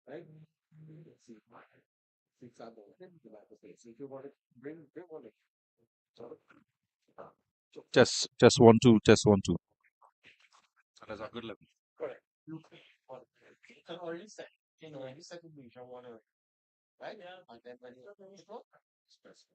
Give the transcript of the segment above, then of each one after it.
right? See, example, if you want to bring one, so, Just one two, just one two. That's a good level. correct. You can already set, already set the mission one already, right? Yeah. And then when you go, express.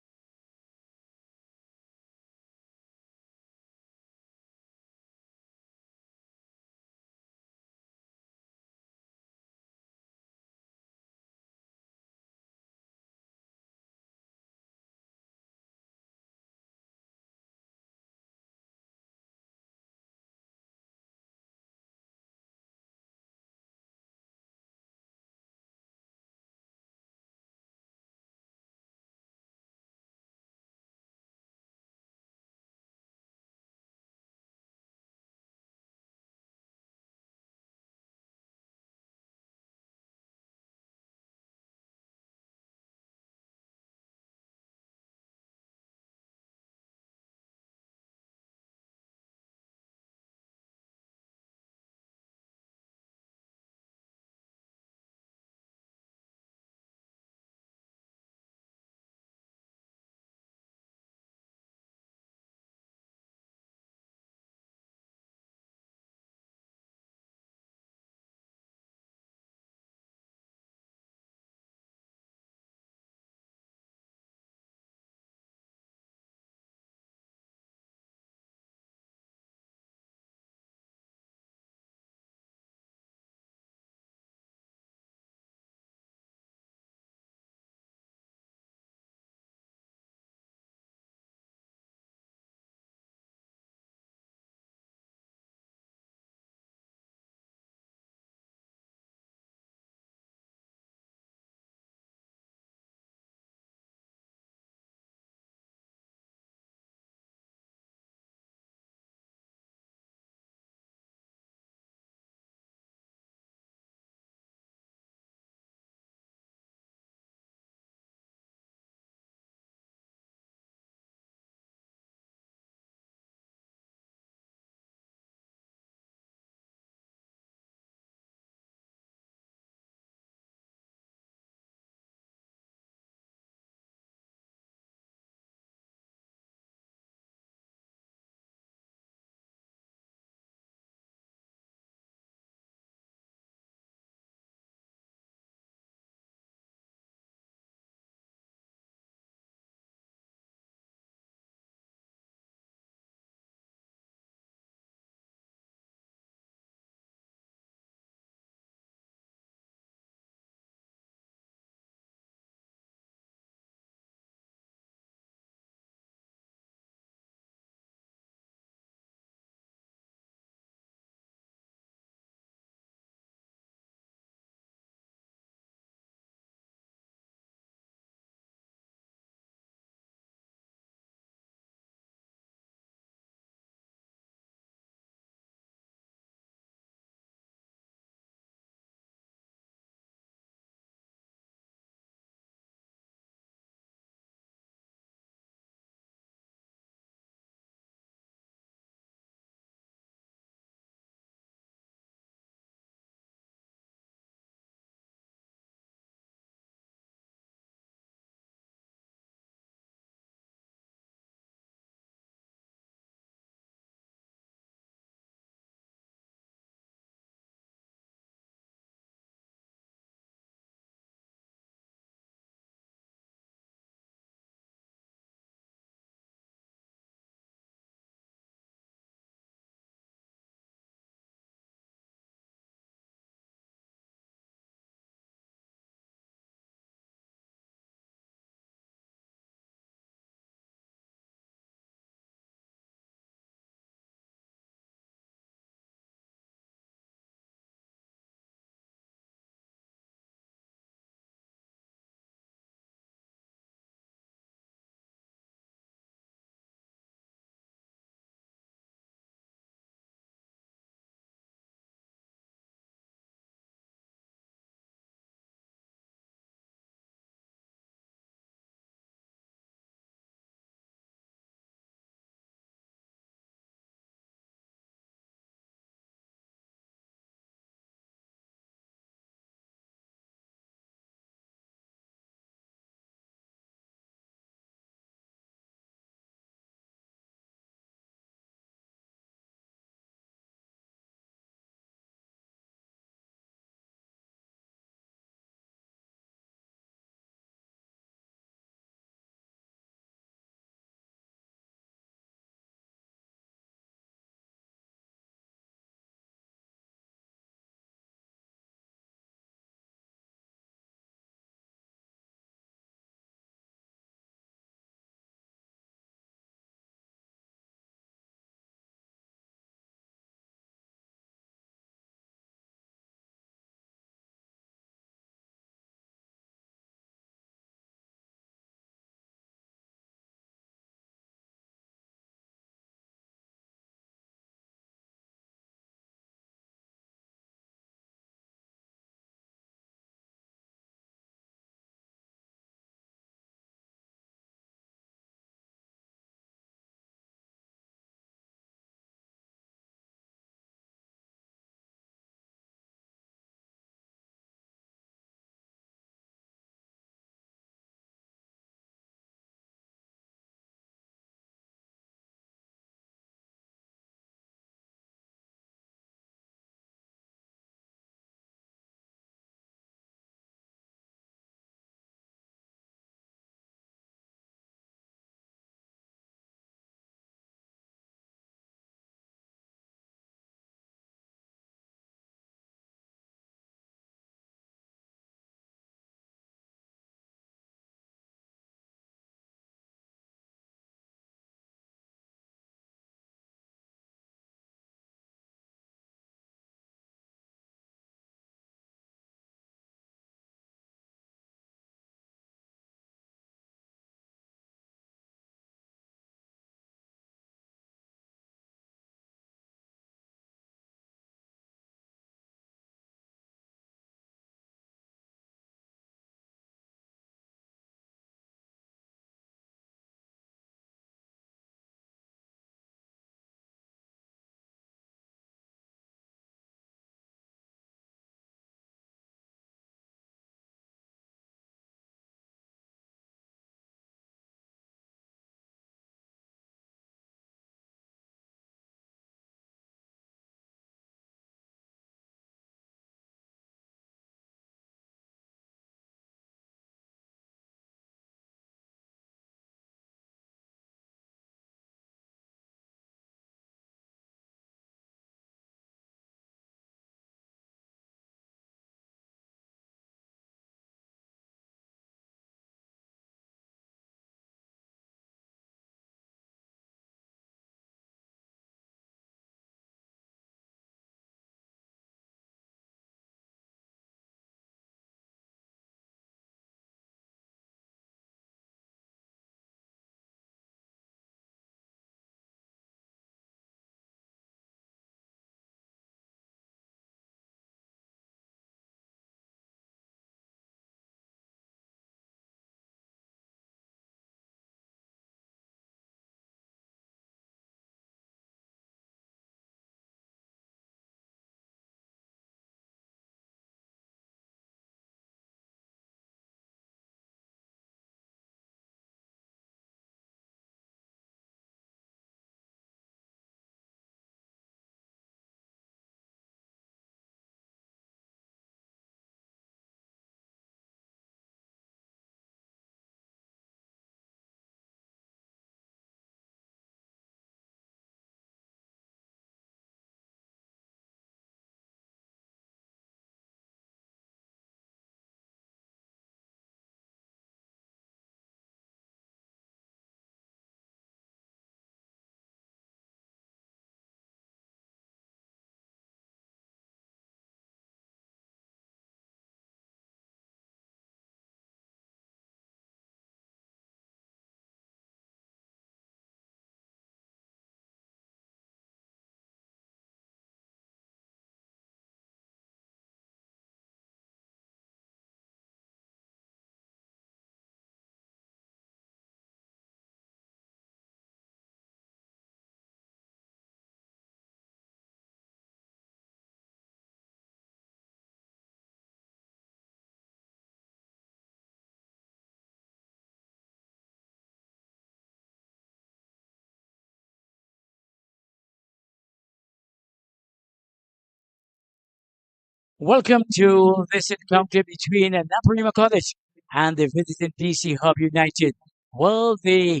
Welcome to this encounter between Naparima College and the visiting PC Hub United. Well, the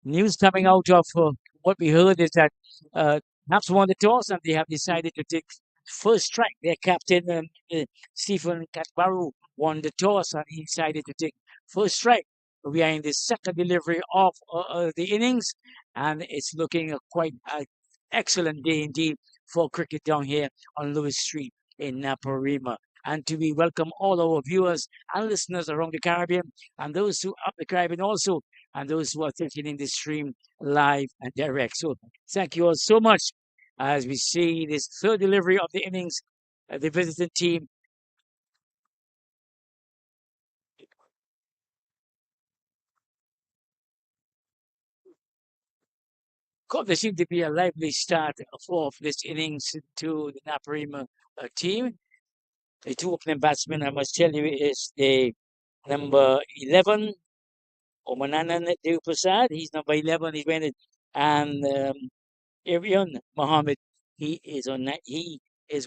news coming out of what we heard is that Naps won the toss and they have decided to take first strike. Their captain, Stephen Katbaru, won the toss and he decided to take first strike. We are in the second delivery of the innings, and it's looking quite excellent day indeed for cricket down here on Lewis Street in Naparima. And to we welcome all our viewers and listeners around the Caribbean and those who up the Caribbean also and those who are taking in the stream live and direct. So thank you all so much as we see this third delivery of the innings. The visiting team, there seemed to be a lively start for this innings to the Naparima team. The two opening batsmen, I must tell you, is the number 11, Omananan Dev Prasad. He's number 11. He's wearing it. And Arian Mohammed, he is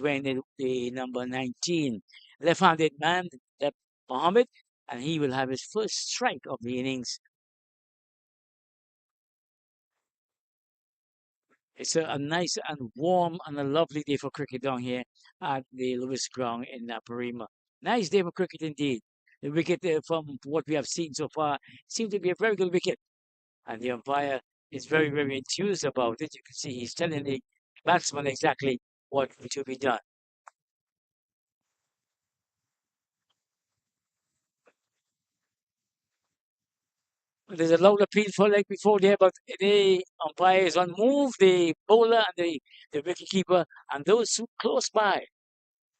wearing the number 19. Left-handed man, that Mohammed, and he will have his first strike of the innings. It's a nice and warm and a lovely day for cricket down here at the Lewis Ground in Naparima. Nice day for cricket indeed. The wicket, from what we have seen so far, seems to be a very good wicket. And the umpire is very, very enthused about it. You can see he's telling the batsman exactly what to be done. There's a loud appeal for like before there, but the umpire is on move, the bowler and the wicketkeeper, and those who close by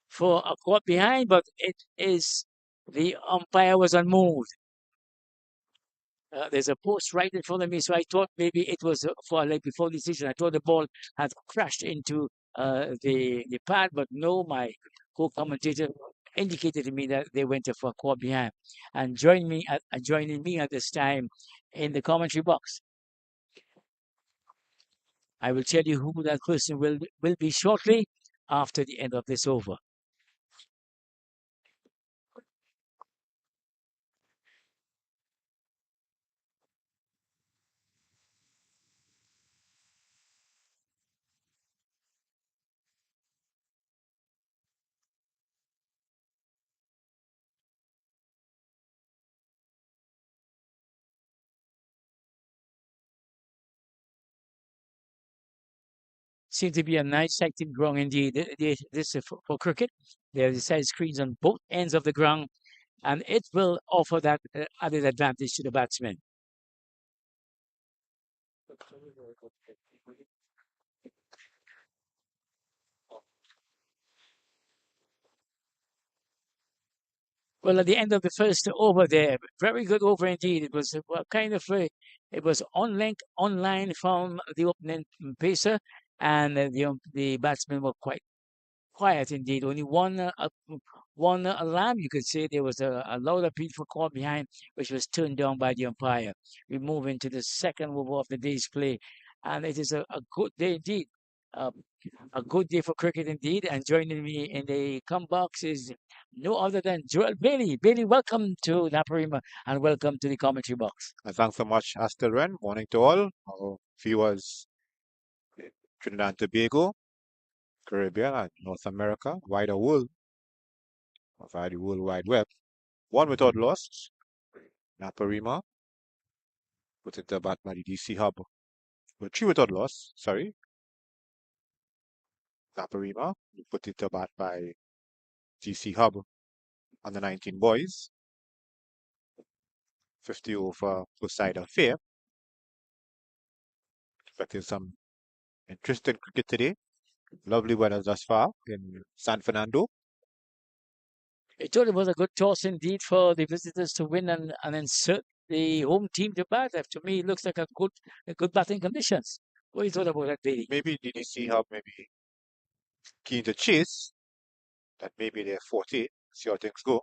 for a caught behind, but it is the umpire was unmoved. There's a post right in front of me, so I thought maybe it was for like before decision. I thought the ball had crashed into the pad, but no, my co-commentator indicated to me that they went for a caught behind. And joining me at this time in the commentary box, I will tell you who that person will be shortly after the end of this over. Seems to be a nice active ground indeed. This is for cricket. There are the side screens on both ends of the ground, and it will offer that added advantage to the batsman. Well, at the end of the first over there, very good over indeed. It was kind of it was online from the opening pacer, and the batsmen were quite quiet indeed. Only one alarm, you could say. There was a loud appeal for call behind, which was turned down by the umpire. We move into the second over of the day's play, and it is a good day indeed. Uh, a good day for cricket indeed. And joining me in the come box is no other than Joel Bailey. Bailey, welcome to Naparima and welcome to the commentary box. Thanks so much, Astelren. Morning to all our viewers in Trinidad and Tobago, Caribbean, and North America, wider world, via the World Wide Web. One without loss, Naparima, put it to bat by the DC Hub. But three without loss, sorry, Naparima, put it to bat by DC Hub on the 19 boys. 50 over first side of fair. Expecting some interesting cricket today. Lovely weather thus far in San Fernando. I thought it was a good toss indeed for the visitors to win and insert the home team to bat. To me, it looks like a good batting conditions. What do you thought about that, Bailey? Maybe DDC Hub maybe keen to chase. That maybe they're 40. See how things go.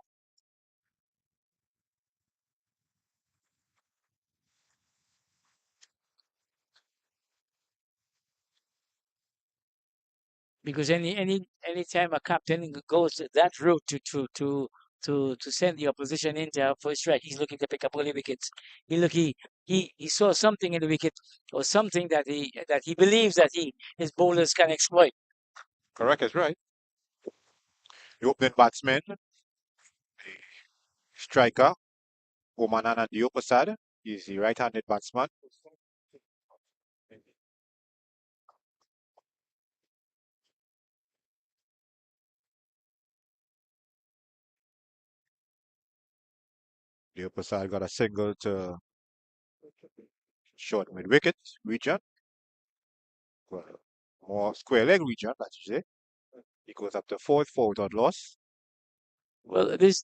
because any time a captain goes that route to send the opposition into first strike, he's looking to pick up early wickets. He saw something in the wicket or something that he believes that his bowlers can exploit. Correct is right. The opening batsman, the striker, Omanan on the upper side, is the right-handed batsman. The upper side got a single to short mid wicket region. Well, more square leg region, that you say. He goes up to fourth for without loss. Well, this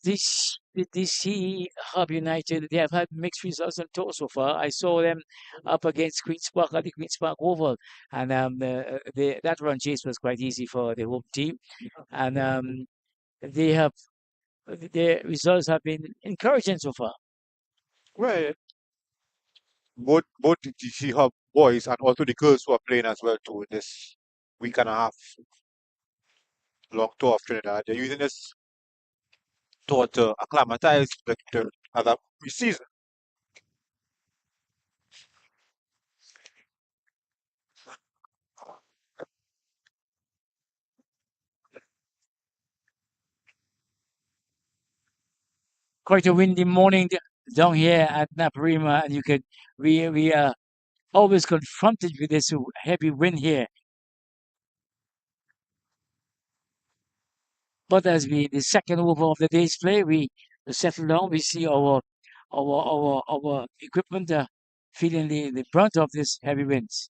Hub United, they have had mixed results on tour so far. I saw them up against Queens Park at the Queens Park Oval, and that run chase was quite easy for the home team, and they have their results have been encouraging so far. Well, both the GC Hub boys and also the girls who are playing as well too in this week and a half long tour of Trinidad. They're using this tour to acclimatize the other season. Quite a windy morning down here at Naparima, and we are always confronted with this heavy wind here. But as the second over of the day's play, we settle down. We see our equipment feeling the brunt of this heavy winds.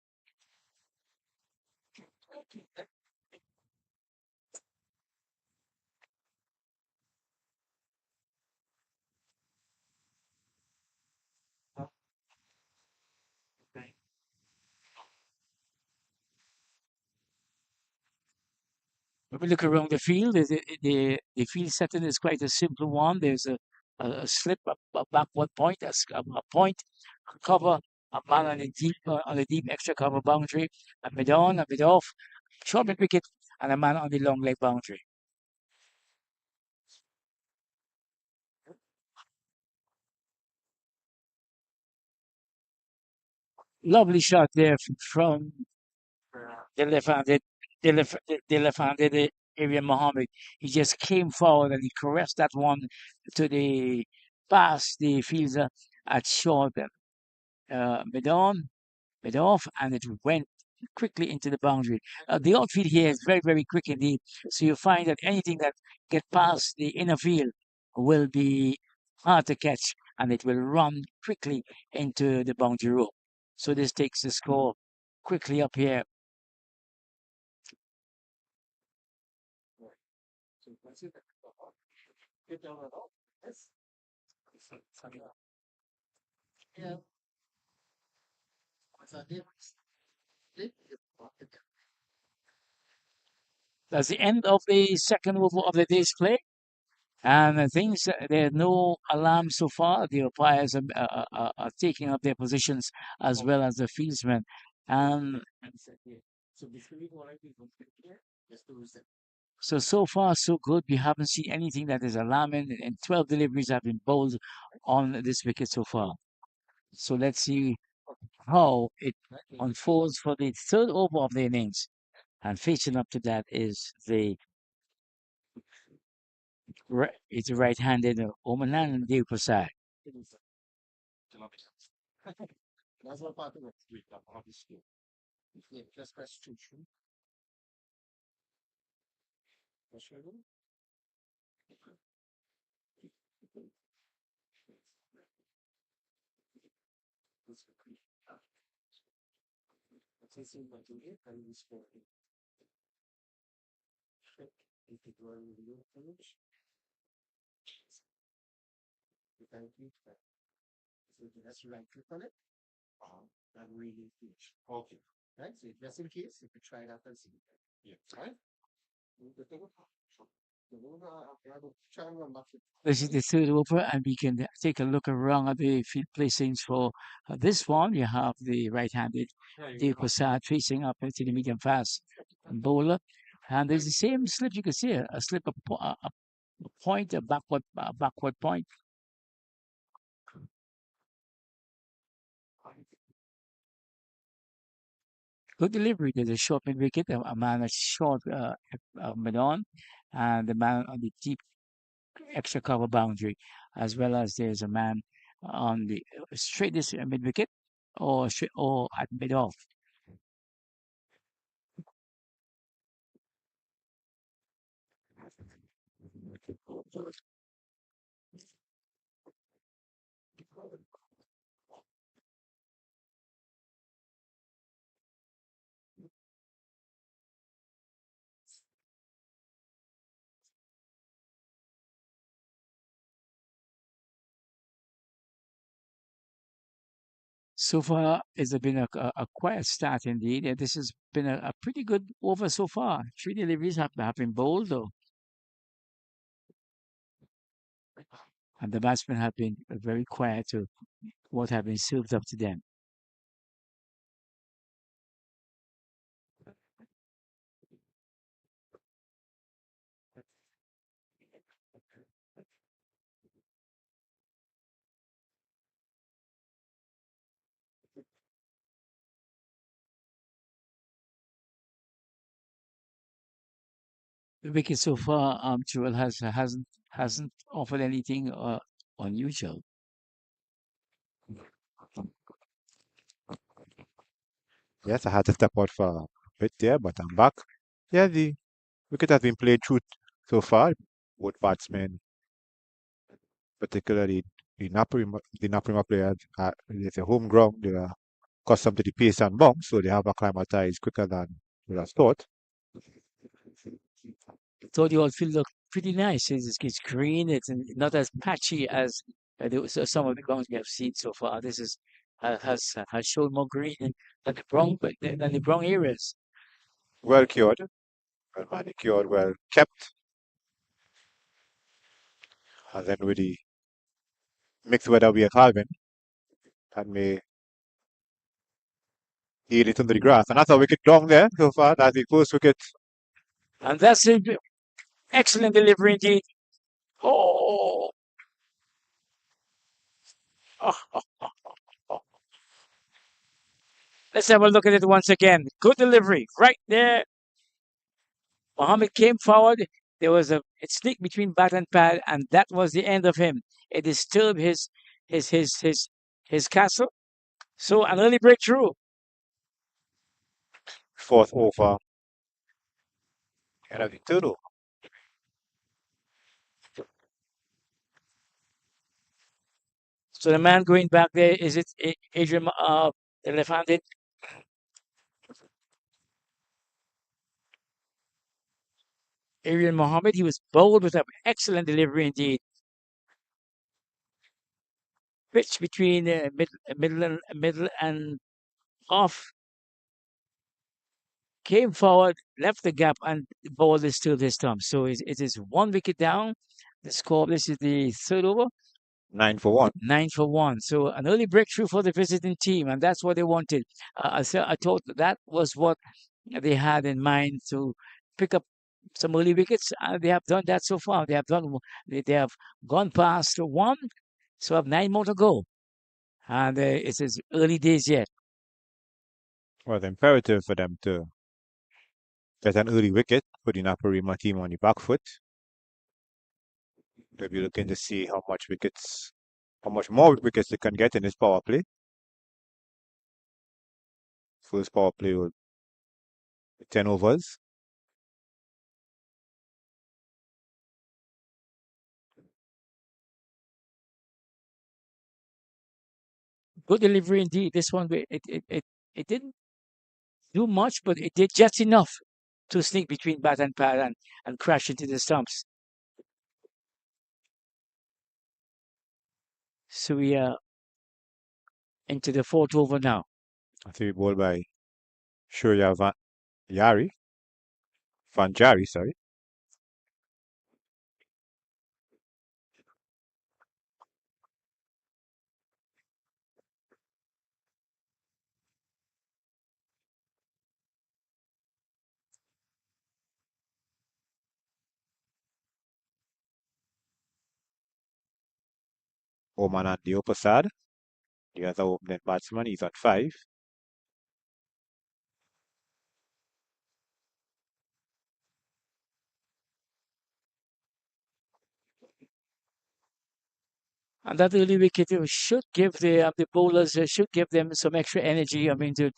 When we look around the field, the field setting is quite a simple one. There's a slip, a backward point, a point, a cover, a man on the deep extra cover boundary, a mid on, a mid off, short mid wicket, and a man on the long leg boundary. Lovely shot there from the left-handed, the left-handed Arian Mohammed. He just came forward and he caressed that one to the past the fielder at short mid on, mid off, and it went quickly into the boundary. The outfield here is very, very quick indeed. So you find that anything that get past the inner field will be hard to catch, and it will run quickly into the boundary rope. So this takes the score quickly up here. That's the end of the second over of the day's play. And things, there are no alarms so far. The umpires are taking up their positions as well as the fieldsmen. And so far, so good. We haven't seen anything that is alarming, and 12 deliveries have been bowled on this wicket so far. So let's see how it unfolds for the third over of the innings. And facing up to that is it's a right-handed Omanan Dev Prasad. This is the third over, and we can take a look around at the field placings for this one. You have the right-handed Dev Prasad facing up into the medium fast bowler. And there's the same slip you can see, a slip, a point, a backward point. Good delivery. There's a short mid wicket, a man that's short mid on, and the man on the deep extra cover boundary, as well as there's a man on the straightest mid wicket or at mid off. So far, it's been a quiet start indeed. This has been a pretty good over so far. Three deliveries have been bowled though, and the batsmen have been very quiet to what have been served up to them. The wicket so far, Joel hasn't offered anything unusual. Yes, I had to step out for a bit there, but I'm back. Yeah, the wicket has been played through so far. Both batsmen, particularly the Naparima players, it's a home ground. They are accustomed to the pace and bounce, so they have acclimatized quicker than we have thought. So the outfield look pretty nice. It's green. It's not as patchy as some of the grounds we have seen so far. This is has shown more green than the brown areas. Well cured, well manicured, well kept, and then with the mixed weather we are having, that may heal it under the grass. And that's a wicket down there so far. That's the first wicket. And that's an excellent delivery indeed. Oh, oh, oh, oh, oh. Let's have a look at it once again. Good delivery right there. Mohammed came forward. There was it sneaked between bat and pad, and that was the end of him. It disturbed his his his his castle. So an early breakthrough. Fourth over, and of the third over. So the man going back there is it Adrian the left-handed Adrian Mohammed. He was bowled with an excellent delivery indeed. Pitch between middle and off. Came forward, left the gap, and bowled is still this time. So it is one wicket down. The score. This is the third over. 9 for 1. 9 for 1. So an early breakthrough for the visiting team, and that's what they wanted. I thought that was what they had in mind to pick up some early wickets. They have done that so far. They have gone past one, so have 9 more to go, and it's early days yet. Well, it's imperative for them to get an early wicket, put the Naparima team on the back foot. They'll be looking to see how much more wickets they can get in this power play. First power play with 10 overs. Good delivery indeed. This one, it didn't do much, but it did just enough to sneak between bat and pad and crash into the stumps. So we are into the fourth over now. I think ball by Shurya Yari, Van Jari, sorry. Oman and the Opposad, the other opening batsman, he's on 5. And that early wicket should give the bowlers should give them some extra energy. I mean, to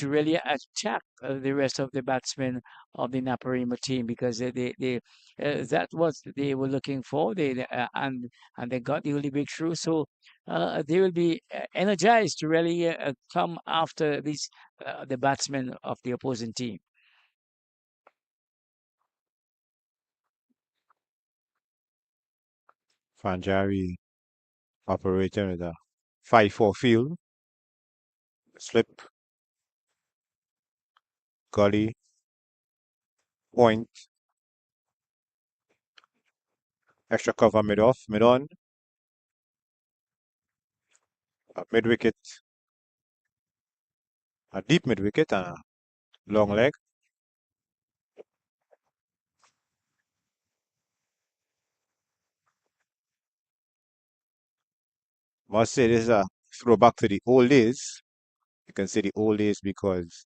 really attack the rest of the batsmen of the Naparima team because that was they were looking for. And they got the early breakthrough, so they will be energized to really come after these the batsmen of the opposing team. Fanjari operating with a 5-4 field, slip, gully, point, extra cover mid off, mid on, a mid wicket, a deep mid wicket, and a long leg. Must say this is a throwback to the old days. You can say the old days because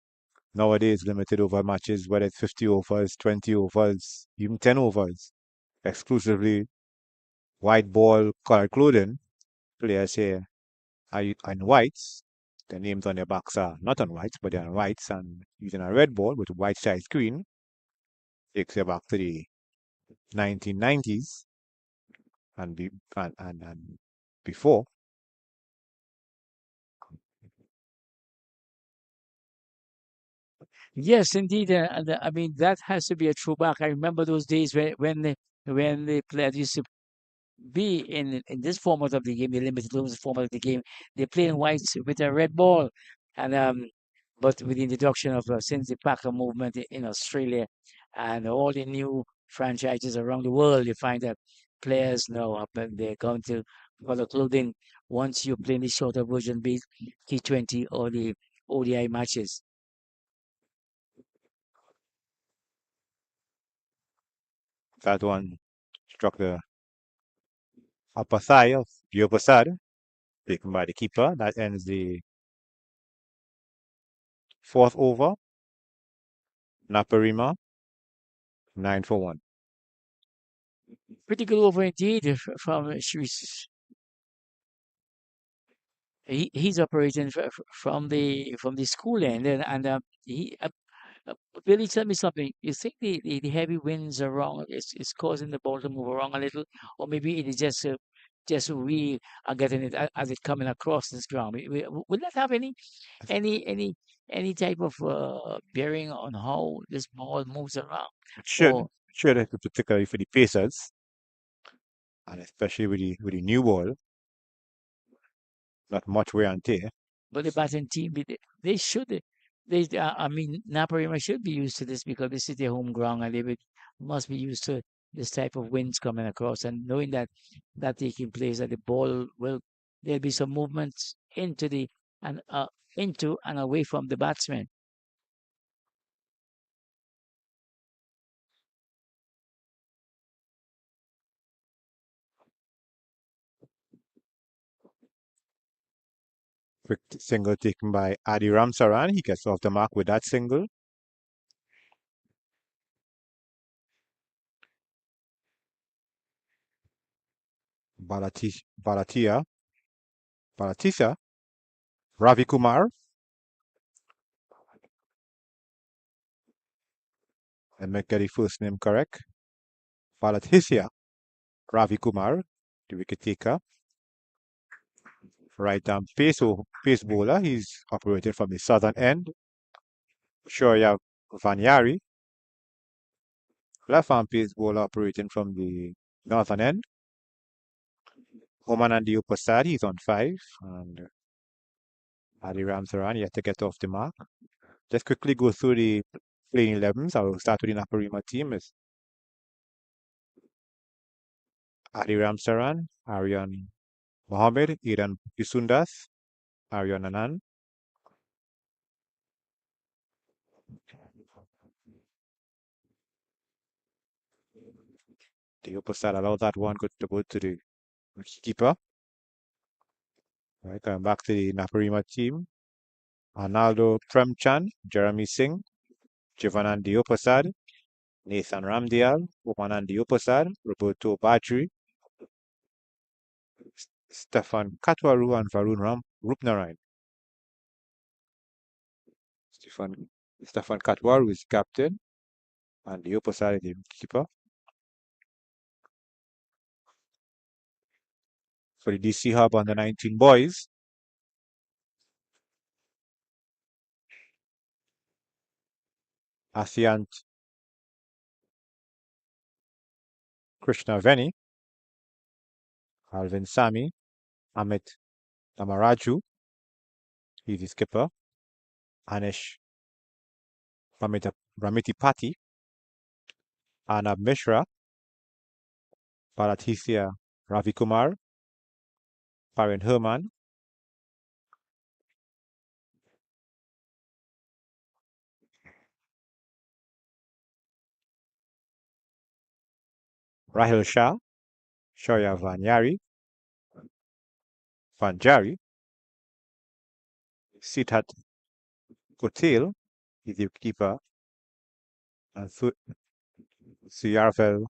nowadays limited over matches, whether it's 50 overs, 20 overs, even 10 overs, exclusively white ball colored clothing. Players here are in whites. The names on their backs are not on whites, but they're on whites and using a red ball with a white side screen. Takes you back to the 1990s and, and before. Yes, indeed. I mean, that has to be a throwback. I remember those days when the players used to be in this format of the game, the limited overs format of the game. They play in whites with a red ball, and but with the introduction of since the Packer movement in Australia and all the new franchises around the world, you find that players now they're going to color clothing once you play the shorter version, be it T20 or the ODI matches. That one struck the upper thigh of the upper side, taken by the keeper. That ends the fourth over. Naparima, 9 for 1. Pretty good over indeed from he's operating from the school end, and he Billy, tell me something. You think the heavy winds are wrong? It's causing the ball to move around a little, or maybe it is just we are getting it as it coming across this ground. Would that have any any any type of bearing on how this ball moves around? Or It should, particularly for the Pacers, and especially with the new ball, not much wear and tear. but the batting team, they should. I mean, Naparima should be used to this because this is their home ground, and must be used to this type of winds coming across, and knowing that taking place, that the ball will there'll be some movements and into and away from the batsman. Quick single taken by Adi Ramsaran. He gets off the mark with that single. Balatia, Balatisa, Ravi Kumar, and make get the first name correct. Balatisia, Ravi Kumar, the wicket taker. Right arm pace bowler. He's operating from the southern end. Shoya Vanyari, left arm pace bowler operating from the northern end. Oman and the upper side, he's on 5. And Adi Ramsaran yet to get off the mark. Let's quickly go through the playing 11s. I'll start with the Naparima team. Is Adi Ramsaran, Aryan Mohammed, Iran Yusundas, Aryan Anand. The upper side allowed that one good to go to the Keeper. Right, coming back to the Naparima team. Arnaldo Premchan, Jeremy Singh, Jivanand Diopasad, Nathan Ramdial, Umanand Diopasad, Roberto Badri, Stefan Katwaru, and Varun Rupnarain. Stefan Stefan Katwaru is captain, and Diopasad is the keeper. For the DC Hub under 19 boys, Asyant Krishnaveni, Alvin Sami, Amit Namaraju, he's the skipper, Anish Ramitipati, Anab Mishra, Paratithya Ravikumar, Parin Herman, Rahil Shah, Shoya Vanjari, Siddhat Kutil, he's the keeper, and Suyarvel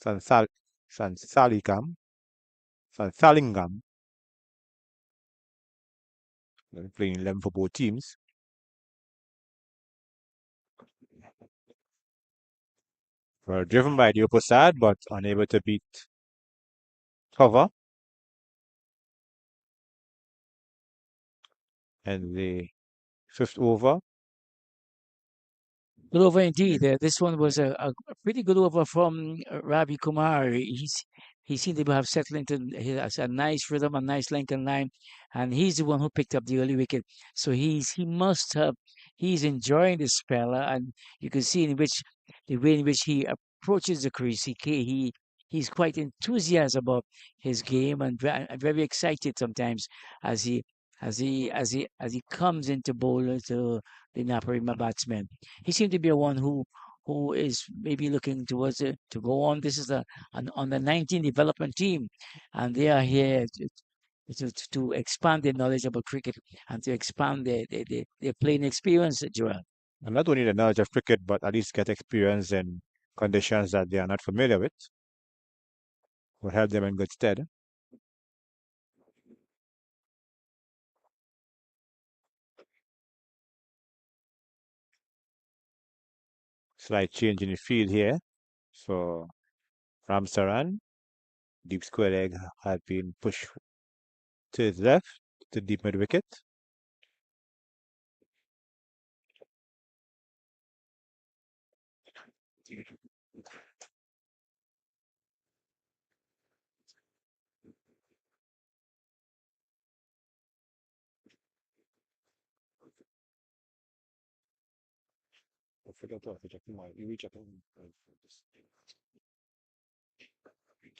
Sansal Sansalikam, Sansalingam, playing 11 for both teams. Were driven by the opposite but unable to beat cover. And the fifth over. Good over indeed. This one was a pretty good over from Ravi Kumar. He seemed to have settled into a nice rhythm, a nice length and line, and he's the one who picked up the early wicket. So he must have he's enjoying this spell, and you can see in which the way in which he approaches the crease. He's quite enthusiastic about his game and very excited sometimes as he comes into bowl to the Naparima batsman. He seemed to be a one who is maybe looking towards it to go on. This is an under 19 development team, and they are here to expand their knowledge about cricket and to expand their playing experience, Joel. And not only the knowledge of cricket, but at least get experience in conditions that they are not familiar with, will help them in good stead. Slight change in the field here for Ramsaran. Deep square leg had been pushed to his left, to deep mid wicket.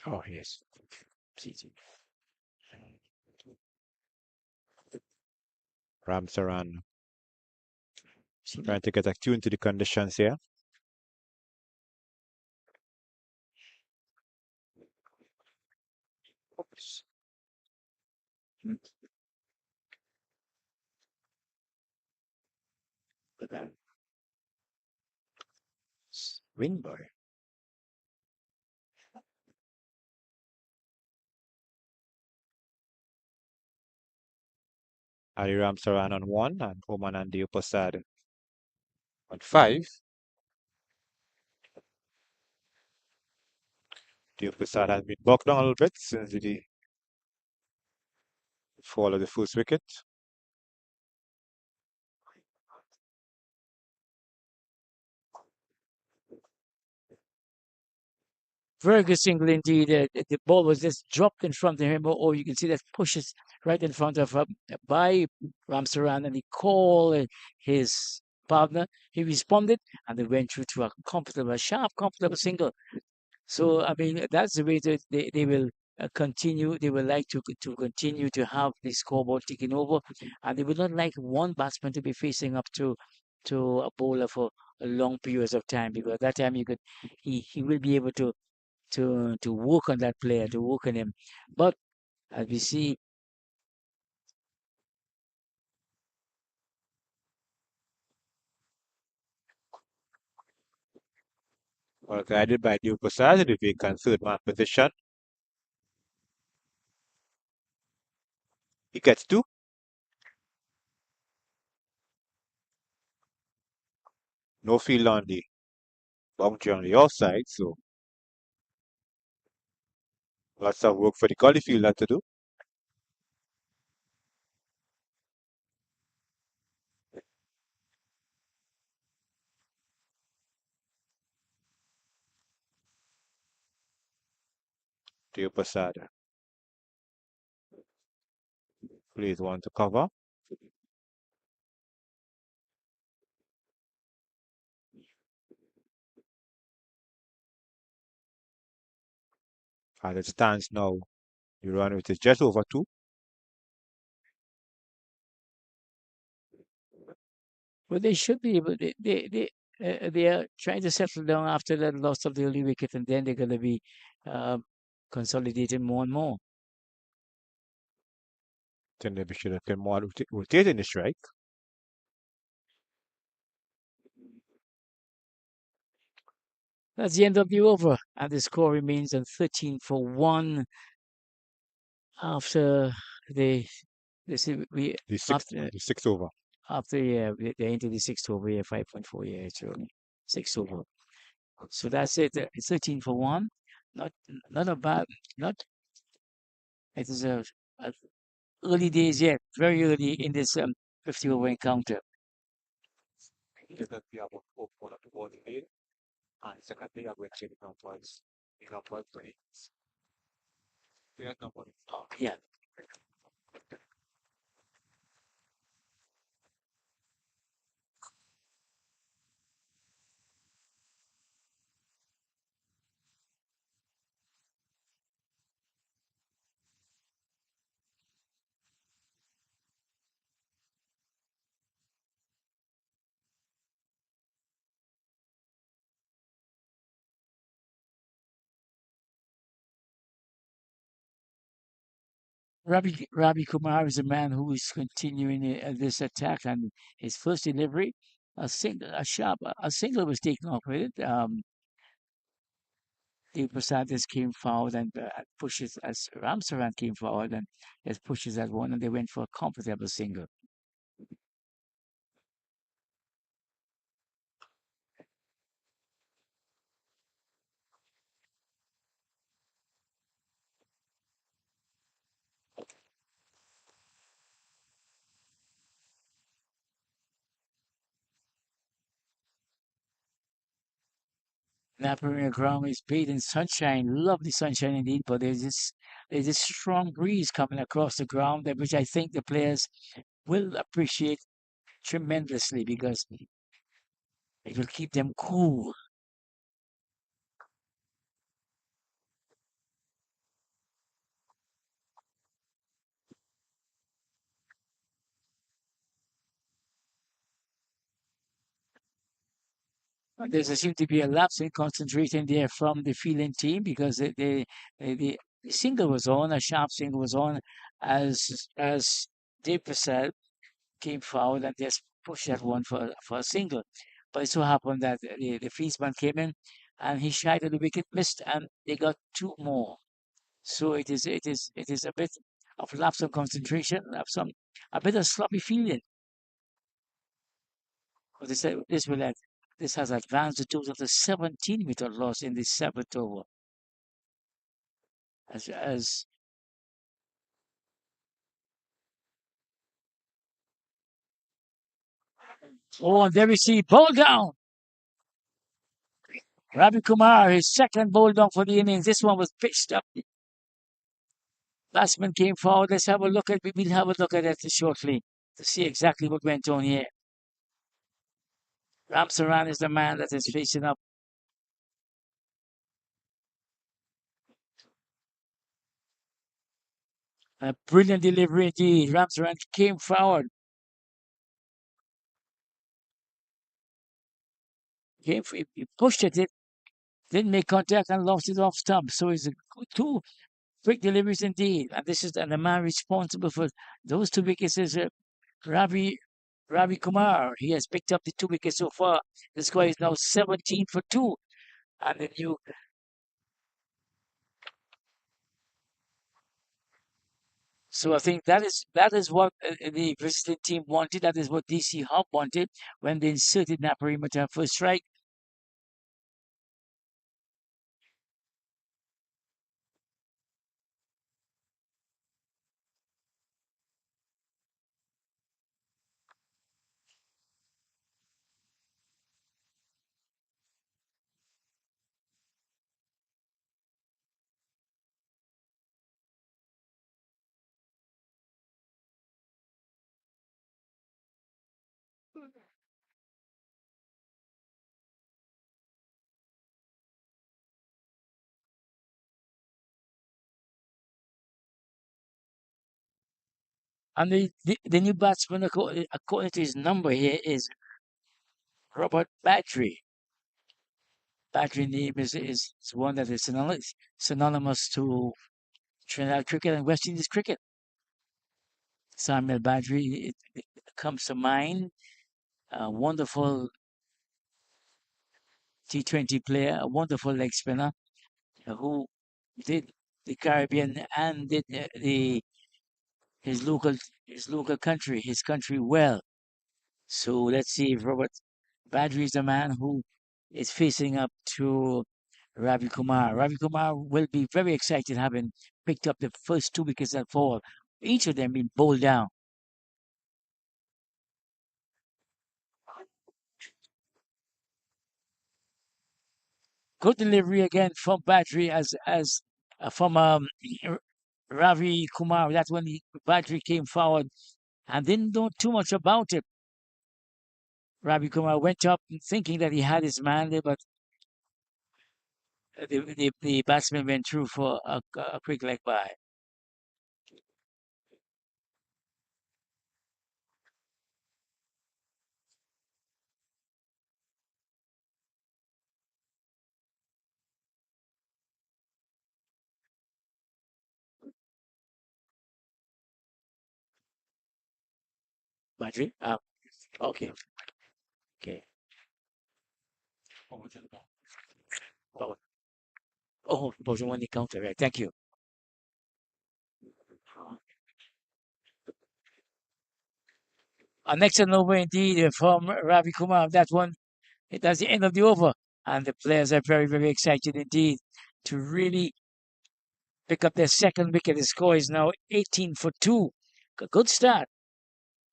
Oh yes. See. Ramsaran See trying to get attuned to the conditions here. Winbar. Ali Ramsaran on 1 and Oman Diopasad on 5. Diopasad has been bucked down a little bit since the fall of the first wicket. Very good single indeed. The ball was just dropped in front of him, or you can see that pushes right in front of by Ramsaran, and he called his partner. He responded, and they went through to a comfortable, sharp, comfortable single. So I mean, that's the way that they will continue. They will like to continue to have the scoreboard ticking over, and they would not like one batsman to be facing up to a bowler for a long periods of time, because at that time he will be able to to work on that player, to work on him. But as we see, Well, guided by Due Prasad in the vacant third man position. He gets two. No field on the boundary on the offside, so lots of work for the gully fielder to do. Due Prasad plays one to cover. As it stands now, the run rate is just over two. well, they should be able. They are trying to settle down after the loss of the early wicket, and then they're going to be uh, consolidating more and more. Then they should have been more rotating the strike. That's the end of the over, and the score remains on 13-1 after they we The sixth over. after they're into the sixth over, 5.4, so six over. So that's it. It's 13-1. Not not a bad. Not it is a early days yet. Very early in this 50 over encounter. And secondly, I will check numbers. Yeah. Ravi Kumar is a man who is continuing this attack, and his first delivery, a single was taken off with it. Dave Prasadis came forward and pushes as Ramsaran came forward and just pushes that one, and they went for a comfortable single. Naparima ground is bathed in sunshine, lovely sunshine indeed, but there's this strong breeze coming across the ground, which I think the players will appreciate tremendously because it will keep them cool. There seems to be a lapse in concentration there from the fielding team because the single was on, a sharp single was on, as Dave Purcell came forward and just pushed that one for a single. But it so happened that the Friesman came in and he shied at the wicket, missed, and they got two more. So it is a bit of lapse of concentration, a bit of sloppy fielding. But this has advanced the total to 17 meter loss in the seventh over. As oh, and there we see ball down. Ravi Kumar, his second ball down for the innings. This one was pitched up. Batsman came forward. Let's have a look at. We'll have a look at it shortly to see exactly what went on here. Ramsaran is the man that is facing up. A brilliant delivery indeed. Ramsaran came forward. He pushed at it. didn't make contact and lost it off stump. So it's a two quick deliveries indeed. And the man responsible for those 2 wickets is Ravi Kumar. He has picked up the 2 wickets so far. The score is now 17 for 2. And the new So I think that is what the visiting team wanted. That is what DC Hub wanted when they inserted Naparima to have first strike. And the new batsman, according to his number here, is Robert Battery. Battery name is one that is synonymous to Trinidad cricket and West Indies cricket. Samuel Badri, it comes to mind. A wonderful T20 player, a wonderful leg spinner who did the Caribbean and did the his local his country well. So let's see if Robert Badri is the man who is facing up to Ravi Kumar. Ravi Kumar will be very excited having picked up the first 2 wickets that fall. Each of them being bowled down. Good delivery again from Badri as from Ravi Kumar. That's when Badri came forward and didn't know too much about it. Ravi Kumar went up thinking that he had his man there, but the batsman went through for a quick leg by. Badri? Okay. Okay. Oh, Bojan won the counter, right? Thank you. An excellent over indeed from Ravi Kumar. That one, that's the end of the over. And the players are very, very excited indeed to really pick up their second wicket. The score is now 18 for 2. A good start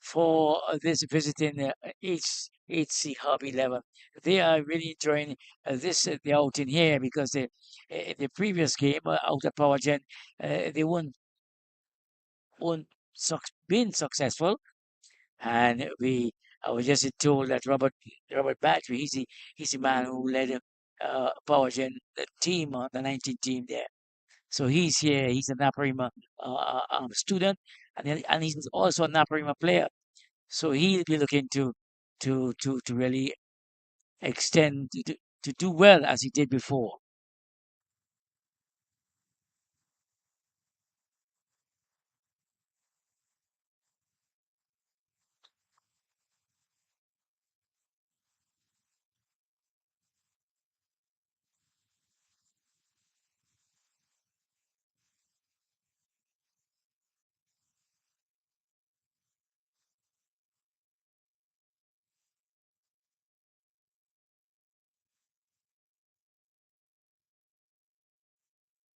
for this visiting HC Hub 11. They are really enjoying the outing here because the previous game out of Power Gen, they won't been successful. And I was just told that Robert Battery, he's the man who led Power Gen the team on the 19 team there. So he's here. He's a Naparima student, and he's also a Naparima player. So he'll be looking to really extend to do well as he did before.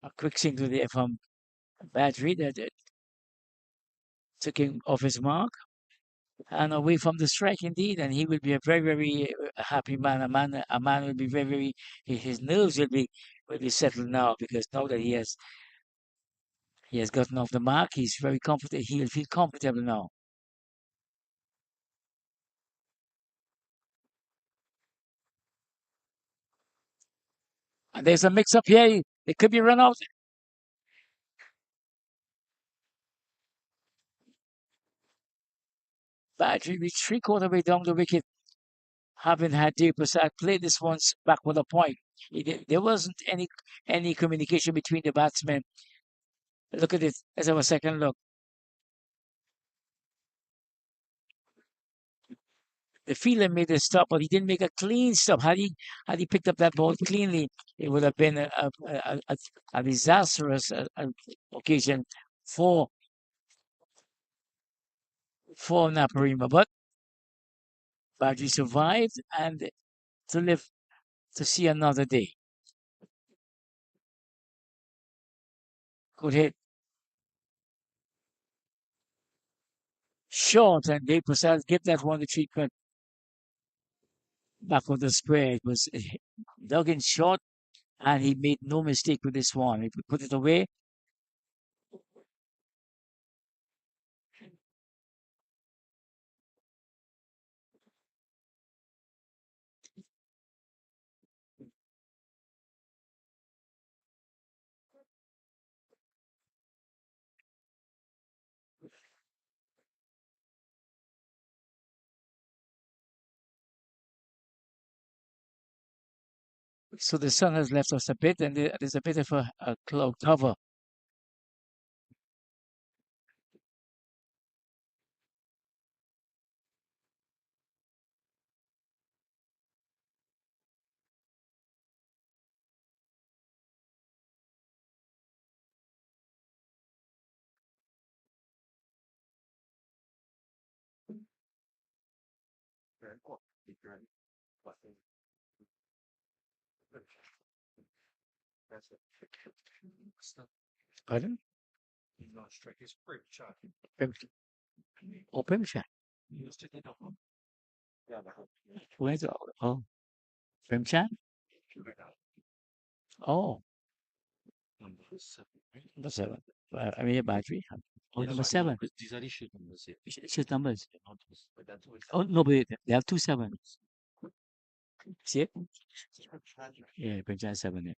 A quick single there from Battery that took him off his mark and away from the strike indeed, and he will be a very very happy man. A man will be very very. His nerves will be settled now because now that he has gotten off the mark, he's very comfortable. He'll feel comfortable now. And there's a mix up here. It could be run out. Badri reached 3/4 way down the wicket. having had Dev Prasad play this once back with a point. There wasn't any communication between the batsmen. Look at it. Let's have a second look. The fielder made a stop, but he didn't make a clean stop. Had he picked up that ball cleanly, it would have been a disastrous occasion for Naparima. But Badri survived and to live to see another day. Good hit. Short, and Dev Prasad give that one the treatment back of the square. It was dug in short, and he made no mistake with this one. He put it away. So the sun has left us a bit, and there's a bit of a cloud cover. Pardon? Prim- Oh, Primchan. Where's the, oh, Primchan? Oh, number seven. I mean, a battery. Oh, number seven. It's just numbers. Oh, no, but they have two sevens. See it? Yeah, Primchan seven. Yeah.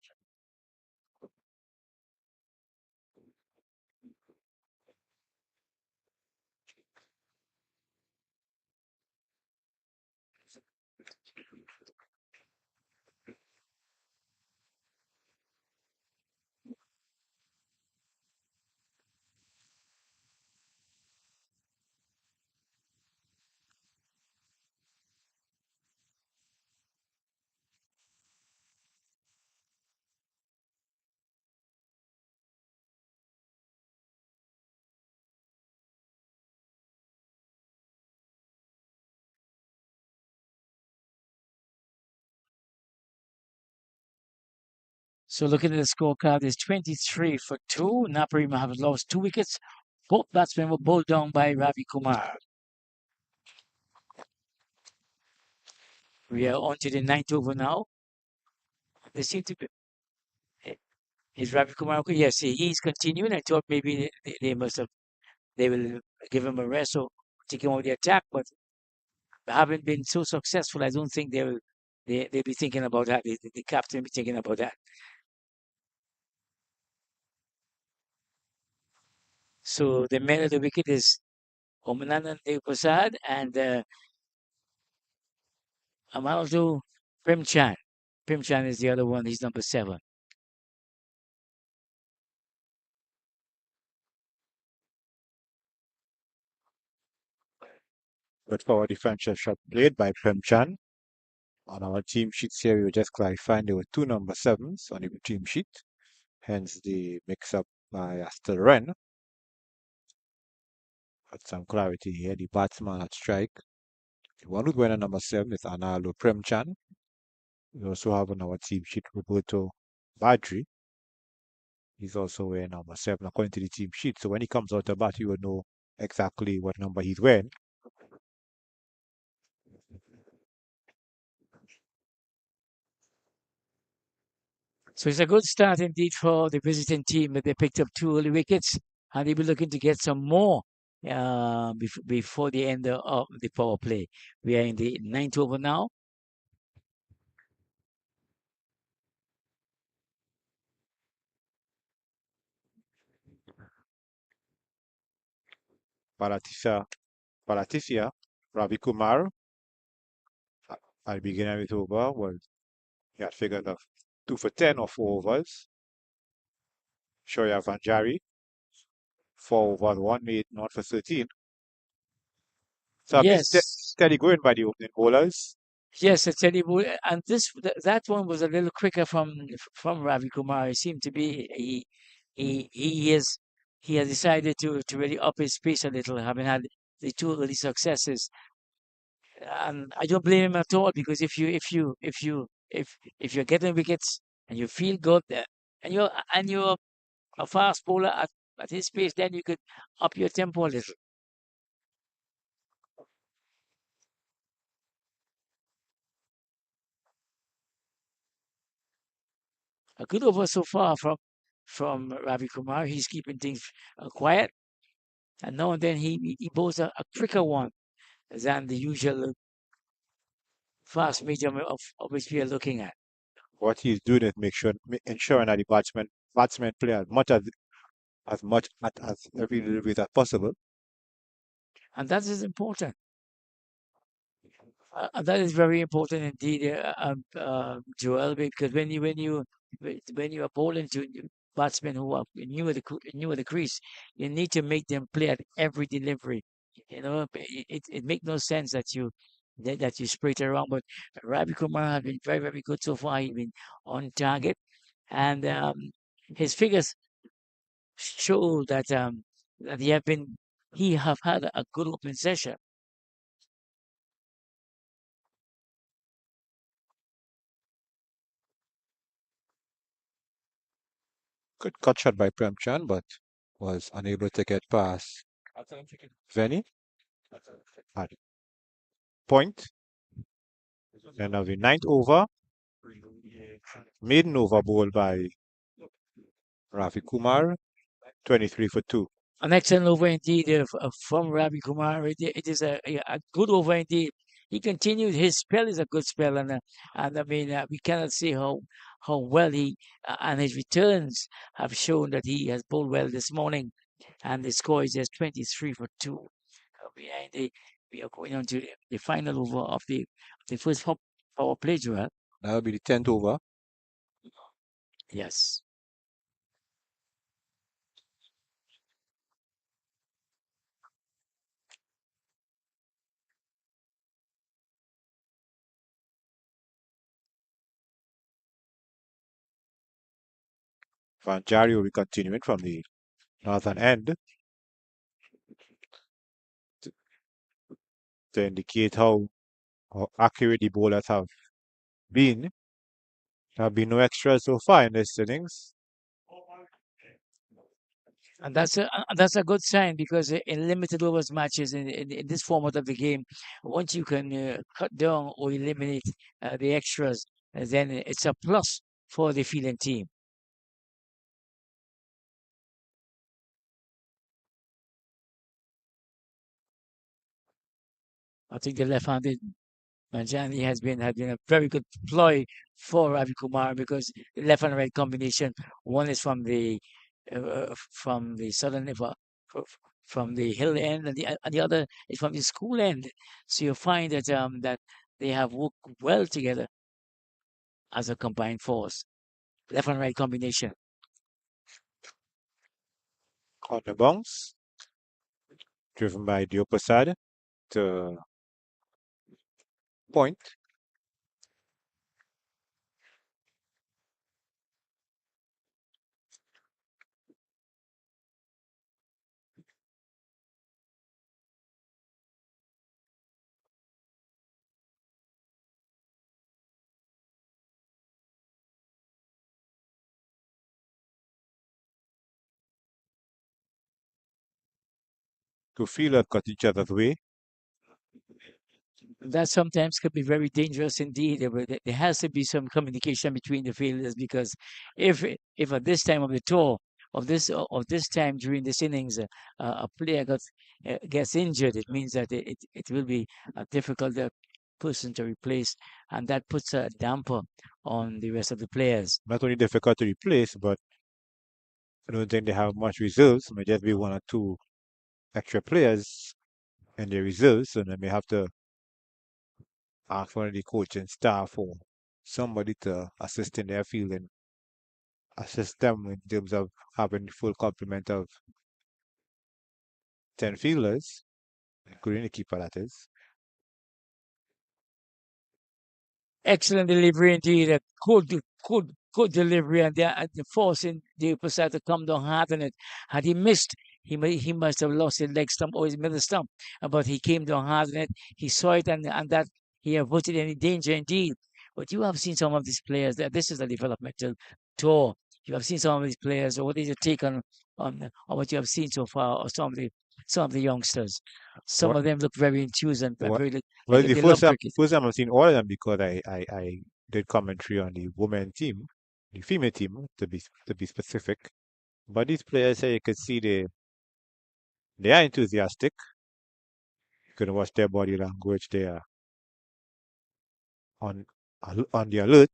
So looking at the scorecard, it's 23 for 2. Naparima have lost 2 wickets. Both batsmen were bowled down by Ravi Kumar. We are on to the ninth over now. They seem to be. Is Ravi Kumar okay? Yes, he's continuing. I thought maybe they will give him a rest or take him out of the attack, but haven't been so successful. I don't think they'll be thinking about that. The captain will be thinking about that. So the man of the wicket is Omanandan Dev Prasad and Amaldu Primchan. Primchan is the other one. He's number 7. But for our defensive shot played by Premchan. On our team sheets here, we were just clarifying there were 2 number 7s on the team sheet. Hence the mix-up by Astor Ren. Had some clarity here. The batsman at strike. The one who's wearing a number 7 is Analu Premchan. We also have on our team sheet Roberto Badri. He's also wearing number 7 according to the team sheet. So when he comes out the bat, you will know exactly what number he's wearing. So it's a good start indeed for the visiting team. They picked up 2 early wickets, and they'll be looking to get some more before the end of the power play. We are in the ninth over now. Paratisia Ravi Kumar at the beginning of it over, well, he had figures of 2 for 10 or 4 overs. Shoya Vanjari, 4 overs, 1 made, not for 13. So a bit Yes, steady going by the opening bowlers. yes, I tell you, and that one was a little quicker from Ravi Kumar. It seemed to be he has decided to really up his pace a little, having had the two early successes. And I don't blame him at all because if you're getting wickets and you feel good, and you're a fast bowler at his pace, then you could up your tempo a little. A good over so far from Ravi Kumar. He's keeping things quiet, and now and then he bowls a quicker one than the usual fast medium of which we are looking at. What he's doing is ensuring that the batsmen play as much as every little bit as possible. And that is important. That is very important indeed, Joel, because when you are bowling to batsmen who are new at the crease, you need to make them play at every delivery. You know, it makes no sense that you spray it around. But Ravi Kumar has been very good so far. He's been on target, and his figures show that he have had a good opening session. Good cut shot by Premchand, but was unable to get past Veni at point. And now the ninth over, maiden over ball by Ravi Kumar, 23 for 2. An excellent over indeed from Ravi Kumar. It is a good over indeed. He continued. His spell is a good spell, and I mean we cannot say how well he and his returns have shown that he has bowled well this morning. And the score is just 23 for 2. Behind we are going on to the final over of the first power play duel. That'll be the 10th over. Yes. Vanjari will be continuing from the northern end to, to indicate how accurate the bowlers have been. There have been no extras so far in this innings. And that's a good sign because in limited overs matches in this format of the game, once you can cut down or eliminate the extras, then it's a plus for the fielding team. I think the left-handed Manjani has been a very good ploy for Ravi Kumar because the left and right combination. One is from the southern from the hill end, and the other is from the school end. So you find that they have worked well together as a combined force. Left and right combination. On the bounce, driven by Diopasad to point. To feel cut each other's way. That sometimes could be very dangerous indeed. There has to be some communication between the fielders because if at this time of the tour of this time during this innings a player gets injured, it means that it will be a difficult person to replace, and that puts a damper on the rest of the players. Not only difficult to replace, but I don't think they have much reserves. May just be one or two extra players in their reserves, and they may have to ask one of the coaching staff or somebody to assist in their field and assist them in terms of having the full complement of 10 fielders, including the keeper, that is. Excellent delivery indeed. A good delivery, and the forcing the opposite to come down hard on it. Had he missed, he must have lost his leg stump or his middle stump. But he came down hard on it. He saw it, and that he avoided any danger indeed. But you have seen some of these players. That this is a developmental tour. You have seen some of these players. Or what is your take on what you have seen so far, or some of the youngsters? Some What, of them look very enthused and what, very well, like they love cricket. first time I've seen all of them because I did commentary on the women team, the female team to be specific. But these players here, you could see they are enthusiastic. You can watch their body language. They are on on the alert,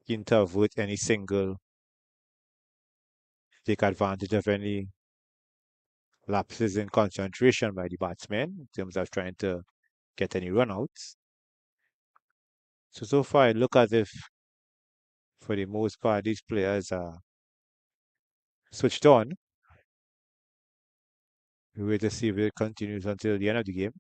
keen to avoid any single, take advantage of any lapses in concentration by the batsmen in terms of trying to get any runouts. So far, it look as if, for the most part, these players are switched on. We wait to see if it continues until the end of the game.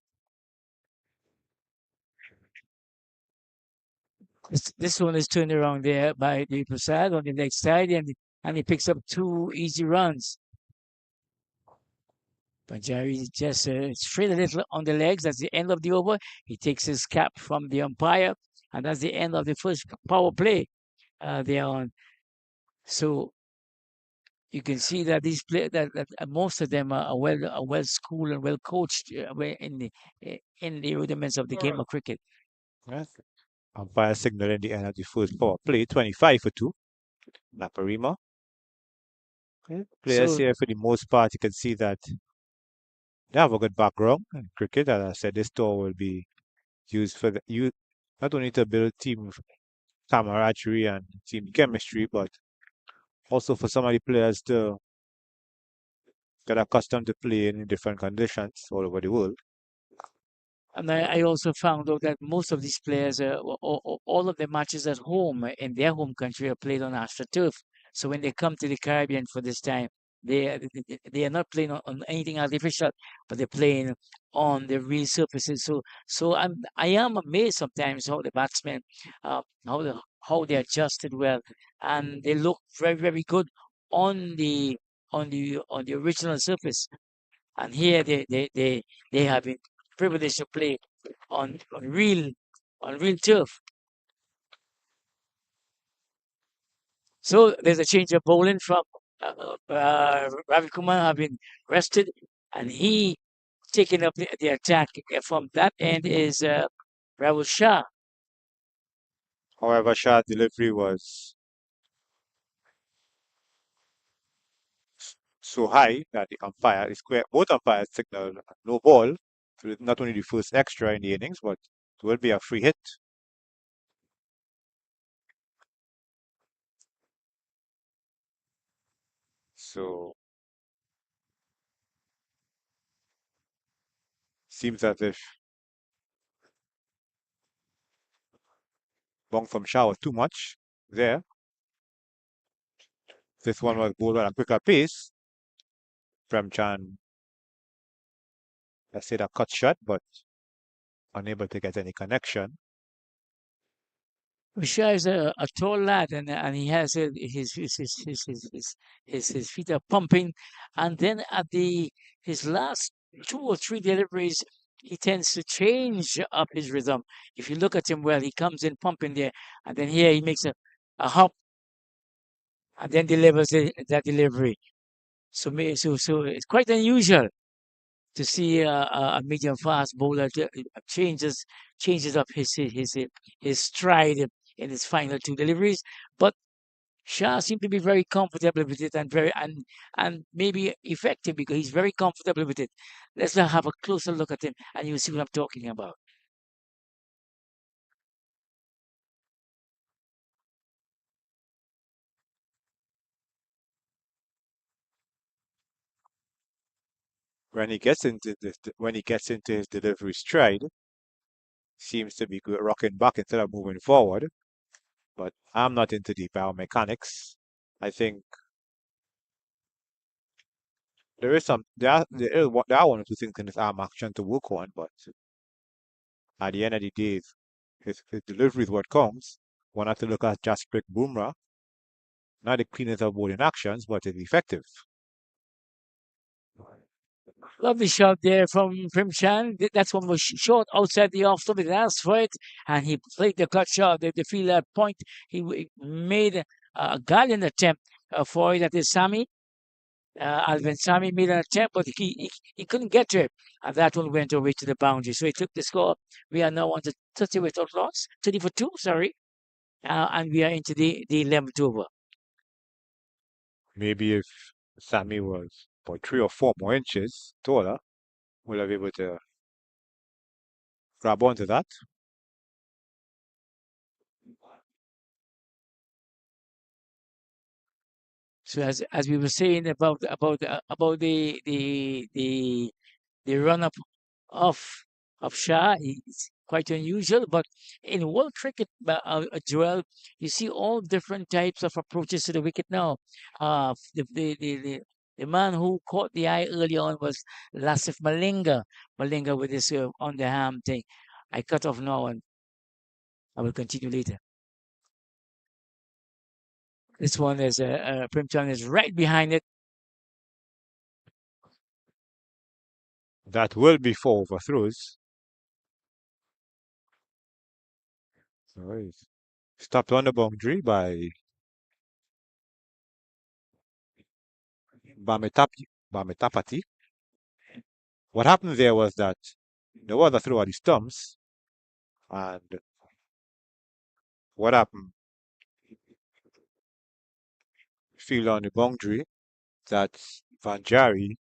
This one is turned around there by the Prasad on the next side, and he picks up two easy runs. Punjabi just straight a little on the legs. That's the end of the over. He takes his cap from the umpire, and that's the end of the first power play there on. So you can see that these play that most of them are well schooled and well coached in the rudiments of the game of cricket. Yes. Umpire signaling the end of the first power play, 25 for 2. Naparima. Okay. Players So here, for the most part, you can see that they have a good background in cricket. As I said, this tour will be used for not only to build team camaraderie and team chemistry, but also for some of the players to get accustomed to playing in different conditions all over the world. And I also found out that most of these players, all of the matches at home in their home country are played on AstroTurf. So when they come to the Caribbean for this time, they are not playing on anything artificial, but they're playing on the real surfaces. So I am amazed sometimes how the batsmen, how they adjusted well, and they look very good on the original surface. And here they have been privileged to play on real turf. So there's a change of bowling from Ravi Kumar have been rested, and he taking up the attack from that end is Rahul Shah. However, Shah's delivery was so high that both umpires signaled no ball. So it's not only the first extra in the innings, but it will be a free hit. So seems as if bong from Shah was too much there. This one was bowled at a quicker pace. Premchan, let's say, a cut shot, but unable to get any connection. Shah is a tall lad, and he has his feet are pumping, and then at the his last two or three deliveries, he tends to change up his rhythm. If you look at him well, he comes in pumping there, and then here he makes a hop and then delivers that delivery. So it's quite unusual to see a medium fast bowler changes up his stride in his final two deliveries. But Shah seemed to be very comfortable with it and maybe effective because he's very comfortable with it. Let's now have a closer look at him and you'll see what I'm talking about. When he gets into his delivery stride, seems to be rocking back instead of moving forward. But I'm not into the biomechanics. I think there are one or two things in his arm action to work on, but at the end of the day, his delivery is what counts. One has to look at Jasprit Bumrah, not the cleanest of bowling actions, but it's effective. Lovely shot there from Primchan. That's one was short outside the off stump. He asked for it, and he played the clutch shot. The fielder point. He made a gallant attempt for it. That is Sami. Alvin Sami made an attempt, but he couldn't get to it. And that one went away to the boundary. So he took the score. We are now on to 30 without loss. 30 for 2, sorry. And we are into the 11th over. Maybe if Sammy was about 3 or 4 more inches taller, we'll have been able to grab onto that. So as we were saying about the run up of Shah, it's quite unusual. But in world cricket, Joel, you see all different types of approaches to the wicket now. The man who caught the eye early on was Lasif Malinga. Malinga with his on the ham thing. I cut off now and I will continue later. This one is Primchan is right behind it. That will be 4 overthrows. So he's stopped on the boundary by Bametapati. What happened there was that there was a throw at the stumps, and what happened? Field on the boundary that Vanjari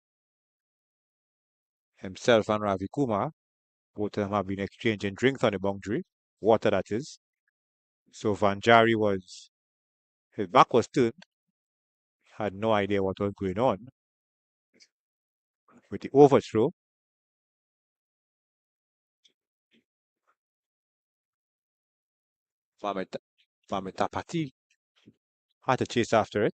himself and Ravi Kumar, both of them have been exchanging drinks on the boundary, water that is. So Vanjari his back was turned, had no idea what was going on with the overthrow. Vametapati had to chase after it.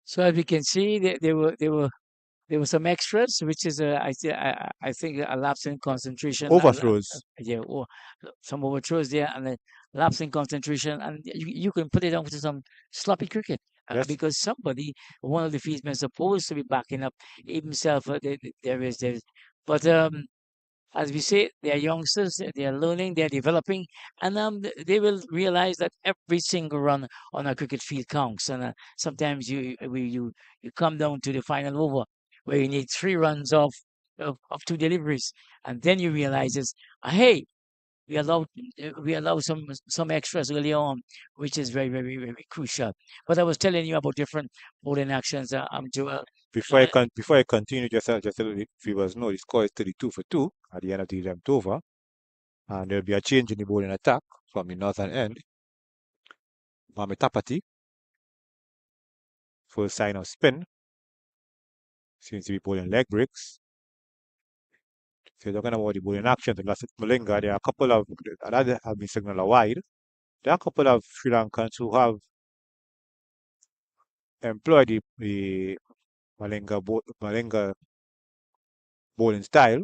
So as we can see, there were some extras, which is I think a lapse in concentration. Overthrows. Yeah, or some overthrows there, and a lapse in concentration, and you can put it down to some sloppy cricket. Yes. Because one of the fieldsmen is supposed to be backing up himself. There is, but as we say, they are youngsters, they are learning, they are developing, and they will realize that every single run on a cricket field counts. And sometimes you come down to the final over where you need 3 runs of 2 deliveries, and then you realize hey, we allow some extras early on, which is very very very crucial. But I was telling you about different bowling actions. Joel. Before I continue, just a little viewers know the score is 32 for 2 at the end of the 11th over, and there'll be a change in the bowling attack from the northern end. Mametapati, full sign of spin, seems to be bowling leg breaks. So talking about the bowling action, the last Malinga, there are a couple of that have been signaled wide. There are a couple of Sri Lankans who have employed the Malinga bowling style.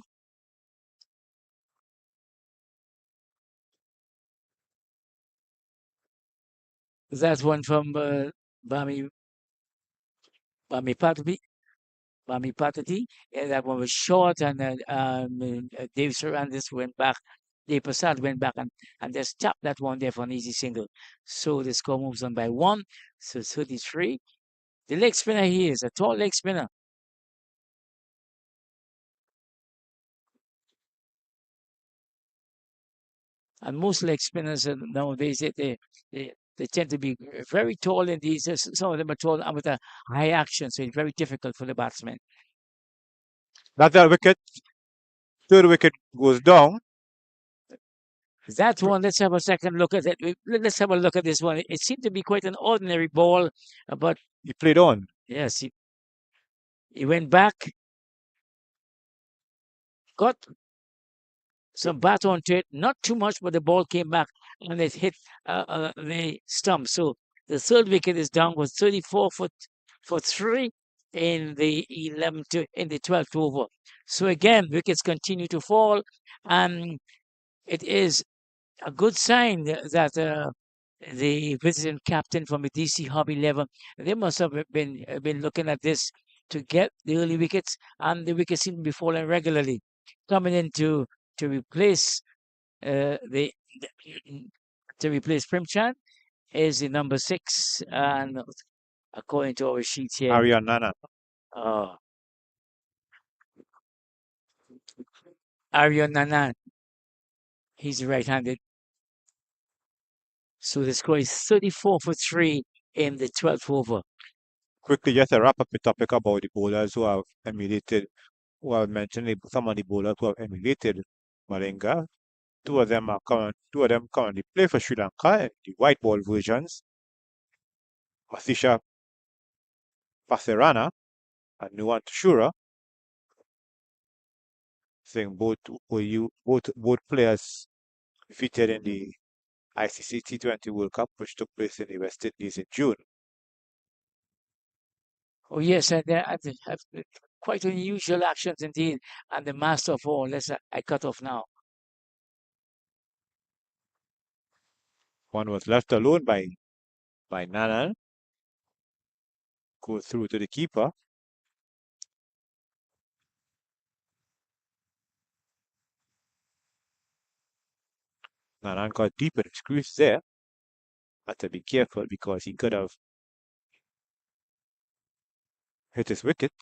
That's one from Bami Bami Patati. Bami Patati. Yeah, that one was short, and Dave Sarandis went back. Dave Prasad went back and just tapped that one there for an easy single. So the score moves on by 1. So 33. The leg spinner here is a tall leg spinner. And most leg spinners nowadays, they tend to be very tall in these. Some of them are tall and with a high action, so it's very difficult for the batsman. That's that wicket. Third wicket goes down. That one, let's have a second look at it. Let's have a look at this one. It seemed to be quite an ordinary ball, but He played on. yes, he went back. got some bat onto it, not too much, but the ball came back and it hit the stump. So the third wicket is down was 34 for 3 in the 12th over. So again, wickets continue to fall, and it is a good sign that the visiting captain from the DC Hobby level, they must have been looking at this to get the early wickets, and the wickets seem to be falling regularly. Coming in to replace the to replace Primchan is the number 6, and according to our sheet here, Aryan Nana. Aryan Nanan, he's right-handed. So the score is 34 for 3 in the 12th over. Quickly, just to wrap up the topic about the bowlers who have emulated, who have mentioned some of the bowlers who have emulated Malinga. Two of them currently play for Sri Lanka in the white ball versions. Masisha Pasirana and Nuwan Tashura. Saying both players featured in the ICC T20 World Cup, which took place in the West Indies in June. Oh yes, and quite unusual actions indeed, and the master of all. I cut off now. One was left alone by Nanan. Goes through to the keeper. Nanan got deep in his crease there. Had to be careful because he could have hit his wicket.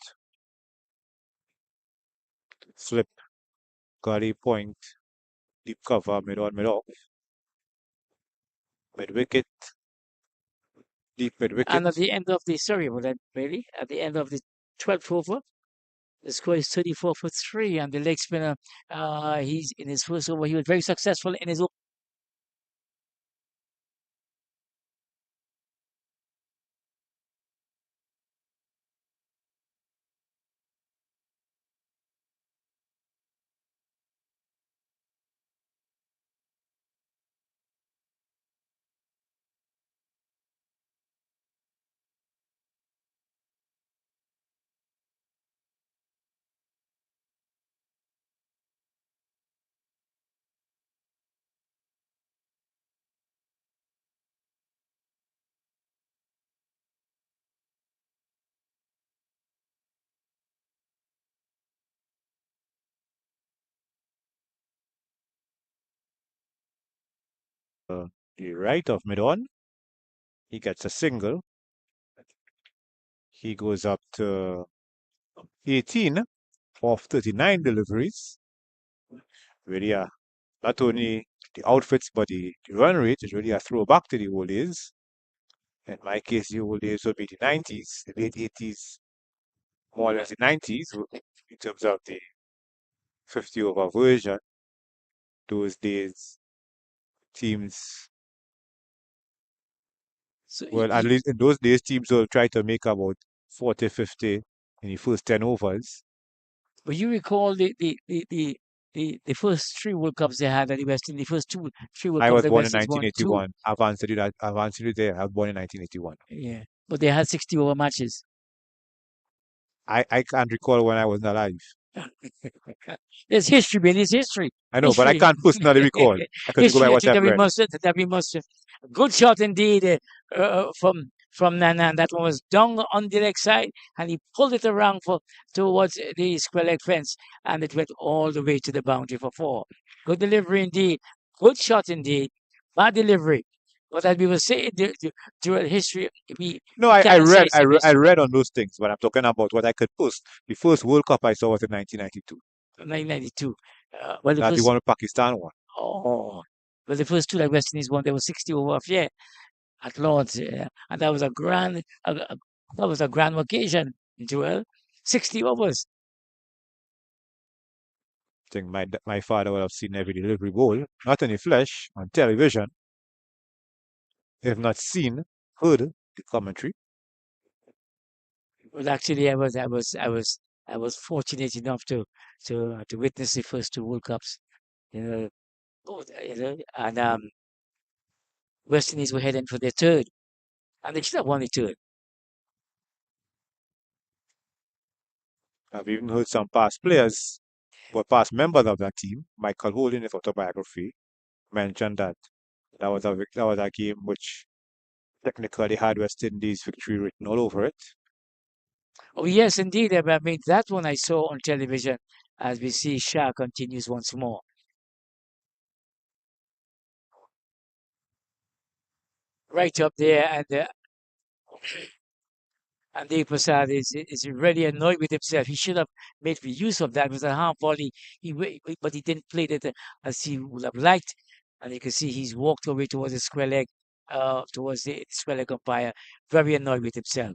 Slip. Got a point. Deep cover, mid on, mid off. Mid wicket. Deep mid wicket. And at the end of the at the end of the 12th over, the score is 34 for 3, and the leg spinner, he's in his first over. He was very successful in his The right of mid on. He gets a single. He goes up to 18 of 39 deliveries. Really, not only the outfits, but the run rate is really a throwback to the old days. In my case, the old days would be the 90s, the late 80s, more or less the 90s, in terms of the 50 over version. Those days, teams, well, at least in those days, teams will try to make about 40, 50 in the first 10 overs. But you recall the first 3 World Cups they had at the West Indies, the first 3 World I Cups was the born West in Indies won 1981. I've answered you there. I was born in 1981. Yeah, but they had 60 over matches. I can't recall when I was alive. It's history, Billy. It's history. I know, but I can't personally recall. I can go by History what I've read. that we must. Good shot indeed from Nanan. That one was down on the leg side, and he pulled it around towards the square leg fence, and it went all the way to the boundary for 4. Good delivery indeed. Good shot indeed. Bad delivery. But as we were saying, during history, No, I read on those things, but I'm talking about what I could post. The first World Cup I saw was in 1992. 1992. That the one with Pakistan won. Oh, well, the first 2 that West Indies won, they were 60 over at Lord's, and that was a grand occasion, Joel. 60 overs. I think my father would have seen every delivery bowl, not in the flesh, on television. If not seen, heard the commentary. Well, actually, I was I was fortunate enough to witness the first two World Cups. You know, and West Indies were heading for their third, and they should have won the third. I've even heard some past players, but past members of that team, Michael Holt in his autobiography, mentioned that that was a game which technically had West Indies victory written all over it. Oh yes, indeed. I mean that one I saw on television as we see Shah continues once more. Right up there, and Dave Prasad is really annoyed with himself. He should have made use of that. It was a half volley, but he didn't play it as he would have liked. And you can see he's walked away towards the square leg, towards the square leg umpire, very annoyed with himself.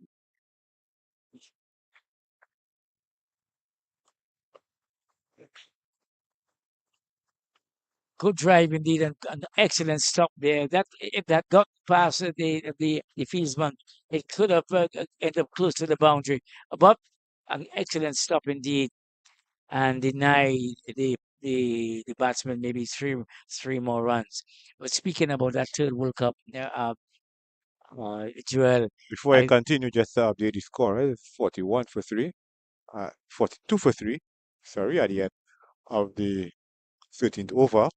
Good drive indeed, and an excellent stop there. That if that got past the fieldsman, it could have ended up close to the boundary. But an excellent stop indeed, and deny the batsman maybe three more runs. But speaking about that third World Cup, Joel, Before I I continue, just to update the score, 41 for 3, 42 for 3, sorry, at the end of the 13th over.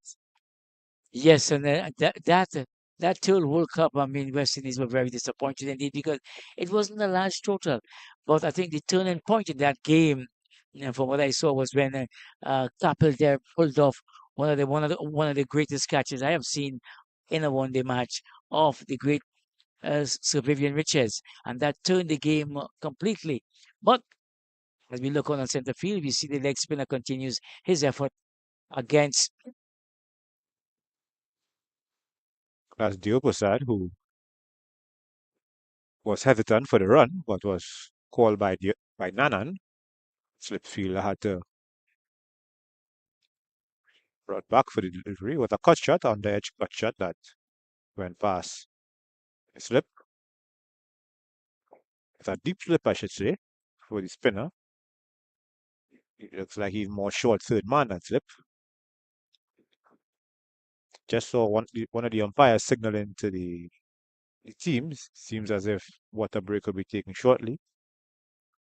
yes, and that third World Cup, I mean, West Indies were very disappointed indeed because it wasn't a large total, but I think the turning point in that game, from what I saw, was when Kapil there pulled off one of the greatest catches I have seen in a one-day match of the great Sir Vivian Richards, and that turned the game completely. But as we look on center field, we see the leg spinner continues his effort against. That's Deo Prasad, who was hesitant for the run, but was called by Nanan. Slip fielder had to run back for the delivery with a cut shot on the edge cut shot that went past the slip. It's a deep slip, I should say, for the spinner. It looks like he's more short third man than slip. Just saw one of the umpires signaling to the teams. Seems as if water break will be taken shortly.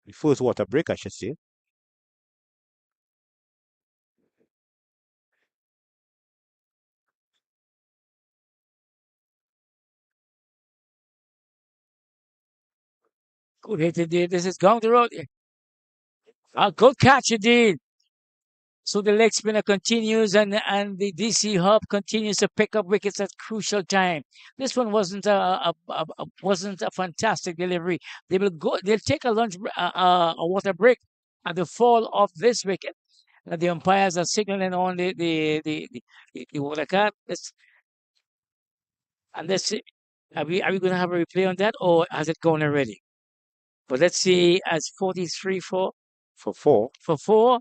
The first water break, I should say. Good hit indeed. This is going the road. A good catch indeed. So the leg spinner continues, and the DC Hub continues to pick up wickets at crucial time. This one wasn't a fantastic delivery. They will go. They'll take a a water break at the fall of this wicket. The umpires are signaling on the water cut. Let's see. Are we going to have a replay on that, or has it gone already? But let's see. As 43 For 4. for 4,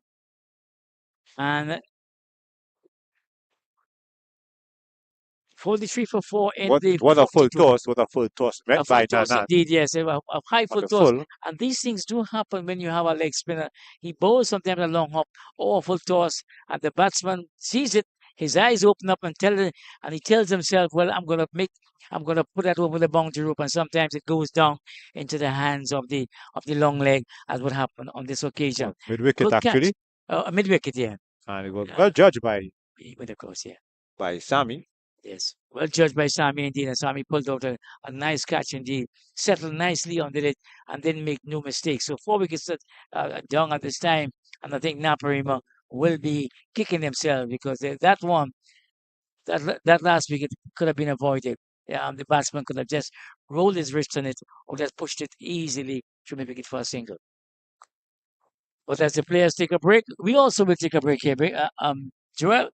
and 43 for 4 in What the what a full 42. toss, what a full toss A met full by toss Nanan. indeed, yes. A high On full the toss. full, And these things do happen when you have a leg spinner. He bowls sometimes a long hop or a full toss, and the batsman sees it. His eyes open up and he tells himself, "Well, I'm gonna put that over the boundary rope." And sometimes it goes down into the hands of the long leg, as what happened on this occasion. mid wicket Good catch, actually, mid wicket, yeah. and it was well judged He went across, yeah. by Sami. Yes, well judged by Sami indeed, and Sami pulled out a nice catch indeed, settled nicely on it, and didn't make no mistakes. So 4 wickets down at this time, and I think Naparima will be kicking himself because that one, that last wicket could have been avoided. The batsman could have just rolled his wrist on it or just pushed it easily to make it for a single. But as the players take a break, we also will take a break here. Joel.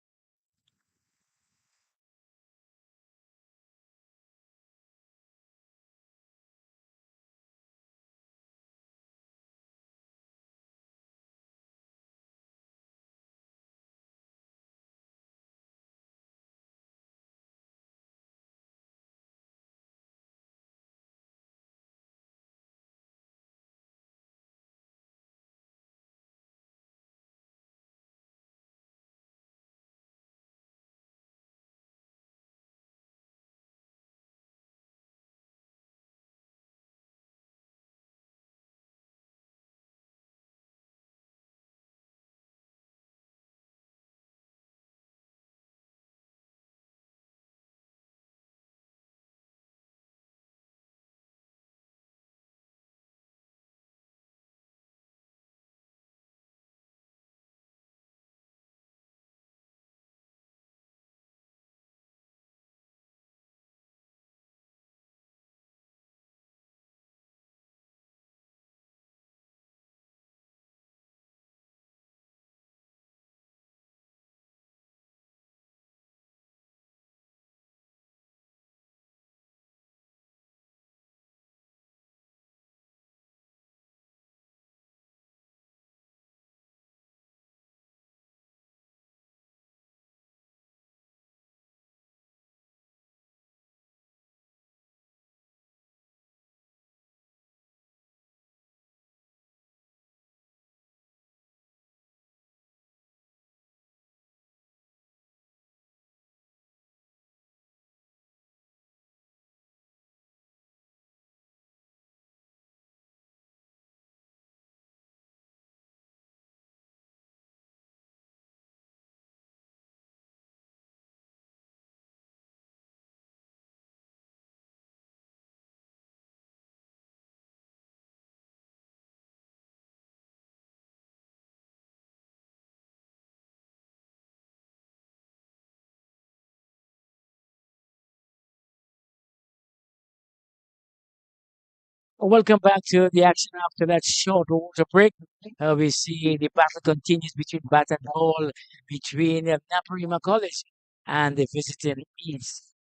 Welcome back to the action after that short water break. We see the battle continues between bat and ball between Naparima College and the visiting East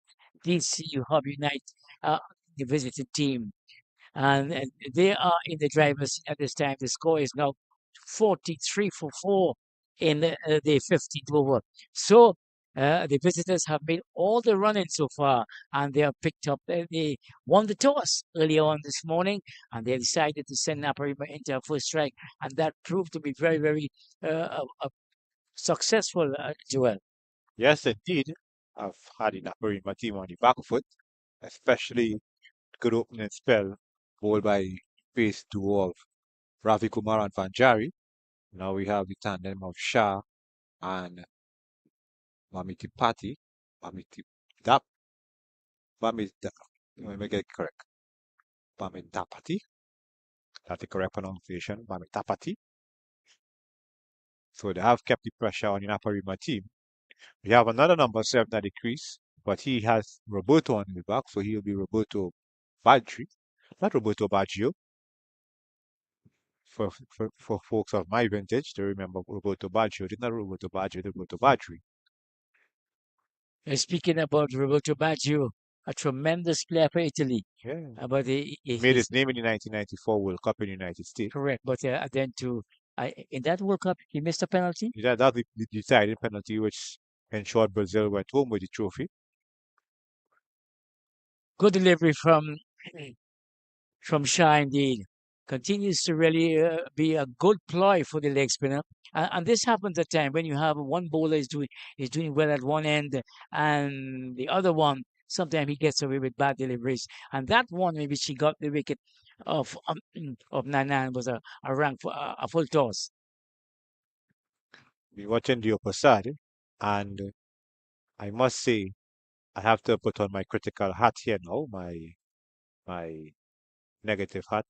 DCU Hub Unite, the visiting team. And they are in the driver's seat at this time. The score is now 43 for 4 in the 15th over. So the visitors have made all the running so far, and they have picked up. They won the toss earlier on this morning, and they decided to send Naparima into a first strike, and that proved to be very, very successful, Joel. Yes, indeed. I've had enough my team on the back foot, especially good opening spell, bowled by pace duo of Ravi Kumar and Vanjari. Now we have the tandem of Shah and Mamiti Pati. Mamiti Dap. Mamiti, let me get it correct. Mamitapati. That's the correct pronunciation. Mamitapati. So they have kept the pressure on the Naparima team. We have another number 7 at the crease, but he has Roberto on the back, so he'll be Roberto Badri. Not Roberto Baggio. For folks of my vintage, they remember Roberto Baggio. Did not Roberto Baggio, Roberto Badri. Speaking about Roberto Baggio, a tremendous player for Italy. Yeah. But Made he's his name in the 1994 World Cup in the United States. correct. But then in that World Cup, he missed a penalty. That's the deciding penalty which ensured Brazil went home with the trophy. Good delivery from Shah indeed. Continues to really be a good ploy for the leg spinner. And this happens at time when you have one bowler is doing well at one end and the other one sometimes he gets away with bad deliveries. And that one maybe she got the wicket of of Nanan was a rank for a full toss. We watching the upper side, and I must say I have to put on my critical hat here now, my negative hat.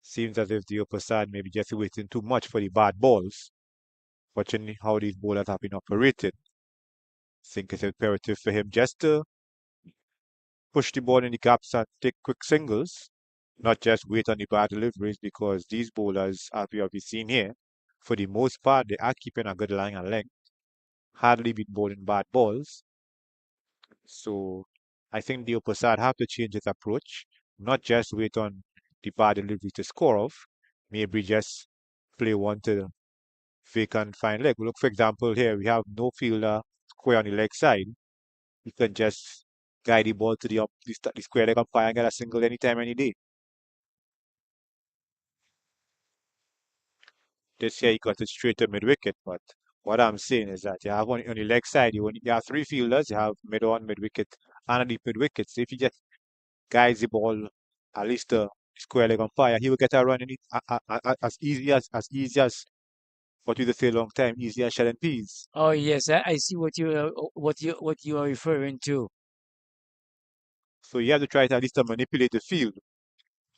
Seems as if the upper side may be just waiting too much for the bad balls. Watching how these bowlers have been operated, think it's imperative for him just to push the ball in the gaps and take quick singles, not just wait on the bad deliveries because these bowlers, as we have seen here, for the most part, they are keeping a good line and length, hardly been bowling bad balls. So I think the upper side have to change its approach, not just wait on the bad delivery to score off, maybe just play one to vacant fine leg. Look, for example, here we have no fielder square on the leg side. You can just guide the ball to the square leg umpire and get a single anytime, any day. This year he got it straight to mid wicket, but what I'm saying is that you have on the leg side, you have three fielders, you have mid on, mid wicket, and a deep mid wicket. So if you just guides the ball at least the square leg umpire, he will get a run in it as easy as what we say long time, easy as shell and peas. Oh yes, I see what you are referring to. So you have to try to at least to manipulate the field.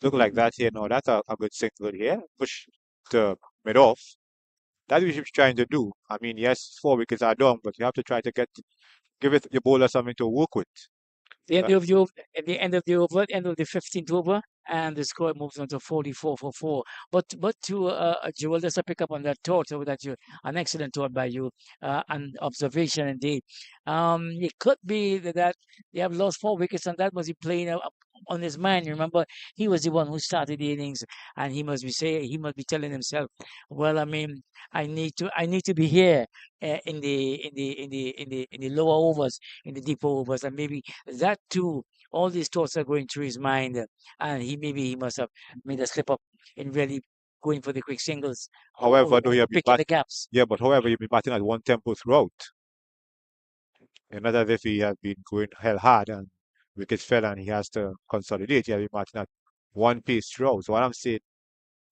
Look like that here. No, that's a good single here. Push to mid off. That's what you're trying to do. I mean, yes, 4 wickets are down, but you have to try to give it your bowler something to work with. The Uh, end of the over, at the end of the over, end of the 15th over, and the score moves on to 44 for 4. But to Joel, just to pick up on that thought, so that you an excellent thought by you, and observation indeed. It could be that they have lost 4 wickets, and that was he playing on his mind. Remember, he was the one who started the innings, and he must be telling himself, well, I mean, I need to be here in the lower overs, in the deeper overs, and maybe that too, all these thoughts are going through his mind, and he must have made a slip up in really going for the quick singles however, though or you'll be picking the gaps. yeah, but however, you'll be batting at one tempo throughout. And not as if he has been going hell hard and wickets fell and he has to consolidate. He'll be batting at one pace throughout. So what I'm saying,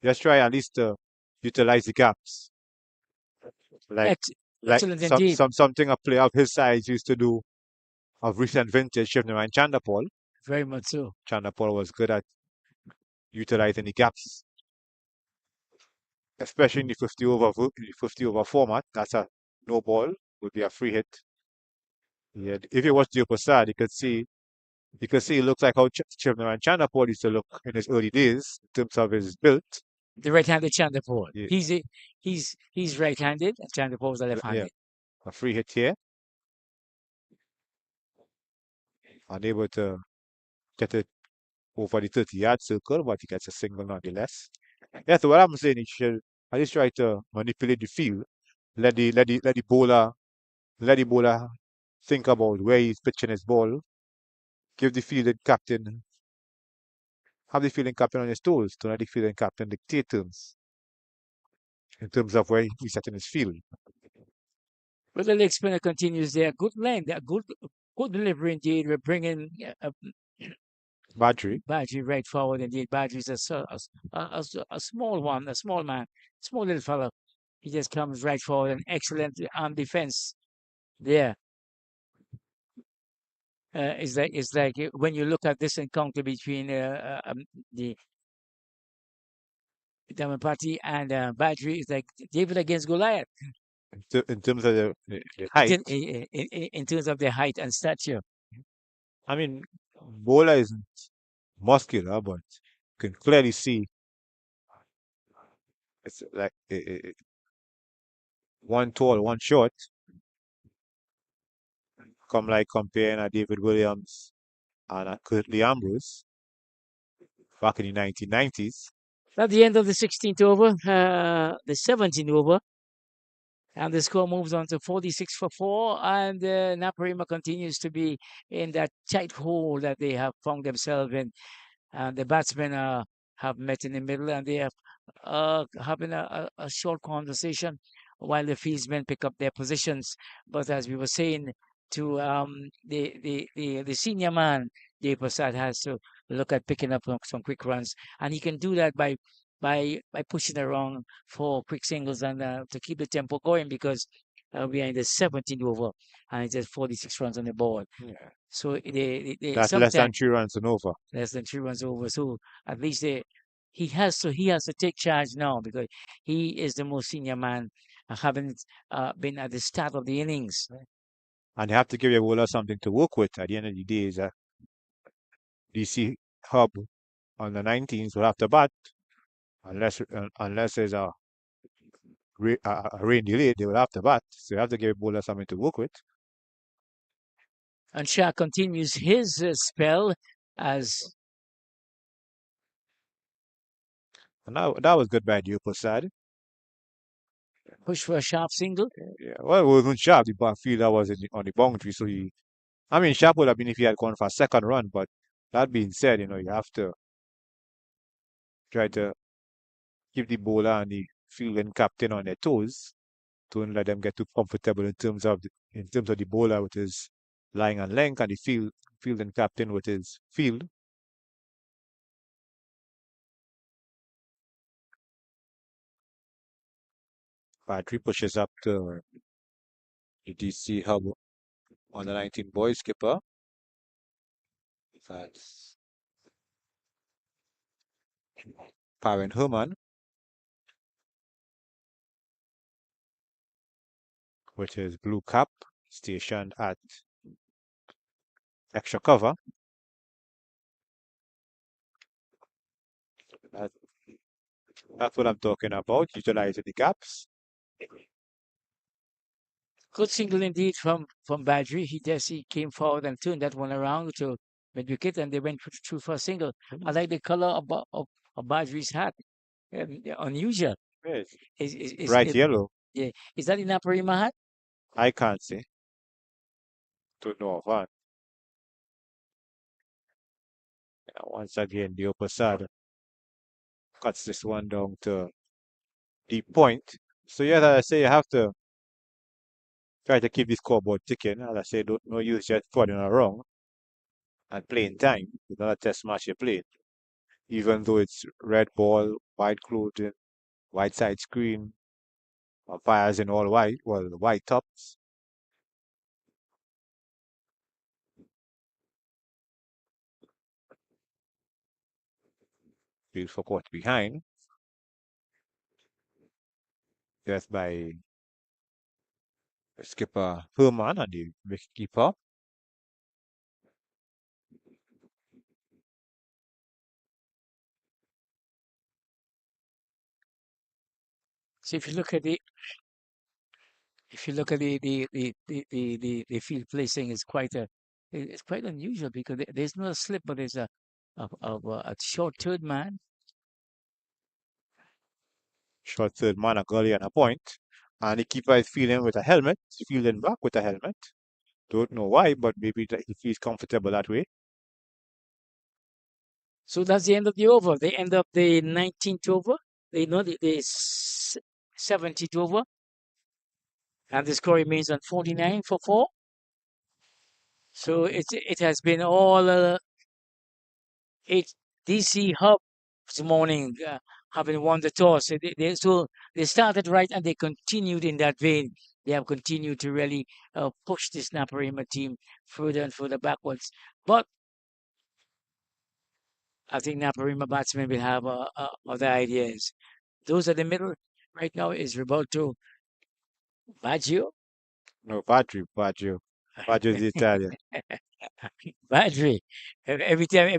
just try at least to utilize the gaps. Like Ex- like Excellent indeed, something a player of his size used to do of recent vintage, Shivnam and Chandapal. very much so. Chandapal was good at utilizing the gaps, especially in the 50 over format. That's a no ball, would be a free hit. Yeah, if you watch the upper side, you could see You can see it looks like how Chivnaman Chanapol used to look in his early days in terms of his build. The right-handed Chandapur. Yeah, He's right-handed, and Chandapur is yeah, left-handed. a free hit here, unable to get it over the 30-yard circle, but he gets a single nonetheless. Yeah, so what I'm saying, he should at least try to manipulate the field, let the bowler think about where he's pitching his ball, give the fielding captain, have the fielding captain on his toes, to let the fielding captain dictate terms in terms of where he's setting his field. But the leg spinner continues there. Good length, good delivery indeed. We're bringing Badri, Badri right forward indeed. Badri is a small one, a small man, small little fellow. He just comes right forward and excellent on defense there. It's like when you look at this encounter between the Damapati and Badri, it's like David against Goliath in terms of the height, in terms of their height and stature. I mean, bowler isn't muscular, but you can clearly see it's like one tall, one short. Come like comparing a David Williams and a Curtly Ambrose back in the 1990s. At the end of the 16th over, the 17th over, and the score moves on to 46 for 4, and Naparima continues to be in that tight hole that they have found themselves in. And the batsmen have met in the middle, and they are having a short conversation while the fieldsmen pick up their positions. But as we were saying, to the senior man, Dave Prasad has to look at picking up some quick runs, and he can do that by pushing around for quick singles and to keep the tempo going, because we are in the 17th over and it's just 46 runs on the board. Yeah. So they That's less than sometimes 3 runs and over. less than 3 runs over. So at least he has to take charge now, because he is the most senior man, having been at the start of the innings. And you have to give your bowler something to work with at the end of the day. Is a DC hub on the 19s will have to bat unless there's a rain delay, they will have to bat. So you have to give your bowler something to work with. And Shah continues his spell as And that was good by Dio Prasad. push for a sharp single. Yeah, well, it wasn't sharp. The fielder was on the boundary, so I mean, sharp would have been if he had gone for a second run. But that being said, you have to try to keep the bowler and the fielding captain on their toes. Don't let them get too comfortable in terms of the bowler with his lying on length and the fielding captain with his field. Battery pushes up to the DC hub on the 19 boy skipper. That's Pavan Herman with his blue cap stationed at extra cover. That, that's what I'm talking about, utilizing the gaps. Good single indeed from Badri. He came forward and turned that one around to mid-wicket, and they went through for a single. I like the color of Badri's hat. Unusual. Yes. Is Bright yellow. yeah. Is that in Naparima hat? I can't say. Don't know of one. Yeah, once again, the upper side cuts this one down to deep point. So yeah, as I say, you have to try to keep this scoreboard ticking. As I say, don't no use just putting around and playing time. It's not a test match you play. Even though it's red ball, white clothing, white side screen, umpires in all white, well, white tops. Field for caught behind. Just by skipper Herman and the wicketkeeper. So if you look at the field placing, it's quite unusual because there's no slip, but there's a short third man. Short third man, a gully and a point. And the keeper is fielding with a helmet, fielding back with a helmet. Don't know why, but maybe he feels comfortable that way. So that's the end of the over. They end up the 19th over. They know the 70th over. And the score remains on 49 for 4. So it has been all DC Hub this morning, having won the toss. So they started right and they continued in that vein. They have continued to really push this Naparima team further and further backwards. But I think Naparima batsmen will have other ideas. Those at the middle right now is Roberto Baggio. No, Baggio. Baggio is Italian. Badri. Every time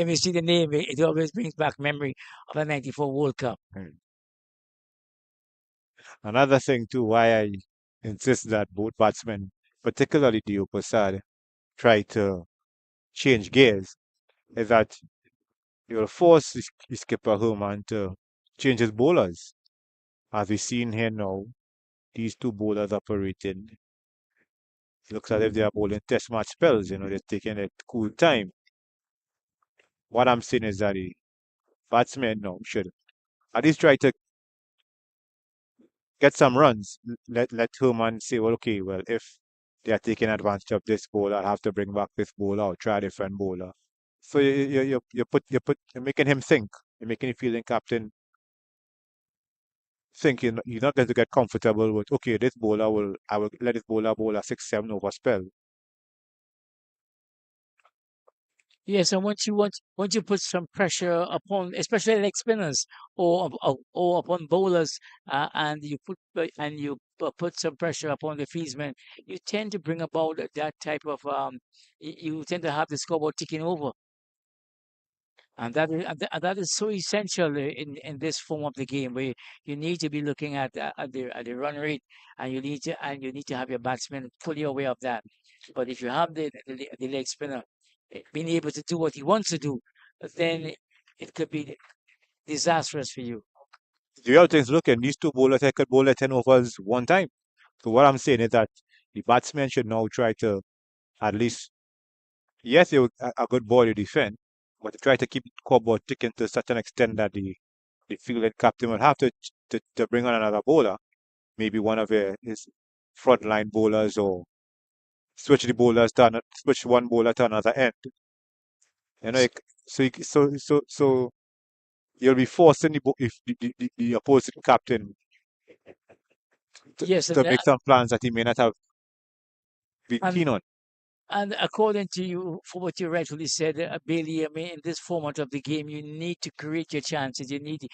you see the name, it always brings back memory of the '94 World Cup. Another thing too, why I insist that both batsmen, particularly Dio Posad, try to change gears, is that you'll force the skipper Herman to change his bowlers. As we've seen here now, these two bowlers operating. It looks as if they are bowling test match spells, they're taking a cool time. What I'm saying is that the batsmen now should at least try to get some runs. Let Herman say, well, okay, well, if they are taking advantage of this bowler, I have to bring back this bowler or try a different bowler. So you're making him think. You're making the fielding captain think you're not going to get comfortable with, okay, I will let this bowler bowl a 6-7 over spell. Yes, and once you put some pressure upon, especially leg spinners or upon bowlers, and you put some pressure upon the fieldsmen, you tend to bring about that type of you tend to have the scoreboard ticking over. And that is so essential in this form of the game where you need to be looking at the run rate and you need to have your batsman fully aware of that. But if you have the leg spinner being able to do what he wants to do, then it could be disastrous for you. The other things, look, and these two bowlers they could bowl at 10 overs one time. So what I'm saying is that the batsmen should now try to at least, yes, they would a good ball to defend, but to try to keep the scoreboard ticking to such an extent that the fielding captain will have to bring on another bowler, maybe one of his frontline bowlers or switch one bowler to another end. So you'll be forcing if the opposing captain Yes, to make some plans that he may not have been and keen on. And according to you, for what you rightfully said, Bailey, I mean, in this format of the game, you need to create your chances. You need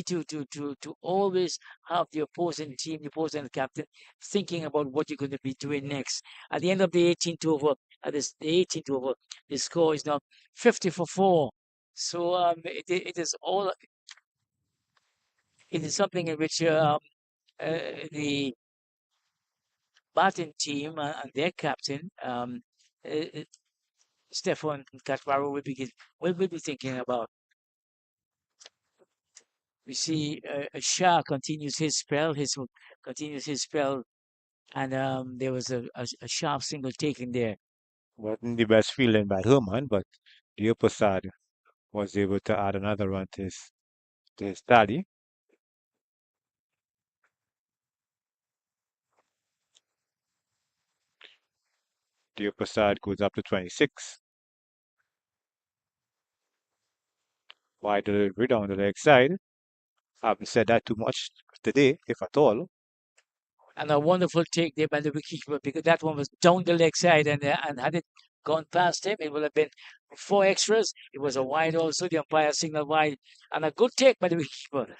to always have the opposing team, the opposing captain, thinking about what you're going to be doing next. At the end of the 18th over, the 18th over, the score is now 50 for 4. So it is something in which the batting team and their captain. Uh, Stefan Kasparo will be thinking about. We see Shah continues his spell, and there was a sharp single taken there. Wasn't the best feeling by Herman, but the upper side was able to add another run to his tally. The upper side goes up to 26. Wide delivery down the leg side. Haven't said that too much today, if at all. And a wonderful take there by the wicketkeeper because that one was down the leg side and had it gone past him, it would have been 4 extras. It was a wide also. The umpire signaled wide and a good take by the wicketkeeper.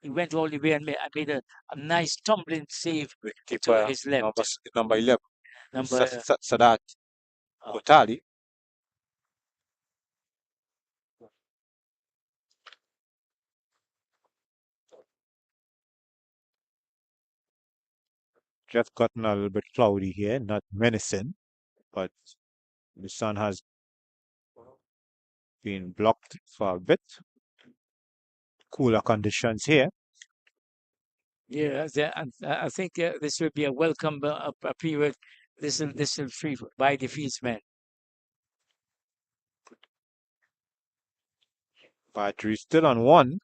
He went all the way and made a nice tumbling save to his left. Number 11. Number Sadat Otali. just gotten a little bit cloudy here, not menacing, but the sun has been blocked for a bit. Cooler conditions here. Yeah, I think this will be a welcome a period. This will free by the fieldsmen. Battery still on one.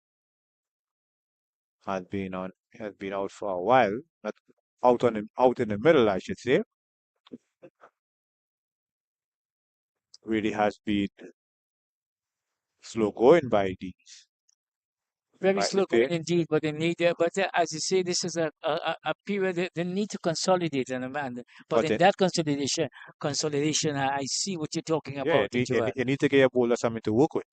Has been out for a while. Not out in the middle, I should say. Really has been slow going Very by the slow going pair. indeed, but they need. But as you say, this is a period they need to consolidate and but But in that consolidation, I see what you're talking yeah, about, Joel. you need to get your bowler something to work with.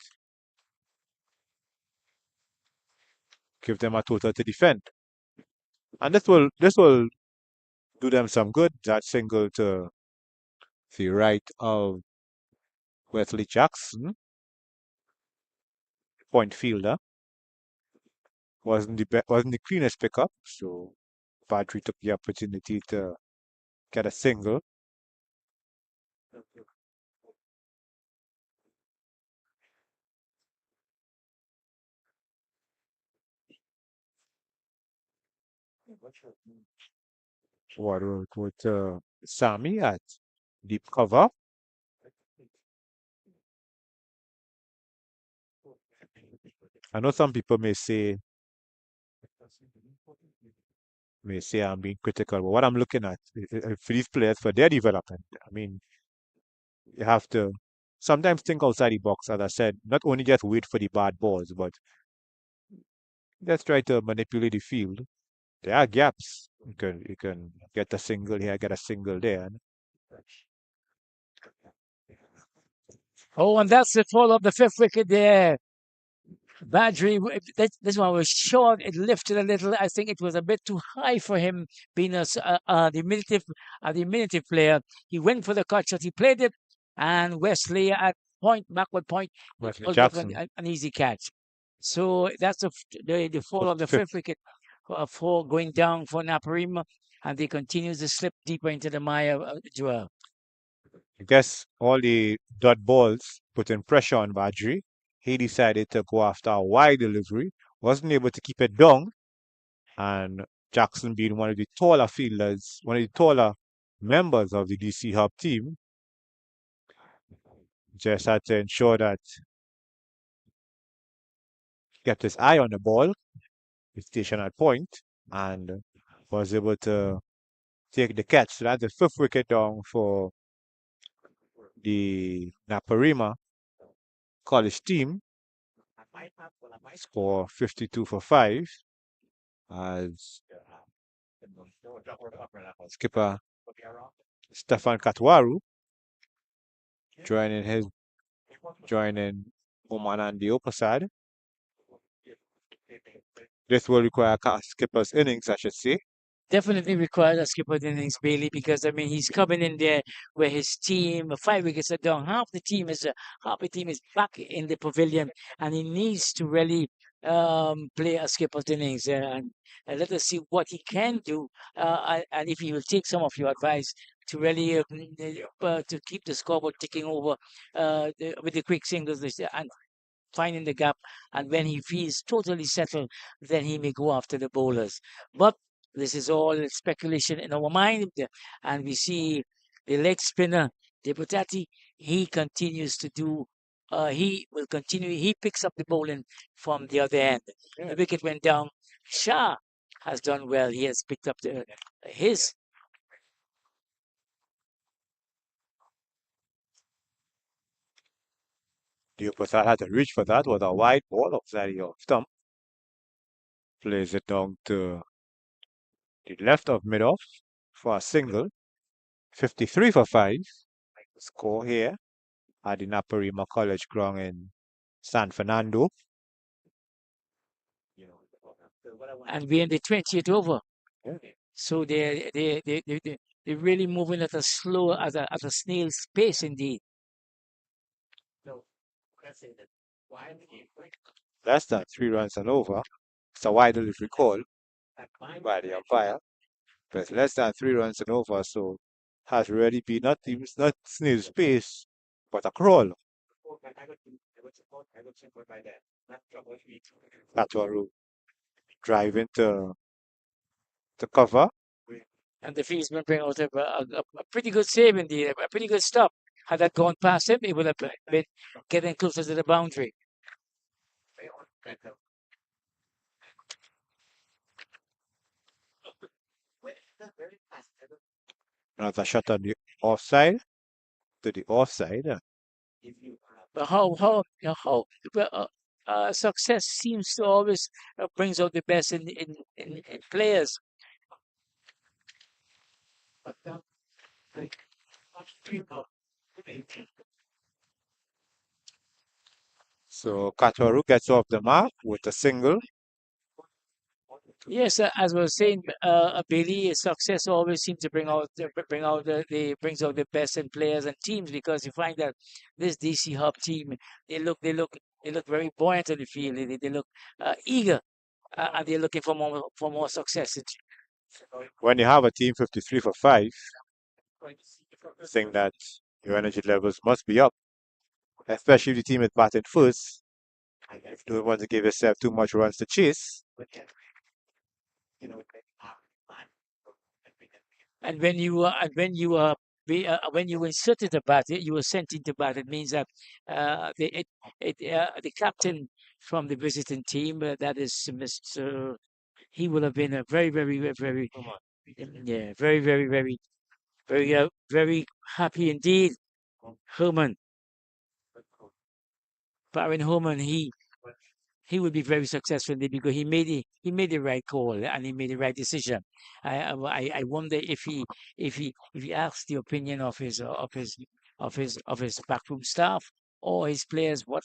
Give them a total to defend. And this will do them some good. That single to the right of Wesley Jackson, point fielder, wasn't the cleanest pickup. So Padre took the opportunity to get a single. What with Sammy at deep cover. I know some people may say I'm being critical, but what I'm looking at for these players for their development, I mean, you have to sometimes think outside the box. As I said, not only just wait for the bad balls, but just try to manipulate the field. There are gaps. You can get a single here, get a single there. Oh, and that's the fall of the fifth wicket there. Badri, this one was short. It lifted a little. I think it was a bit too high for him, being a diminutive player. He went for the cut shot. He played it, and Wesley at backward point, Wesley pulled up Jackson, an easy catch. So that's the fall of the fifth. fifth wicket for going down for Naparima, and they continues to slip deeper into the mire, Joel. I guess all the dot balls putting pressure on Badri. He decided to go after a wide delivery, wasn't able to keep it down, and Jackson being one of the taller fielders, one of the taller members of the DC Hub team, just had to ensure that he kept his eye on the ball, his station at point, and was able to take the catch. So that's the fifth wicket down for the Naparima college team. Score 52 for 5 as skipper Stefan Katwaru joining Oman the Opasad. This will require a skipper's innings, I should say. Definitely requires a skipper innings, Bailey, because I mean he's coming in there where his team 5 wickets are down. Half the team is back in the pavilion, and he needs to really play a skipper's innings and let us see what he can do, and if he will take some of your advice to really to keep the scoreboard ticking over with the quick singles and finding the gap. And when he feels totally settled, then he may go after the bowlers. But this is all speculation in our mind. And we see the leg spinner, Deputati, he continues to do, he will continue, he picks up the bowling from the other end. The wicket went down. Shah has done well. He has picked up his. The Opasad had to reach for that with a wide ball outside the stump. Plays it down to the left of mid-off for a single. 53 for 5. Score here at the Naparima College ground in San Fernando. And we're in the 20th over. Yeah. So they're really moving at a slow, at a snail's pace indeed. Less than 3 runs and over. It's a wide delivery call by the umpire. But less than 3 runs and over, so has already been not even not snail's pace, but a crawl. Atwaru drive into the cover. And the fieldsman bring out a pretty good save indeed, a pretty good stop. Had that gone past him, it would have been getting closer to the boundary. Another shot on the offside to the offside. But well, success seems to always brings out the best in players. So Katwaru gets off the mark with a single. Yes, as I was saying, Billy, success always seems to bring out brings out the best in players and teams because you find that this DC Hub team they look very buoyant on the field. They look eager and they're looking for more success. When you have a team 53 for 5, saying that your energy levels must be up, especially if the team is batting first. You don't want to give yourself too much runs to chase. And when you inserted the bat, you were sent into bat. It means that the captain from the visiting team, that is Mr. He would have been a very yeah, very happy indeed. Herman, Baron Herman, he would be very successful indeed because he made the right call and he made the right decision. I wonder if he asked the opinion of his backroom staff or his players what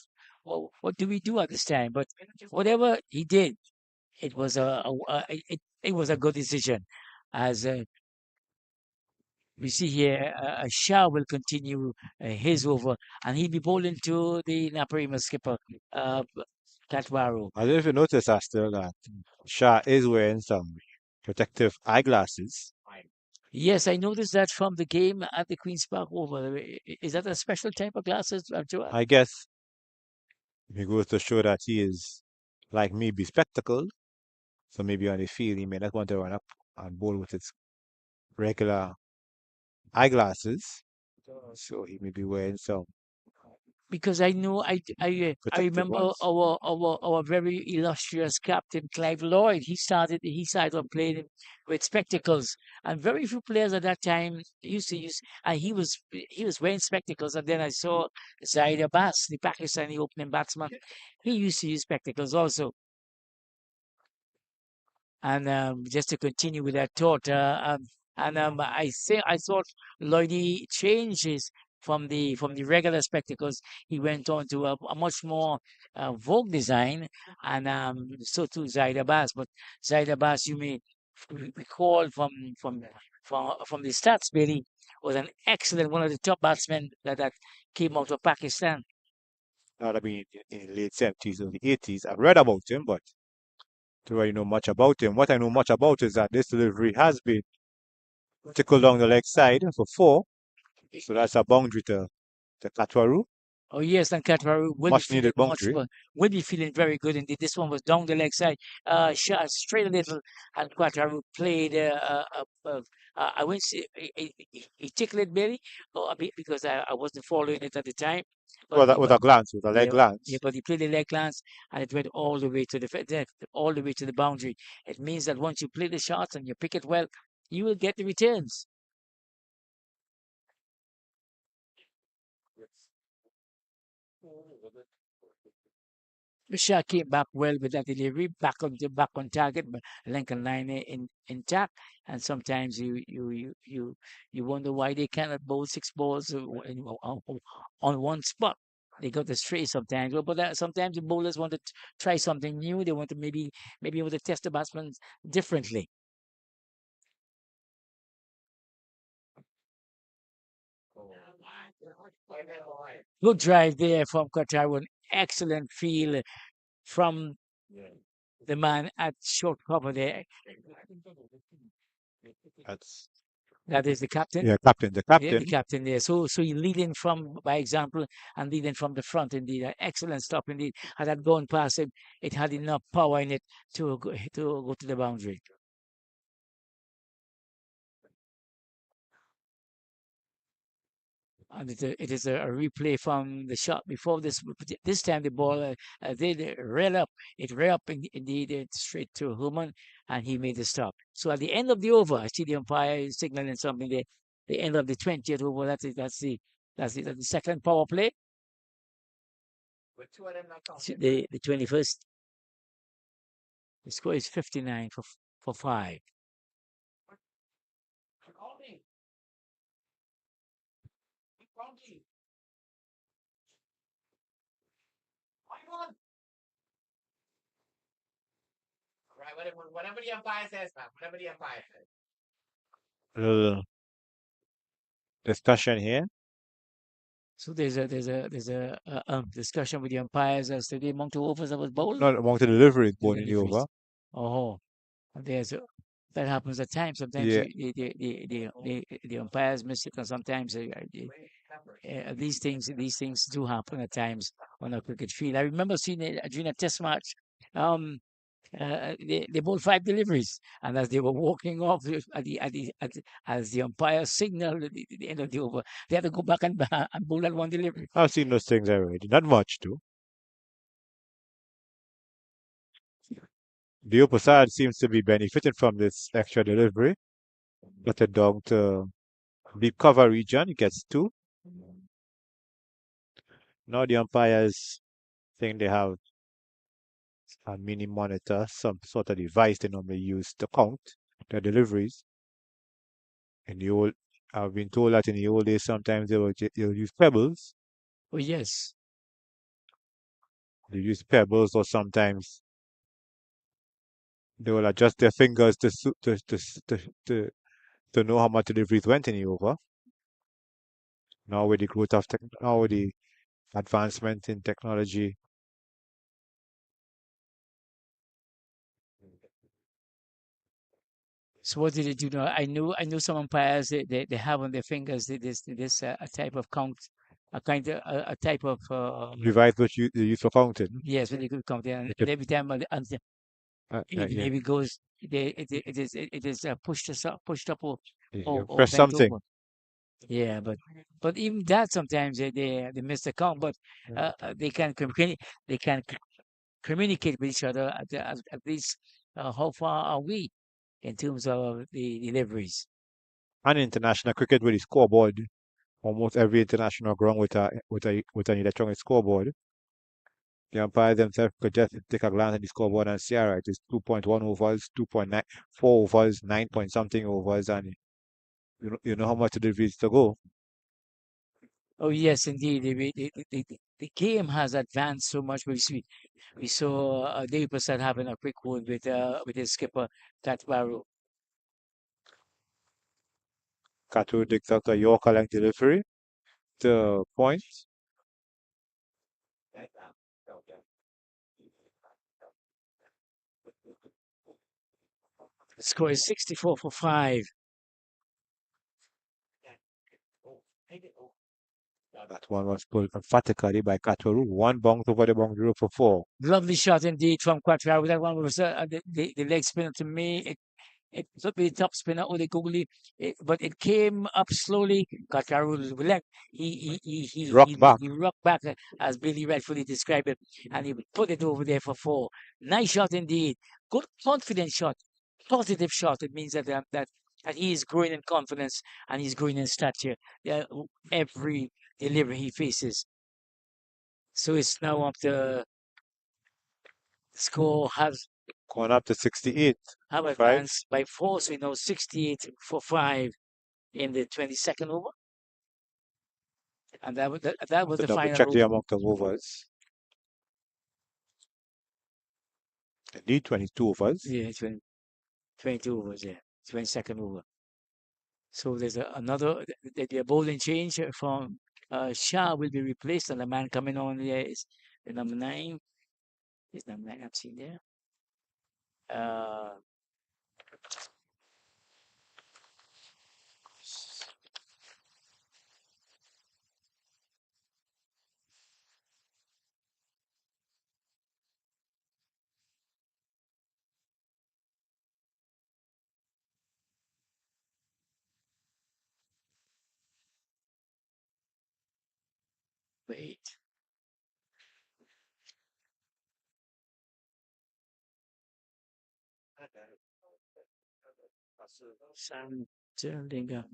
do we do at this time? But whatever he did, it was it was a good decision. As we see here, Shah will continue his over, and he'll be bowling to the Naparima skipper, Katwaru. I don't know if you notice, Astor, that Shah is wearing some protective eyeglasses. Yes, I noticed that from the game at the Queen's Park Oval. Is that a special type of glasses, Joel? I guess he goes to show that he is, like me, bespectacled. So maybe on the field, he may not want to run up and bowl with his regular eyeglasses. So he may be wearing some Because I know I protective remember ones. our very illustrious captain Clive Lloyd. He started off playing with spectacles, and very few players at that time used to use. And he was wearing spectacles, and then I saw Zaid Abbas, the Pakistani opening batsman. He used to use spectacles also. And just to continue with that thought, I thought Lloydie changes from the regular spectacles. He went on to a much more Vogue design, and so too Zaid Abbas. But Zaid Abbas, you may recall from the stats, Billy was an excellent one of the top batsmen that came out of Pakistan. Not, I mean, in the late 70s or the 80s. I've read about him, but don't really know much about him. What I know much about is that this delivery has been tickled down the leg side for 4. So that's a boundary to Katwaru. Oh yes, and Katwaru Much needed boundary. will be feeling very good indeed. This one was down the leg side, shot straight a little, and Katwaru played. I wouldn't say he tickled it Billy, because I wasn't following it at the time. But With a glance, with a leg yeah, glance. but he played the leg glance, and it went all the way to all the way to the boundary. It means that once you play the shots and you pick it well, you will get the returns. Shah came back well with that delivery, back on target, but Lincoln line intact. And sometimes you wonder why they cannot bowl 6 balls on one spot. They got astray sometimes. Well, but sometimes the bowlers want to try something new. They want to maybe want to test the batsmen differently. Good drive there from Qatar. An excellent feel from the man at short cover there. That's That is the captain. yeah, captain. The Yeah, the captain. captain there. So you lead in from by example and lead in from the front. Indeed, excellent stop indeed. Had that gone past him, it had enough power in it to go to the boundary. And it is a replay from the shot before this. This time the ball did rail up. It railed up indeed straight to Human, and he made the stop. So at the end of the over, I see the umpire is signaling something there. The end of the 20th over. That's the second power play. The 21st. The score is 59 for 5. Whatever the umpire says, man. Whatever the umpire says. Little discussion here. So there's a discussion with the umpires as to the amount of overs that was bowled. Not among the deliveries The born in the over. deliveries. Oh, and that happens at times. Sometimes Yeah, the umpires miss it, and sometimes these things do happen at times on a cricket field. I remember seeing it during a test match. Um, they bowled 5 deliveries, and as they were walking off as the umpire signaled the end of the over, they had to go back and and bowl that one delivery. I've seen those things already. Not much too. The upper side seems to be benefiting from this extra delivery. Got it down to deep cover region. He gets 2. Now the umpires think they have a mini monitor, some sort of device they normally use to count the deliveries. In the old, I've been told that in the old days sometimes they'll use pebbles. Oh yes. They use pebbles, or sometimes they will adjust their fingers to know how much deliveries went in the over. Now with the growth of now with the advancement in technology, So what did they do now? I knew some umpires they have on their fingers this a type of count, a kind of a type of device which they use for counting. yes, when they could count, and, They and could, every time it yeah, maybe goes it is pushed up or press bent something. over. Yeah, but even that sometimes they miss the count, but they can communicate with each other at least how far are we in terms of the deliveries. And international cricket with the scoreboard, almost every international ground with an electronic scoreboard. The umpires themselves could just take a glance at the scoreboard and see, all right, it's 2.1 overs, 2.9, 4 overs, 9 point something overs, and you know how much it is to go. Oh yes, indeed. The game has advanced so much. We saw Dave Prasad having a quick word with his skipper Katwaru. Katu digs out a Yorker length delivery to point. The score is 64 for 5. That one was pulled emphatically by Katoru. One bounce over the boundary for 4. Lovely shot indeed from Quattro. That one was the leg spinner to me. It looked be the top spinner or the goalie, but it came up slowly. Quattro left. Rocked back. He rocked back as Billy rightfully described it, and he put it over there for 4. Nice shot indeed. Good confident shot. Positive shot. It means that he is growing in confidence and he's growing in stature. Every delivery he faces. So it's now up to score has Going up to 68. have 5. advanced by 4, so we know 68 for 5 in the 22nd over, and that was To the double final check the over. amount of overs. Indeed, 22 overs. Yeah, 22 overs. Yeah, 22nd over. So there's another the bowling change from Shah will be replaced, and the man coming on there is the number 9. Is number 9 I've seen there. Uh, Wait. Santalingam.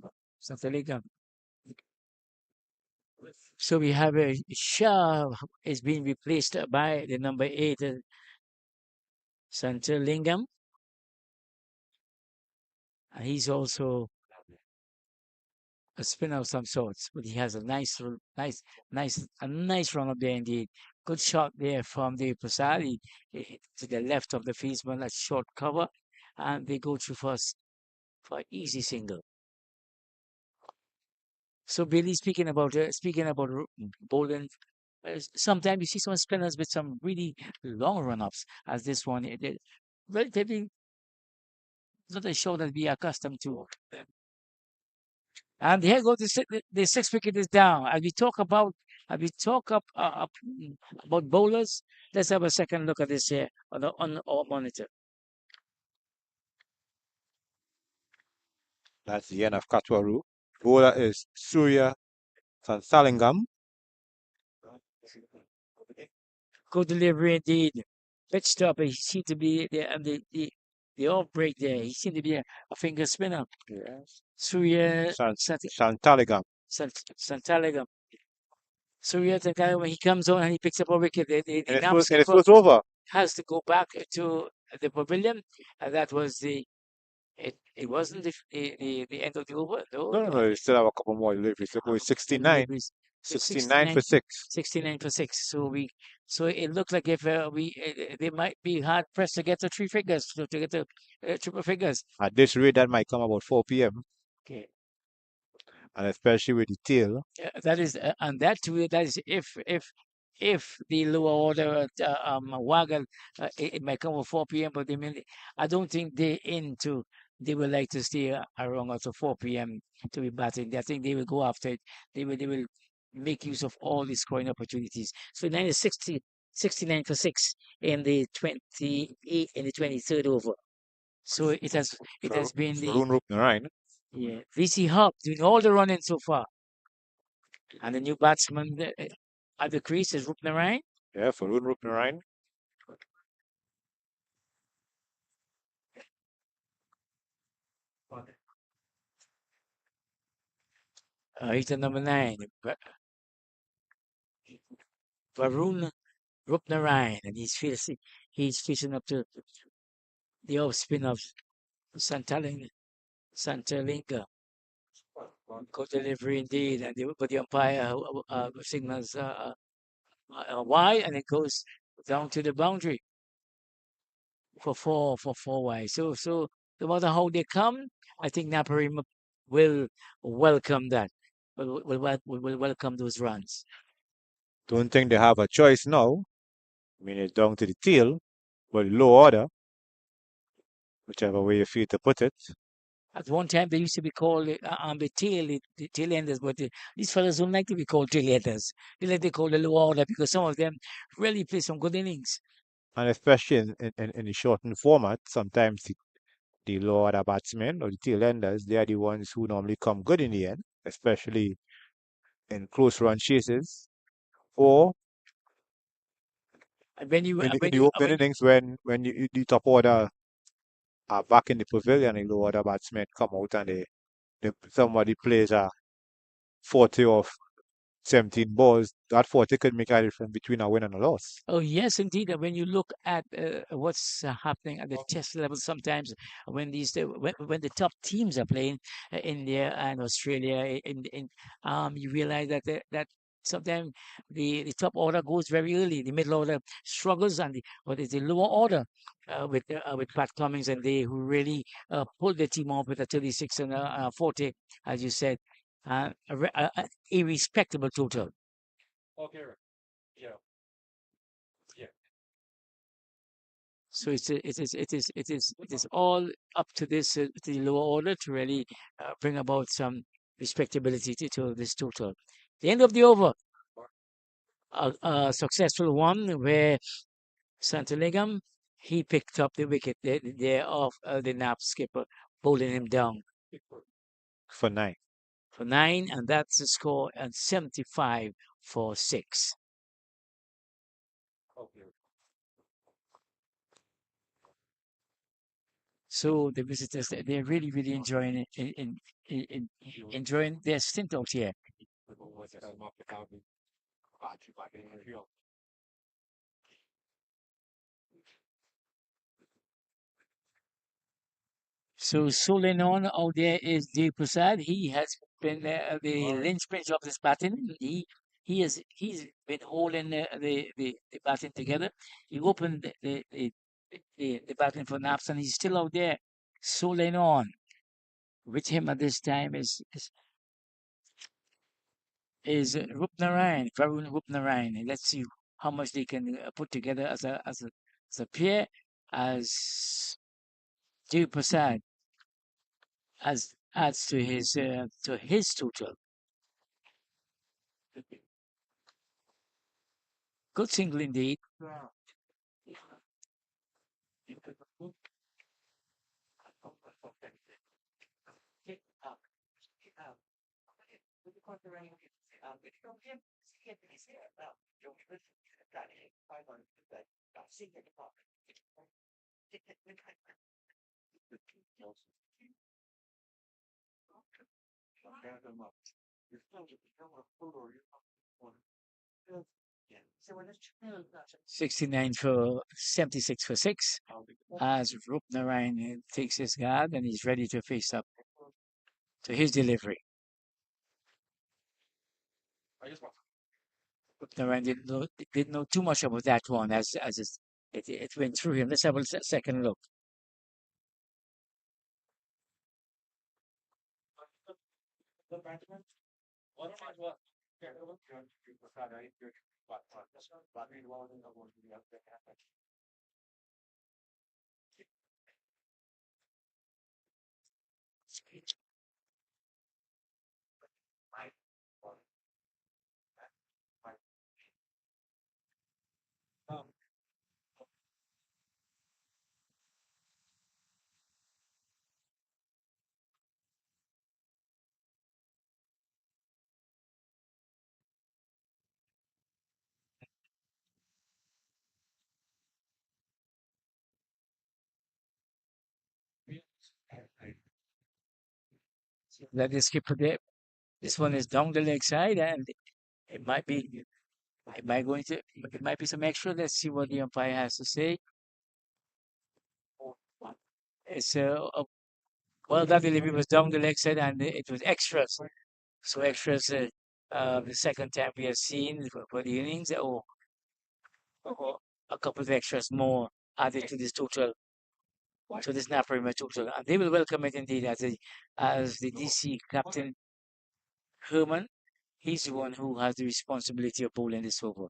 Santalingam. So we have a Shah is being replaced by the number 8, Santalingam. He's also a spinner of some sorts, but he has a nice run up there indeed. Good shot there from the Prasadi to the left of the fieldsman, a short cover, and they go through for easy single. So Billy, speaking about bowling, sometimes you see some spinners with some really long run-ups, as this one. Relatively not a show that we are accustomed to. And here goes the sixth wicket is down. As we talk about bowlers, let's have a second look at this here on our monitor. That's the end of Katwaru. Bowler is Surya Sansalingam. Good delivery indeed. Pitched up. He seemed to be there, and the off break there. He seemed to be a finger spinner. Yes. Surya Santaligam. Santaligam. Surya Santaligam, when he comes on and he picks up a wicket, the And nap it was over. has to go back to the pavilion, and that was it wasn't the end of the over. No, you still have a couple more deliveries. So it's 69. Deliveries. 69 for 6. 69 for 6. So it looked like if they might be hard pressed to get to three figures, to get to triple figures. At this rate, that might come about 4 p.m. Okay. And especially with the tail. That is, and that too, that is if the lower order wagon, it might come at 4 p.m. But I don't think they would like to stay around until 4 p.m. to be batting. I think they will go after it. They will make use of all the scoring opportunities. So 69 for 6 in the 23rd over. So it has been Varun Rupnaraine. Yeah, VC Hub doing all the running so far. And the new batsman at the crease is Rupnaraine. Yeah, Varun Rupnaraine. He's the number 9. Varun Rupnaraine. And he's facing up to the off spin of Santalinga. Good delivery indeed. But the umpire signals wide, and it goes down to the boundary for four wide. So no matter how they come, I think Naparima will welcome that. Will welcome those runs. Don't think they have a choice now. I mean, it's down to the tail, but low order, whichever way you feel to put it. At one time, they used to be called the tail enders, but these fellas don't like to be called tail enders. They like to call the low order because some of them really play some good innings. And especially in the shortened format, sometimes the low order batsmen or the tail enders, they are the ones who normally come good in the end, especially in close run chases or And in the opening innings when the top order are back in the pavilion and the low order batsmen come out and somebody plays a 40 or 17 balls, that 40 could make a difference between a win and a loss. Oh, yes, indeed. And when you look at what's happening at the test level, sometimes when when the top teams are playing, India and Australia, you realize that sometimes the top order goes very early, the middle order struggles, and what is the lower order with Pat Cummins and they who really pulled the team off with a 36 and a 40, as you said, a respectable total. Okay, yeah. So it is all up to to the lower order to really bring about some respectability to this total. The end of the over, a successful one where Santalingam he picked up the wicket there of the nap skipper, bowling him down For 9. for 9, and that's the score at 75 for 6. So the visitors, they're really, really enjoying it, enjoying their stint out here. So Solenon out there is Dev Prasad. He has been the linchpin of this batting. He's been holding the batting together. He opened the batting for Naps, and he's still out there. Solenon with him at this time is Rupnarayan, Varun Rupnarayan. And let's see how much they can put together as a pair, as Dev Prasad adds to his total. Good single indeed. $69 for 76 for 6, as Rupnarayan takes his guard and he's ready to face up to his delivery. Rupnarayan didn't know too much about that one as it went through him. Let's have a second look. Let us skip there. This one is down the leg side, and it might be it might be some extra. Let's see what the umpire has to say. It's well, that delivery was down the leg side, and it was extras. So extras, the second time we have seen for the innings, or a couple of extras more added to this total, to this Naparima total, and they will welcome it indeed as the DC captain Herman. He's the one who has the responsibility of bowling this over.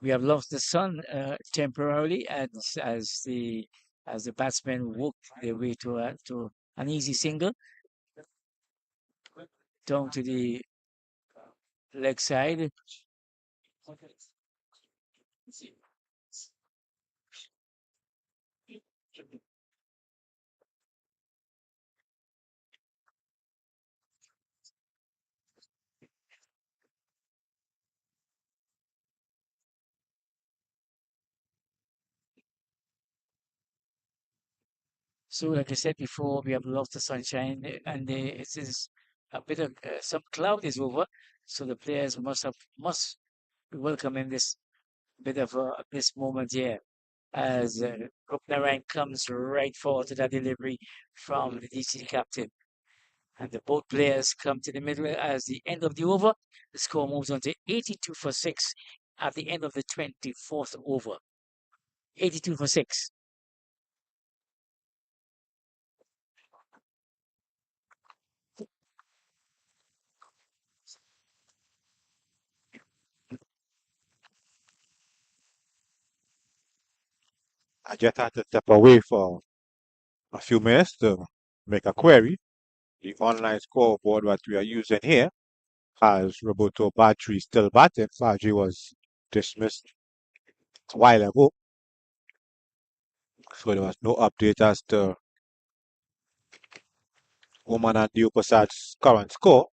We have lost the sun temporarily as the batsmen worked their way to an easy single down to the leg side. So, like I said before, we have lost the sunshine, and it is a bit of some cloud is over. So the players must be welcoming this bit of this moment here as Rupnarayan comes right forward to that delivery from the DC captain. And the both players come to the middle as the end of the over. The score moves on to 82 for 6 at the end of the 24th over. 82 for 6. I just had to step away for a few minutes to make a query. The online scoreboard that we are using here has Roberto Battery still batting. Faji was dismissed a while ago. So there was no update as to Oman and Diopasad's current score.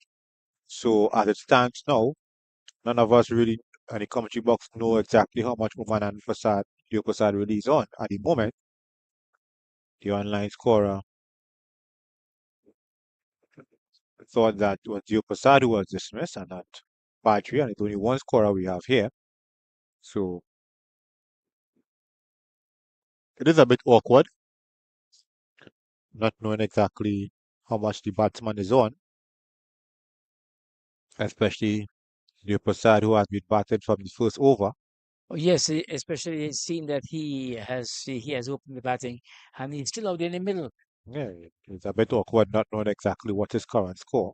So as it stands now, none of us really in the commentary box know exactly how much Oman and Diopasad really is on at the moment. The online scorer thought that it was Diopasad who was dismissed and not Patri, and it's only one scorer we have here. So it is a bit awkward, not knowing exactly how much the batsman is on, especially Diopasad who has been batted from the first over. Oh, yes, especially seeing that he has opened the batting and he's still out in the middle. Yeah, it's a bit awkward not knowing exactly what his current score.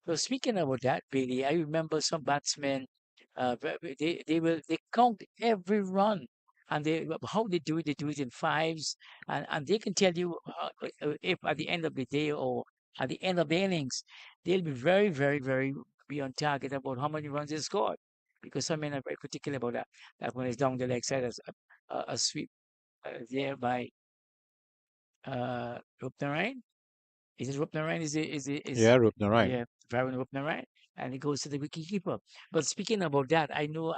So speaking about that, Bailey, I remember some batsmen, they count every run, and how they do it in fives, and they can tell you if at the end of the day or at the end of the innings, they'll be very be on target about how many runs they scored, because some men are very particular about that. That when it's down the leg side as a sweep there by Rupnarain. Is it Rupnarain? Is Yeah, Rupnarain. yeah, Varun Rupnarain, and it goes to the wicketkeeper. But speaking about that, I know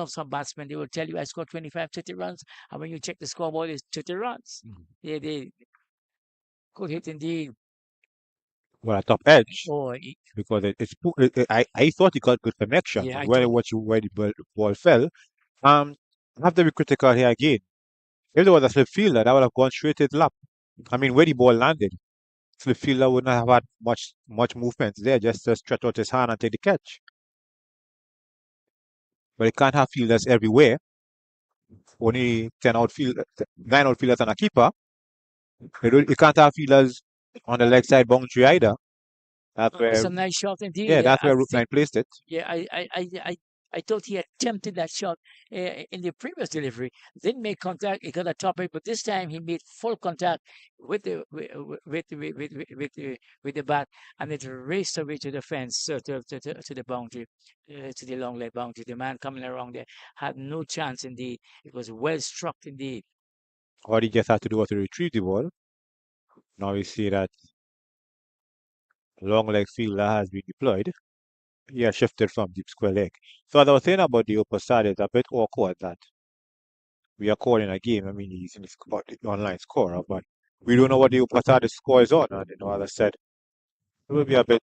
of some batsmen. They will tell you I scored 25, 30 runs, and when you check the scoreboard, it's 30 runs. Yeah, they good hit indeed. Well, a top edge Oh, because I thought he got good connection, yeah, but I when I thought watch where the ball fell, I have to be critical here again. If there was a slip fielder, that would have gone straight to his lap. I mean, where the ball landed, slip fielder would not have had much movement there, just to stretch out his hand and take the catch. But he can't have fielders everywhere. Only 9 outfielders and a keeper. You can't have fielders on the leg side boundary either. That's it's where, a nice shot yeah, indeed. that's I where Route think 9 placed it. yeah, I thought he attempted that shot in the previous delivery. Didn't make contact. He got a top it, but this time he made full contact with the with the bat, and it raced away to the fence, to the boundary, to the long leg boundary. The man coming around there had no chance indeed. It was well struck indeed. All he just had to do was to retrieve the ball. Now we see that long leg fielder has been deployed. He has shifted from deep square leg. So as I was saying about the upper side, it's a bit awkward that we are calling a game. I mean, he's in the online scorer, but we don't know what the upper side score is on. And as I said, it will be a bit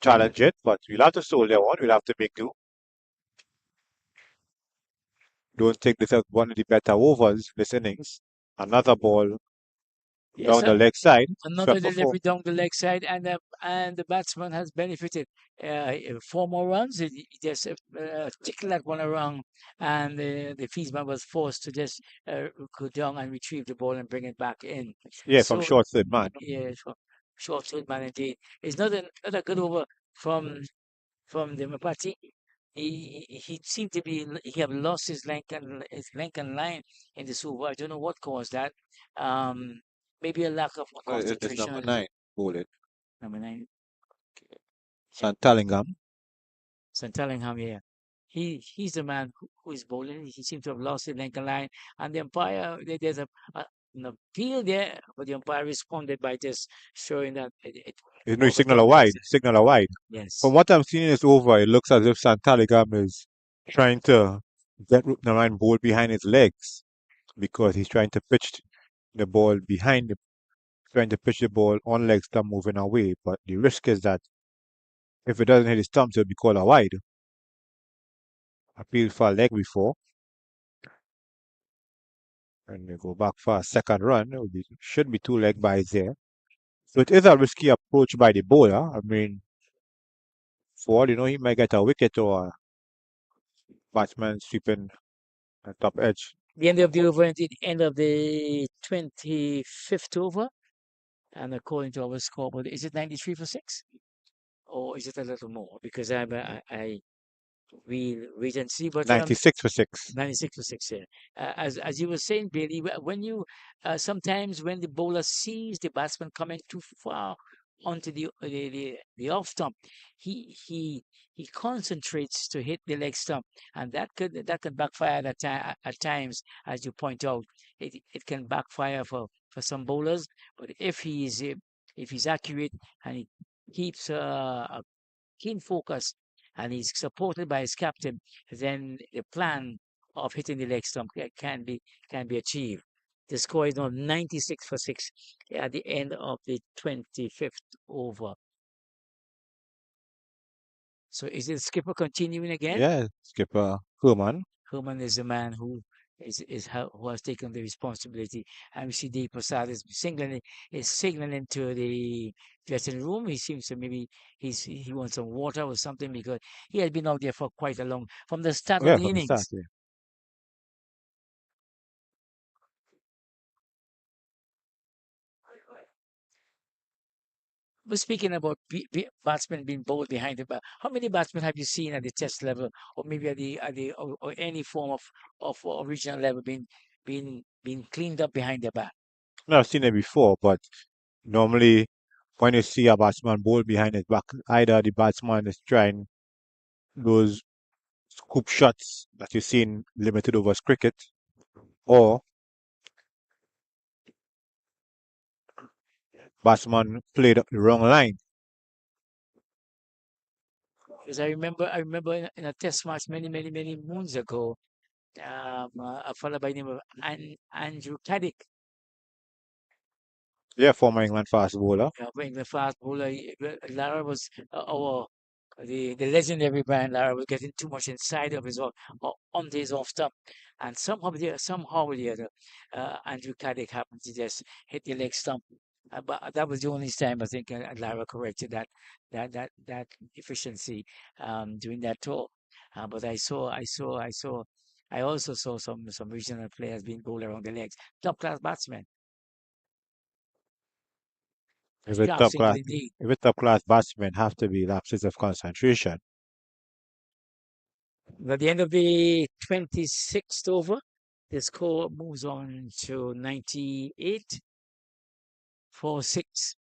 challenging, but we'll have to soldier on. We'll have to make do. Don't take this as one of the better overs this innings. Another ball Yes, down the leg side, another swept for four. delivery down the leg side, and the batsman has benefited. Four more runs. He just tickled that one around, and the fieldsman was forced to just go down and retrieve the ball and bring it back in. Yeah, from So short third man. yeah, short field man indeed. It's not a good over from the Mapati. He seemed to be he have lost his length and line in the over. I don't know what caused that. Um, Maybe a lack of It's number concentration. 9, bowling. Number 9, Santalingham. Santalingham here. He's the man who is bowling. He seems to have lost his length and line, and the umpire there's an appeal there, but the umpire responded by just showing that You know, ball was down the leg side. signal a wide. From Yes. what I'm seeing is over, it looks as if Santaligam is trying to get Narayan ball behind his legs because he's trying to pitch the ball behind him, trying to pitch the ball on legs that are moving away. But the risk is that if it doesn't hit his thumbs, it'll be called a wide. Appeal for a leg before. And we go back for a second run. Should be 2 leg byes there. So it is a risky approach by the bowler. I mean, for all you know, he might get a wicket or a batsman sweeping a top edge. The end of the over, indeed, end of the 25th over, and according to our scoreboard, is it 93 for 6, or is it a little more? Because we wait and see, but 96 for 6. 96 for 6 here. As you were saying, Billy, when you sometimes when the bowler sees the batsman coming too far onto the off stump, he concentrates to hit the leg stump, and that could backfire at times, as you point out. It can backfire for some bowlers, but if he's accurate and he keeps a keen focus and he's supported by his captain, then the plan of hitting the leg stump can be achieved. The score is now 96 for 6 at the end of the 25th over. So is the skipper continuing again? Yeah, skipper Herman. Herman is the man who has taken the responsibility, and we see Dave Prasad is signaling to the dressing room. He seems to maybe he wants some water or something, because he had been out there for quite a long from the start of Yeah, the from the start. innings. Yeah. But speaking about batsmen being bowled behind the bat, how many batsmen have you seen at the test level, or maybe or any form of original level, being cleaned up behind the bat? No, I've seen it before, but normally when you see a batsman bowl behind his back, either the batsman is trying those scoop shots that you see in limited overs cricket, or batsman played the wrong line. Because I remember in a test match many moons ago, a fellow by the name of Andrew Caddick, Yeah, former England fast bowler. playing the fast bowler. Lara was our the legendary Brian Lara was getting too much inside of his onto his off stump, and somehow or the other, Andrew Caddick happened to just hit the leg stump. But that was the only time I think Lara corrected that efficiency during that tour. But I also saw some regional players being bowled around the legs. Top class batsmen, If a sharp top single class, indeed. if a top class batsman have to be lapses of concentration. At the end of the 26th over, the score moves on to 98 for 6.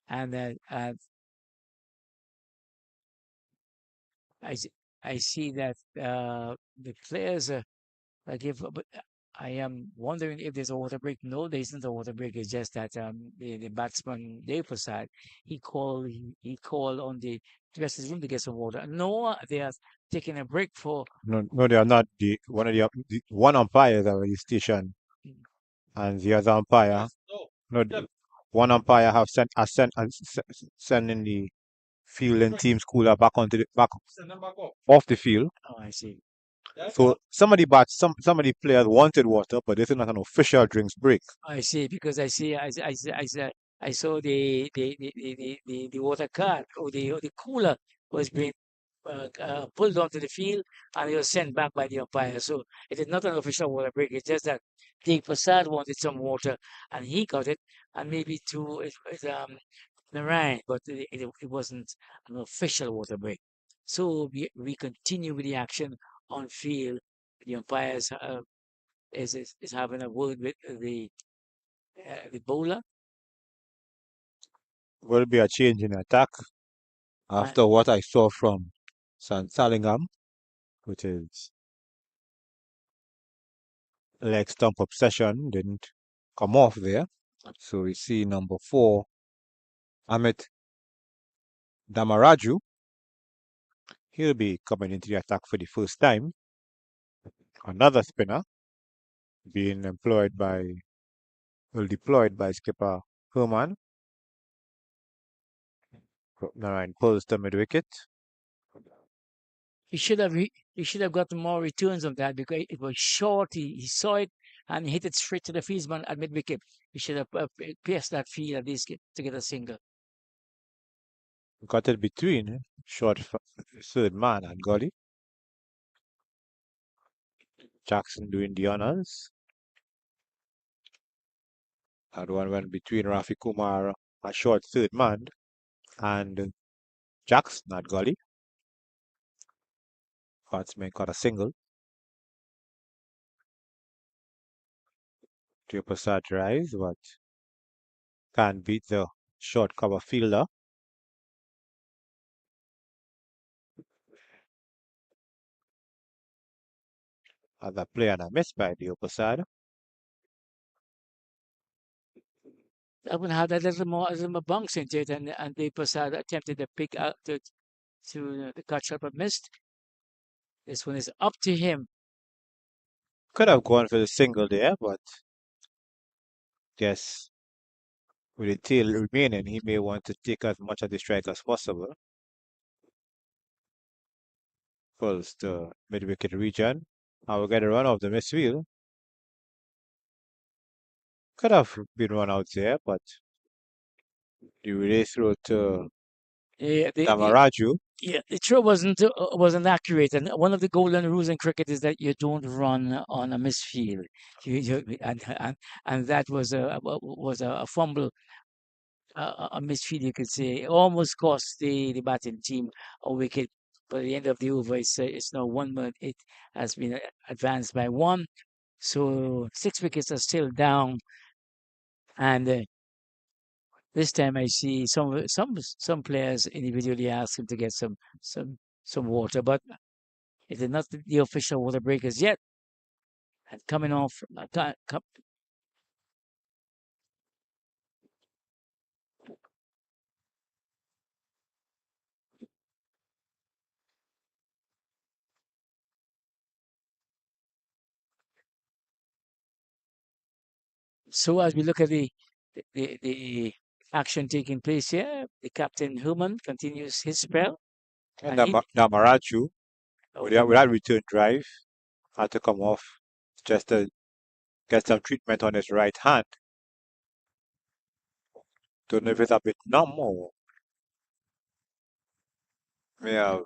And I, s- I see that the players give, but I am wondering if there's a water break. No, there isn't a water break. It's just that the batsman, Dave Prasad, he called on the dressing room to get some water. No, they are taking a break for. No, no, they are not. The one umpire is already stationed, and the other umpire, no, one umpire have sending the fielding team's cooler back onto the back off the field. Oh, I see. So some of the players wanted water, but this is not an official drinks break. I see, because I saw the water cart, or the cooler was being pulled onto the field, and it was sent back by the umpire. So it is not an official water break. It's just that Dave Prasad wanted some water, and he got it, and maybe too the rain, but it wasn't an official water break. So we continue with the action on field. The umpires is having a word with the bowler. Will be a change in attack Uh, after what I saw from Salingham, which is leg stump obsession, didn't come off there. So we see number 4, Amit Damaraju. He'll be coming into the attack for the first time. Another spinner being deployed by skipper Herman. Narayan pulls to mid wicket. he should have gotten more returns on that, because it was short. He saw it and hit it straight to the fieldsman at mid wicket. He should have pierced that field at least to get a single. Got it between third man and Gully. Jackson doing the honors. That one went between Rafi Kumar, a short third man, and Jackson at Gully. Batsman got a single. To Prasad drives, but can't beat the short cover fielder. Other player and a miss by the upper side. That one had a little more bounce into it, and the Prasad attempted to pick out to the catch up but missed. This one is up to him. Could have gone for the single there, but guess with the tail remaining, he may want to take as much of the strike as possible. Pulls the mid wicket region. I will get a run off the midfield. Could have been run out there, but the relay throw to Yeah, Damaraju. the throw wasn't accurate, and one of the golden rules in cricket is that you don't run on a misfield. And that was a fumble, a misfield, you could say. It almost cost the batting team a wicket. But at the end of the over, it's now 1 minute. It has been advanced by one, so 6 wickets are still down. And this time I see some players individually ask him to get some water, but it is not the official water breakers yet. And coming off, so as we look at the action taking place here, the captain Human continues his spell, And and he Damaraju, with oh, that return drive, had to come off just to get some treatment on his right hand. Don't know if it's a bit numb or may have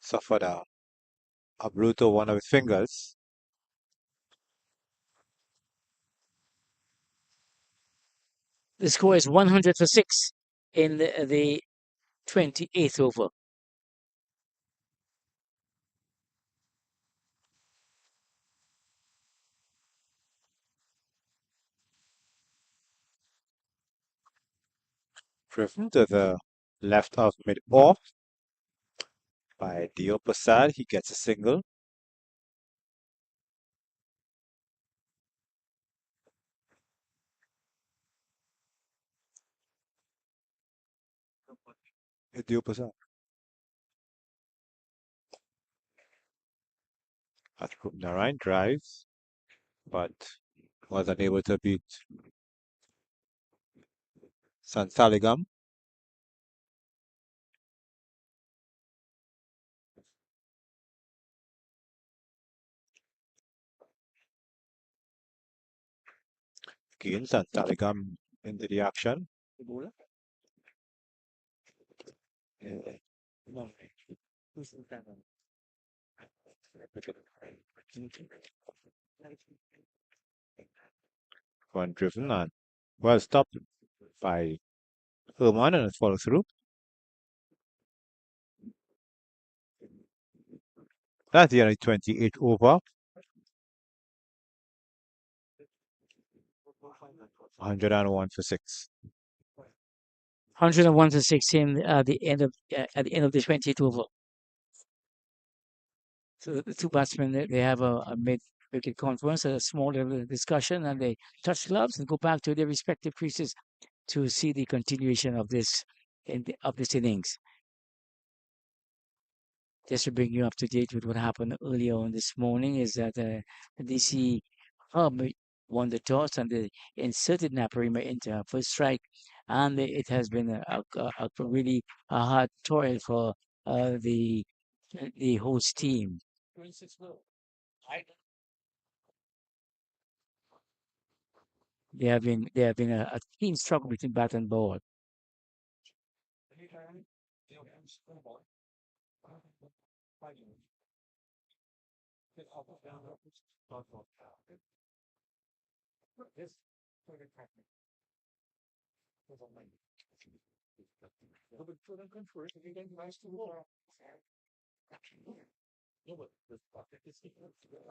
suffered a blow to one of his fingers. the score is 100 for 6 in the 28th over. Driven to the left of mid off by the upper side. He gets a single. Hit the upper side. Narayan drives, but was unable to beat Sansaligam. Again, Sansaligam into the action. One driven and well stopped by Herman and follow through. That's the only 28 over. 101 for 6. 101 to 6 in at the end of the 20th over. So the two batsmen they have a mid-wicket conference, a small little discussion, and they touch gloves and go back to their respective creases to see the continuation of this innings. Just to bring you up to date with what happened earlier on this morning is that the DC Hub won the toss and they inserted Naparima into her first strike, and it has been a really a hard toil for the host team. They have been a keen struggle between bat and ball.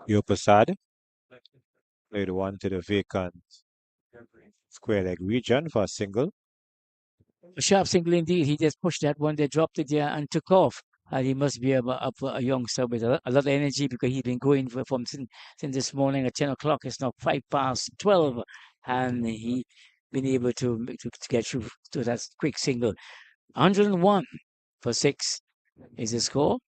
The upper side played one to the vacant Square leg region for a single. A sharp single indeed. He just pushed that one. They dropped it there and took off. And he must be a youngster with a lot of energy because he's been going from since this morning at 10 o'clock. It's now 12:05. And he been able to get through to that quick single. 101 for 6 is the score.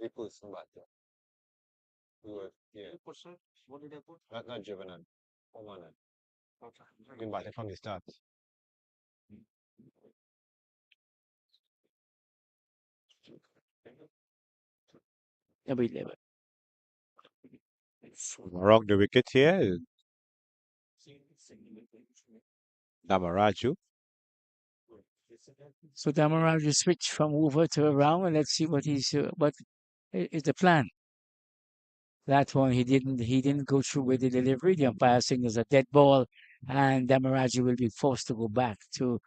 They put somebody. Yeah. What did they put? Not Juvenile. Permanent. Been batting from the start. Number 11. Around the wicket here is Namaraju. So Damaraju switched from over to around, and let's see what is the plan. That one he didn't go through with the delivery. The umpire signals a dead ball, and Damaraju will be forced to go back to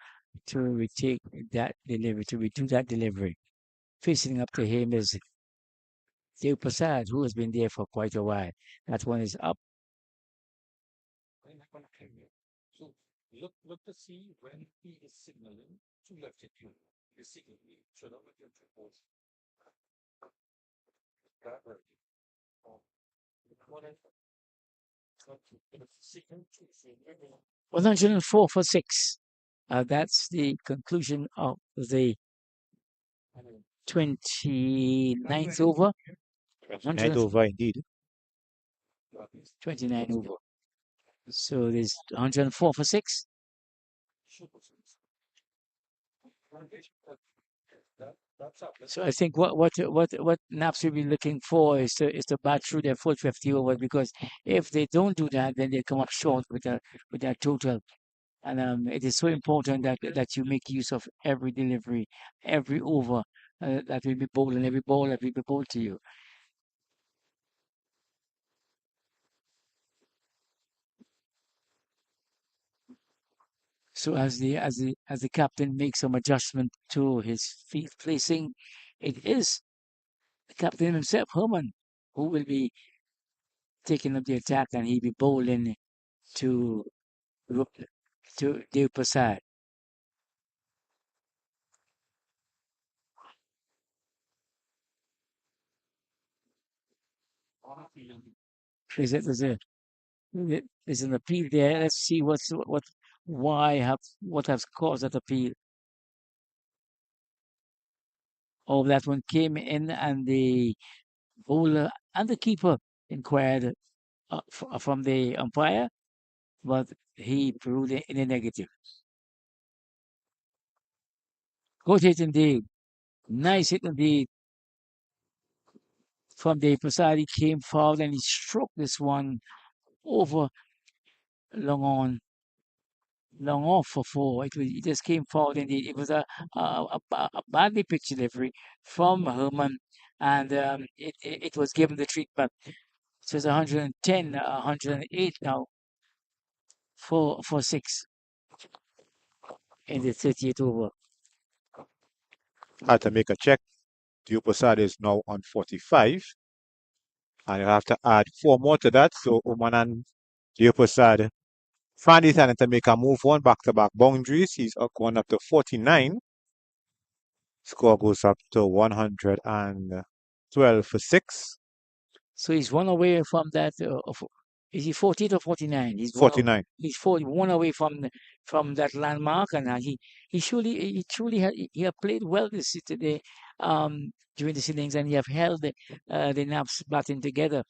retake that delivery, to redo that delivery. Facing up to him is Dave Prasad, who has been there for quite a while. That one is up. Thank 104 for 6. That's the conclusion of the 29th over. 29th over indeed. 29 over. So there's 104 for 6. So I think what Naps will be looking for is to bat through their full 50 overs, because if they don't do that, then they come up short with their total. And it is so important that you make use of every delivery, every over that will be bowled, and every ball that will be bowled to you. So as the captain makes some adjustment to his feet placing, it is the captain himself, Herman, who will be taking up the attack, and he'll be bowling to to Dev Prasad. There's an appeal there. Let's see what has caused that appeal. Oh, that one came in, and the bowler and the keeper inquired from the umpire, but he ruled in a negative. Good hit indeed. Nice hit indeed from the Prasad. He came forward and he struck this one over long on, long off for 4. It just came forward indeed. It was a badly pitched delivery from Herman, and it was given the treatment. So it's 110, 108 now for 6 in the 30th over. Had to make a check. Diopasad is now on 45. And you have to add 4 more to that. So Oman and Diopasad find it and to make a move on back-to-back boundaries. He's going up to 49. Score goes up to 112 for 6. So he's one away from that. Is he 48 or 49? He's 49. He's 41 away from that landmark, and he truly had played well today during the innings, and he have held the Naps batting together.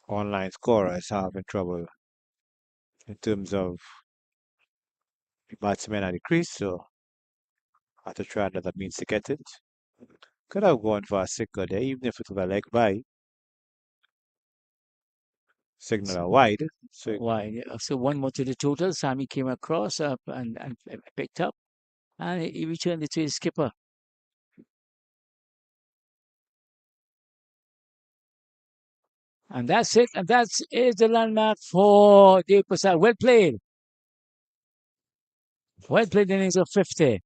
Online scorers having trouble in terms of batsmen at the crease, so I have to try another means to get it. Could have gone for a single there, even if it was a leg by. signal a wide. So Why? So one more to the total. Sammy came across up and picked up, and he returned it to his skipper. And that's it. And that is the landmark for Dave Prasad. Well played. Well played innings of 50.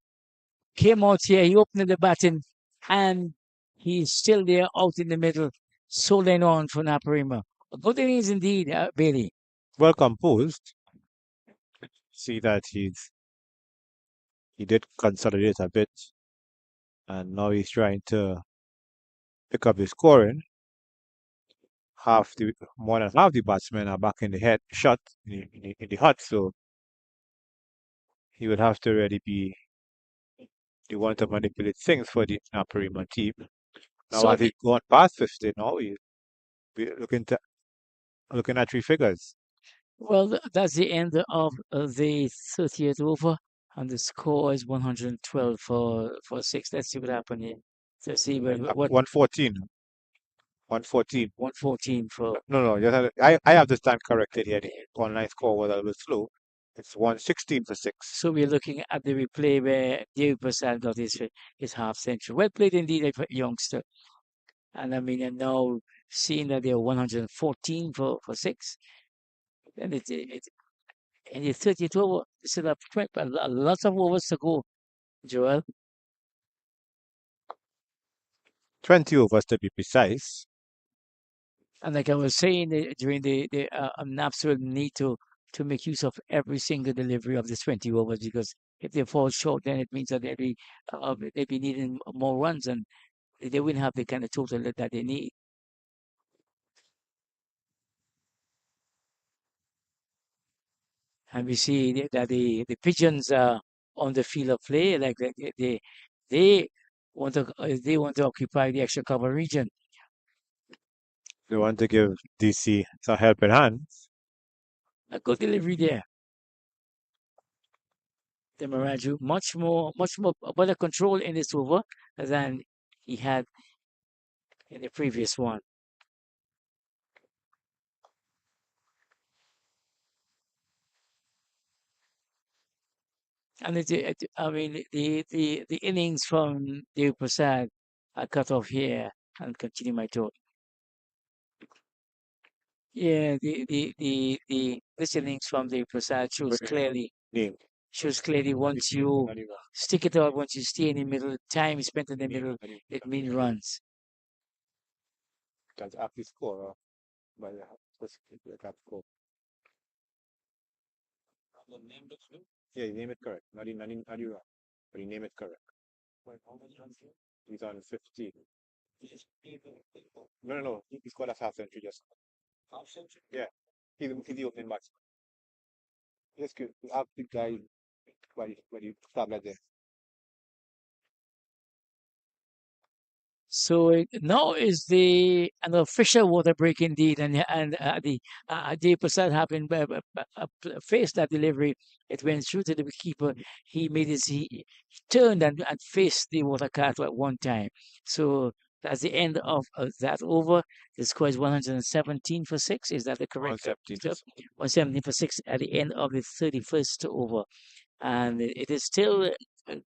Came out here, he opened the batting, and he's still there out in the middle, soldering on for Naparima. A good innings indeed, Bailey. well composed. See that he did consolidate a bit, and now he's trying to pick up his scoring. More than half the batsmen are back in the head shot in the hut, so he would have to really be the one to manipulate things for the Naparima team. Now, So, as he's gone past 50, now we're looking at three figures. well, that's the end of the 30th over, and the score is 112 for 6. Let's see what happened here. To see what 114. 114. 114 for. No, I have the time corrected here. The online score was a little slow. It's 116 for 6. So we're looking at the replay where David Prasad got his half century. Well played indeed, youngster. And I mean, and now seeing that they're 114 for 6, and and the 30th over, still have lots of overs to go, Joel. 20 overs to be precise. And like I was saying during the naps will need to make use of every single delivery of the 20 overs, because if they fall short, then it means that they'll be needing more runs, and they wouldn't have the kind of total that they need. And we see that the pigeons are on the field of play, like they they want to occupy the extra cover region. They want to give DC some helping hand. A good delivery there. The Maraju much more better control in this over than he had in the previous one. And I mean, the innings from Dev Prasad are cut off here and continue my talk. Yeah, the this innings from Dev Prasad Name. shows clearly once you stick it out, once you stay in the middle, time spent in the middle, it means runs. That's actually score by the score. Yeah, you name it correct. Not you wrong. But you name it correct. He's on 50. No. He scored a half century just. Half century? Yeah. He's the opening batsman. Just good. You have the guy by the tablet there. So now is an official water break indeed, and the Prasad happened faced that delivery. It went through to the keeper. He turned and faced the water cat at one time. So that's the end of that over. The score is 117 for 6. Is that the correct? 117 for 6 at the end of the 31st over, and it is still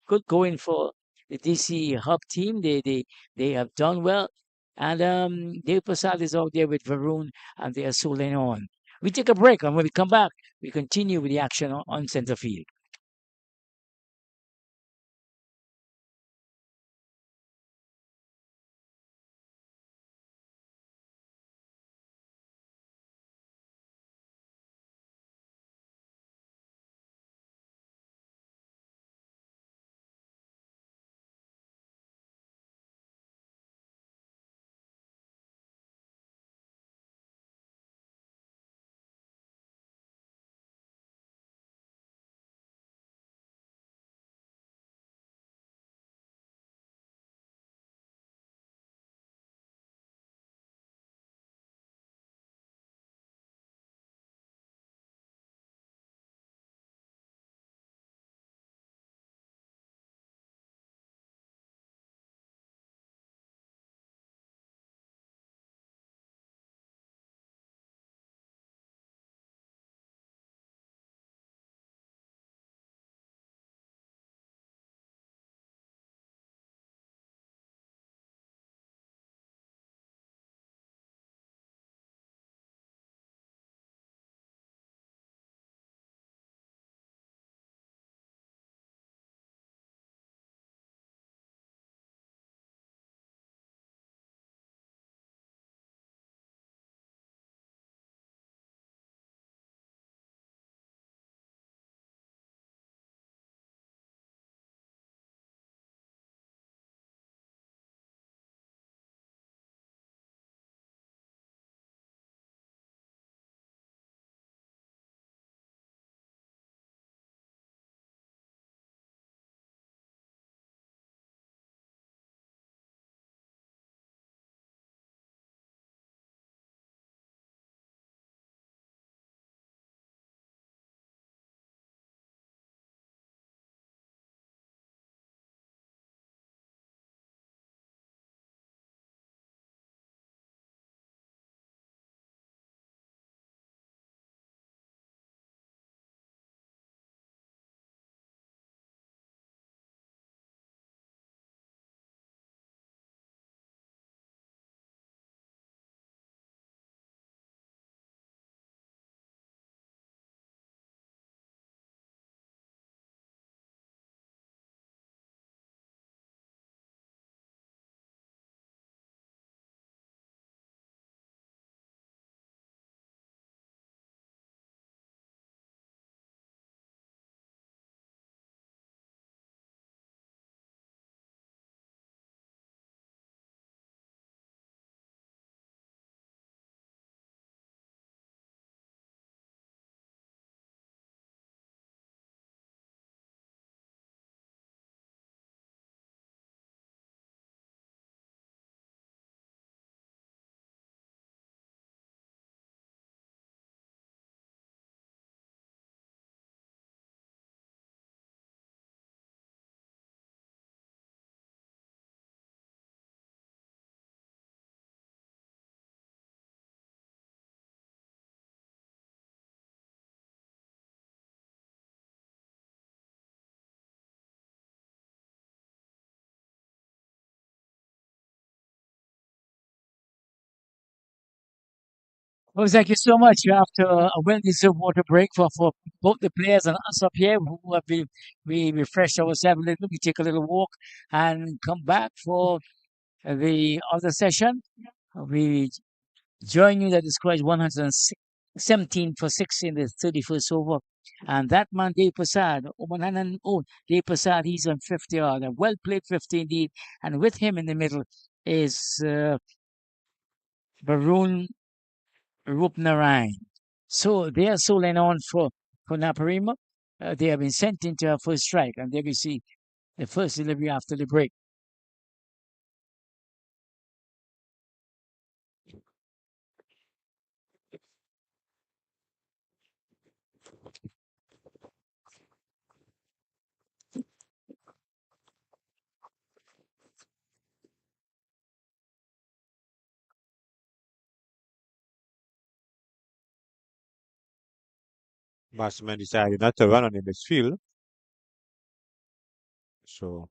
good going for the DC Hub team. They have done well, and Dev Prasad is out there with Varun, and they are soling on. We take a break, and when we come back, we continue with the action on center field. Well, thank you so much. After a well-deserved water break for both the players and us up here who have been, we refresh ourselves a little, we take a little walk and come back for the other session. We join you that the score is 117 for 6 in the 31st over. And that man, Dave Prasad, Dave Prasad, he's on 50 odd. A well played 50 indeed. And with him in the middle is Varun Rupnarayan. So they are solely on for Naparima. They have been sent into a first strike, and there we see the first delivery after the break. Batsman decided not to run on the midfield. So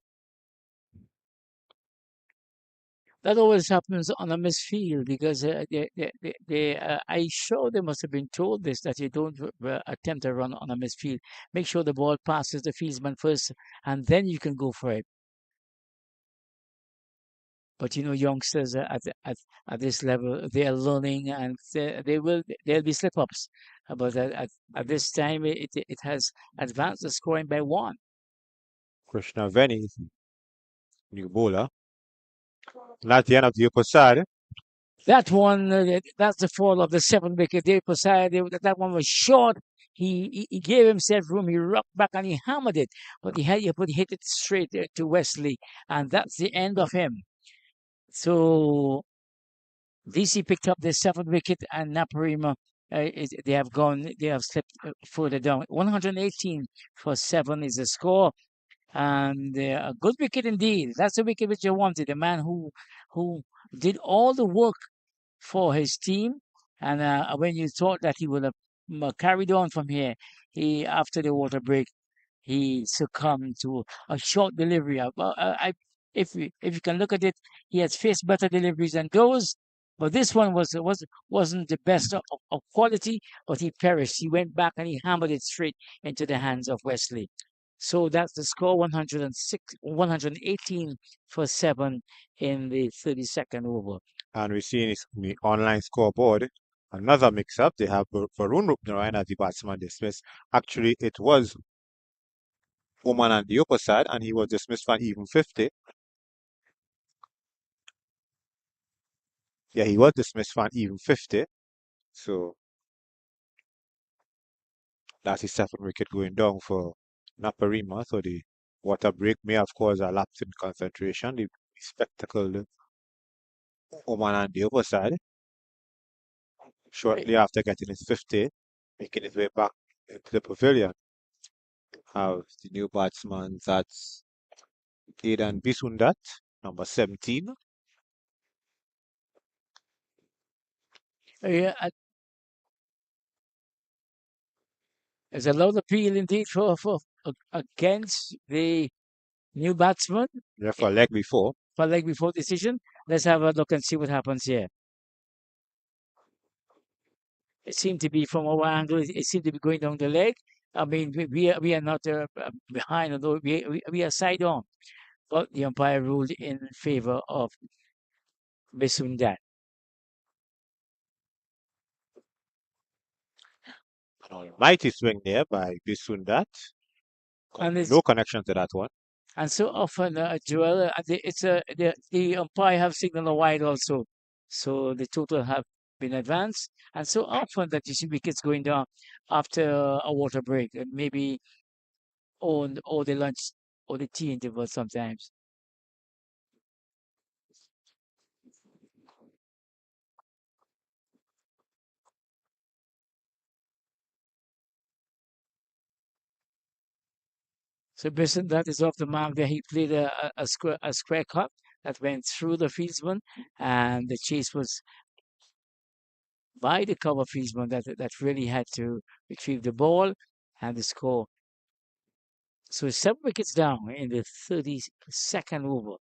That always happens on a misfield because I'm sure they must have been told this that you don't attempt a run on a misfield. Make sure the ball passes the fieldsman first, and then you can go for it. But you know, youngsters at this level, they are learning, and there'll be slip ups. But at this time, it has advanced the scoring by one. Krishna Veni, new bowler. And at the end of the upper side, That one, that's the fall of the seventh wicket. They decided that one was short. He gave himself room. He rocked back and he hammered it, but he hit it straight to Wesley, and that's the end of him. So DC picked up the seventh wicket, and Naparima, they have slipped further down. 118 for 7 is the score, and a good wicket indeed. That's the wicket which you wanted. A man who did all the work for his team. And when you thought that he would have carried on from here, he after the water break, he succumbed to a short delivery. If you can look at it, he has faced better deliveries than those. But this one wasn't the best of quality, but he perished. He went back and he hammered it straight into the hands of Wesley. So that's the score 118 for 7 in the 32nd over. and we see in the online scoreboard another mix-up. They have Varun Rupnarayan as the batsman dismissed. Actually, it was Oman on the upper side, and he was dismissed for an even 50. Yeah, he was dismissed for an even 50. So that's his second wicket going down for Naparima. So the water break may have caused a lapse in concentration. The spectacled Oman on the upper side, shortly after getting his 50, making his way back into the pavilion. Have the new batsman, that's Aidan Bisundat, number 17. Yeah, it's a loud appeal indeed against the new batsman Yeah, for leg before. for leg before decision. Let's have a look and see what happens here. It seemed to be from our angle. It seemed to be going down the leg. I mean, we are not behind, although we are side on. But the umpire ruled in favor of Bisundat. An almighty swing there by Bisundat. And it's No connection to that one. and so often, Joel, the umpire have signaled a wide also, so the total have been advanced. And so often that you see wickets going down after a water break, maybe on or the lunch or the tea interval sometimes. So Brisson, that is off the mark there. He played a square cut that went through the fieldsman, and the chase was by the cover fieldsman that really had to retrieve the ball and the score. So 7 wickets down in the 32nd over.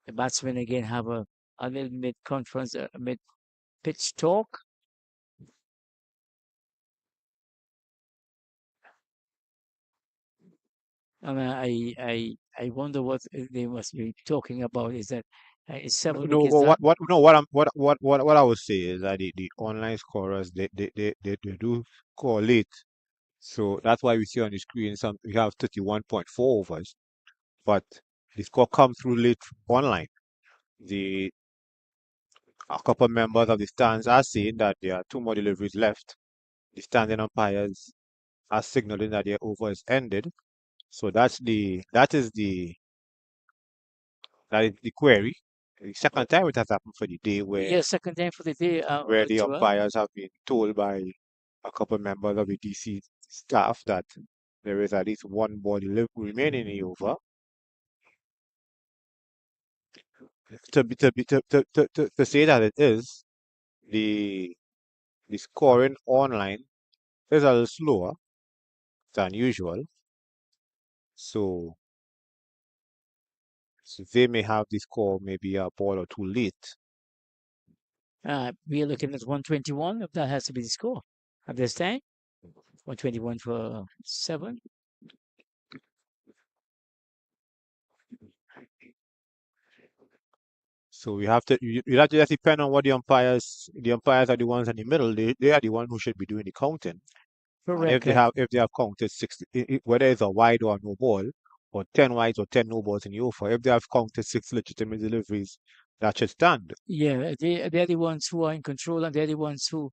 The batsmen again have a little mid conference, mid pitch talk. And I wonder what they must be talking about. Is that it's No, 7 wickets done? what I would say is that the online scorers they do score late. So that's why we see on the screen some we have 31.4 overs, but the score comes through late online. The A couple members of the stands are saying that there are two more deliveries left. The standing umpires are signaling that their over is ended. So that is the query. The second time it has happened for the day Yes, second time for the day, where the Joel. umpires have been told by a couple members of the DC staff that there is at least one ball remaining in the over. To say that it is, the the scoring online is a little slower than usual. So, so they may have the score maybe a ball or two late. We are looking at 121. If that has to be the score at this time, 121 for 7. So you have to just depend on what the umpires are the ones in the middle. They are the ones who should be doing the counting. And Correct. if they have counted 60, whether it's a wide or no ball, or 10 wides or 10 no balls in the over, if they have counted six legitimate deliveries, that should stand. Yeah, they're the ones who are in control, and they're the ones who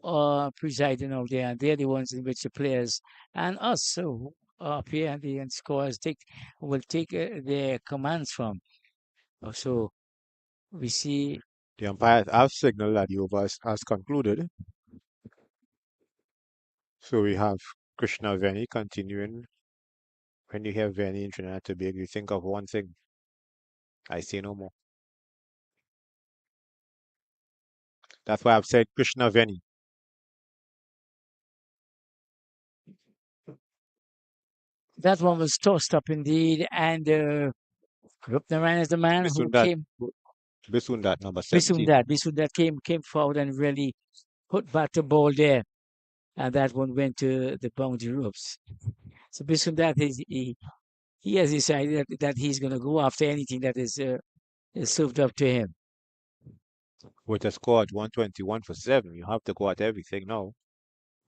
are presiding out there, and they're the ones in which the players and us who are up here and the and scorers will take their commands from. So we see. The umpires have signaled that the over has concluded. So we have Krishna Veni continuing. When you hear Veni in Trinidad and Tobago, you think of one thing. I say no more. That's why I've said Krishna Veni. That one was tossed up indeed, and Rupnaran is the man who Bisundat, came. Bisundat number 17. Bisundat came forward and really put back the ball there, and that one went to the boundary ropes. So Bisundat he has decided that he's going to go after anything that is served up to him. With a score at 121 for 7, you have to go at everything now.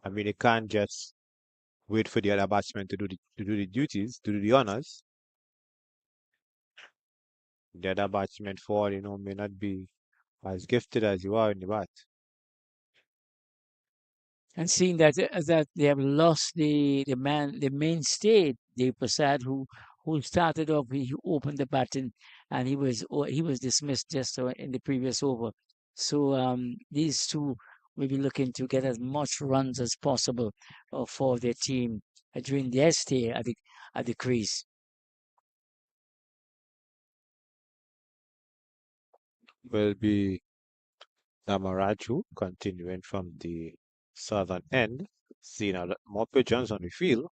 I mean, you can't just wait for the other batsman to do the duties, to do the honors. The other batsman for may not be as gifted as you are in the bat. And seeing that they have lost the mainstay, Dave Prasad, who started off, he opened the baton, and he was dismissed just in the previous over. So these two will be looking to get as much runs as possible for their team during their stay at the crease. Will be Namaraju continuing from the southern end, seeing a lot more pigeons on the field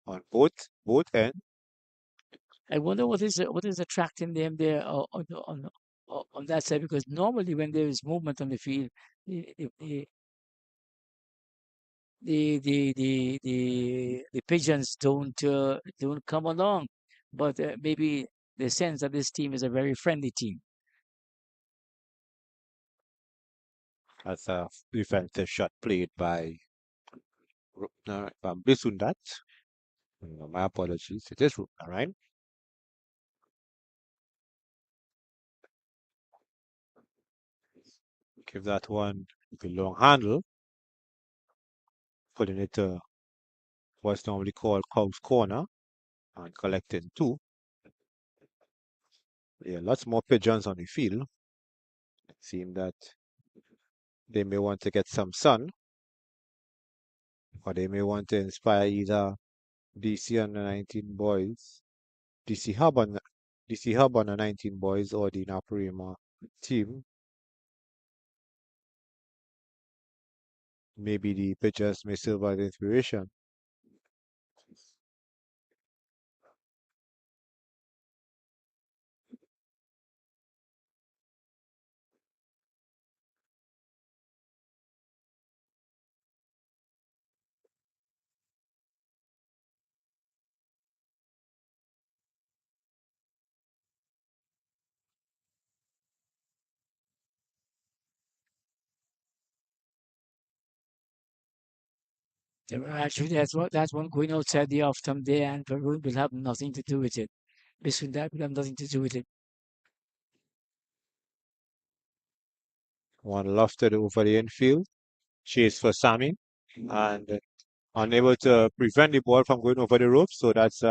on both ends. I wonder what is attracting them there on that side, because normally when there is movement on the field, the the the pigeons don't come along, but maybe they sense that this team is a very friendly team. As a defensive shot played by Bisundat. My apologies. It is Rupna, right? Give that one the long handle, putting it to what's normally called Cow's Corner and collecting two. Yeah, lots more pigeons on the field. Seem that they may want to get some sun, or they may want to inspire either DC under 19 boys, DC Hub on DC Hub under 19 boys, or the Naparima team. Maybe the pigeons may serve as inspiration. Actually, that's one going outside the off stump there, and Varun will have nothing to do with it. Between that will have nothing to do with it. One lofted over the infield. Chase for Sammy. And unable to prevent the ball from going over the rope. So that's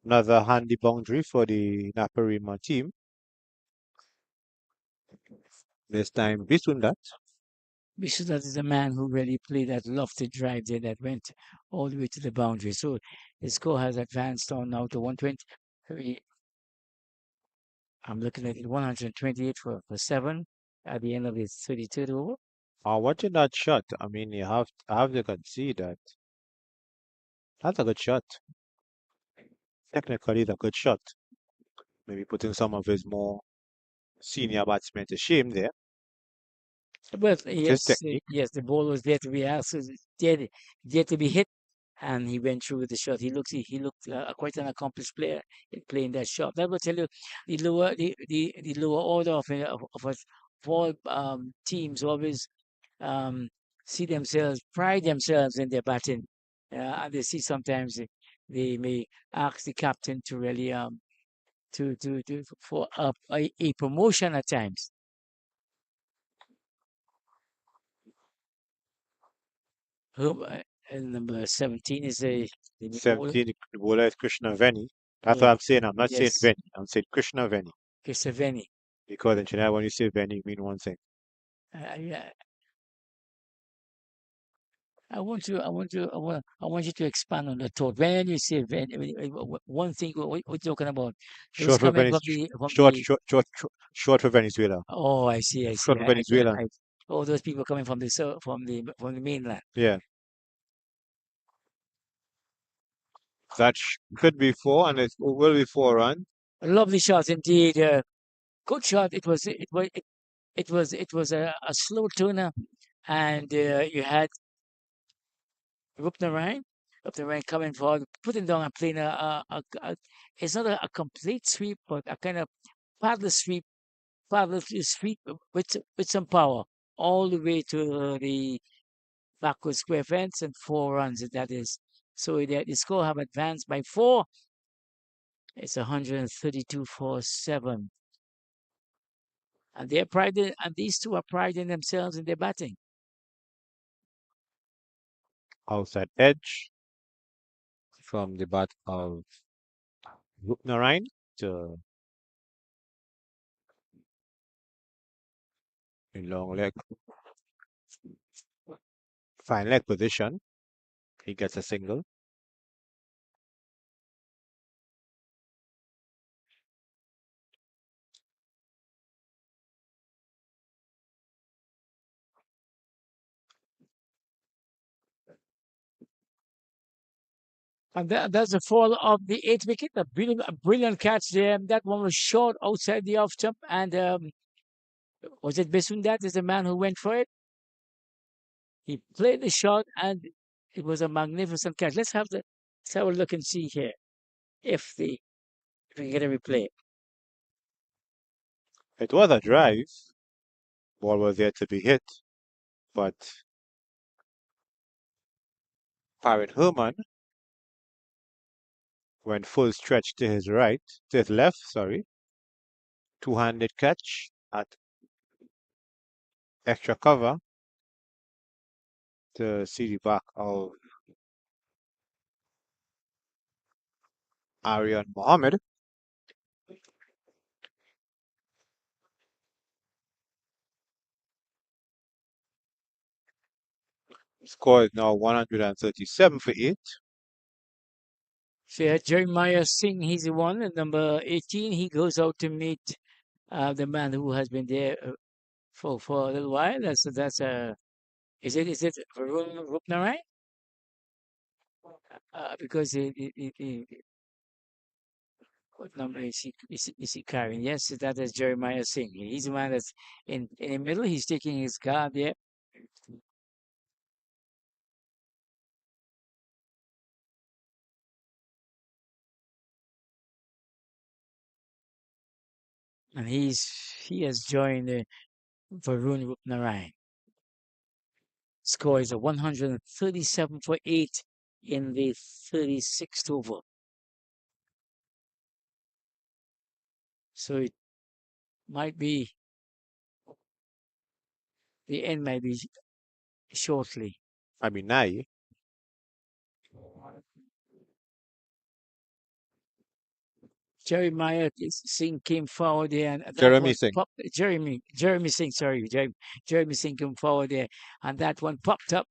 another handy boundary for the Naparima team. This time, Bisundat. Because that is a man who really played that lofted drive there that went all the way to the boundary. So his score has advanced on now to 120. I'm looking at it 128 for 7 at the end of his 33rd over. Watching that shot, I mean, I have to concede that that's a good shot. Technically, it's a good shot. Maybe putting some of his more senior batsmen to shame there. But His yes, technique. yes, the ball was there to be asked, there to be hit, and he went through with the shot. He looked quite an accomplished player in playing that shot. That will tell you the lower order of us of all teams always um, pride themselves in their batting, and they see sometimes they may ask the captain to really to for a promotion at times. Who, number 17 is the new bowler. 17, the bowler is Krishna Veni. That's what Yeah, I'm saying. I'm not saying yes, Veni. I'm saying Krishna Veni. Kesaveni. Because in Trinidad, when you say Veni, you mean one thing. Yeah, I want you to expand on the thought. When you say one thing, what you're talking about, those Short for coming Venice, from the. short for Venezuela. Oh, I see. Short for Venezuela. All those people coming from the from the mainland. Yeah, that could be four, and it will be 4 run. A lovely shot indeed. Good shot. It was a slow tuner, and you had Rupnarain, Rupnarain coming forward, putting down and playing it's not a complete sweep, but a kind of paddle sweep with some power all the way to the backward square fence and 4 runs. That is, so the score have advanced by 4. It's 132 for 7, and these two are priding themselves in their batting. Outside edge from the bat of Rupnarain to in long leg, fine leg position. He gets a single. And that's the fall of the 8th wicket. A brilliant catch there. That one was short outside the off jump. And was it Besundat is the man who went for it? He played the shot and it was a magnificent catch. Let's have a look and see here if we can get a replay. It was a drive. Ball was there to be hit, but Parrot Herman went full stretch to his right, to his left, sorry. Two-handed catch at extra cover to see the back of Aryan Mohammed. Score is now 137 for 8. So yeah, Jeremiah Singh, he's the one. And number 18, he goes out to meet the man who has been there for a little while. Is it Varun Rupnarai? Because what number is he carrying? Yes, that is Jeremiah Singh. He's the man that's in the middle. He's taking his guard there, and he has joined Varun Rupnarayan. Score is a 137 for 8 in the 36th over. So it might be, the end might be shortly. I mean, Nai. Jeremiah Singh came forward there, and that Jeremy one Singh. popped. Jeremy Singh, sorry, Jeremy Singh came forward there, and that one popped up.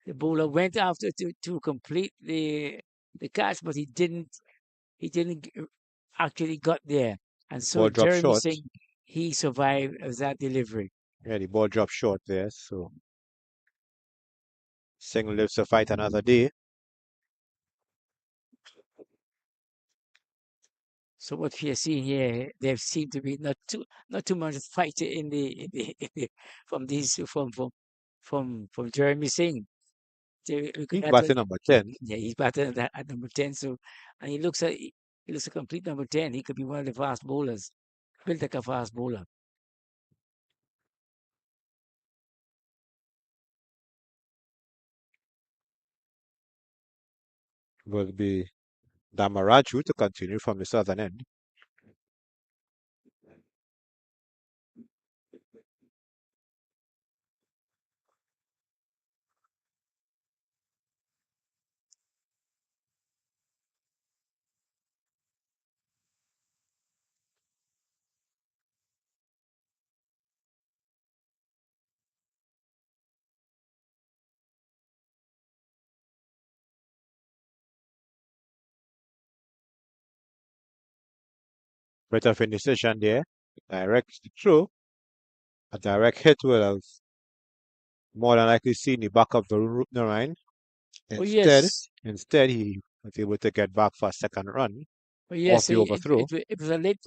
The bowler went after to complete the catch, but he didn't actually got there, and so Ball dropped Jeremy short. Singh, he survived that delivery. Yeah, the ball dropped short there. So Singh lives to fight another day. So what we are seeing here, there seem to be not too much fight from Jeremy Singh. He's Looking at what, batting number 10. yeah, he's batting at number 10. So, and he looks a complete number 10. He could be one of the fast bowlers. Built like a fast bowler. Will be Damaraju to continue from the southern end. Bit of indecision there. Direct throw. A direct hit will have more than likely seen the back of the Narine. Oh Instead, yes, instead he was able to get back for a second run oh off yes. the overthrow. It was a late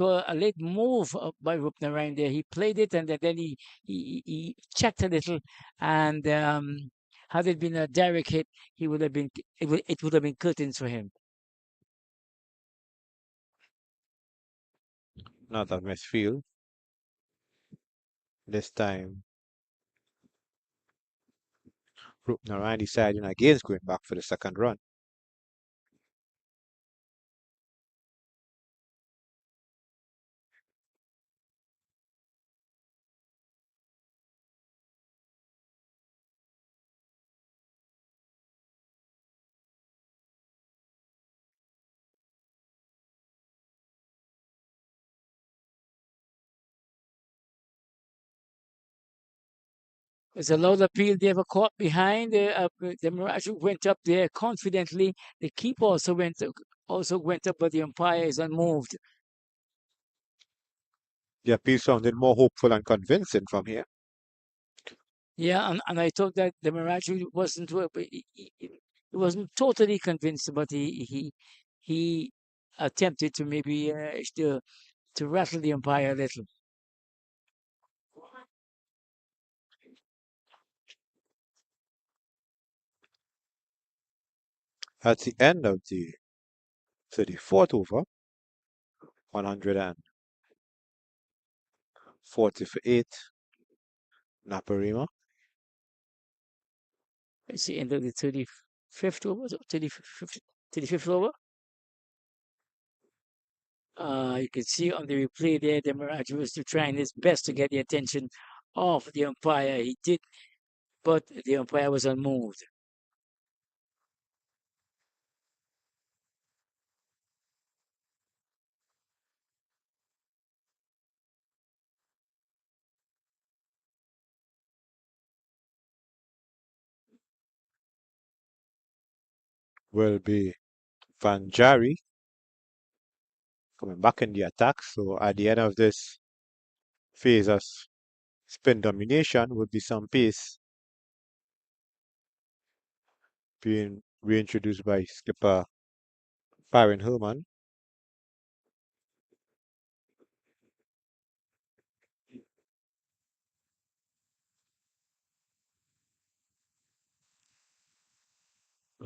move by Rupnarayan there. He played it, and then he checked a little, and had it been a direct hit, he would have been it would have been curtains for him. Not a misfield. This time, Narine deciding against going back for the second run. There's a lot of appeal. They were caught behind. The Mirage went up there confidently. The keeper also went up, but the umpire is unmoved. The appeal sounded more hopeful and convincing from here. Yeah, and I thought that the Mirage he wasn't totally convinced, but he attempted to maybe to rattle the umpire a little. At the end of the 34th over, 140 for 8, Naparima. It's the end of the 35th over, 35th over. You can see on the replay there, the Mirage was trying his best to get the attention of the umpire. He did, but the umpire was unmoved. Will be Vanjari coming back in the attack. So at the end of this phase of spin domination would be some pace being reintroduced by skipper Byron Hillman.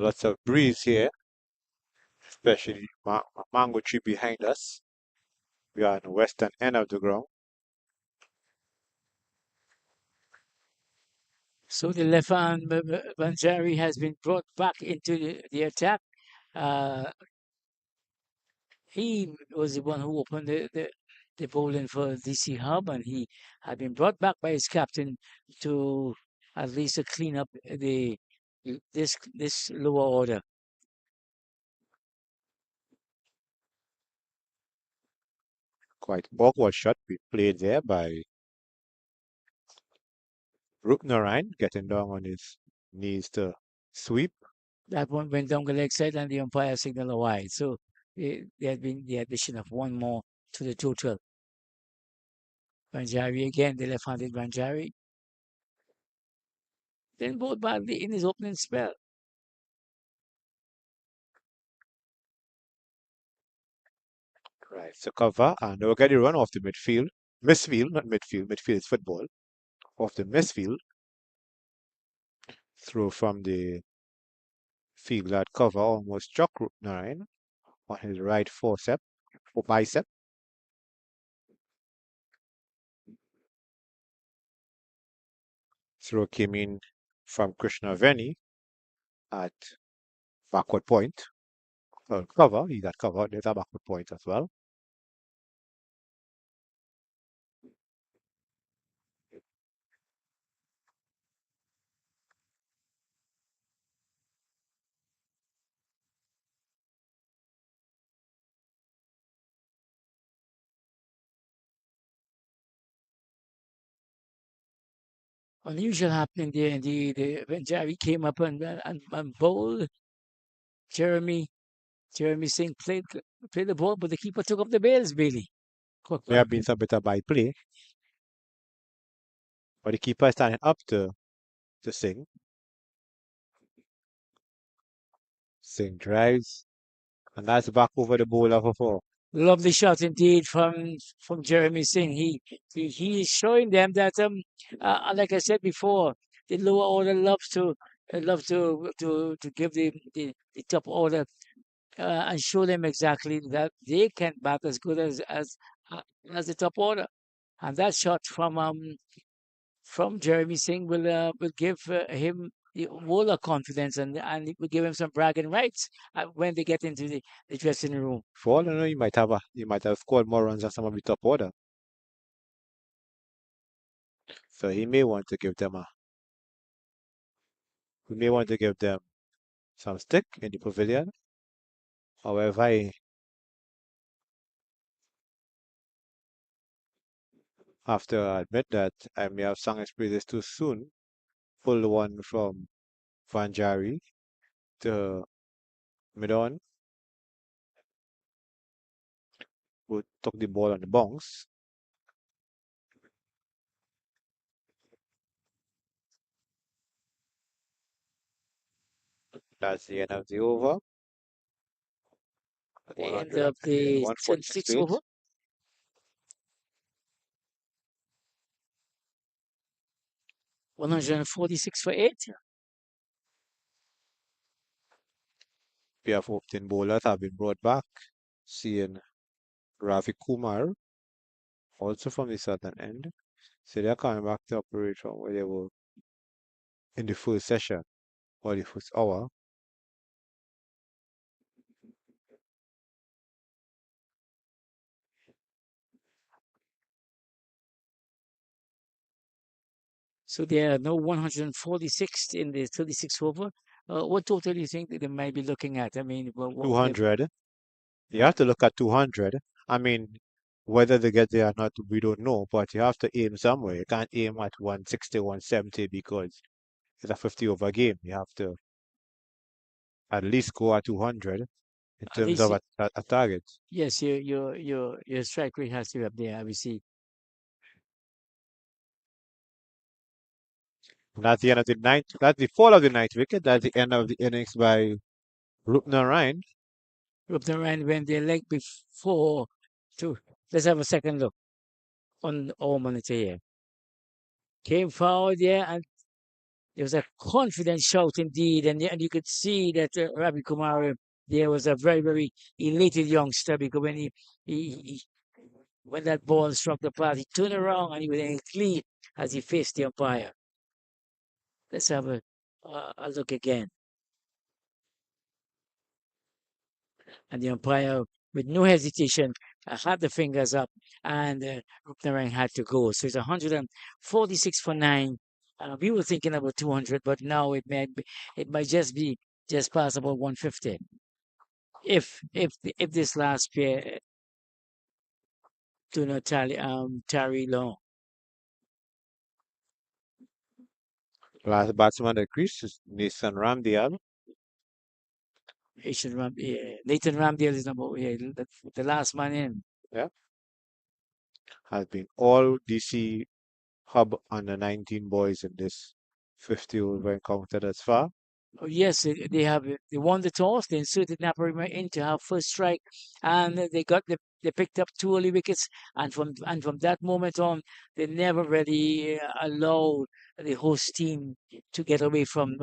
Lots of breeze here, especially mango tree behind us. We are on the western end of the ground. So the left hand Banjari has been brought back into the attack. Uh, he was the one who opened the bowling for DC Hub, and he had been brought back by his captain to at least to clean up this lower order. Quite awkward shot we played there by Rupnarain, getting down on his knees to sweep. That one went down the leg side, and the umpire signaled a wide. So there had been the addition of one more to the total. Banjari again, the left-handed Banjari. Then bowled badly in his opening spell. Right. So cover, and we'll get a run off the midfield. Misfield, not midfield. Midfield is football. Off the misfield. Throw from the field that cover almost struck Rupnarain on his right forcep or bicep. Throw came in from Krishna Veni at backward point. Well, cover, he got cover. There's a backward point as well. Unusual happening there. And the Banjari came up and bowled. Jeremy Singh played the ball, but the keeper took up the bails, Bailey. May have been some better by play, but the keeper is standing up to Singh. Singh drives, and that's back over the bowler for four. Lovely shot indeed from Jeremy Singh. He is showing them that like I said before, the lower order loves to give the top order and show them exactly that they can bat as good as the top order. And that shot from Jeremy Singh will give him the whole of confidence, and it will give him some bragging rights when they get into the dressing room. For all I know, you might have scored more runs than some of the top order. So he may want to give them some stick in the pavilion. However, I have to admit that I may have sung his praises too soon. Full one from Vanjari to Midon, who took the ball on the bounce. That's the end of the over. The end of the 26th over. $146 for 8. We have 15 bowlers have been brought back. Seeing Ravi Kumar, also from the southern end. So they're coming back to operate from where they were in the first session or the first hour. So there are no 146 in the 36th over. What total do you think that they might be looking at? I mean, 200. You have to look at 200. I mean, whether they get there or not, we don't know, but you have to aim somewhere. You can't aim at 160, 170 because it's a 50 over game. You have to at least go at 200 in at terms least, of a target. yes, your strike rate has to be up there. We see. And that's the end of the ninth. That's the fall of the ninth wicket. That's the end of the innings by Rupnarain. Rupnarain went their leg before. Let's have a second look on our monitor here. Came forward there, and there was a confident shout indeed, and you could see that Ravi Kumar there was a very, very elated youngster, because he when that ball struck the path, he turned around and he was clean as he faced the umpire. Let's have a look again. And the umpire, with no hesitation, had the fingers up, and Rupnarang had to go. So it's 146 for 9. We were thinking about 200, but now it might just be just past about 150. If this last pair do not tarry long. Last batsman at the crease is Nathan Ramdial. Nathan Ramdale is the last man in. Yeah, has been all DC Hub under 19 boys in this 50 over encounter thus far. Oh, yes, they won the toss. They inserted Naparima in to have first strike, and they picked up 2 early wickets. And from that moment on, they never really allowed the host team to get away from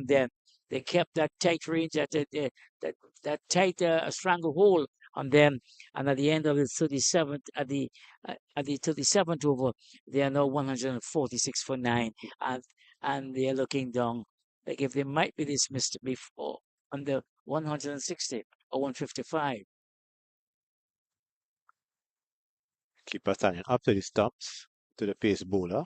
them. They kept that tight range, that tight stranglehold on them. And at the end of the 37th, at the 37th over, they are now 146 for 9, and they are looking down like if they might be dismissed before under 160 or 155. Keeper standing up to the stumps to the pace bowler.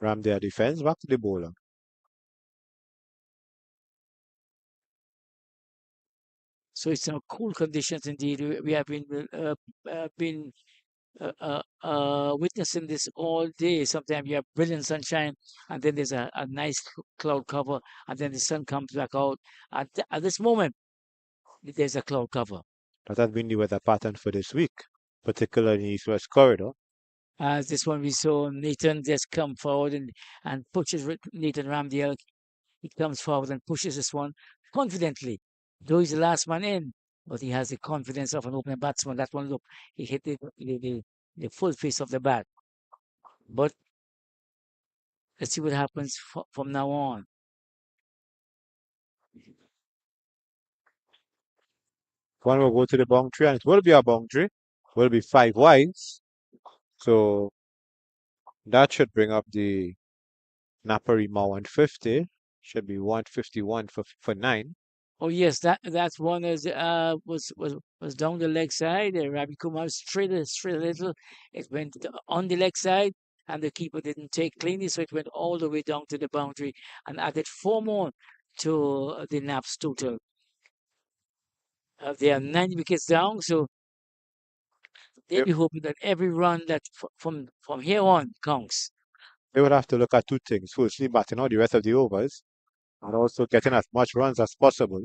Ramdale defense back to the bowler. So it's cool conditions indeed. We have been witnessing this all day. Sometimes you have brilliant sunshine, and then there's a nice cloud cover, and then the sun comes back out. At this moment, there's a cloud cover. That has been the weather pattern for this week, particularly in the East-West corridor. As this one we saw Nathan just come forward and pushes Nathan Ramdale. He comes forward and pushes this one confidently. Though he's the last man in, but he has the confidence of an opening batsman. That one, look, he hit the full face of the bat. But let's see what happens from now on. One will go to the boundary, and it will be a boundary. Will be 5 wides. So that should bring up the Naparima 150. Should be 151 for 9. Oh yes, that one was down the leg side. Ravi Kumar straight a little. It went on the leg side, and the keeper didn't take cleanly, so it went all the way down to the boundary and added 4 more to the Naps total. They are 9 wickets down, so they'll They, be hoping that every run that from here on counts. they would have to look at two things. Firstly, batting out the rest of the overs, and also getting as much runs as possible.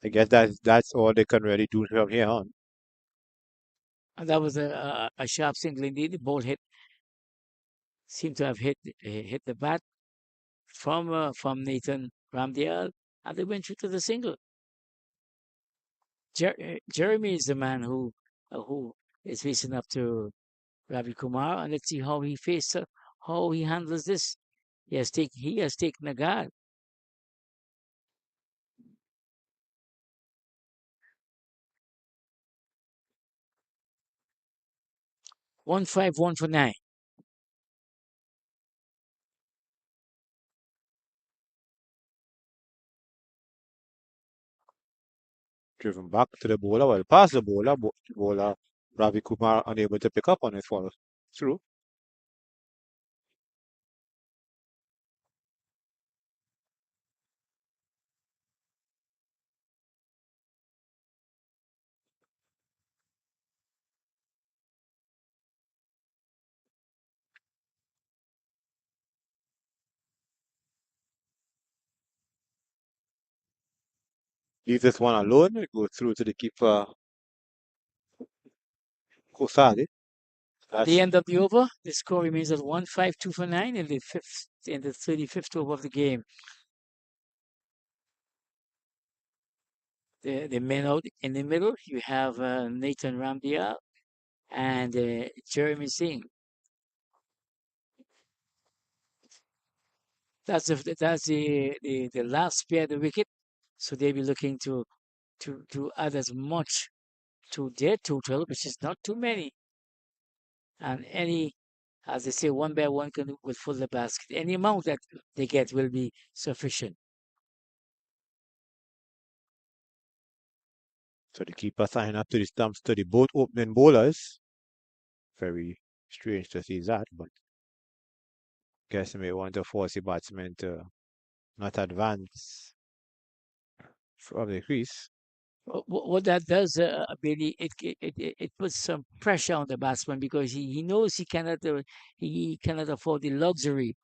I guess that's all they can really do from here on. And that was a sharp single indeed. The ball seemed to have hit the bat from Nathan Ramdial, and they went through to the single. Jeremy is the man who is facing up to Ravi Kumar, and let's see how he handles this. He has taken a guard. 151 for 9. Driven back to the bowler, well past the bowler, Ravi Kumar unable to pick up on it, follow through. Leave this one alone, go through to the keeper, Kosade. At the That's end of the over, the score remains at 152 for 9 in the 35th over of the game. The men out in the middle, you have Nathan Ramdia and Jeremy Singh. That's the last pair of the wicket. So they'll be looking to add as much to their total, which is not too many. And any, as they say, one by one will fill the basket. Any amount that they get will be sufficient. So the keeper signing up to the stumps to the both opening bowlers. Very strange to see that, but guess he may want to force the batsman to not advance from the crease. What that does, Billy, it puts some pressure on the batsman because he knows he cannot afford the luxury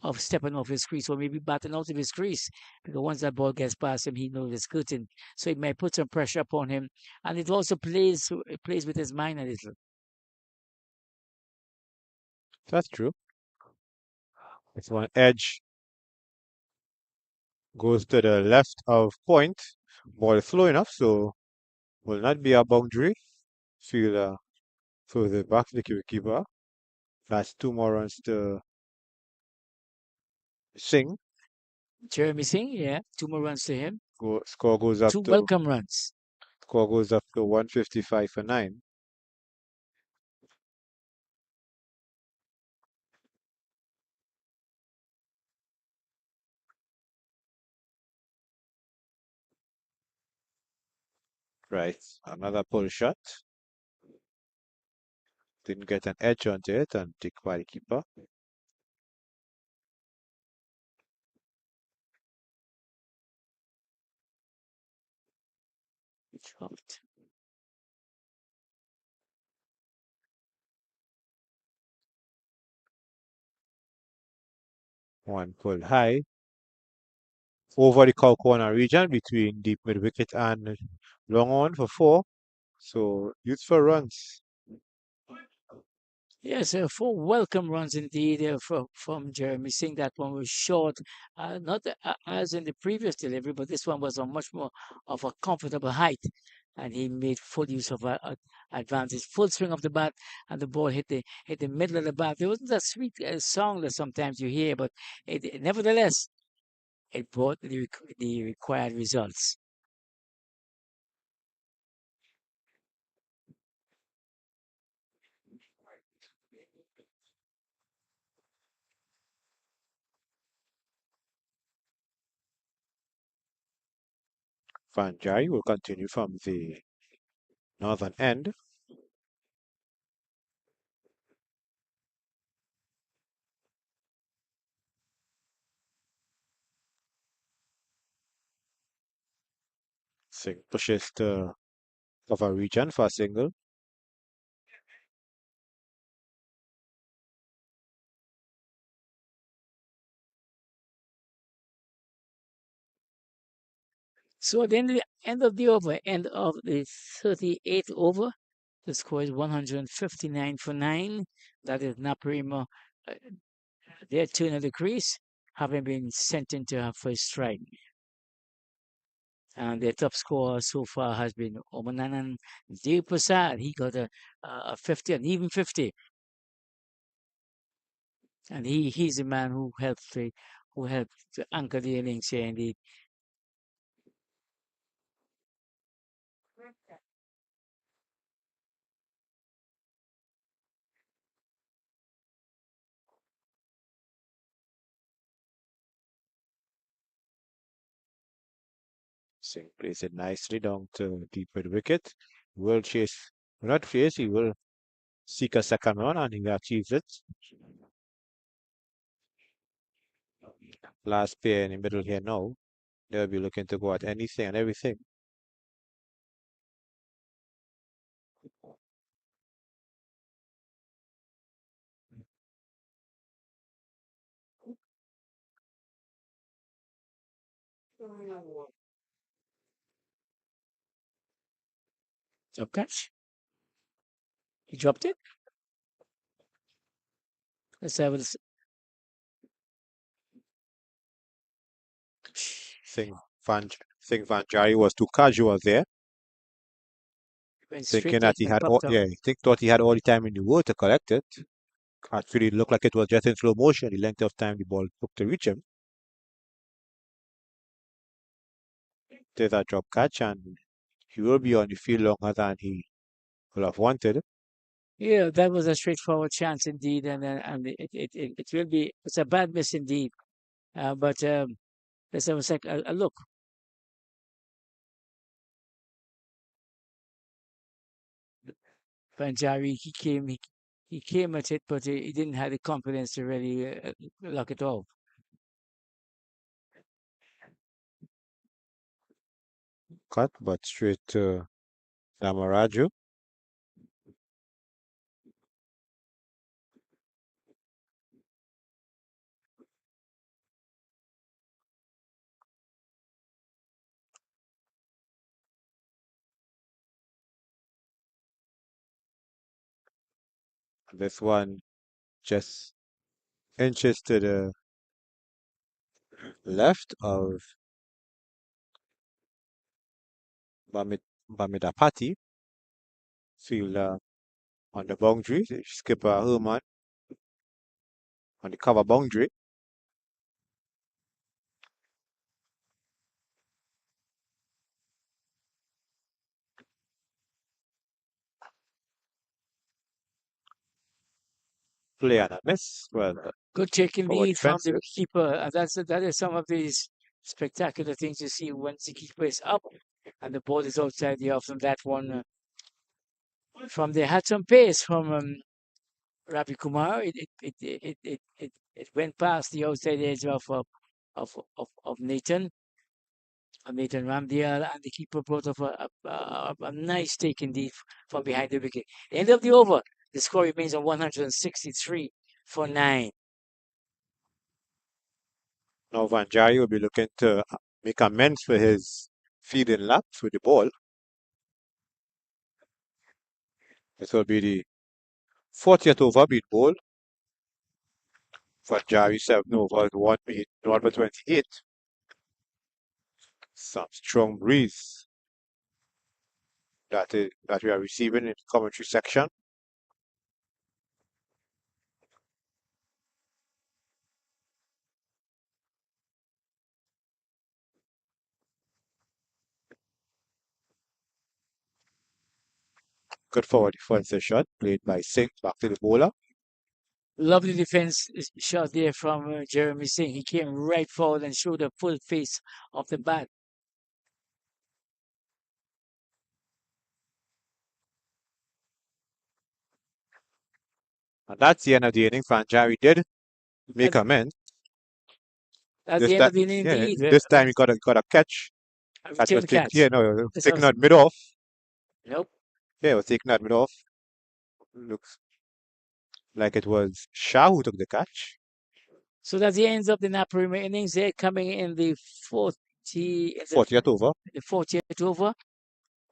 of stepping off his crease or maybe batting out of his crease because once that ball gets past him, he knows it's cutting. So it may put some pressure upon him, and it also plays with his mind a little. That's true. It's one edge goes to the left of point. Ball is slow enough, so will not be a boundary. Fielder further back to the keeper. That's two more runs to Singh. Jeremy Singh, yeah, 2 more runs to him, Score goes up two to welcome runs. 155 for 9. Right. Another pull shot. Didn't get an edge onto it and take by the keeper. Dropped. One pull high over the cow corner region between deep mid wicket and long on for 4. So useful runs. Yes, 4 welcome runs indeed from Jeremy Singh. That one was short, not as in the previous delivery, but this one was on much more of a comfortable height, and he made full use of advantage, full swing of the bat, and the ball hit the middle of the bat. It wasn't a sweet song that sometimes you hear, but nevertheless it brought the required results. Van Jai will continue from the northern end. Singh pushes to cover region for a single. So at the end of the over, end of the 38th over, the score is 159 for 9. That is Naparima, their turn of the crease, having been sent into her first strike. And their top scorer so far has been Omananan Prasad. He got a 50, an even 50. And he's the man who helped to anchor the innings here indeed. Singh plays it nicely down to deep mid wicket. Will chase, not chase, he will seek a second run and he achieves it. Last pair in the middle here now. They'll be looking to go at anything and everything. Top catch. He dropped it. Let's have a Think Van Jari was too casual there, went thinking straight to that it he and had all, popped up. yeah, thought he had all the time in the world to collect it. Actually, it looked like it was just in slow motion, the length of time the ball took to reach him. There's a drop catch, and he will be on the field longer than he will have wanted. Yeah, that was a straightforward chance indeed, and it will be it's a bad miss indeed. But let's have a look. Banjari he came at it, but he didn't have the confidence to really lock it off. Cut, but straight to Namaraju. This one just inches to the left of Bamid Bamidapati fielder on the boundary. Skipper Herman on the cover boundary. Play and a miss. Well, Good taking forward lead from the defensive. keeper. That is some of these spectacular things you see when the keeper is up and the ball is outside the off from that one. From they had some pace from Ravi Kumar. It went past the outside edge of Nathan Ramdial, and the keeper brought up a nice take indeed from behind the wicket. End of the over, the score remains on 163 for 9. Now Vanjari will be looking to make amends for his feeding laps with the ball. This will be the 40th over beat ball. Vanjari 7 overs, 1 beat, 1 for 28. Some strong breeze that we are receiving in the commentary section. Good forward defensive shot played by Singh back to the bowler. Lovely defense shot there from Jeremy Singh. He came right forward and showed a full face of the bat. And that's the end of the inning. Vanjari did make At, amends. at This the end time, of the inning, yeah, indeed, this time he got a catch. a That was return taken, catch. yeah, no, it was This taken was out mid off. nope. Yeah, it was taken out mid off. Looks like it was Shah who took the catch. So that's the ends of the Naparima innings. They're coming in the 40th over. 40th over,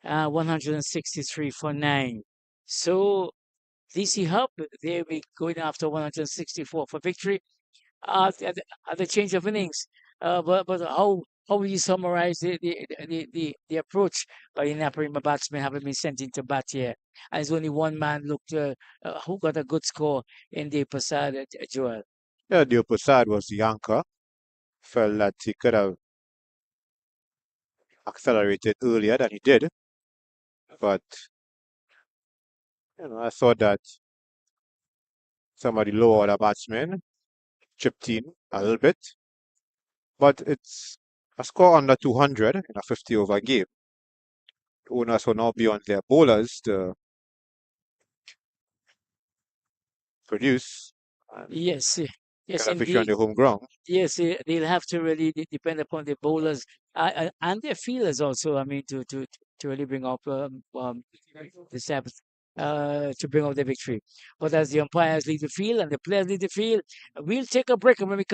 163 for 9. So DC Hub, they'll be going after 164 for victory at the change of innings. But how will you summarize the approach by the Naparima batsmen having been sent into bat here? And there's only one man looked who got a good score in the Prasad Joel. Yeah, Dio Prasad was the anchor. Felt that he could have accelerated earlier than he did. But, I thought that some of the lower order batsmen chipped in a little bit. But it's a score under 200 in a 50 over game. The owners will now be on their bowlers to produce and Yes, yes, kind of fish on indeed. their home ground. Yes, they'll have to really depend upon the bowlers and their fielders also. I mean, to really bring up the Sabbath to bring up the victory. But as the umpires lead the field and the players lead the field, we'll take a break. And when we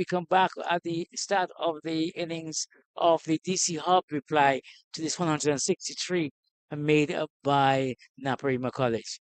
come back at the start of the innings of the DC Hub reply to this 163 made up by Naparima College.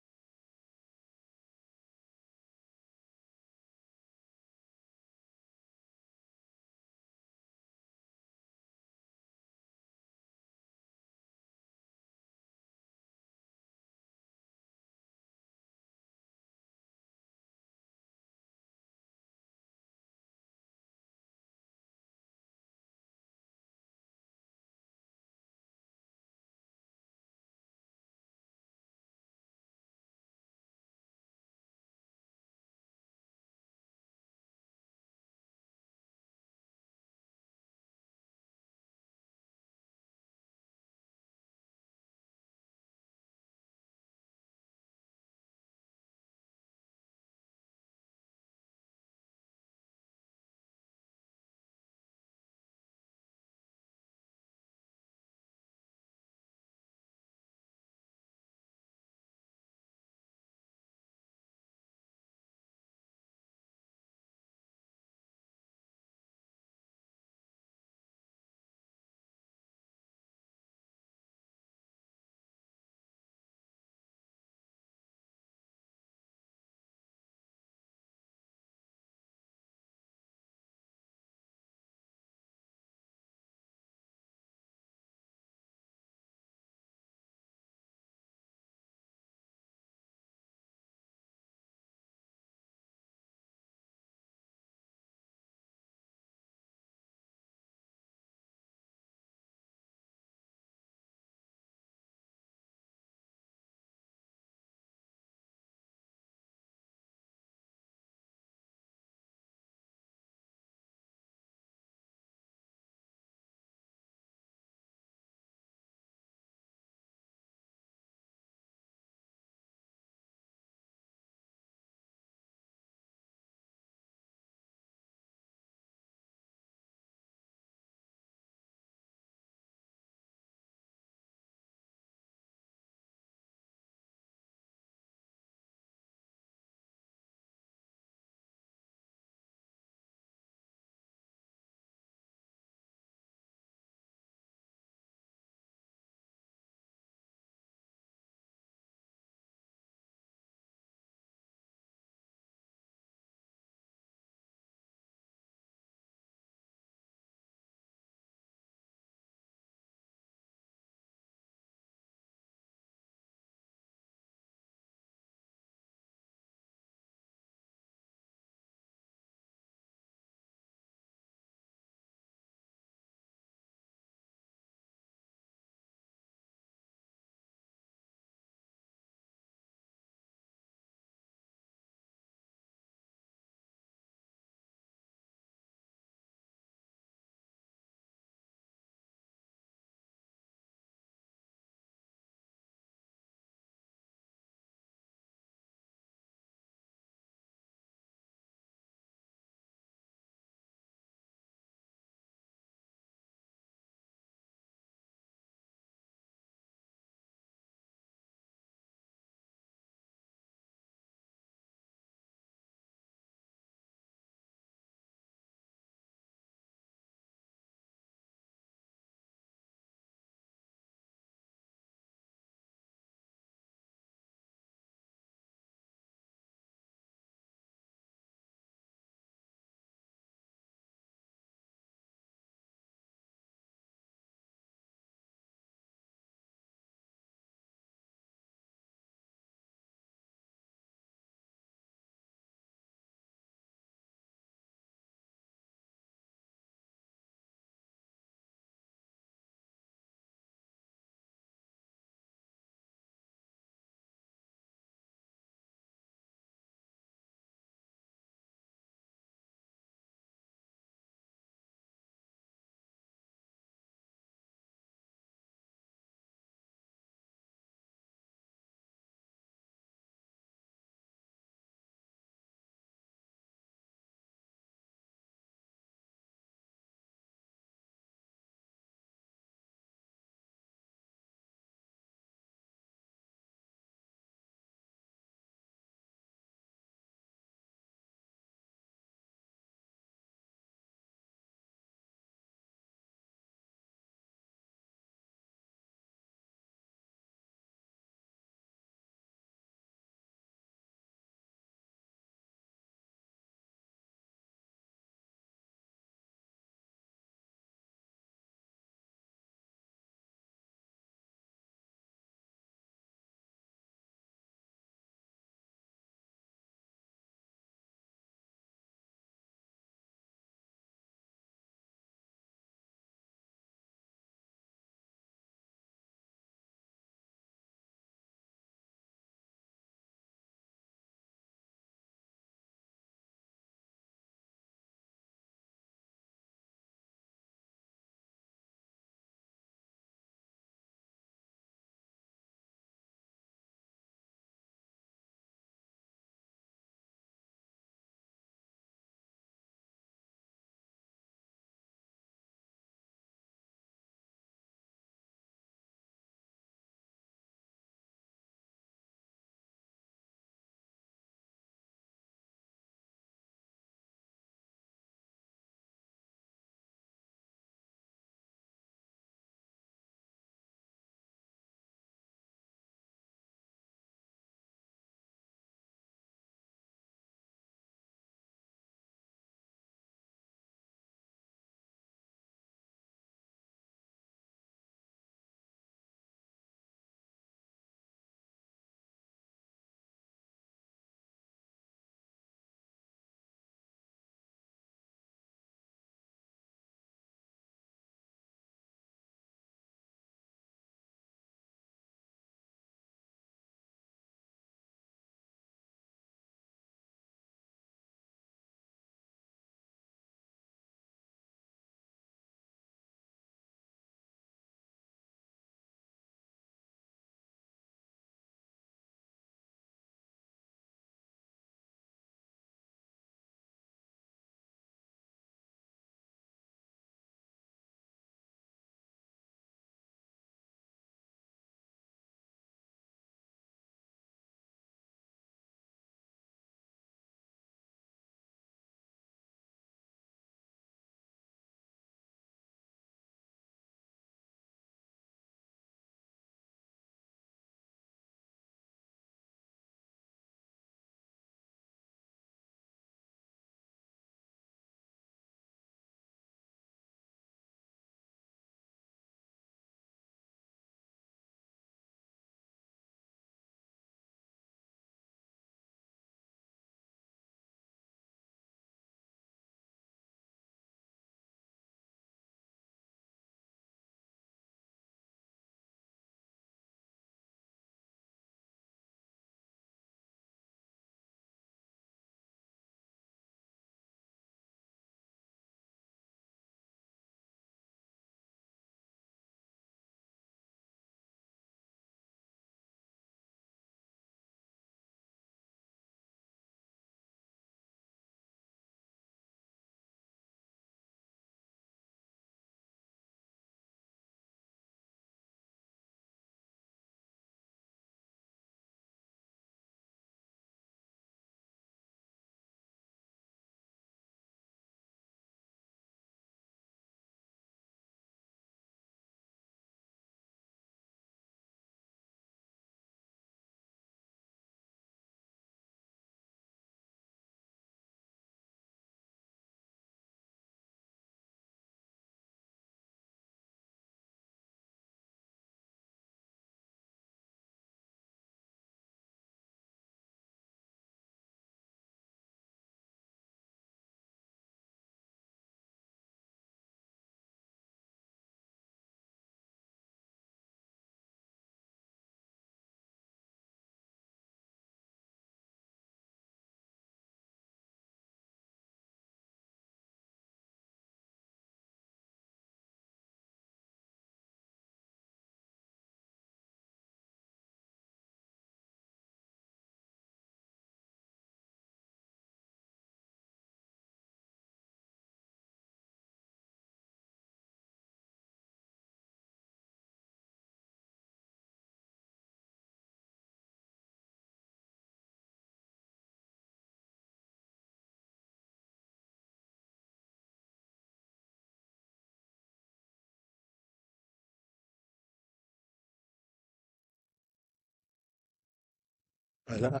لا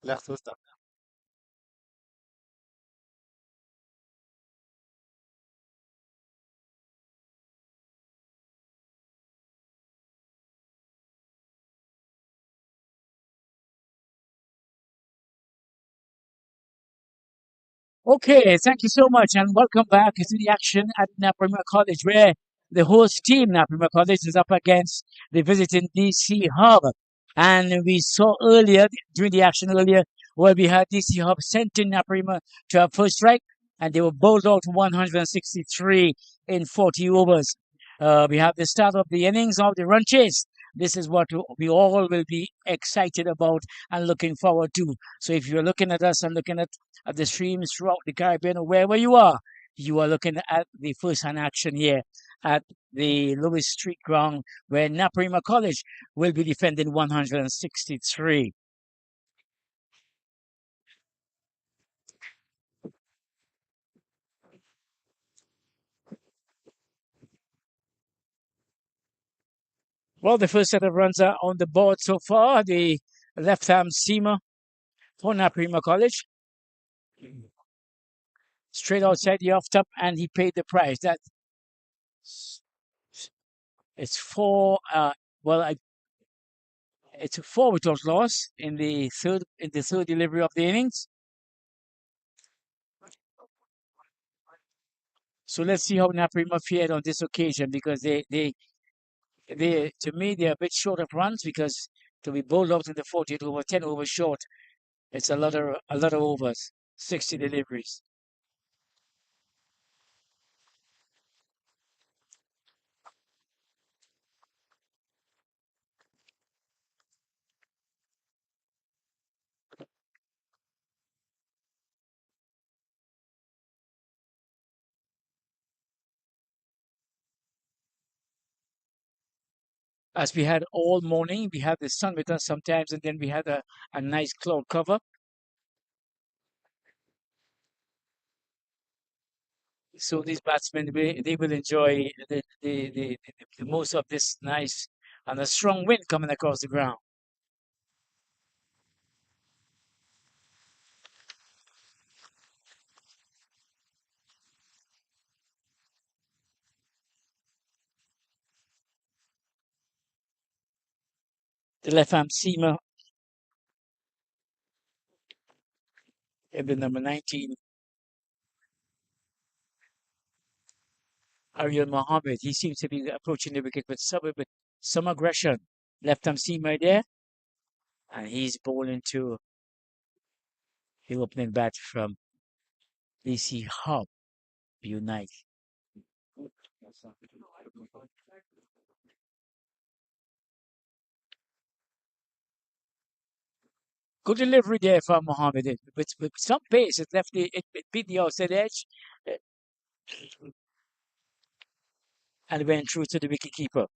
لا خصوصا. Okay, thank you so much, and welcome back to the action at Naparima College, where the host team, Naparima College, is up against the visiting DC Hub. And we saw earlier, during the action earlier, where we had DC Hub sent in Naparima to have first strike, and they were bowled out 163 in 40 overs. We have the start of the innings of the run chase. This is what we all will be excited about and looking forward to. So if you're looking at us and looking at the streams throughout the Caribbean or wherever you are looking at the first-hand action here at the Lewis Street ground where Naparima College will be defending 163. Well, the first set of runs are on the board so far. The left-hand seamer for Naparima College, straight outside the off-top, and he paid the price. That it's four. Well, I, it's a four without loss in the third delivery of the innings. So let's see how Naparima fared on this occasion because they to me they're a bit short of runs because to be bowled out in the 40th over 10 overs short, it's a lot of overs, 60 deliveries. As we had all morning, we had the sun with us sometimes, and then we had a nice cloud cover. So these batsmen they will enjoy the most of this nice and a strong wind coming across the ground. The left arm seamer, the number 19, Ariel Mohammed. He seems to be approaching the wicket with some aggression. Left arm seamer there, and he's bowling to the opening bat from DC Hub Unite. Good delivery there from Mohammed. With some pace, it beat the outside edge uh, and went through to the wicketkeeper.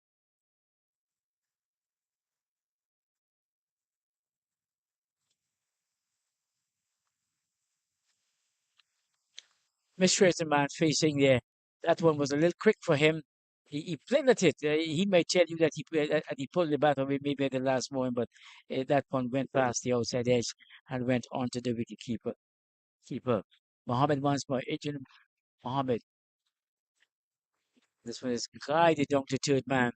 Mistress the man facing there. That one was a little quick for him. He played at it. He may tell you that he pulled the bat away maybe at the last moment, but that one went past the outside edge and went onto the wicketkeeper. Keeper. Mohammed once more. Agent Mohammed. This one is guided down to third man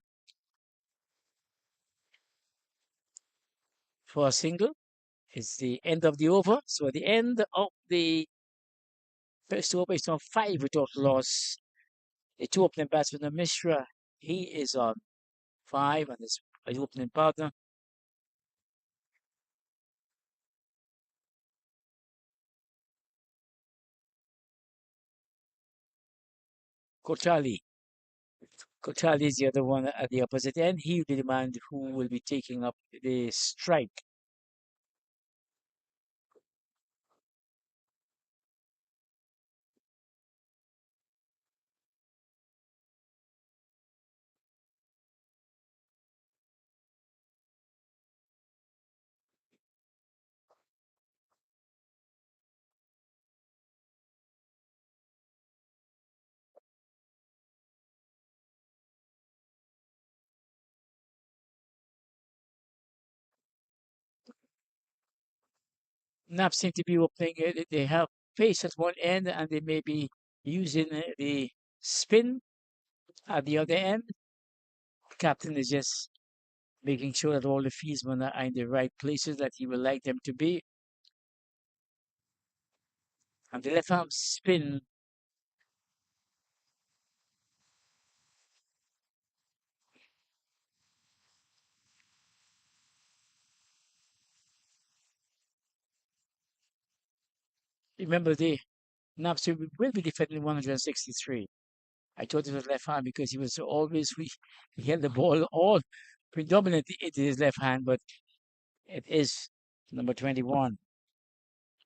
for a single. It's the end of the over. So at the end of the first over, it's on five without loss. The two opening batsmen, Mishra, he is on five, and his opening partner, Kochali. Kochali is the other one at the opposite end. He will be the man who will be taking up the strike. Nap seem to be opening it. They have pace at one end and they may be using the spin at the other end. The captain is just making sure that all the fieldsmen are in the right places that he would like them to be. And the left arm spin, remember the Naps will be defending 163. I thought it was left hand because he was always he held the ball all predominantly in his left hand, but it is number 21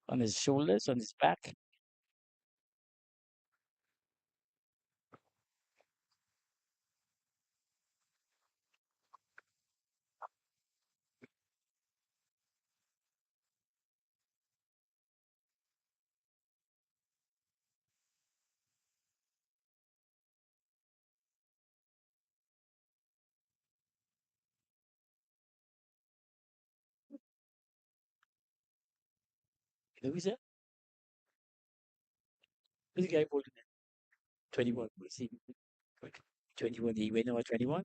on his shoulders, on his back. Who is that? Who's the guy holding it? 21. We see 21. He went over 21.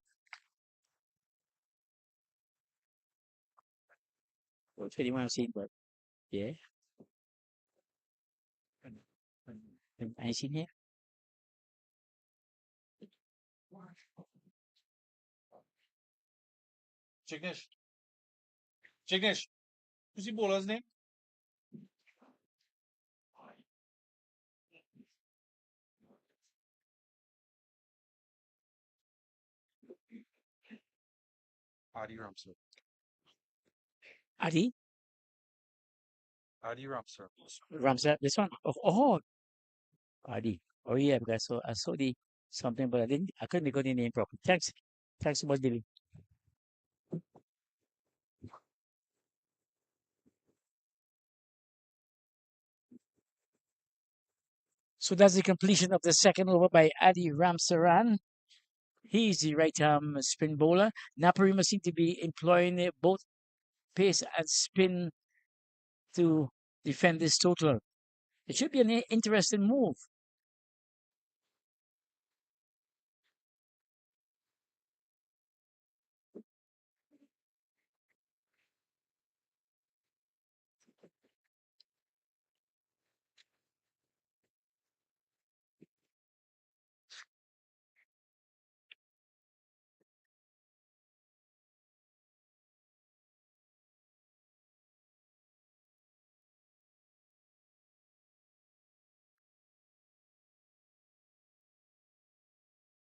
Well, 21 I've seen, but yeah. I seen here. Jignesh. Jignesh. Who's the bowler's name? Adi Ramsar. Adi Adi Ramsar. Ramsat. This one. Oh, Adi. Oh yeah, because I saw the something, but I couldn't get the name properly. Thanks. Thanks about the. So that's the completion of the second over by Adi Ramsaran. He's the right arm spin bowler. Naparima seemed to be employing both pace and spin to defend this total. It should be an interesting move.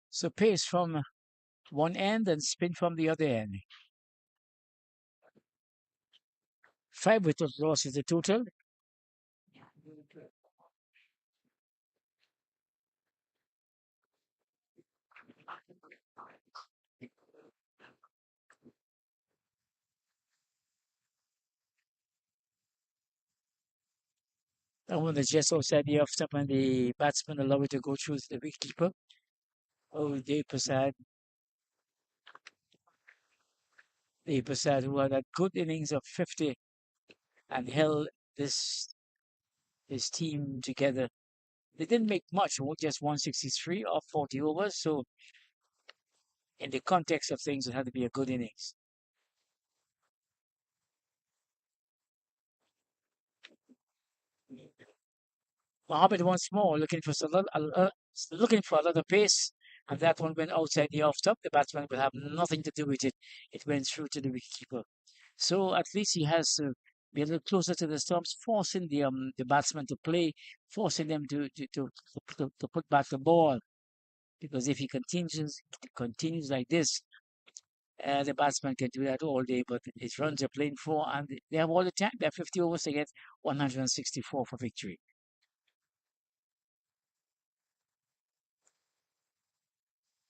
So pace from one end and spin from the other end. 5 wicket loss is the total. That one is just outside the off stump and the batsman allow it to go through the wicketkeeper. Oh, Dave Prasad. Dave Prasad, who had a good innings of 50 and held this his team together. They didn't make much, just 163 off 40 overs. So, in the context of things, it had to be a good innings. Mohammed once more looking for a lot of pace, and that one went outside the off top. The batsman will have nothing to do with it. It went through to the wicketkeeper. So at least he has to be a little closer to the stumps, forcing the batsman to play, forcing them to put back the ball. Because if he continues like this, the batsman can do that all day. But his runs are playing for, and they have all the time. They have 50 overs to get 164 for victory.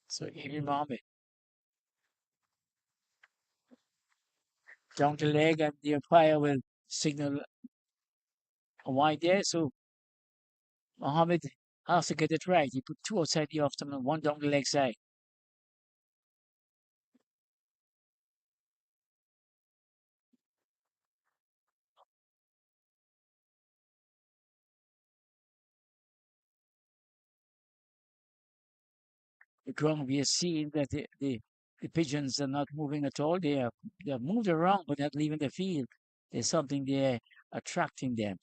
So Amy Mohammed down the leg, and the umpire will signal a wide there. So Mohammed has to get it right. He put 2 outside the off stump and 1 down the leg side. the ground, we are seeing that the pigeons are not moving at all. They are moved around, but not leaving the field. There's something there attracting them.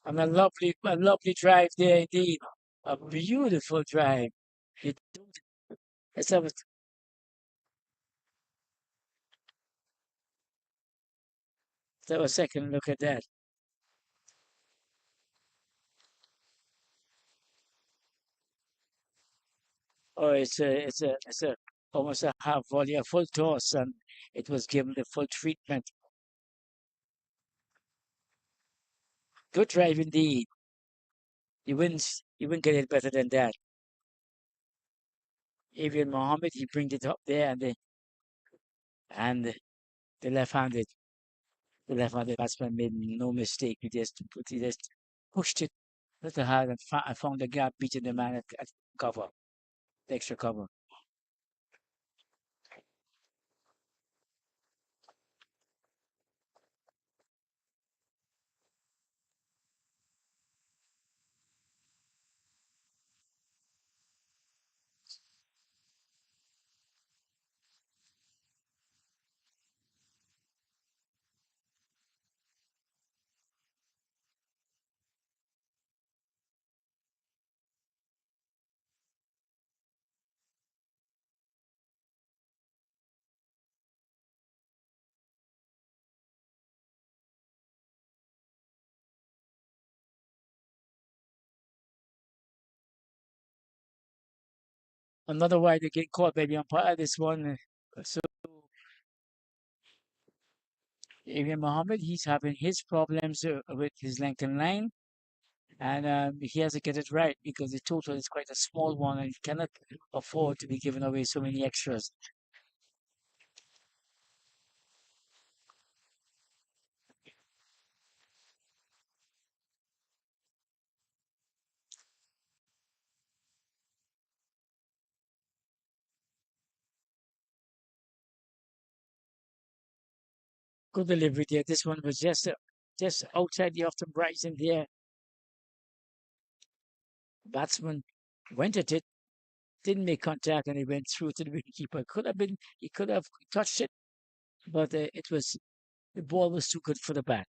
And a lovely drive there indeed. A beautiful drive. You don't, let's have a second look at that. Oh, it's a almost a half volley, a full toss, and it was given the full treatment. Good drive indeed. You wouldn't get it better than that. Avian Mohammed, he brings it up there, and the left-handed the left-handed batsman made no mistake. He just pushed it a little hard and found the gap, beating the man at cover, the extra cover. Another wide to get caught by the umpire. This one, so Avian Mohammed, he's having his problems with his length and line, and he has to get it right because the total is quite a small one, and he cannot afford to be giving away so many extras. Good delivery there. This one was just outside the off the horizon there. Batsman went at it, didn't make contact, and he went through to the wicketkeeper. He could have touched it, but the ball was too good for the bat.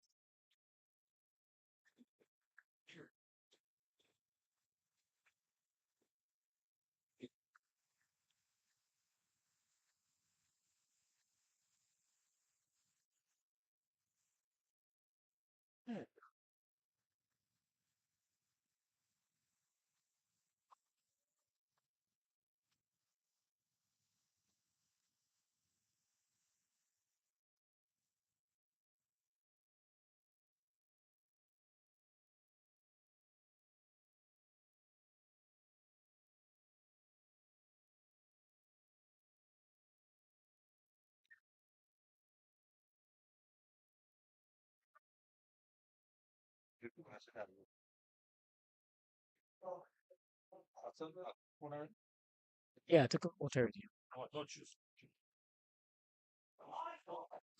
Yeah, took a water.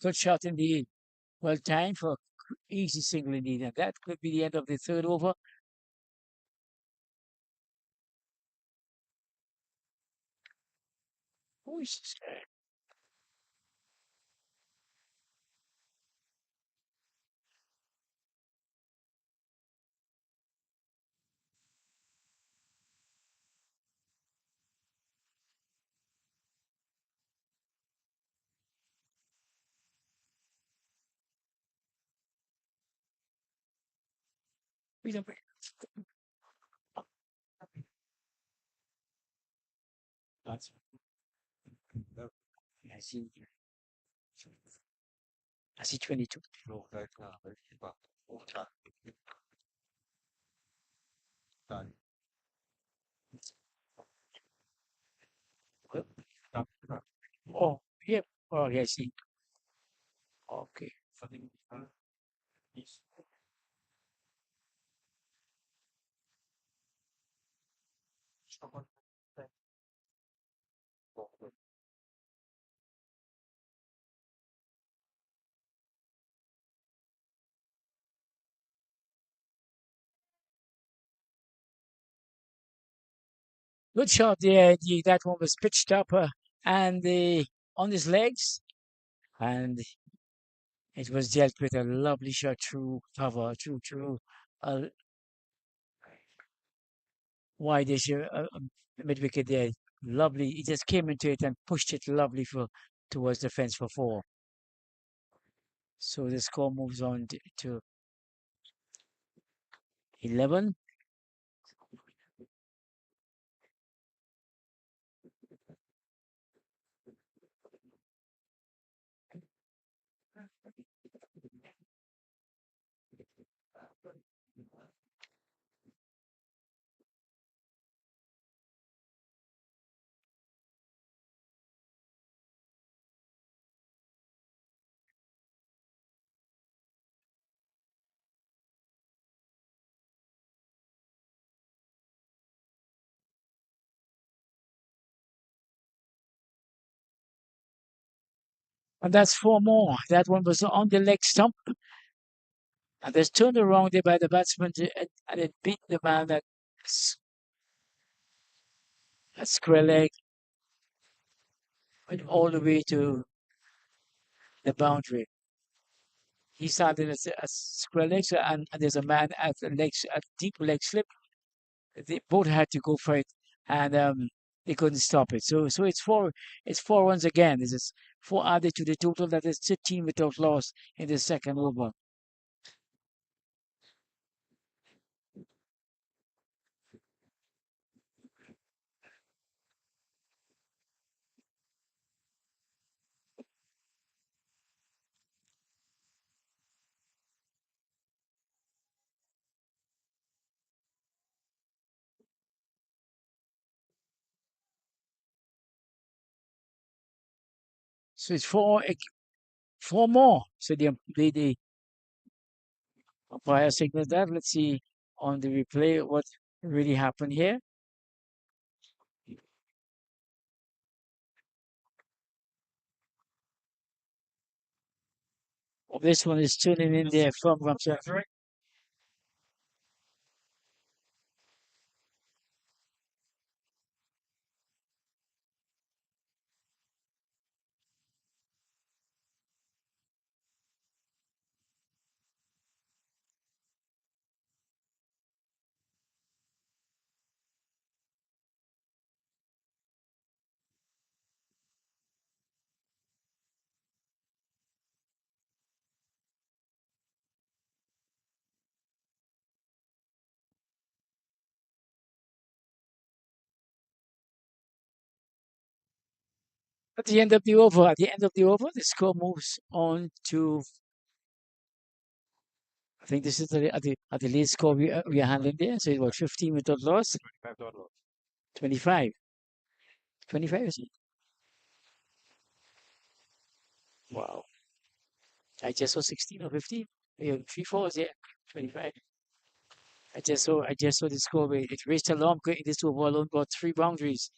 Good shot indeed. Well timed for easy single indeed, and that could be the end of the third over. Who is this guy? We don't. That's, I see. I see 22. Well, oh, yeah. Oh, yeah, I see. Okay. Good shot there. That one was pitched up and on his legs, and it was dealt with a lovely shot through cover, through uh, wide-ish mid wicket there. Lovely. He just came into it and pushed it lovely for towards the fence for four. So the score moves on to 11. And that's four more. That one was on the leg stump. And there's turned around there by the batsman and it beat the man at square leg, went all the way to the boundary. He started as square leg, and there's a man at the legs, at deep leg slip. They both had to go for it, and they couldn't stop it. So it's four runs again. This is four added to the total. That is 13 without loss in the second over. So it's four more. So the umpire signals that. Let's see on the replay what really happened here. This one is tuning in there from Ramsey. At the end of the over, the score moves on to. I think this is at the lead score we are handling there. So it was 15 without loss. 25. 25 is it? Wow. I just saw 16 or 15. Yeah, three fours, yeah. 25. I just saw the score. It raced along, getting this over alone, got three boundaries.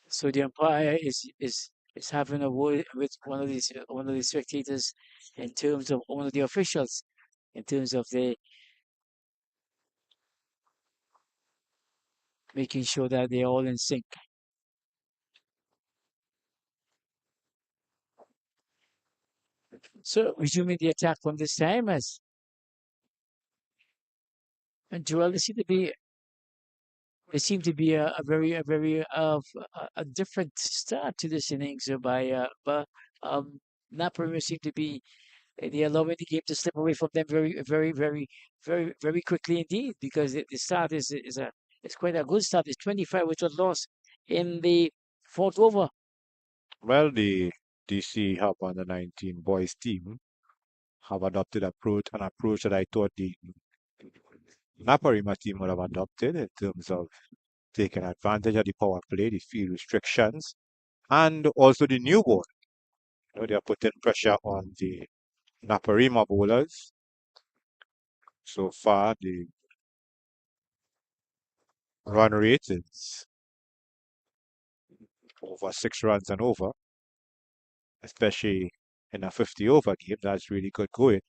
So the umpire is having a word with one of the spectators in terms of one of the officials in terms of the making sure that they're all in sync. So resuming the attack from this time as and Joel they seem to be a very a different start to this innings by but Naparima seem to be they allowing the game to slip away from them very quickly indeed because the start is a it's quite a good start. It's 25 which was lost in the fourth over. Well, the DC Hub under 19 boys team have adopted an approach that I thought the Naparima team would have adopted in terms of taking advantage of the power play, the field restrictions, and also the new ball. They are putting pressure on the Naparima bowlers. So far, the run rate is over 6 runs and over, especially in a 50 over game. That's really good going.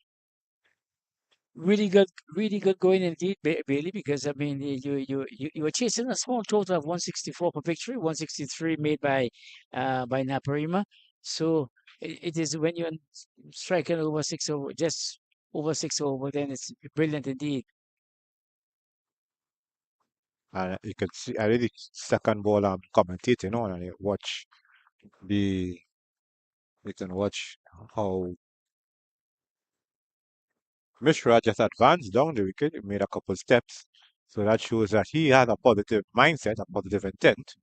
Really good going indeed, Bailey. Because I mean, you were chasing a small total of 164 for victory, 163 made by Naparima. So it is when you're striking over six over, just over six over, then it's brilliant indeed. And you could see, I really second ball commentating on and you watch the, you can watch how Mishra just advanced down the wicket, he made a couple steps. So that shows that he has a positive mindset, a positive intent.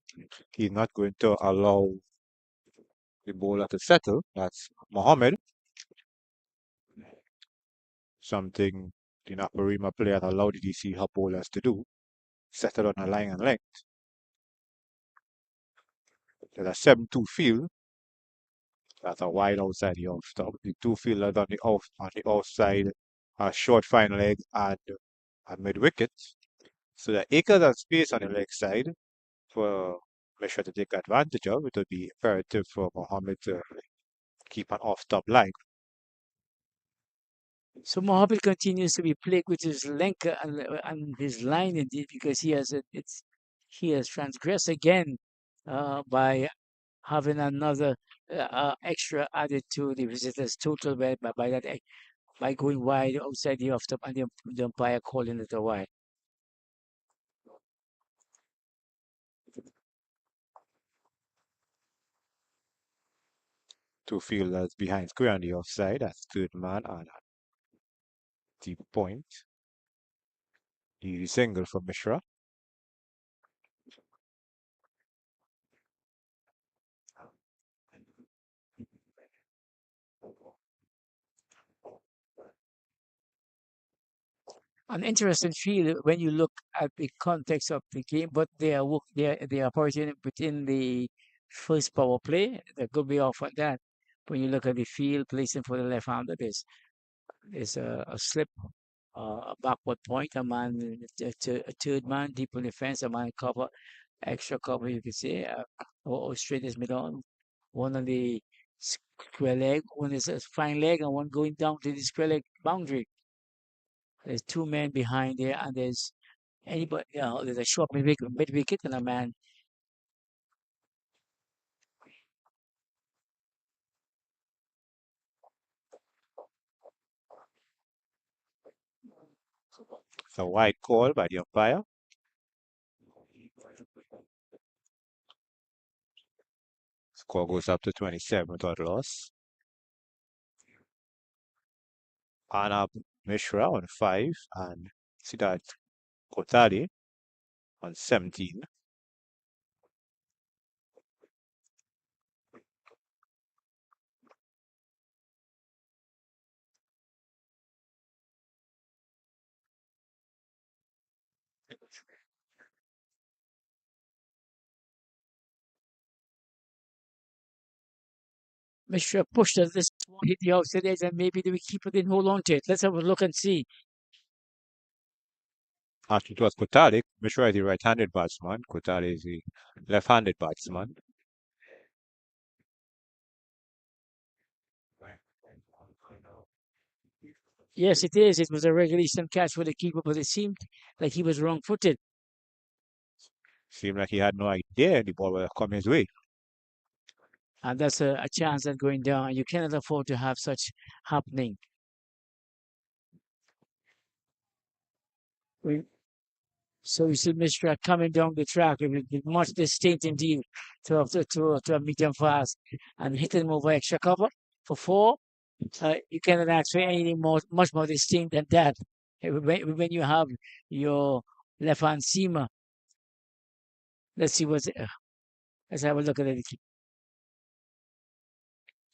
He's not going to allow the bowler to settle. That's Mohammed, something the Naparima players allow the DC Hub bowlers to do. Settle on a line and length. There's a 7-2 field. That's a wide outside the off stop. The two fielders on the outside, a short fine leg and a mid wicket. So the acres of space on the leg side for Mishra to take advantage of. It would be imperative for Mohammed to keep an off stop line. So Mohammed continues to be plagued with his length and his line indeed, because he has transgressed again by having another extra added to the visitors' total by going wide outside the off top and the umpire calling it a wide. Two fielders behind square on the offside. That's third man and a deep point. Easy single for Mishra. An interesting field when you look at the context of the game, but they are operating within the first power play. They could be off at that. When you look at the field placing for the left-hander, there's a slip, a backward point, a man, a third man deep on the fence, a man cover, extra cover, you could say, or straight as mid on. One on the square leg, one is a fine leg, and one going down to the square leg boundary. There's two men behind there, and there's a short mid wicket and a man. It's a wide call by the umpire. Score goes up to 27 without loss. Anab Mishra on 5 and Siddharth Kotari on 17. Mr. pushed us this one, hit the outside edge, and maybe the keeper didn't hold on to it. Let's have a look and see. Actually, it was Kotari. Mishra is the right-handed batsman. Kotari is the left-handed batsman. Yes, it is. It was a regulation catch for the keeper, but it seemed like he was wrong-footed. Seemed like he had no idea the ball would come his way. And that's a chance that's going down. You cannot afford to have such happening. So you see Mishra coming down the track with much distinct indeed to a medium fast and hitting him over extra cover for 4. You cannot ask for anything much more distinct than that. When you have your left hand seamer, let's see let's have a look at it.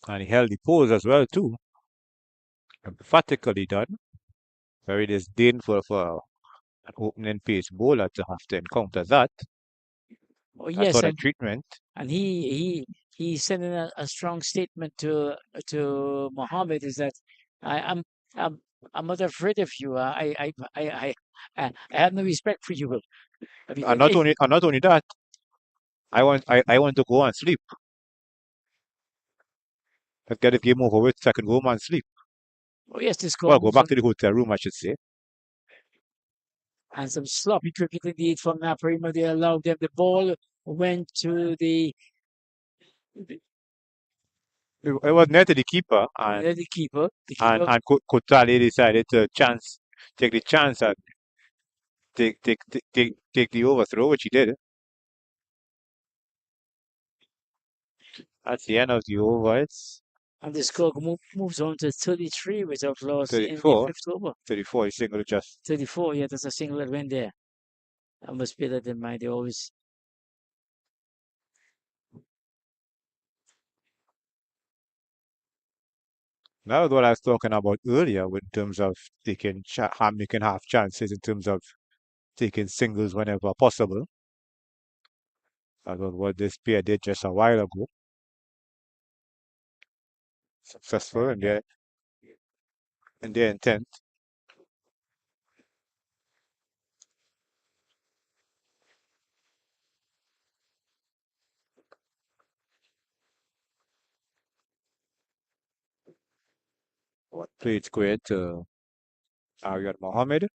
And he held the pose as well too. Emphatically done. Very disdainful for an opening pace bowler to have to encounter that. Oh That yes, sort of treatment. and he's sending a strong statement to Mohammed, is that I'm I'm I'm not afraid of you. I have no respect for you. And Because not only that, I want to go and sleep. Let's get the game over with so I can go home and sleep. Oh, yes, the score Well, go moves back on. to the hotel room, I should say. And some sloppy cricket indeed from Naparima. They allowed them. The ball went to It was near to the keeper, the keeper. The and keeper. and Kotale decided to take the chance and take the overthrow, which he did. That's the end of the over. It's And the score moves on to 33 without loss in the 34. fifth over. 34 is single just. 34, yeah, there's a single that went there. I must bear that in mind. They always. That was what I was talking about earlier in terms of making half chances in terms of taking singles whenever possible. That was what this pair did just a while ago. Successful in their intent. Played square to Ariad Mohammed.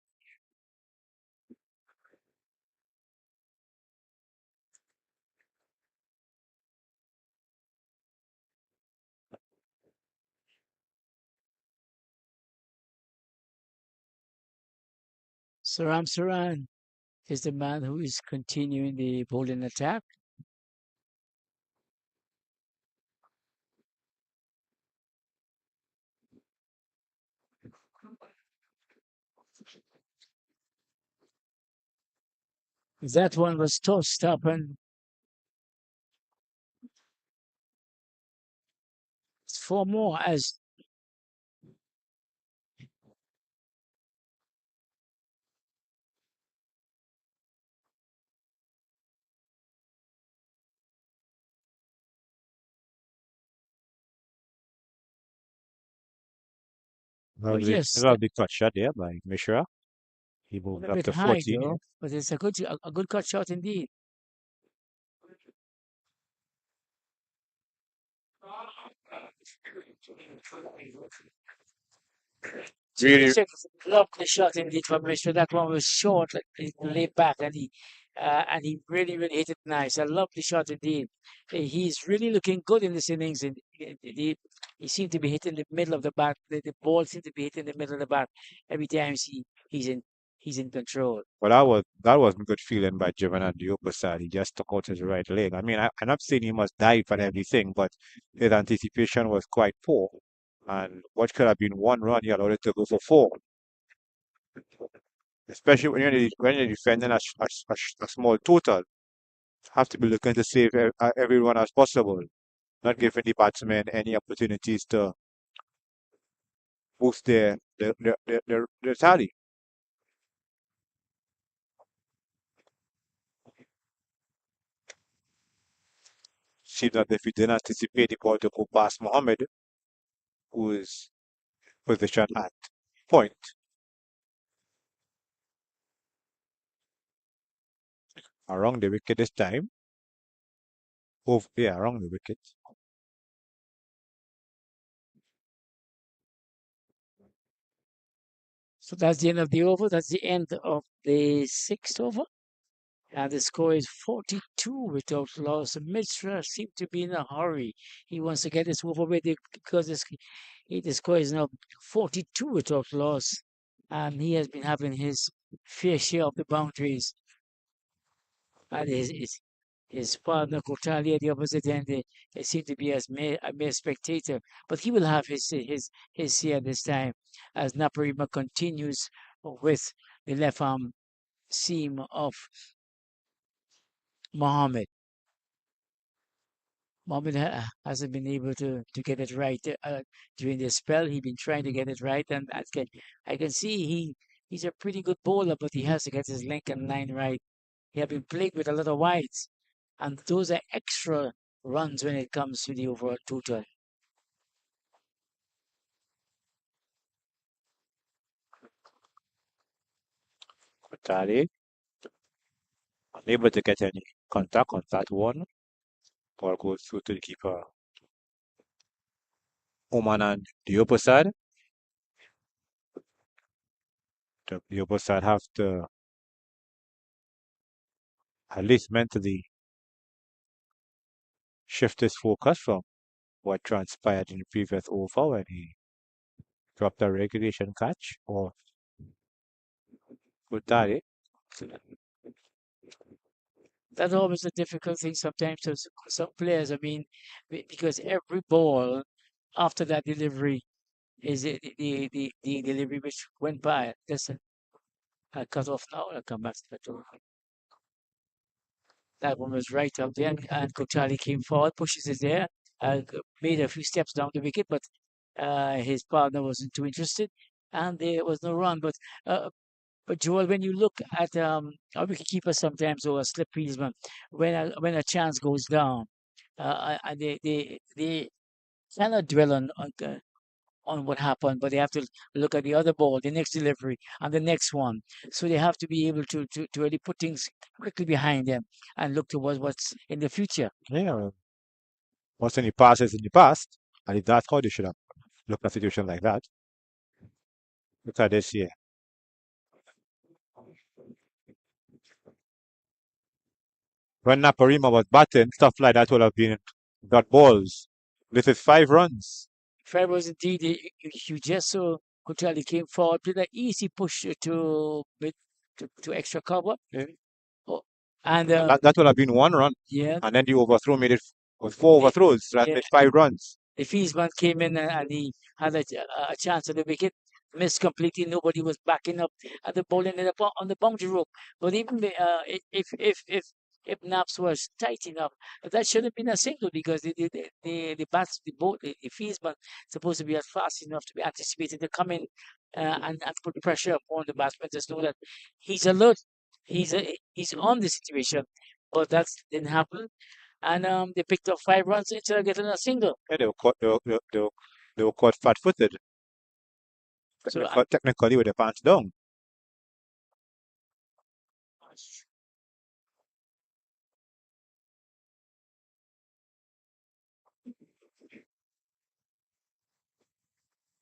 Saram Saran is the man who is continuing the bowling attack. That one was tossed up and four more as yes, Lovely cut shot there by Mishra. He moved a up bit to high 14. though, but it's a good cut shot indeed. Really, Lovely shot indeed from Mr. That one was short, like, it laid back, and he really hit it nice. A lovely shot indeed. He's really looking good in this innings. And he seemed to be hitting the middle of the bat. The ball seemed to be hitting the middle of the bat every time he's in he's in control. but that was a good feeling by Jivan at the upper side. He just took out his right leg. I mean, I'm not saying he must dive and everything, but his anticipation was quite poor. And what could have been one run, he allowed it to go for four. Especially when you're defending a small total, have to be looking to save every run as possible, not giving the batsmen any opportunities to boost their tally. Seems that if he didn't anticipate the ball to go past Mohammed, who is positioned at point. Around the wicket this time. Around the wicket. So that's the end of the over. That's the end of the sixth over. And the score is 42 without loss. Mitra seemed to be in a hurry. He wants to get this over with because the score is now 42 without loss. And he has been having his fair share of the boundaries. And his partner Kotalia at the opposite end, they seem to be a mere spectator. But he will have his share this time as Naparima continues with the left arm seam of Mohammed. Mohammed hasn't been able to get it right during this spell. He's been trying to get it right, and I can see he's a pretty good bowler, but he has to get his length and line right. He has been plagued with a lot of wides, and those are extra runs when it comes to the overall total. Kotale unable to get any contact on that one. Ball goes through to the keeper. Oman and the upper side. The upper side have to at least mentally shift his focus from what transpired in the previous over when he dropped a regulation catch or put that it. That's always a difficult thing sometimes to some players. I mean, because every ball after that delivery is the delivery which went by. That's a cut off now. I'll come back to that. That one was right up there, and Kotali came forward, pushes it there, made a few steps down the wicket, but his partner wasn't too interested, and there was no run. But Joel, when you look at our wicketkeeper sometimes or a slip fieldsman, when a chance goes down, they cannot dwell on what happened, but they have to look at the other ball, the next delivery, and the next one. So they have to be able to really put things quickly behind them and look towards what's in the future. Yeah, what's in the past is in the past, and if that's how they should have looked at a situation like that. Look at this here. When Naparima was batting, stuff like that would have been got balls. This is 5 runs. Fair was indeed, you just saw Kuchali came forward, did an easy push to extra cover. Yeah. Oh, and That would have been 1 run. yeah, And then the overthrow made it was 4 overthrows. So that yeah, made 5 runs. the Fiesman came in and he had a chance at the wicket, missed completely. Nobody was backing up, and the ball ended up on the boundary rope. But even if Naps was tight enough, that should have been a single because the bats the boat the Fiesman supposed to be as fast enough to be anticipated to come in and put pressure upon the batsman to know that he's alert, he's on the situation. But that didn't happen, and they picked up 5 runs instead of getting a single. Yeah, they were caught flat-footed. So Technically with their pants down.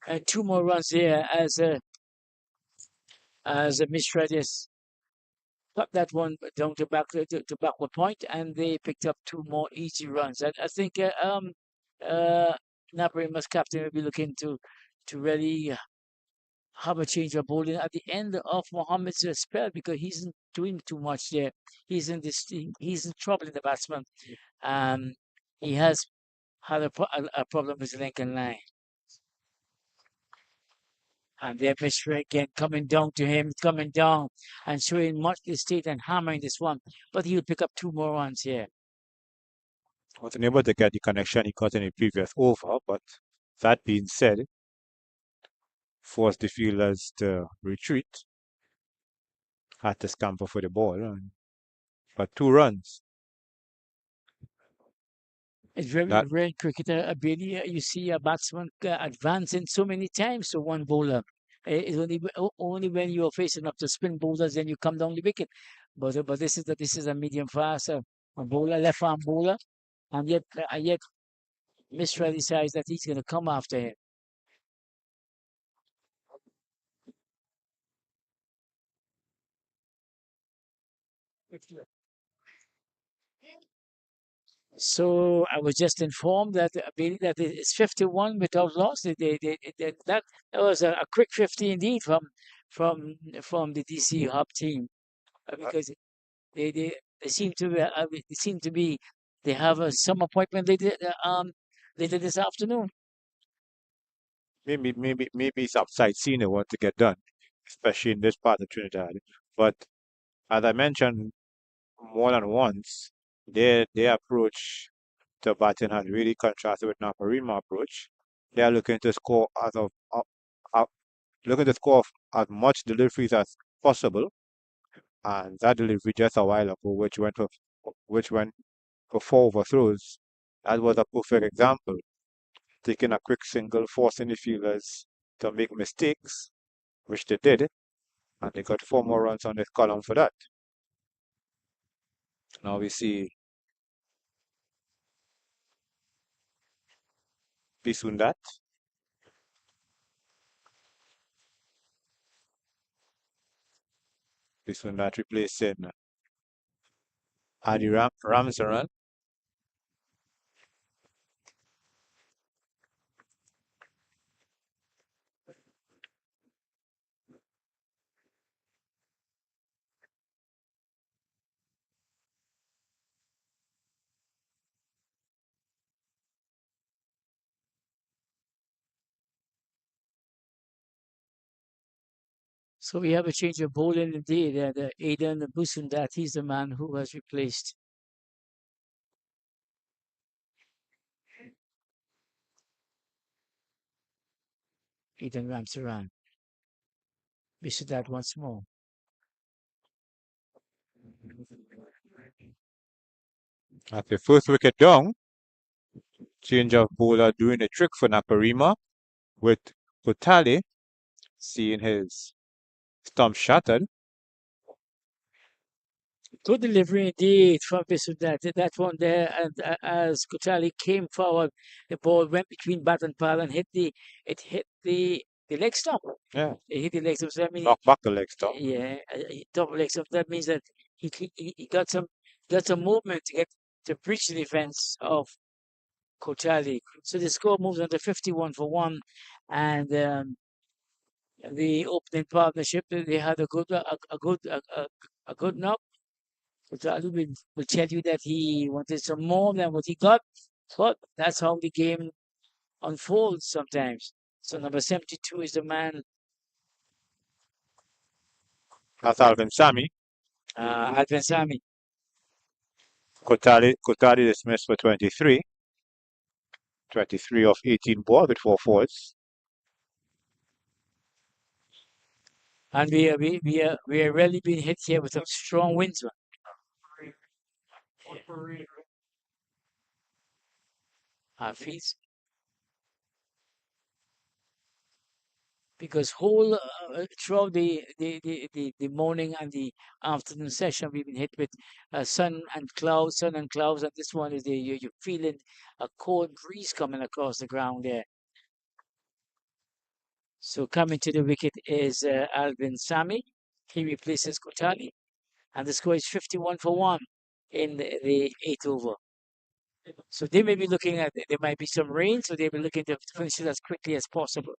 and 2 more runs there as a Mishra just cut that one down to backward point, and they picked up 2 more easy runs. I think uh, Naparima's captain will be looking to really have a change of bowling at the end of Mohammed's spell because he's not doing too much there. He's in trouble in the batsman. Um, he has had a problem with the Lincoln line. And their Mishra again coming down to him, coming down and showing much state and hammering this one. But he'll pick up 2 more runs here. Wasn't able to get the connection he got in the previous over, but that being said, forced the fielders to retreat, had to scamper for the ball, and got 2 runs. It's very That rare in cricket, ability. You see a batsman advancing so many times to one bowler. It's only when you're facing up to spin bowlers then you come down the wicket. But this is a medium fast a bowler, left arm bowler, and yet Mishra decides that he's going to come after him. So I was just informed that it's 51 without loss. That was a quick 50 indeed from the DC Hub team because they they they seem to be they have some appointment later this afternoon. maybe it's upside seeing they want to get done, especially in this part of Trinidad. But as I mentioned more than once, their approach to batting has really contrasted with Naparima approach. They are looking to score uh, looking to score as much deliveries as possible, and that delivery just a while ago, which went for 4 overthrows, that was a perfect example. Taking a quick single, forcing the fielders to make mistakes, which they did, and they got 4 more runs on this column for that. Now we see Pisundat This one that replacing Adi Ramsaran. So we have a change of bowling indeed. Aidan Busundat, he's the man who has replaced Aidan Ramsaran. Busundat once more. At the first wicket down, change of bowler doing a trick for Naparima with Kotale seeing his stump shattered. Good delivery indeed from Busundat. That one there, and as Kotali came forward, the ball went between bat and pad and hit the leg stump. Yeah. It hit the leg stump. So that means Knock back the leg stump. yeah, double leg stump. That means that he got some movement to get to breach the defense of Kotali. So the score moves on to 51 for 1, and the opening partnership they had a good knock. Kotali will tell you that he wanted some more than what he got, but that's how the game unfolds sometimes. So number 72 is the man, That's Alvin Sami. Advan Sami. Kotali dismissed for 23. 23 of 18 ball with 4 fours. And we are really being hit here with some strong winds. Fees. Because whole throughout the morning and the afternoon session, we've been hit with sun and clouds, and this one is you're feeling a cold breeze coming across the ground there. So coming to the wicket is Alvin Sami. He replaces Kotali, and the score is 51 for 1 in the 8th over. So they may be looking at, there might be some rain, so they'll be looking to finish it as quickly as possible.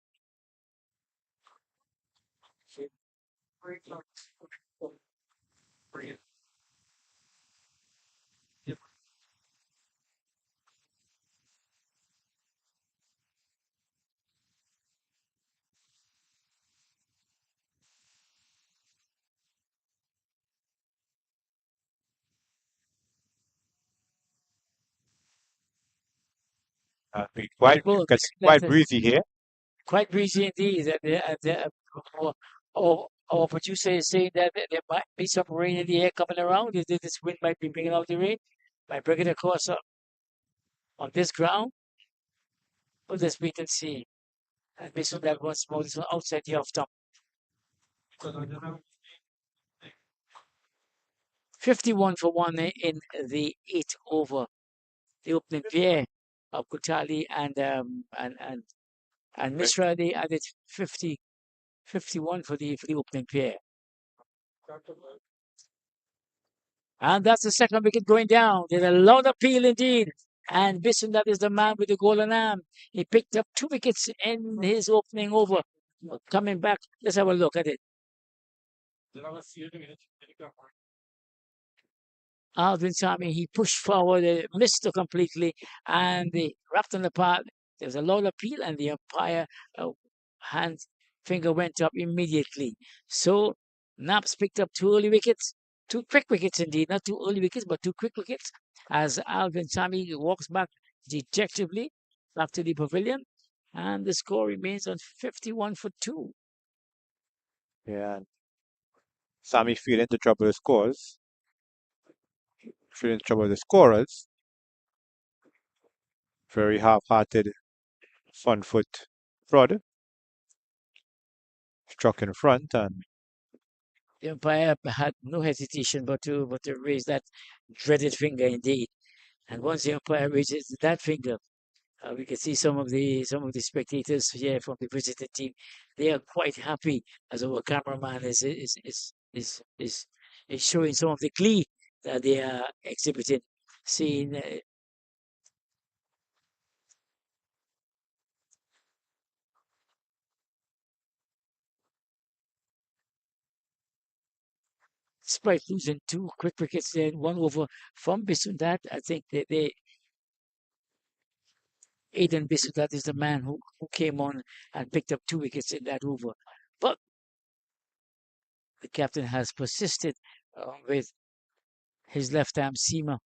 Quite, Well, quite breezy here. quite breezy indeed. Our producer is saying that there might be some rain in the air coming around. This wind might be bringing out the rain, might bring it across on this ground. But let's wait and see. And based on that, once more, this one outside the off top. 51 for 1 in the 8th over. The opening pair of Kutali and Mishra, they added 51 for the opening pair. And that's the second wicket going down. There's a lot of appeal indeed. And Bisson, that is the man with the golden arm. He picked up 2 wickets in his opening over. Coming back, let's have a look at it. Alvin Sami, he pushed forward, missed it completely, and the wrapped on the part. There was a lot of appeal, and the umpire hand finger went up immediately. So Naps picked up 2 early wickets, 2 quick wickets indeed, not 2 early wickets, but 2 quick wickets, as Alvin Sami walks back dejectedly back to the pavilion, and the score remains on 51 for 2. Yeah. Sami feeling the trouble with scores. Feeling trouble with the scorers. Very half-hearted front foot prod. Struck in front, and the umpire had no hesitation but to raise that dreaded finger indeed. And once the umpire raises that finger, we can see some of the spectators here from the visiting team. They are quite happy, as our cameraman is is is showing some of the glee that they are exhibiting. Seeing despite losing two quick wickets there, one over from Bissundat, I think they Aiden Bissundat is the man who came on and picked up two wickets in that over. But the captain has persisted with his left arm seamer,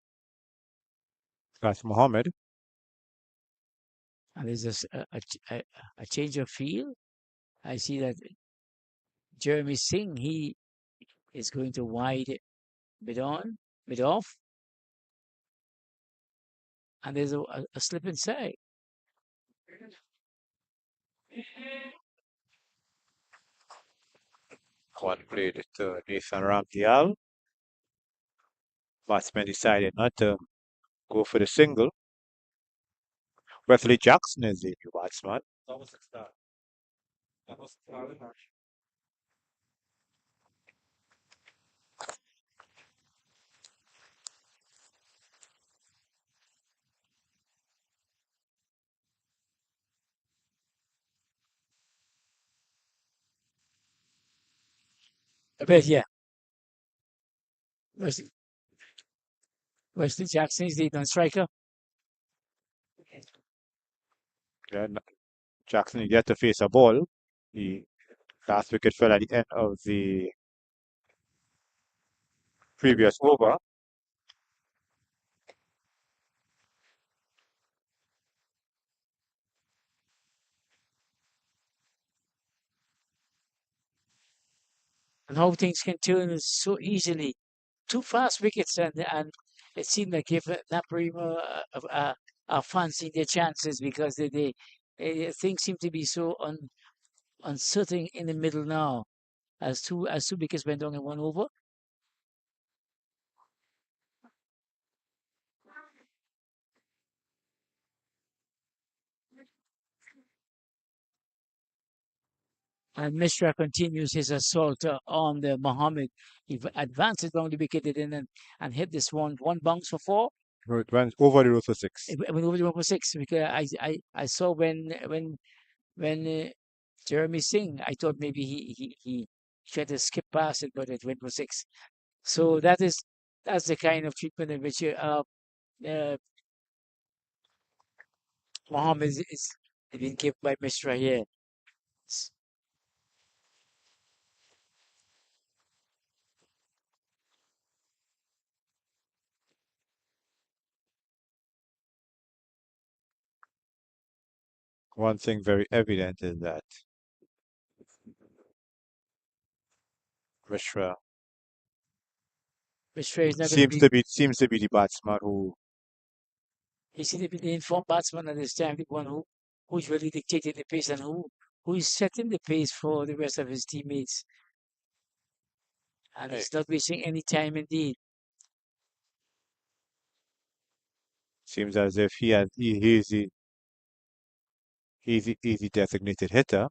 That's Mohammed. and there's a change of field. I see that Jeremy Singh, he is going to wide mid on, mid off, and there's a slip inside. One played to Nathan Ramdial. Batsman decided not to go for the single. Wesley Jackson is the new batsman. That was the start. That was the start of the match. But yeah, Wesley, Wesley Jackson is the non-striker. Yeah, Jackson yet to face a ball. The last wicket fell at the end of the previous over. And how things can turn so easily. Two fast wickets, and it seemed like if Naparima are fancying their chances because things seem to be so uncertain in the middle now. As two wickets went down in one over, and Mishra continues his assault on the Mohammed. He advances down the wicket and hit this one bounce for four. It went over the road for six. It went over the one for six because I saw when Jeremy Singh, I thought maybe he tried to skip past it, but it went for six. So that's the kind of treatment in which uh, Mohammed is being given by Mishra here. One thing very evident is that Mishra Mishra is not going to be. seems to be the batsman who He seems to be the informed batsman at this time, the one who's really dictating the pace and who is setting the pace for the rest of his teammates. And hey, he's not wasting any time indeed. seems as if he's the designated hitter.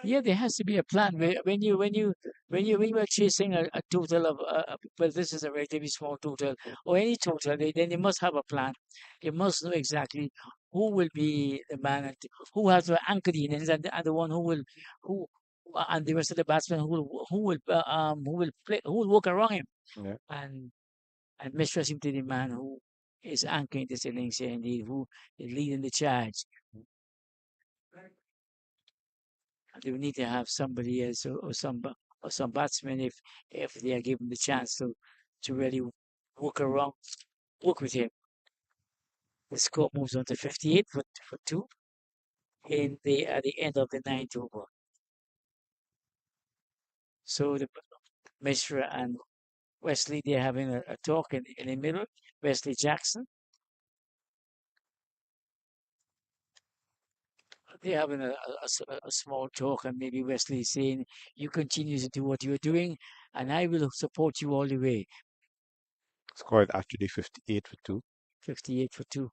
Yeah, there has to be a plan. When you are chasing a total of well, this is a relatively small total or any total, then you must have a plan. You must know exactly who will be the man who has to anchor the innings and the one who and the rest of the batsmen who will work around him. Yeah. And Mishra seems to be the man who is anchoring this innings here indeed, who is leading the charge. They will need to have somebody else or some batsmen if they are given the chance to really work around, work with him. The score moves on to 58 for two in the at the end of the ninth over. So the Mishra and Wesley they're having a talk in the middle. Wesley Jackson they're having a small talk, and maybe Wesley is saying, "You continue to do what you're doing, and I will support you all the way." Scored actually 58 for 2. 58 for two.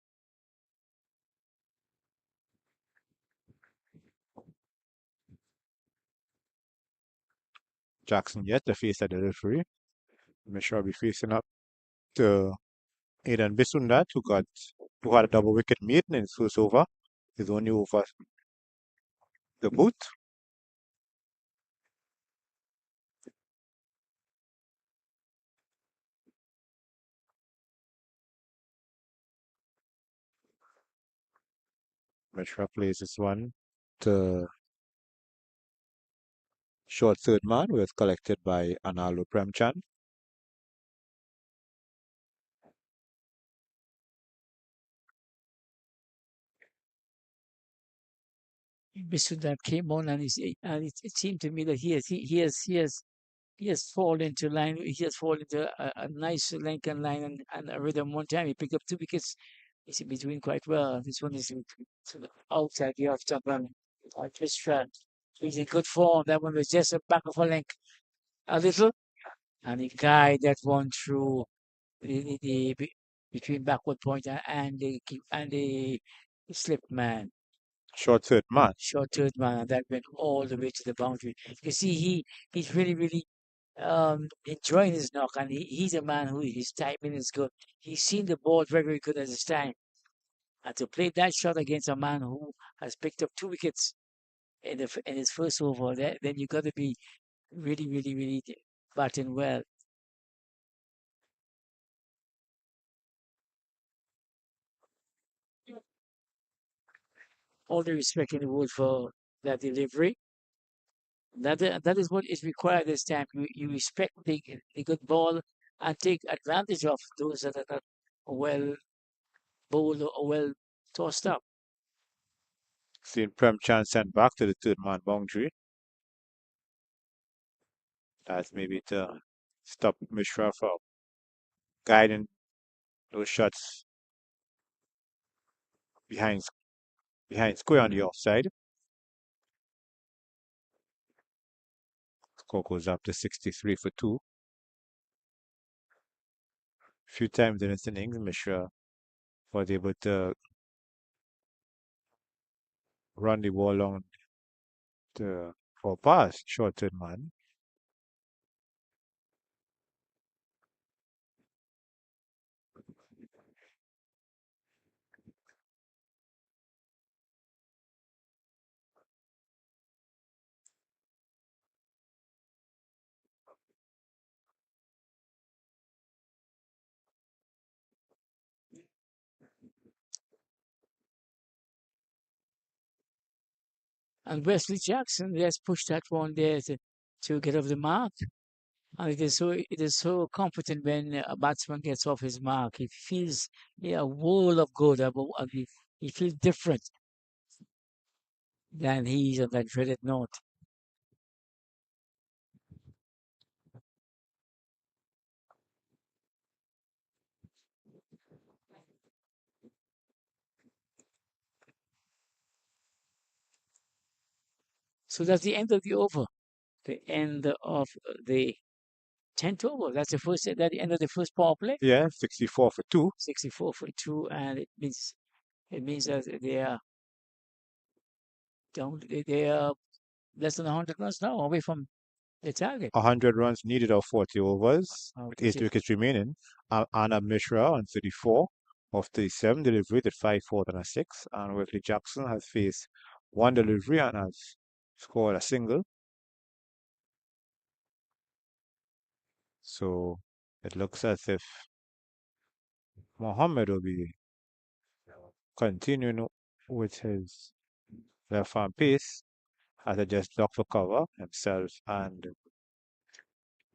Jackson yet to face a delivery. Mishra will be facing up to Aidan Bisundat, who had a double wicket maiden in his first over. He's only over the boot. Mishra plays this one to short third man, who is collected by Analu Premchand. Mr. that came on and it seemed to me that he has fallen into line. He has fallen into a nice Lankan line and a rhythm. One time he picked up 2 wickets. He's been doing quite well. This one is to the outside the off top and just shot. He's in good form. That one was just a back of a length a little, and he guided that one through between backward point and the slip man. Short third man. Short third man, and that went all the way to the boundary. You see, he's really enjoying his knock, and he's a man who his timing is good. He's seen the ball very good at his time, and to play that shot against a man who has picked up 2 wickets in his first over, then you got to be really batting well. All the respect in the world for that delivery. That is what is required this time. You respect the good ball and take advantage of those that are not well bowled or well tossed up. Seeing Premchand sent back to the third man boundary. That's maybe to stop Mishra from guiding those shots behind square on the offside. Score goes up to 63 for 2. A few times in this innings, Mishra was able to run the ball along for a pass, short third man. And Wesley Jackson has pushed that one there to get off the mark. And it is so comforting when a batsman gets off his mark. He feels a world of good. He feels different than he's on that dreaded note. So that's the end of the over. The end of the 10th over. That's the end of the first power play. Yeah, 64 for 2. 64 for 2, and it means that they are down. They are less than 100 runs now away from the target. 100 runs needed of 40 overs, with Which 8 wickets remaining. Anna Mishra on 34 of 37 deliveries at 5 4 and a 6. And Wesley Jackson has faced one delivery and has scored a single. So it looks as if Mohammed will be continuing with his left arm pace as he just ducked for cover himself and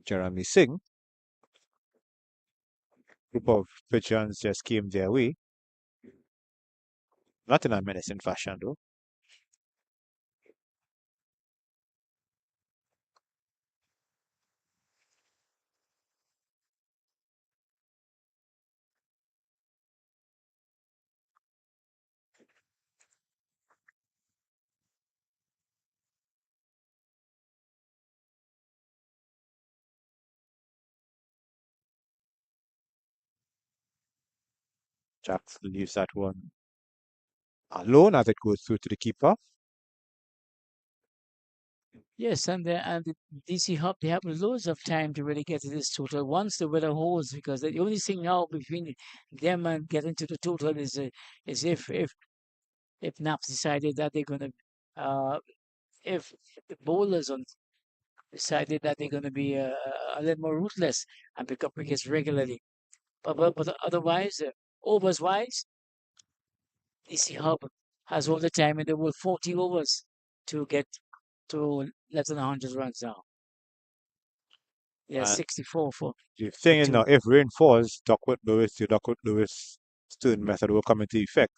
Jeremy Singh. Group of pigeons just came their way. Not in a menacing fashion though. Jackson leaves that one alone as it goes through to the keeper. Yes, and the DC Hub, they have loads of time to really get to this total once the weather holds, because the only thing now between them and getting to the total is if Naps decided that they're gonna if the bowlers on decided that they're gonna be a little more ruthless and pick up wickets regularly. But otherwise, overs wise, DC Hub has all the time in the world, 40 overs to get to less than 100 runs now. Yeah, And 64 the for thing is now, two. if rain falls, the Duckworth Lewis Stern method will come into effect.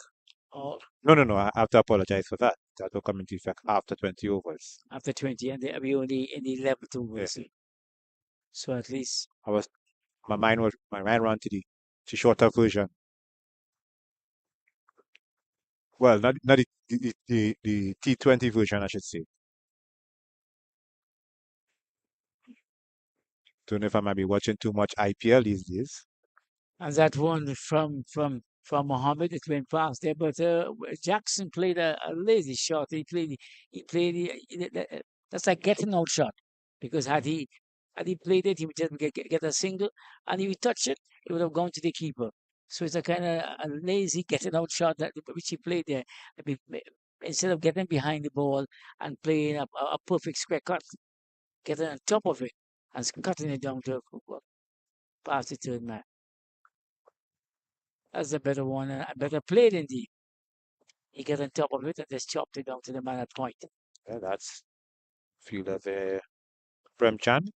Or No. I have to apologize for that. That will come into effect after 20 overs. after 20, and we only in the 11th Yeah. overs. So at least I was my mind ran to the shorter version. Well, not the T20 version, I should say. Don't know if I might be watching too much IPL these days. and that one from Mohammed, it went past there, but Jackson played a lazy shot. He played that's like getting out shot, because had he played it, he would just get a single, and if he touched it, it would have gone to the keeper. So it's a kind of a lazy getting out shot that which he played there. I mean, instead of getting behind the ball and playing a perfect square cut, getting on top of it and cutting it down to past the third man. That's a better one, a better played indeed. He got on top of it and just chopped it down to the man at point. Yeah, that's fielder there. Prem Chand.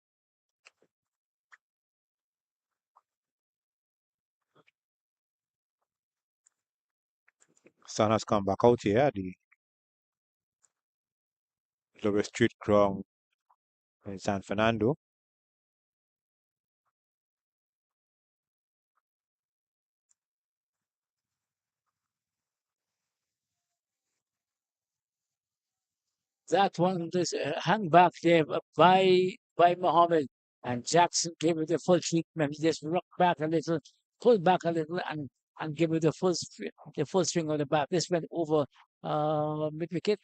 Sun has come back out here. The Lewis Street ground in San Fernando. That one was hung back there by Mohammed, and Jackson gave it the full treatment. He just rocked back a little, pulled back a little, and gave it the full swing of the bat. This went over mid wicket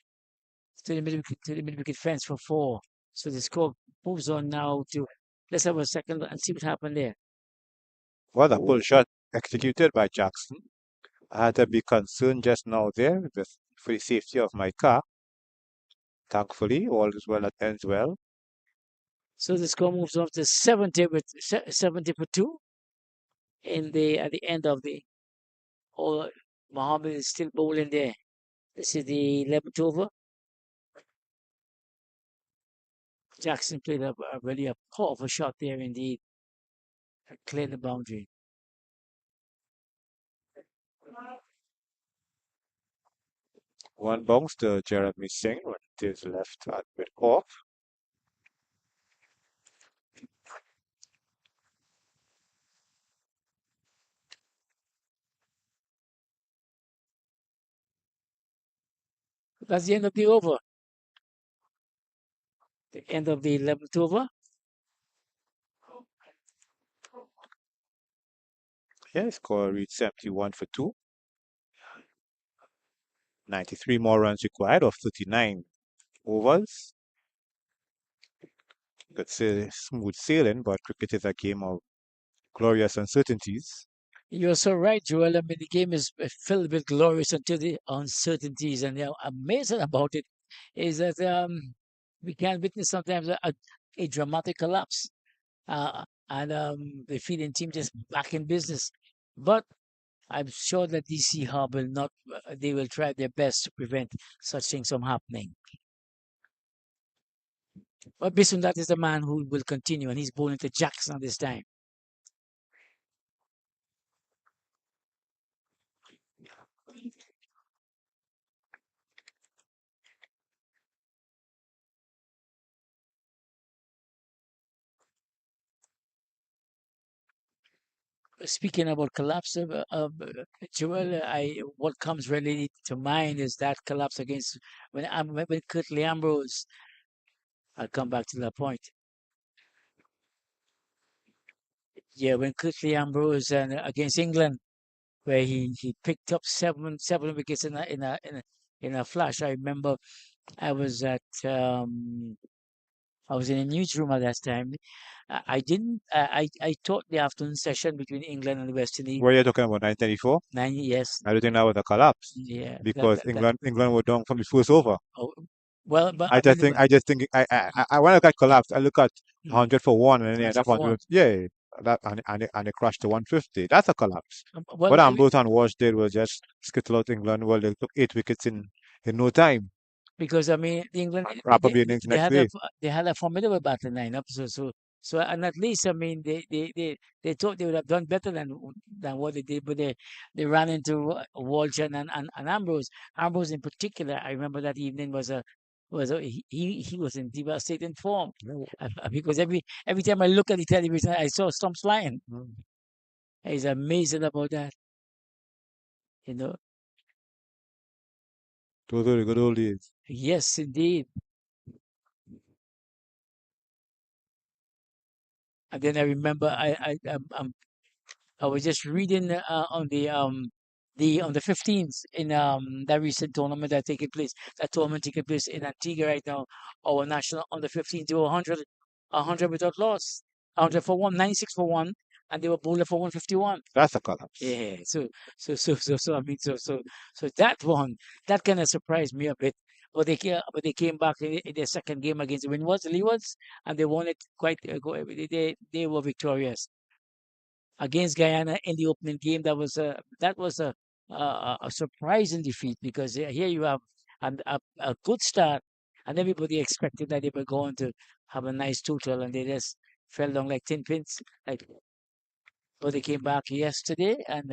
to the mid wicket fence for four. So the score moves on now to, let's have a second and see what happened there. Well, a pull shot executed by Jackson. I had to be concerned just now there for the safety of my car. Thankfully, all is well that ends well. So the score moves on to 70 with 70 for two in the at the end of the whole. Mohammed is still bowling there. This is the 11th over. Jackson played a really a powerful shot there indeed. Cleared the boundary. One bounce to Jeremy Singh when it is left at mid off. That's the end of the over. The end of the 11th over. Yeah, score reached 71 for 2. 93 more runs required of 39 overs. Could say smooth sailing, but cricket is a game of glorious uncertainties. You're so right, Joel. I mean, the game is filled with glorious until the uncertainties, and the amazing about it is that we can witness sometimes a dramatic collapse, and the feeding team just back in business. But I'm sure that DC Hub will not. They will try their best to prevent such things from happening. But Bison, that is the man who will continue, and he's bowling to Jackson this time. Speaking about collapse, Joel, what comes really to mind is that collapse against when Curtly Ambrose. I'll come back to that point. Yeah, when Curtly Ambrose and against England, where he picked up seven wickets in a flash. I remember I was at I was in a newsroom at that time. I didn't. I taught the afternoon session between England and West Indies. Were you talking about 1994? 9 years. I don't think that was a collapse Yeah. because England were down from the first over. Oh, well, but I just think when I look at collapse, I look at mm, 100 for one and then 100 that for one one. yeah, that and it crashed to 150. That's a collapse. Well, What Ambrose and Walsh did was just skittle out England. Well, they took 8 wickets in no time. because I mean, England Wrap up the innings they next had day. they had a formidable batting lineup. So and at least I mean they thought they would have done better than what they did, but they ran into Walsh and Ambrose. Ambrose in particular, I remember that evening he was in devastating form. Because every time I look at the television, I saw stumps flying. Mm. He's amazing about that, you know. Those were the good old days. Yes, indeed. And then I remember I was just reading on the 15th in that recent tournament that taking place. That tournament taking place in Antigua right now. Our national on the 15th to 100 without loss, 100 for one, 96 for one, and they were bowling for 151. That's a collapse. Yeah. So I mean so that one that kind of surprised me a bit. But they came back in their second game against the Leewards, and they won it quite. They were victorious against Guyana in the opening game. That was a surprising defeat because here you have a good start, and everybody expected that they were going to have a nice total, and they just fell down like 10 pins. Like, but they came back yesterday, and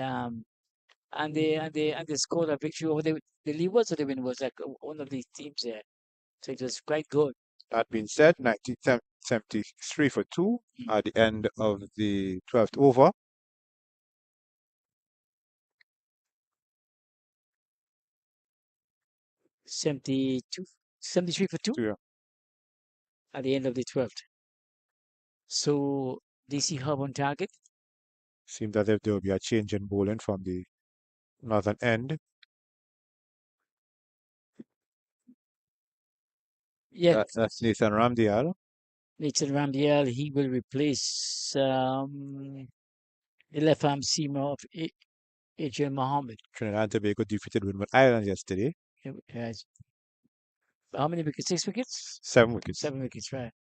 they scored a victory over the Leewards, or the win was like one of these teams there. So it was quite good. That being said, 1973 for two at the end of the 12th over. 72, 73 for two Yeah. at the end of the 12th. So DC Hub on target. Seems as if there will be a change in bowling from the northern end. Yeah, That's Nathan Ramdial. Nathan Ramdial, he will replace the left arm seamer of Adrian Mohammed. Trinidad and Tobago defeated Windward Islands yesterday. How many wickets? 6 wickets? 7 wickets. 7 wickets, right.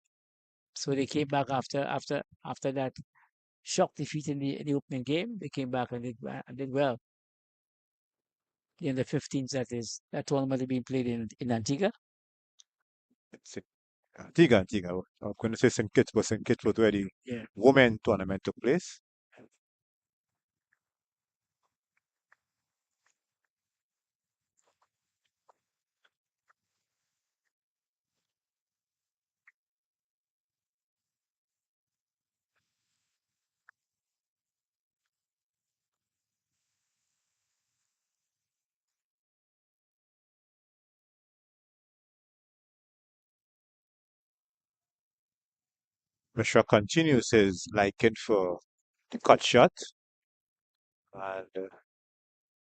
So they came back after that shock defeat in the opening game. They came back and did well. In the 15th, that is, that tournament had been played in Antigua. Antigua. I'm going to say St. Kitts, but St. Kitts was where the women tournament took place. Mishra continues his liking for the cut shot. And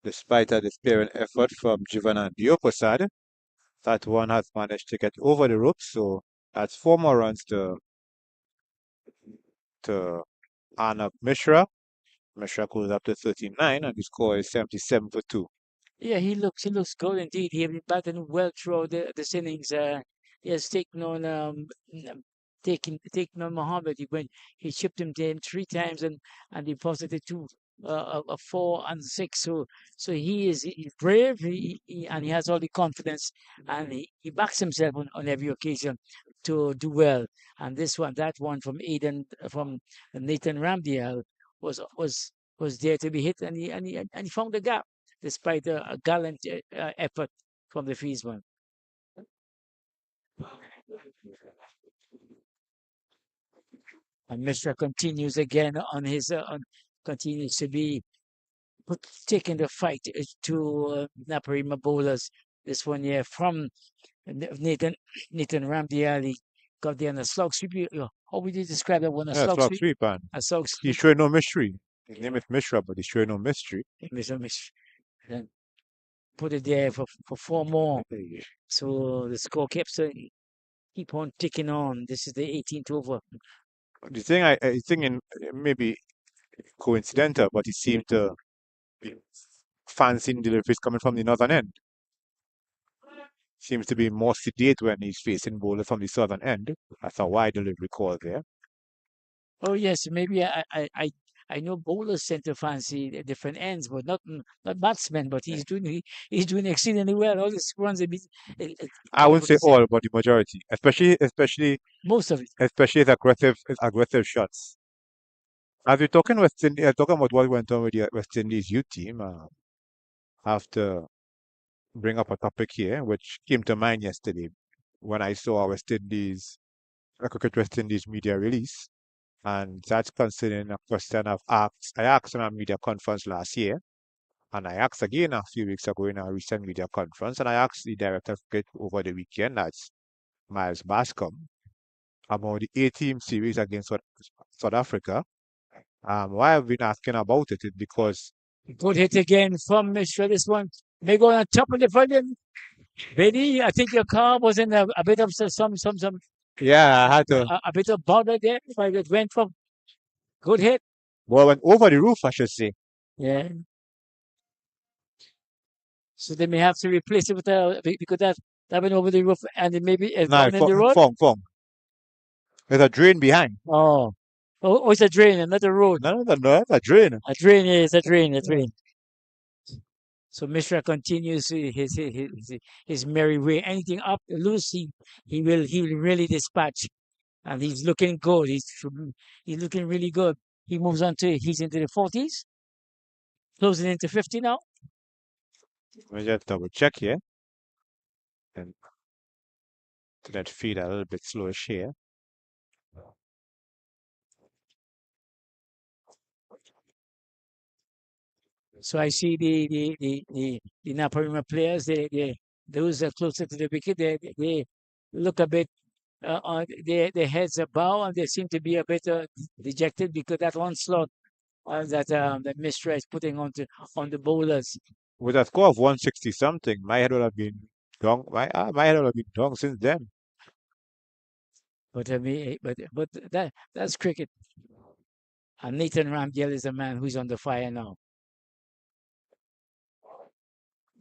despite a despairing effort from Jivan Diopasad, that one has managed to get over the ropes. So that's 4 more runs to Arnab Mishra. Mishra goes up to 39 and the score is 77 for 2. Yeah, he looks good indeed. He has been batting well throughout the innings. He has taken on Mohammed. He chipped him down 3 times and deposited two, a 4 and 6. So he's brave. And he has all the confidence, and he backs himself on every occasion to do well. And that one from Nathan Ramdial was there to be hit, and he found the gap despite a gallant effort from the Fiesman. And Mishra continues again continues to be taking the fight to Naparima bowlers. This one here from Nathan Ramdiali got there on a slog sweep. How would you describe that one? A slog slog sweep? sweep, and A slog he's sweep. showing no mystery. His name is Mishra, but he's showing no mystery. Mishra. Then put it there for 4 more. So the score kept keep on ticking on. This is the 18th over. The thing I think in maybe coincidental, but he seemed to be fancying deliveries coming from the northern end. Seems to be more sedate when he's facing bowlers from the southern end. That's a wide delivery call there. Oh yes, maybe I know bowlers tend to fancy the different ends, but not batsmen. But he's doing exceedingly well. All his runs, I wouldn't say all, but the majority, most of it. especially his aggressive shots. As we're talking talking about what went on with the West Indies youth team, I have to bring up a topic here which came to mind yesterday when I saw Cricket West Indies media release, and that's concerning a question I asked in a media conference last year, and I asked again a few weeks ago in a recent media conference, and I asked the director of cricket over the weekend, that's Miles Bascom, about the A-team series against South Africa. Why I've been asking about it is because Good hit again from Mishra. This one may go on top of the front. Benny, I think your car was in a bit of some yeah, I had to a bit of bother there. But it went from good hit. well went over the roof, I should say. Yeah. So they may have to replace it with because that went over the roof and it maybe it's No, gone in the road. form. There's a drain behind. Oh, it's a drain, another road. No, it's a drain. A drain, yeah, it's a drain. So Mishra continues his merry way. Anything up loose, he will really dispatch, and he's looking good. He's looking really good. He moves on to he's into the 40s, closing into 50 now. Let me just double check here and to that feed a little bit slowish here. So I see the Naparima players. Those are closer to the wicket. They look a bit. Their heads are bowed and they seem to be a bit dejected because that onslaught that Mishra is putting on the bowlers. With a score of 160 something, my head would have been down. My head would have been down since then. But I mean, but that's cricket. And Nathan Ramdiel is a man who's on the fire now.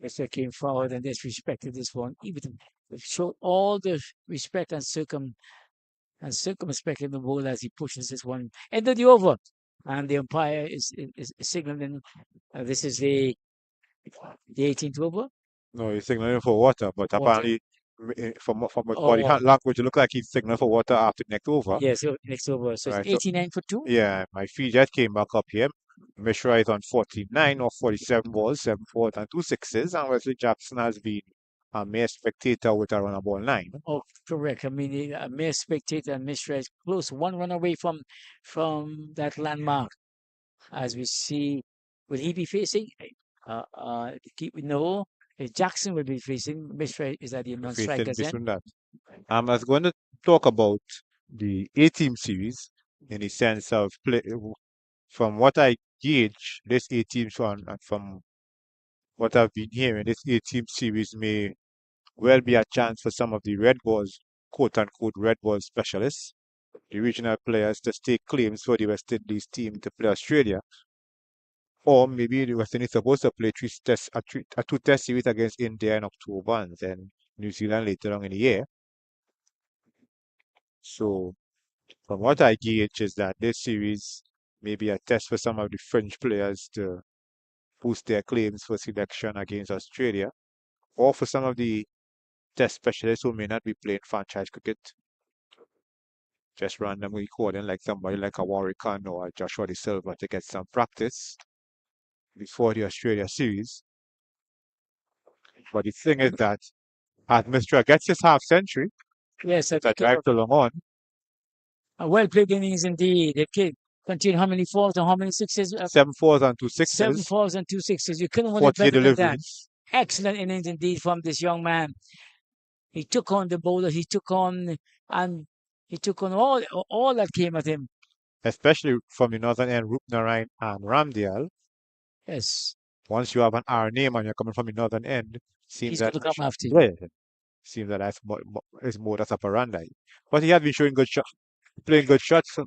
Mr. came forward and disrespected this one. Even showed all the respect and circumspect in the ball as he pushes this one into the over. And the umpire is signaling this is the 18th over. No, he's signaling for water, but Water. apparently from body language, it looked like he's signaling for water after the next over. Yeah, so next over. So Right, it's 89 for 2. Yeah, my feed just came back up here. Mishra is on 49 or 47 balls, 7 fours and 2 sixes, and Wesley Jackson has been a mere spectator with a run of ball 9. Oh, correct. I mean, a mere spectator and Mishra is close, one run away from that landmark. As we see, will he be facing? No. Jackson will be facing. Mishra is at the non-strikers end. I was going to talk about the A-team series in the sense of play. From what I gauge, this A-team from what I've been hearing, this A-team series may well be a chance for some of the red balls, quote-unquote red ball specialists, the regional players to stake claims for the West Indies team to play Australia. Or maybe the West Indies supposed to play a two-test series against India in October and then New Zealand later on in the year. So, from what I gauge is that this series may be a test for some of the French players to boost their claims for selection against Australia, or for some of the test specialists who may not be playing franchise cricket, just randomly calling like somebody like a Warwick Khan or a Joshua De Silva to get some practice before the Australia series. But the thing is that as Mr. gets his half century, yes, that drive to long on. A well played innings indeed. The kid contained how many fours and how many sixes? 7 fours and 2 sixes. 7 fours and 2 sixes. You couldn't want it better than that. Excellent innings indeed from this young man. He took on the bowler. He took on all that came at him. Especially from the northern end, Rupnarain and Ramdial. Yes. Once you have an R name and you're coming from the northern end, seems he's that going to come after you. Seems that that's his modus operandi. But he has been showing good shot, playing good shots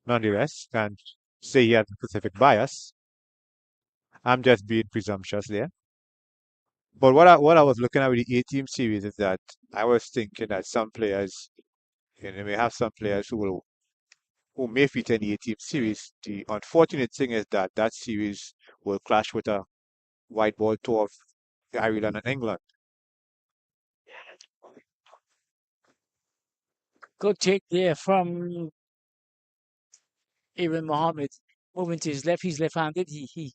nonetheless. Can't say he has a specific bias. I'm just being presumptuous there. But what I was looking at with the A-team series is that I was thinking that some players, may have some players who may feature in the A-team series. The unfortunate thing is that that series will clash with a white ball tour of Ireland and England. Good take there from Aaron Mohammed. Moving to his left, he's left-handed. He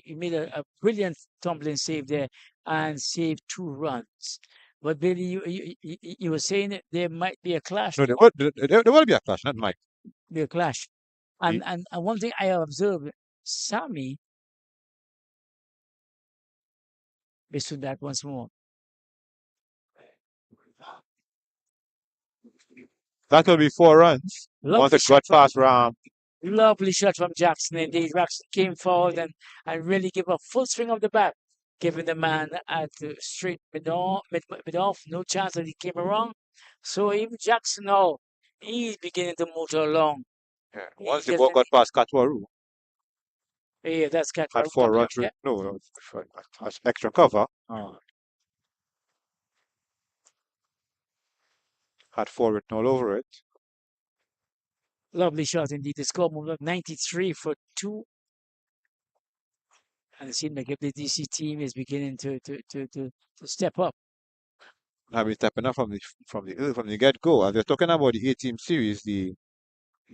made a brilliant tumbling save there and saved 2 runs. But Billy, you were saying that there might be a clash. No, there will be a clash, not Mike. Be a clash. And one thing I observed, Sammy, based on that once more. That will be 4 runs. Lovely Once it shot got past Ram, Lovely shot from Jackson indeed. Jackson came forward and really gave a full swing of the bat, giving the man at the straight mid off, no chance that he came around. So even Jackson now, he's beginning to motor along. yeah, He once the ball doesn't, got past Katwaru, yeah, that's had Catwell 4 runs. coming up. Yeah. No, that's extra cover. Had 4 written all over it. Lovely shot indeed. The score moved up 93 for 2. And it seems like if the DC team is beginning to step up. Have been stepping up from the get go. As we're talking about the A-team series, the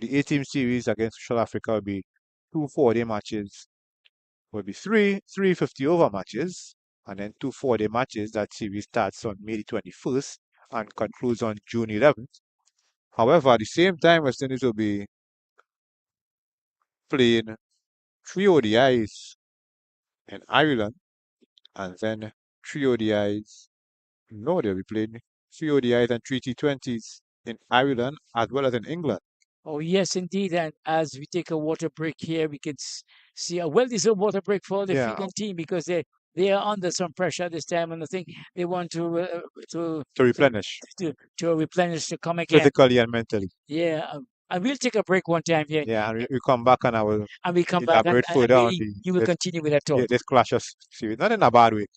A-team series against South Africa will be 2 4-day matches. Will be three 50-over matches, and then 2 4-day matches. That series starts on May the 21st and concludes on June 11th. However, at the same time, West Indies will be playing 3 ODIs in Ireland, and then 3 ODIs. No, they'll be playing 3 ODIs and 3 T20s in Ireland as well as in England. Oh, yes, indeed. And as we take a water break here, we can see a well-deserved water break for the Yeah, Freedom team because they are under some pressure this time, and I think they want to to replenish to replenish to come again. physically and mentally. Yeah, and we'll take a break one time here, Yeah, and we come back and I will and we come back, elaborate and further on you will continue with that talk. this clash of series. Not in a bad way.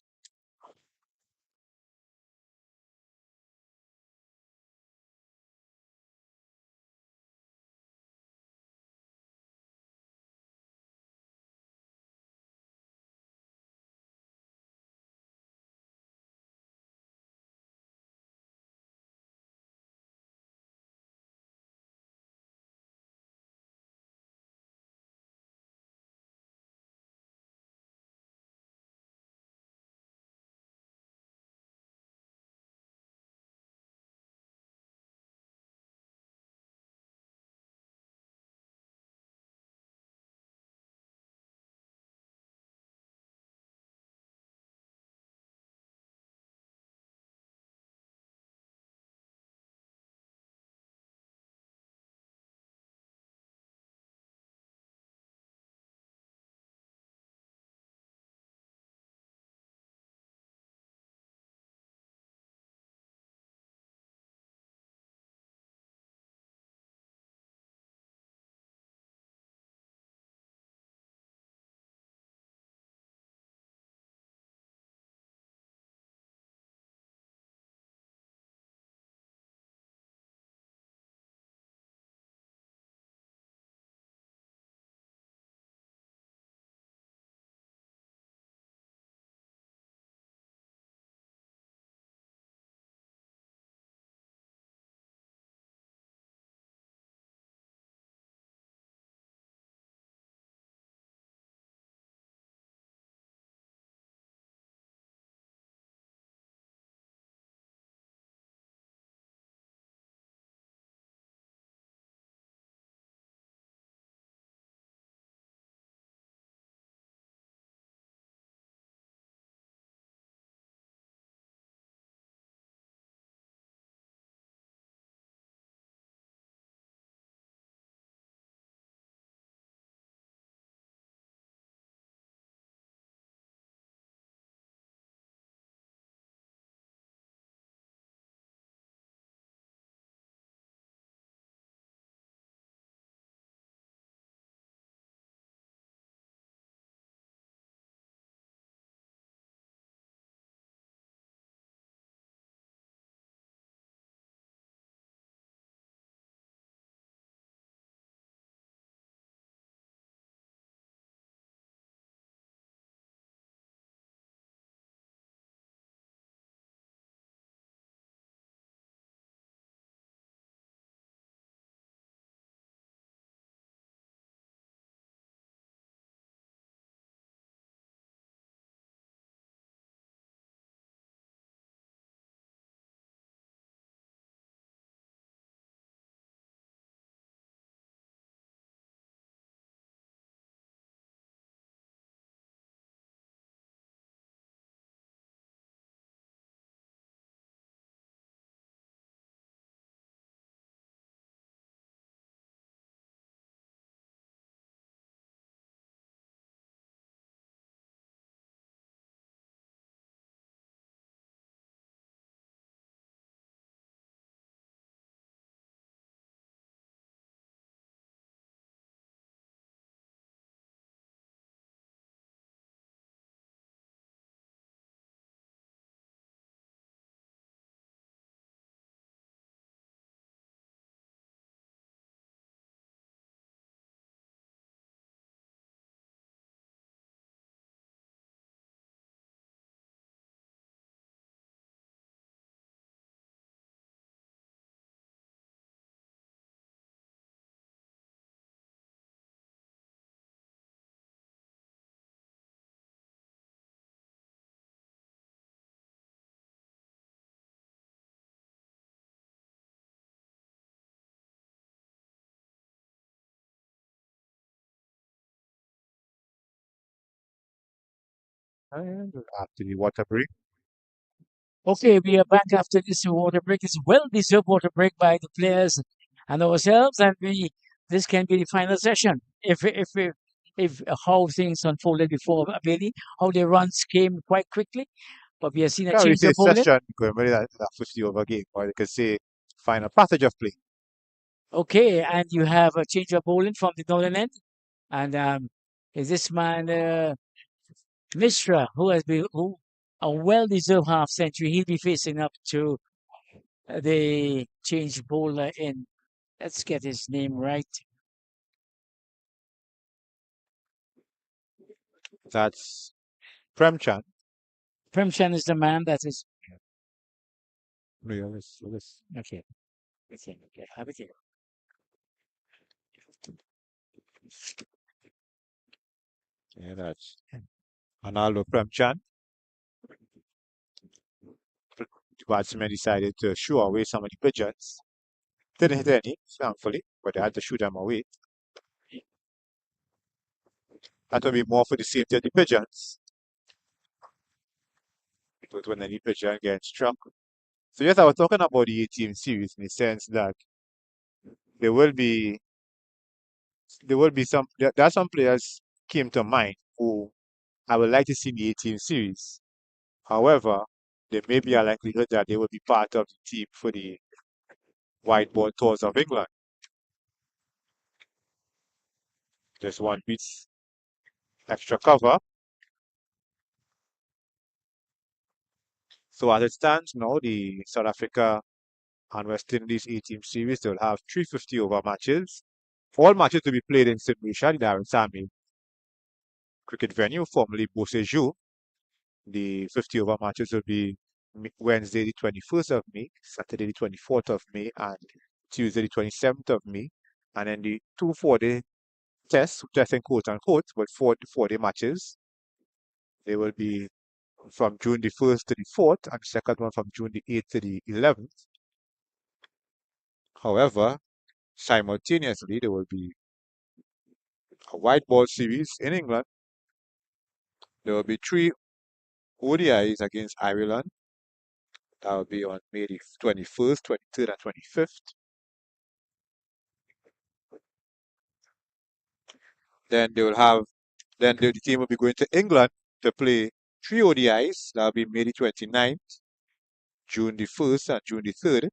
And after the water break, Okay, we are back after this water break. It's a well-deserved water break by the players and ourselves, and we this can be the final session. If how things unfolded before Abeli, how the runs came quite quickly, but we have seen a can't really change say of bowling. session because really that 50 over game, or you could say final passage of play. Okay, and you have a change of bowling from the northern end, and is this man Mishra, who a well-deserved half century, he'll be facing up to the change bowler in. Let's get his name right. That's Premchan. Premchan is the man that is. Yeah, let's Okay, okay, have it here. yeah, that's Arnaldo Premchan. The batsman decided to shoo away some of the pigeons. Didn't hit any, thankfully, but they had to shoot them away. That would be more for the safety of the pigeons. But when any pigeon gets struck. So yes, I was talking about the A-team series in the sense that there will be there are some players came to mind who I would like to see in the A-team series. However, there may be a likelihood that they will be part of the team for the white ball tours of England. Just one piece extra cover. So as it stands now, the South Africa and West Indies A-team series, they'll have 350 over matches. All matches to be played in St. Lucia, the Darren Sammy cricket venue, formerly Beausejour. The 50 over matches will be Wednesday, the 21st of May, Saturday, the 24th of May, and Tuesday, the 27th of May. And then the two 4-day tests, testing quote unquote, but 4-day matches. They will be from June the 1st to the 4th, and the second one from June the 8th to the 11th. However, simultaneously, there will be a white ball series in England. There will be 3 ODIs against Ireland. That will be on May the 21st, 23rd, and 25th. Then they will have, then the team will be going to England to play 3 ODIs. That will be May the 29th, June the 1st, and June the 3rd.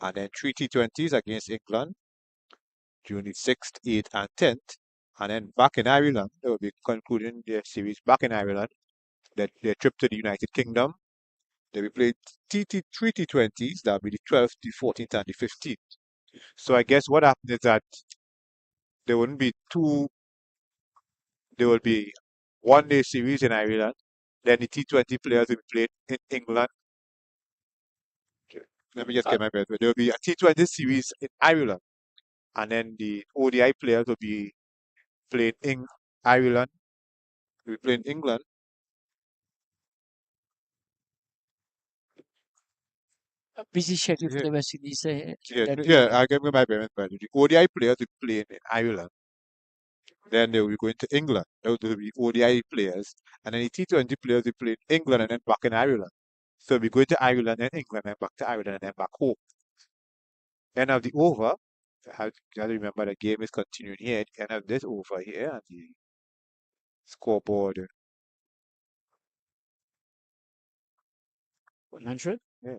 And then 3 T20s against England, June the 6th, 8th, and 10th. And then back in Ireland, they will be concluding their series back in Ireland, their trip to the United Kingdom. They will play 3 T20s, that will be the 12th, the 14th, and the 15th. So I guess what happened is that there wouldn't be there will be 1-day series in Ireland, then the T20 players will be played in England. Let me just get my breath. There will be a T20 series in Ireland, and then the ODI players will be played in Ireland, will be playing England. Busy schedule for Yeah, the West Indies. I get my bearings right. The ODI players will be playing in Ireland. Then they will be going to England. Those will be ODI players. And then the T20 players will play in England and then back in Ireland. So we go to Ireland and England and back to Ireland and then back home. End of the over. I have to remember the game is continuing here. At the end of this over here and the scoreboard. 100. Yeah,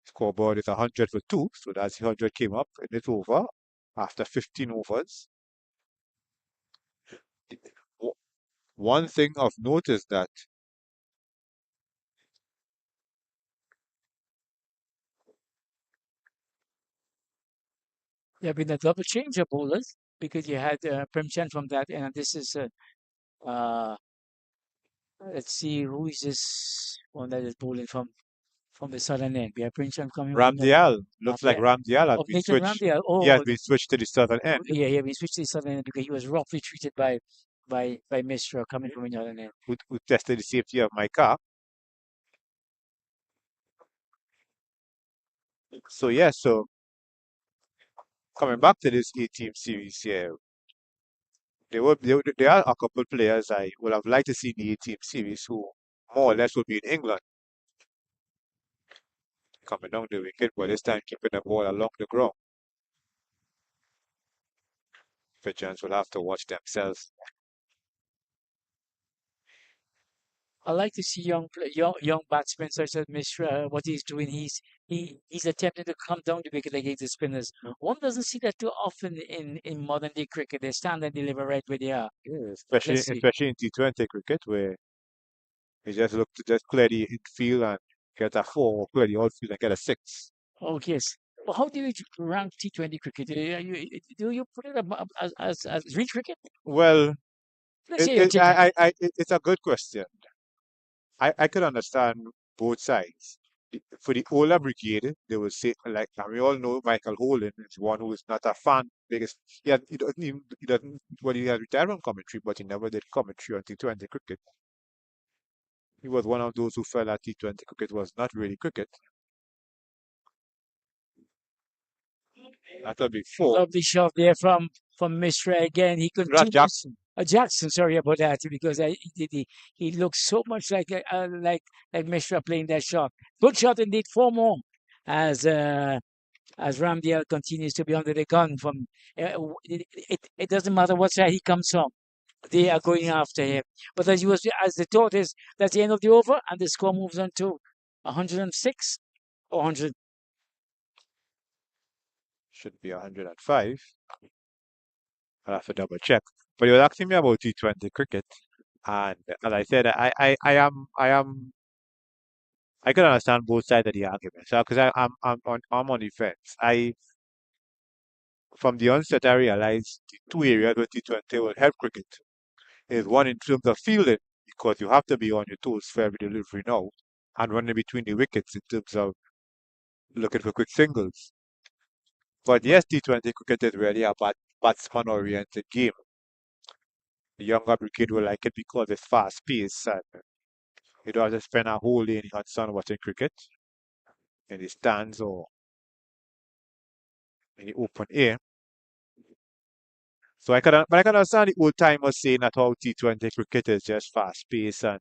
scoreboard is 100 for 2. So that's 100 came up and it's over after 15 overs. One thing of note is that There have been a double change of bowlers because you had Premchan from that, and this is uh, let's see who is this one that is bowling from the southern end. We have Premchan coming from the Ramdial looks like yeah. Ramdial has Of been Nathan switched. Ramdial. He has Oh, been switched to the southern end, yeah, yeah. We switched to the southern end because he was roughly treated by Mishra coming from the northern end. who tested the safety of my car. So yeah, so coming back to this A-team series here, There are a couple players I would have liked to see in the A-team series who more or less would be in England coming down the wicket, but this time keeping the ball along the ground. Fijians will have to watch themselves. I like to see young batsmen such as Mishra. What he's doing, he's attempting to come down the wicket against the spinners. One doesn't see that too often in modern day cricket. They stand and deliver right where they are. Yeah, Let's see. especially in T20 cricket where you just look to just clear the infield and get a four, or clear the outfield and get a six. Oh yes. Well, how do you rank T20 cricket? Do you put it as real cricket? Well, Let's say your opinion. it's a good question. I could understand both sides. For the older brigade, they will say, like, and we all know Michael Holden is one who is not a fan because he doesn't, well, he has retired from commentary, but he never did commentary on T20 cricket. He was one of those who felt that T20 cricket was not really cricket. That would be four. Lovely shot there from Mishra again. He Not continues. Jackson. Jackson, sorry about that, because he looks so much like Mishra playing that shot. Good shot indeed. Four more as Ramdale continues to be under the gun from. It doesn't matter what side he comes from. They are going after him. But as the thought is, that's the end of the over, and the score moves on to 106 or 100. Should be 105. I'll have to double check. But you were asking me about T20 cricket, and as I said, I can understand both sides of the argument. So, because I'm on the fence. From the onset, I realized the two areas where T20 will help cricket is one in terms of fielding, because you have to be on your toes for every delivery now, and running between the wickets in terms of looking for quick singles. But yes, T20 cricket is really a batsman-oriented game. The younger brigade will like it because it's fast-paced and you don't have to spend a whole day in the hot sun watching cricket in the stands or in the open air. So but I can understand the old timers saying that how T20 cricket is just fast-paced and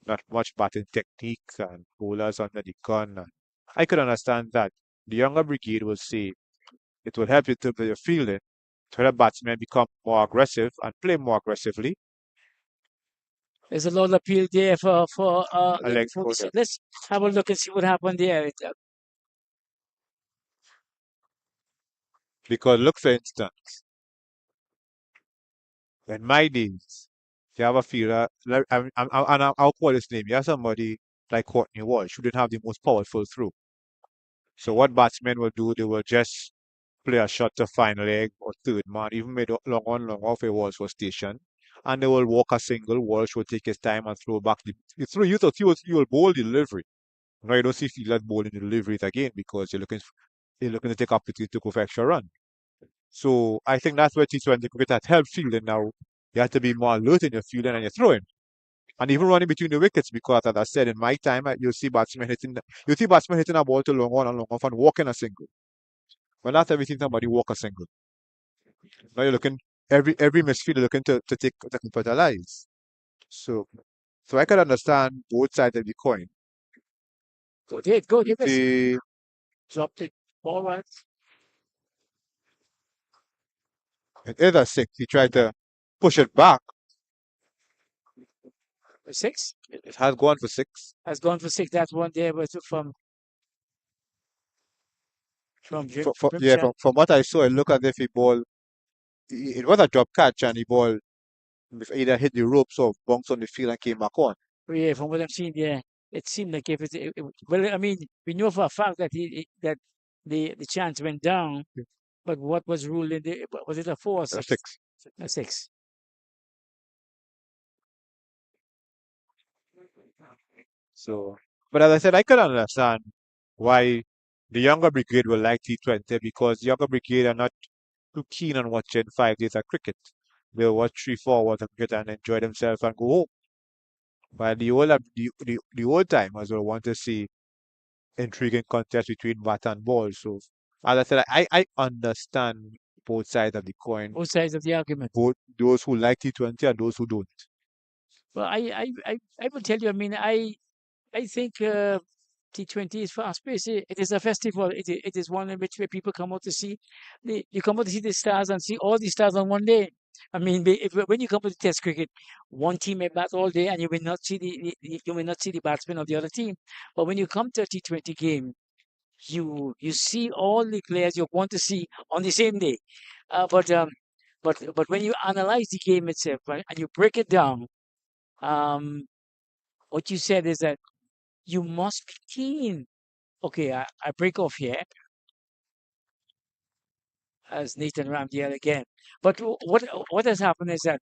not much batting technique and bowlers under the gun. And I could understand that. The younger brigade will say it will help you to play your fielding, to help batsmen become more aggressive and play more aggressively. There's a lot of appeal there I like for both. let's have a look and see what happened there. Because look, for instance, in my days, you have a fielder, I'll call his name. You have somebody like Courtney Walsh who didn't have the most powerful throw. So what batsmen will do, they will just play a shot to final leg or third man, even made long on, long off a Walsh was stationed. And they will walk a single. Walsh will take his time and throw back the throw. You thought you will bowl the delivery. Now you don't see fielders bowling the deliveries again because you're looking to take opportunity to go for extra run. So I think that's where T20 cricket has helped fielding now. You have to be more alert in your fielding and your throwing. And even running between the wickets because as I said in my time you'll see batsmen hitting a ball to long on and long off and walking a single. Well, not everything somebody walk a single. Now you're looking every midfielder looking to take to capitalize. So I can understand both sides of the coin. Go ahead, The dropped it forward. it is a six. He tried to push it back. Six It has gone for six. has gone for six. That's one there was from Yeah, Grimshaw. from what I saw, it looked as if he ball. It was a drop catch and the ball either hit the ropes or bounced on the field and came back on. Yeah, from what I'm seeing there, it seemed like if well, I mean, we know for a fact that that the chance went down, but what was ruled in the was it a four or A six? six. A six. So, but as I said, I could understand why the younger brigade will like T20 because the younger brigade are not too keen on watching 5 days of cricket. They'll watch 3, 4 hours of cricket and enjoy themselves and go home. While the old timers will want to see intriguing contest between bat and ball. So, as I said, I understand both sides of the coin, both sides of the argument. both those who like T20 and those who don't. Well, I will tell you. I mean, I think T20 is fast paced. It is a festival. It is one in which where people come out to see. You come out to see the stars and see all the stars on one day. I mean, when you come to Test cricket, one team may bat all day, and you will not see you will not see the batsman of the other team. But when you come to a T20 game, you see all the players you want to see on the same day. But when you analyze the game itself, right, and you break it down, um, what you said is that you must be keen. Okay, I break off here as Nathan Ramdiel again. But what has happened is that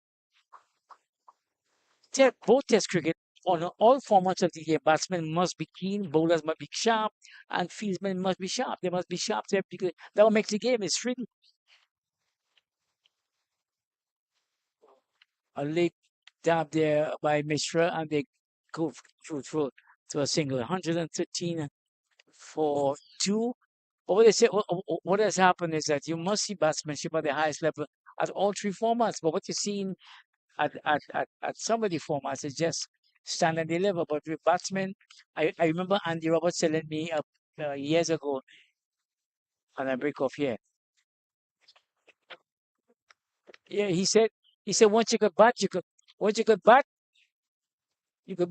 both Test cricket on all formats of the game, batsmen must be keen, bowlers must be sharp, and fieldsmen must be sharp. They must be sharp because that will make the game. It's really a late dab there by Mishra, and they go through to a single 113 for two. But what they say, what has happened is that you must see batsmanship at the highest level at all three formats. But what you're seeing at some of the formats is just standard level. But with batsmen, I remember Andy Roberts telling me years ago, and I break off here. Yeah, he said once you could bat, you could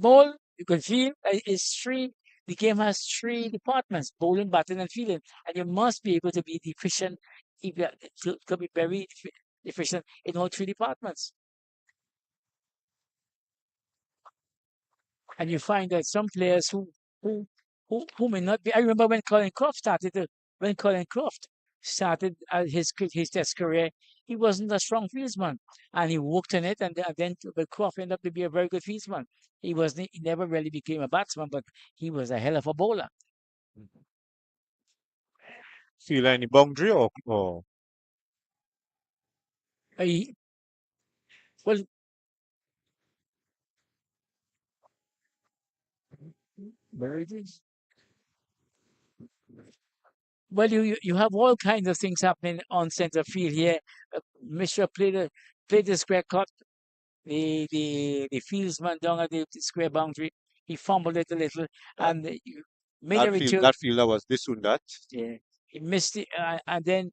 bowl, you could field. It's three. The game has three departments: bowling, batting, and fielding, and you must be able to be efficient. To be very efficient in all three departments. And you find that some players who who may not be. I remember when Colin Croft started. When Colin Croft started his Test career, he wasn't a strong fieldsman, and he worked on it. And then but Croft ended up to be a very good fieldsman. He never really became a batsman, but he was a hell of a bowler. Feel any boundary or He, well, where it is. Well, you have all kinds of things happening on center field here. Mishra played the square cut. The fieldsman down at the square boundary. He fumbled it a little that, and made a return. that fielder was this one that? Yeah, he missed it, and then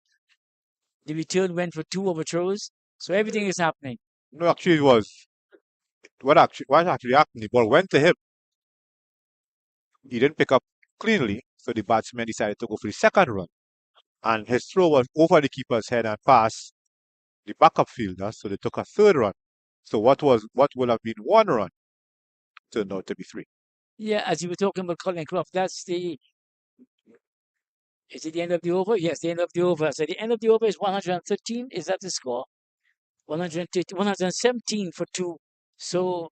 the return went for two overthrows. So everything is happening. No, actually it was what actually happened. The ball went to him. He didn't pick up cleanly, so the batsman decided to go for the second run. And his throw was over the keeper's head and past the backup fielder, so they took a third run. So what would have been one run turned out to be three. Yeah, as you were talking about Colin Croft, is it the end of the over? Yes, the end of the over. So the end of the over is 113. Is that the score? 130, 117 for two. So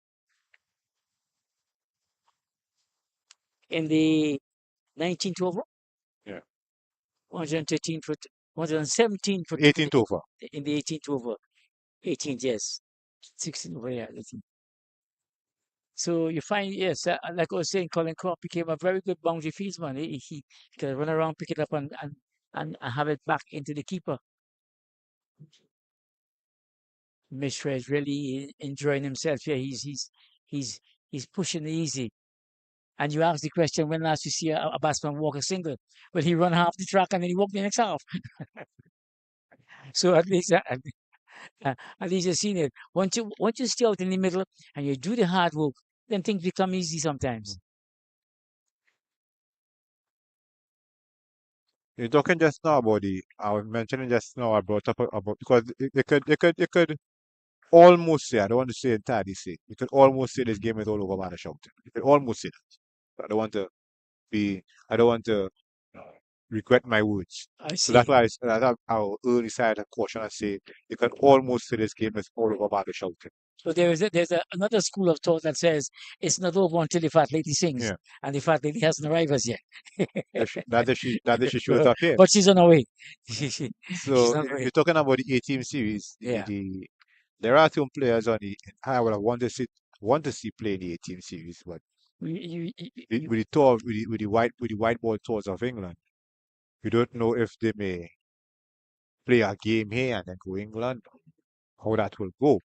in the 19th over, Yeah. 113 for 117 for 18th over. in the 18th over. 18th, yes. 16 over, yeah. 18. So you find, yes, like I was saying, Colin Croft became a very good boundary fieldsman. He can run around, pick it up, and have it back into the keeper. Mishra is really enjoying himself. Yeah, he's he's pushing easy. And you ask the question, when last you see a batsman walk a single? Well, he run half the track and then he walked the next half. So at least you've seen it. Once you stay out in the middle and you do the hard work, then things become easy sometimes. You're talking just now about I was mentioning just now I brought up about because you could almost say, I don't want to say entirely say, you could almost say this game is all over man shouting. You could almost say that. I don't want to regret my words. I So see. that's why I'll early side a caution and say you can almost say this game is all over man shouting. So there's another school of thought that says it's not over until the fat lady sings, Yeah. and the fat lady hasn't arrived as yet. That she shows up here. But she's on her way. She's So on her way. you're talking about the A-team series. Yeah. There are some players on I would want to see play in the A-team series, but with the tour with the white ball tours of England, you don't know if they may play a game here and then go England, how that will go.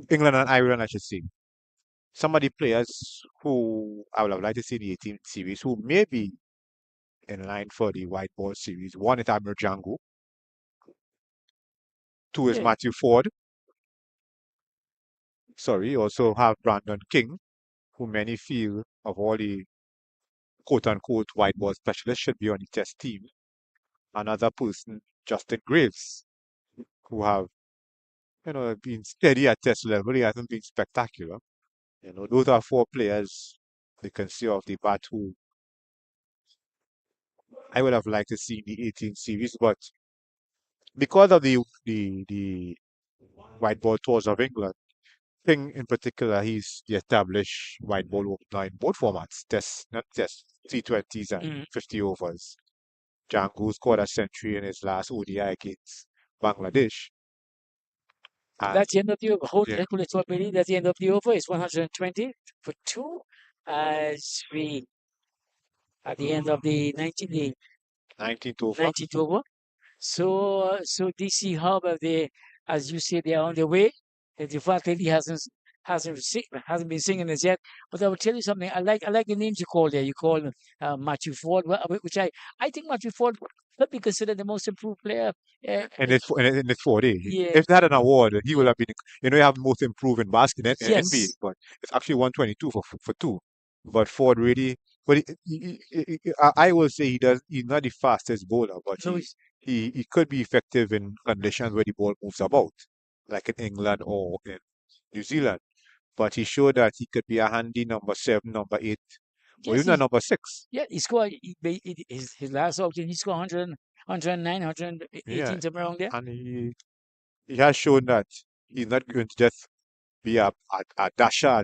England and Ireland, I should say. Some of the players who I would have liked to see in the 18th series who may be in line for the white ball series. One is Admiral Django, two is Yeah, Matthew Ford. Sorry, also have Brandon King, who many feel of all the quote unquote white ball specialists should be on the test team. Another person, Justin Graves, who have been steady at test level. He hasn't been spectacular. Those are four players you can see off the bat who I would have liked to see in the 18th series, but because of the white ball tours of England, King in particular, he's the established white ball opener in both formats, test, not test, T20s and mm. 50 overs. Django scored a century in his last ODI against Bangladesh. And That's the end of the over. Hold yeah, calculate what we need. That's the end of the over. It's 120 for two. As we at the end of the 19th over. 19th over. So DC Hub, they, as you say, they are on their way. The fact that he hasn't been singing as yet. But I will tell you something. I like the names you call there. You call Matthew Ford, which I think Matthew Ford could be considered the most improved player. Uh, In his 4 days. yeah. If they had an award, he would have been, you have most improved in basket in NBA, Yes. but it's actually 122 for two. But Ford really, but I will say he's not the fastest bowler, but No. he could be effective in conditions where the ball moves about, like in England or in New Zealand. But he showed that he could be a handy number 7, number 8, or Yes. even a number 6. Yeah. He scored his last outing. He scored 100, 109, Yeah, 118, somewhere around there. and he has shown that he's not going to just be a dasher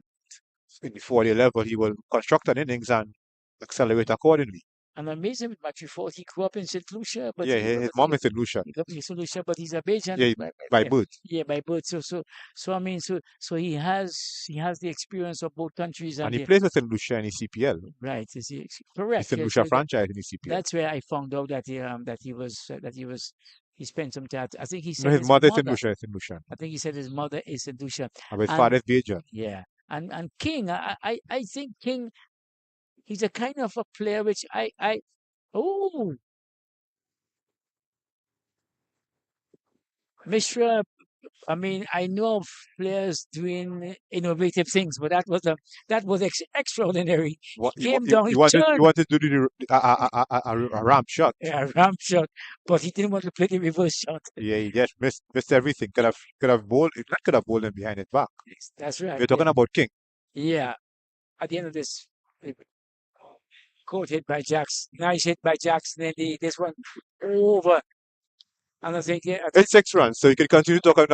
in the 40 level. He will construct an innings and accelerate accordingly. And amazing with Matthew Ford. He grew up in St. Lucia, but Yeah, his mom is in Lucia. he grew up in St. Lucia, but he's a Bajan. Yeah, by birth. Yeah, by birth. So I mean, so he has the experience of both countries And and he the plays with St. Lucia in the CPL. right. Is he He's correct? St. Yes, Lucia franchise in the CPL. that's where I found out that he spent some time. I think he No, said his his mother is St. mother. Lucia, is St. Lucia. I think he said his mother is St. Lucia, And his and father is Bajan. yeah, and King. I think King. He's a kind of a player which I oh Mishra. I mean, I know of players doing innovative things, but that was extraordinary. He What came down, he he turned wanted to do a ramp shot. a ramp shot, but he didn't want to play the reverse shot. Yeah, he just missed everything. Could have bowled, not could have bowled him behind his back. Yes, that's right. We're talking about King. Yeah. At the end of this, good hit by Jackson. Nice hit by Jackson, and this one over. And I think It's 6 runs, so you can continue talking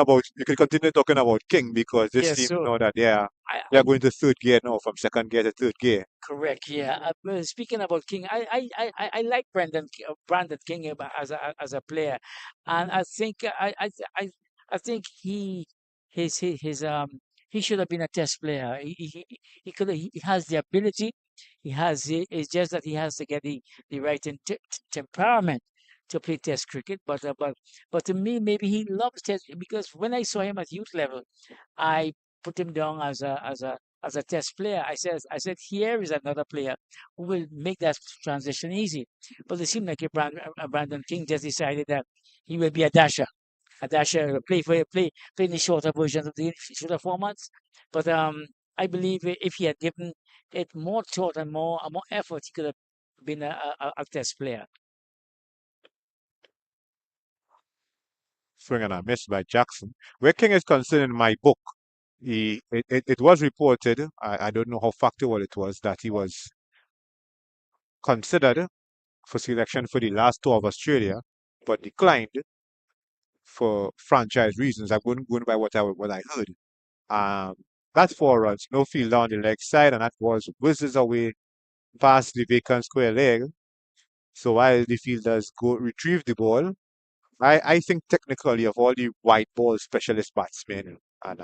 about King because this yes. team So know that they are I, they are I going to third gear now, from second gear to third gear. correct. Yeah. Speaking about King, I like Brandon King as a player, and I think I think his he should have been a test player. He could he has the ability. It's just that he has to get the right temperament to play test cricket. But to me, maybe he loves test because when I saw him at youth level, I put him down as a test player. I said here is another player who will make that transition easy. But it seemed like Brandon King just decided that he will be a dasher, play in the shorter versions of the shorter formats. But I believe if he had given it more thought and more effort, he could have been a test player. Swing and a miss by Jackson. Where King is concerned in my book, it was reported, I don't know how factual it was, that he was considered for selection for the last tour of Australia, but declined for franchise reasons. I'm going by what I heard. Um, that's 4 runs, no field on the leg side, and that was whizzes away past the vacant square leg. So while the fielders go retrieve the ball, I think technically of all the white ball specialist batsmen, and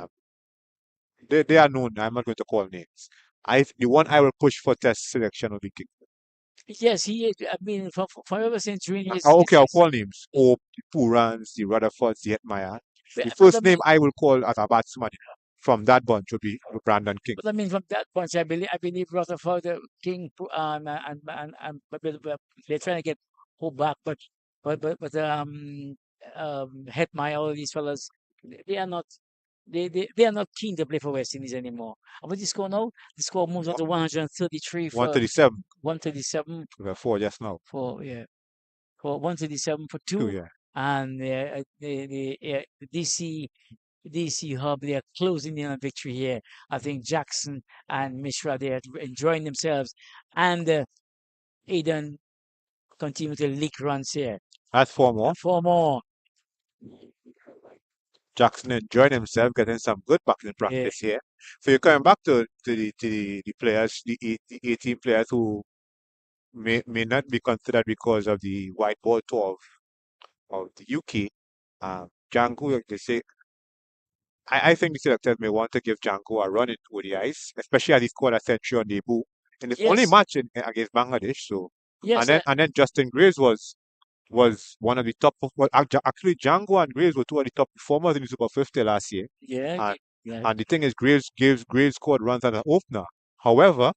they are known. I'm not going to call names. The one I will push for test selection will be King. Yes, he is. I mean, for ever since during Okay, I'll call names. Hope, the Purans, the Rutherfords, the Hetmyer. The but I first name mean, I will call as a batsman from that bunch would be Brandon King. but I mean, from that point, I believe Rutherford, King, but they're trying to get Hope back, but Hetmyer, all these fellas, they are not. They are not keen to play for West Indies anymore. And what the score now? The score moves on to 133 for 137. 137 We have 4 just now. for yeah for 137 for 2, 2, yeah. and the DC Hub, they are closing in on victory here. I think Jackson and Mishra, they are enjoying themselves, and Aiden continue to leak runs here. That's 4 more. 4 more. Jackson enjoyed himself, getting some good batting Yeah. practice here. So you're coming back to the players, the 18 players who may not be considered because of the white ball tour of the UK. Django, they say, I think the selectors may want to give Django a run into ODIs, especially as he scored a century on debut in his only Yes. match against Bangladesh. So Yes. and then Justin Graves was one of the top. Well, actually, Django and Graves were two of the top performers in the Super 50 last year. Yeah. And Yeah. and the thing is, Graves scored runs as an opener. However,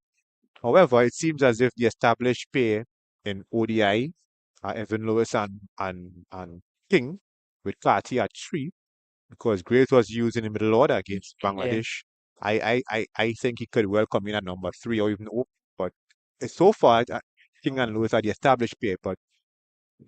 it seems as if the established pair in ODI, Evan Lewis and King, with Carty at 3, because Graves was used in the middle order against Yeah. Bangladesh. I think he could well come in at number 3 or even open. But so far, King and Lewis are the established pair. But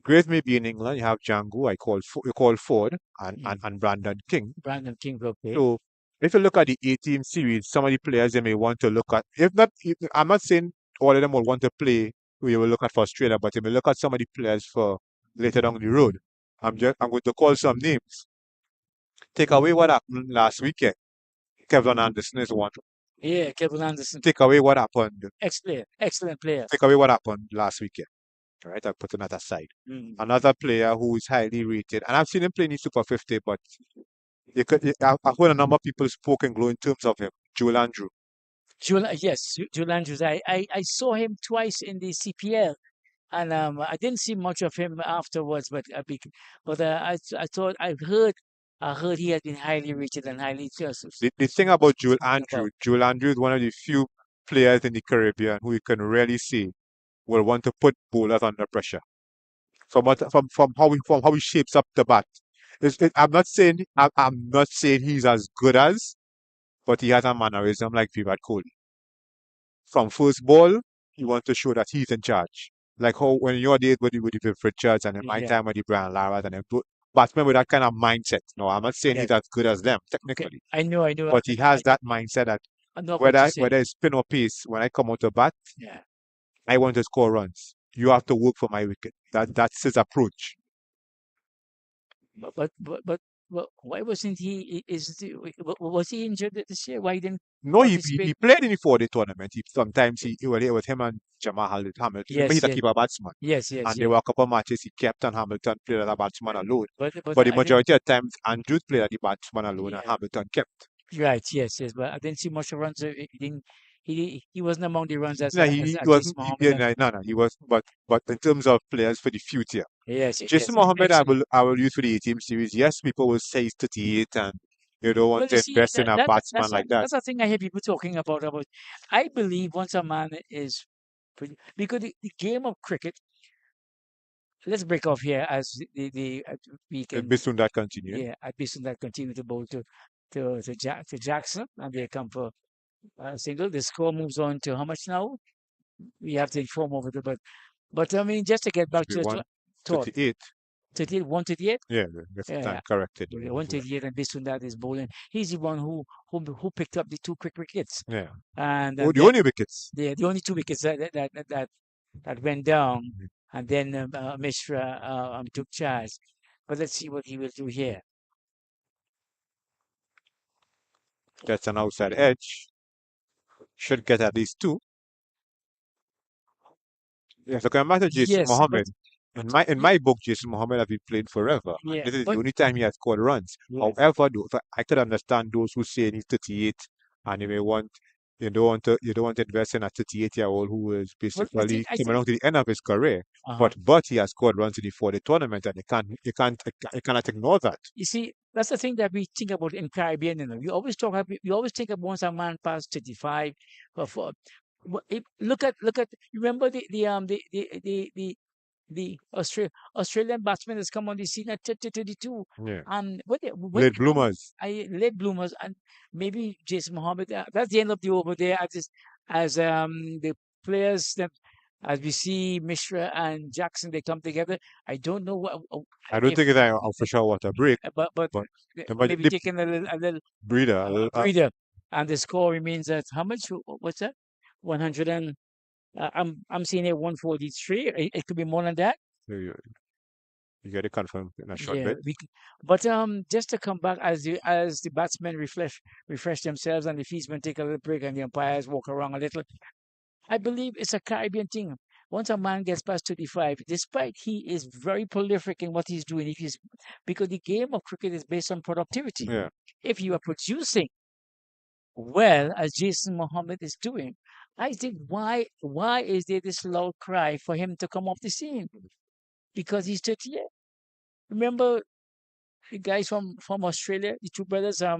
Graves may be in England. You have Django, you call Ford, and Brandon King. Brandon King will play. So if you look at the 18 series, some of the players they may want to look at. If not, I'm not saying all of them will want to play who you will look at for Australia, but you may look at some of the players for later down the road. I'm going to call some names. Take away what happened last weekend. Kevin Anderson is one. Yeah, Kevin Anderson, Take away what happened. excellent player. Take away what happened last weekend. All right, I'll put another aside. Mm. Another player who is highly rated, and I've seen him play in the Super 50, but I've heard a number of people spoke in glowing terms of him. Joel Andrew. Yes, Julian Andrews. I saw him twice in the CPL, and I didn't see much of him afterwards. I heard he had been highly rated and highly just The thing about spoken about. Joel Andrew is one of the few players in the Caribbean who you can really see will want to put bowlers under pressure. From how he shapes up the bat. I'm not saying he's as good as, but he has a mannerism like Virat Kohli. From first ball, he wants to show that he's in charge. Like how when your days with the Richards and in my Yeah. time with the Brian Lara and them, batsmen with that kind of mindset. No, I'm not saying Yeah. he's as good as them Okay. technically, I know. but he has that mindset that I know what you say. whether it's spin or pace, when I come out to bat, Yeah. I want to score runs. You have to work for my wicket. That's his approach. But why wasn't he? Was he injured this year? Why didn't No, participate? he played in the 4-day tournament. Sometimes it was him and Jamal Hamilton. Remember, Yes. he's a Yes. keeper batsman. Yes. Yes. And there Yes. were a couple of matches he kept and Hamilton played as a batsman alone. But But the I didn't. majority of times, Andrews played as the batsman alone and Yeah. Hamilton kept. Right. Yes. Yes. But I didn't see much runs. He didn't. He wasn't among the runs Yeah, he as Jason wasn't. Mohammed. No, he was. But in terms of players for the future, Yes. Jason Yes. Mohammed, Excellent. I will use for the 18 series. Yes, people will say he's 38 and you don't want Well, you to see, invest in a batsman like that. that's a thing I hear people talking about. I believe once a man is because the game of cricket. Let's break off here as we can. Based on that continuing. Yeah, at least that continue to bowl to Jackson, and they come for a single. The score moves on to how much now? We have to inform over the but I mean just to get back We to won thought 38. 38, 138. Yeah, that's Yeah, time corrected. yeah, 138, and based on that is bowling. He's the one who picked up the two quick wickets, Yeah. and Oh, the then only wickets. the only two wickets that went down, Mhm. and then Mishra took charge. But let's see what he will do here. Gets an outside edge. Should get at least 2. Yeah, so coming back to Jason Yes, Mohammed. In my book, Jason Mohammed has been playing forever. yeah, This is the but only time he has scored runs. yes, However, though, I could understand those who say he's 38 and he may want you don't want to invest in a 38-year-old who is Well, basically I coming think, on to the end of his career. uh-huh. But he has scored runs in the 40 tournament, and you cannot ignore that. You see, that's the thing that we think about in Caribbean. We always think of once a man past 35, for look at, you remember the Australian batsman has come on the scene at 32. Yeah, When late they come, bloomers. late bloomers, and maybe Jason Mohammed. That's the end of the over there. As the players that, as we see Mishra and Jackson, they come together. I don't know I don't if, think it's an official water break, but but maybe the taking a little breather. breather, and the score remains at how much? What's that? 100 and I'm seeing it 143. It could be more than that. You, you get it confirmed in a short Yeah, bit. but just to come back, as the batsmen refresh themselves, and the fieldsmen take a little break, and the umpires walk around a little. I believe it's a Caribbean thing. Once a man gets past 35, despite he is very prolific in what he's doing, if he's because the game of cricket is based on productivity. Yeah, If you are producing well, as Jason Mohammed is doing, I think why is there this loud cry for him to come off the scene? Because he's 38. Remember the guys from Australia, the two brothers, I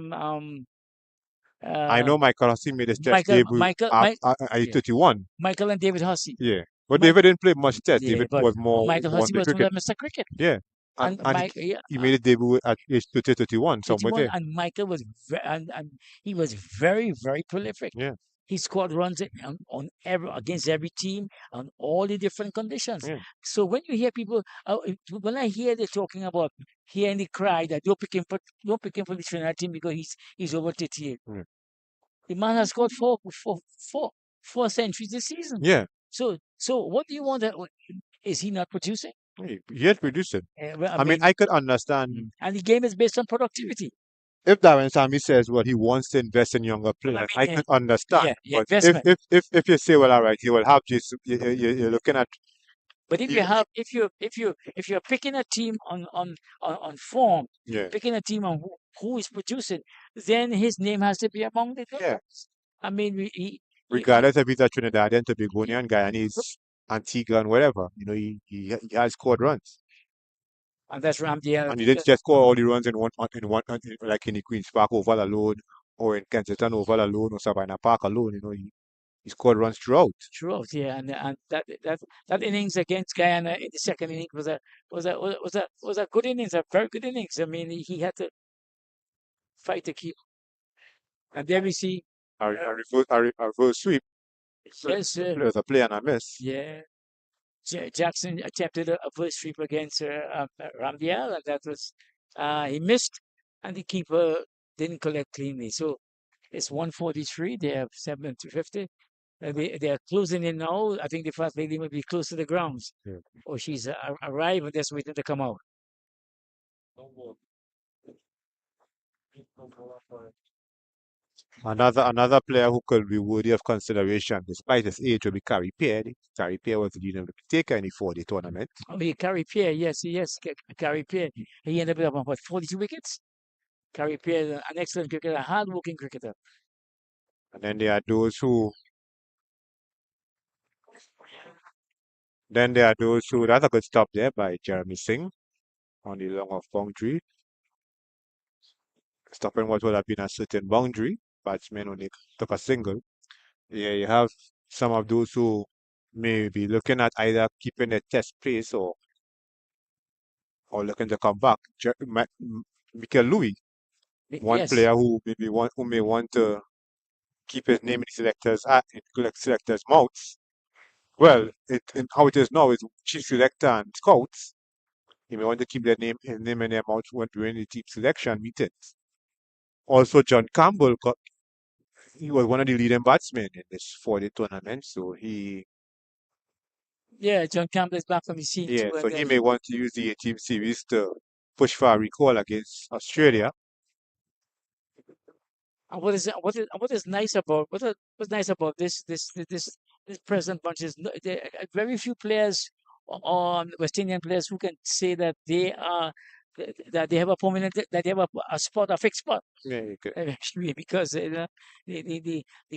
uh, know Michael Hussey made his test Michael, debut at yeah, 31. Michael and David Hussey. Yeah, but Mike, David didn't play much test. yeah, David but was more Michael one Hussey play was one cricket. of Mr. Cricket, Yeah, and and Mike, yeah, he made his debut at age 30, 31, somewhere 31, there. and Michael was and he was very prolific. Yeah, He scored runs on against every team on all the different conditions. yeah, So when you hear people, when I hear they talking about hearing the cry that don't pick him for the Trinidad team because he's over 38. yeah. The man has scored four centuries this season. Yeah, So what do you want? Is he not producing? he had produced it. Well, I I mean, mean, I could understand and the game is based on productivity. if Darren Sammy says, well, he wants to invest in younger Well, I players, I mean, could understand. yeah, But investment. if you say, well, all right, you will have Jason, you're looking at But if you he, have, if you're picking a team on form, yeah, picking a team on who is producing, then his name has to be among the yeah. ones. I mean, Regardless if he's a Trinidadian, he- Tobagonian, Guyanese, Antiguan, whatever, he has scored runs. and that's Ramdiel. And he didn't just score all the runs like in the Queen's Park Oval alone, or in Kensington Oval alone, or Savannah Park alone. He scored runs throughout. Throughout, yeah, and that innings against Guyana in the second inning was a good innings, a very good innings. I mean, he had to fight to keep. And there we see, A reverse sweep. yes, There's a play and a miss. yeah, Jackson attempted a first sweep against Ramdial, and that was he missed, and the keeper didn't collect cleanly. So it's 143. They have 7 to 50. They are closing in now. I think the first lady will be close to the grounds, Yeah. or she's arrived and just waiting to come out. Another player who could be worthy of consideration, despite his age, will be Carey Pear. Carey Pear was the leading wicket taker in the 40 tournament. I mean, Carey Pierre, yes, Carey Pierre. He ended up on what, 42 wickets? Carey Pierre, an excellent cricketer, a hard-working cricketer. And then there are those who that's a good stop there by Jeremy Singh on the long off boundary. Stopping what would have been a certain boundary. Batsman only took a single. Yeah, you have some of those who may be looking at either keeping their test pace or looking to come back. Michael Louis, one Yes, player who may want to keep his name in the selectors' mouths. Well, how it is now is chief selector and scouts. He may want to keep his name in their mouth when during the team selection meetings. Also, John Campbell he was one of the leading batsmen in this 40 tournament, so yeah, John Campbell is back from the scene too, so and he may want to use the team series to push for a recall against Australia. and what is nice about what's nice about this present bunch is there are very few players on West Indian players who can say that they are that they have a permanent, that they have a spot, a fixed spot. Yeah, you could. Actually, because the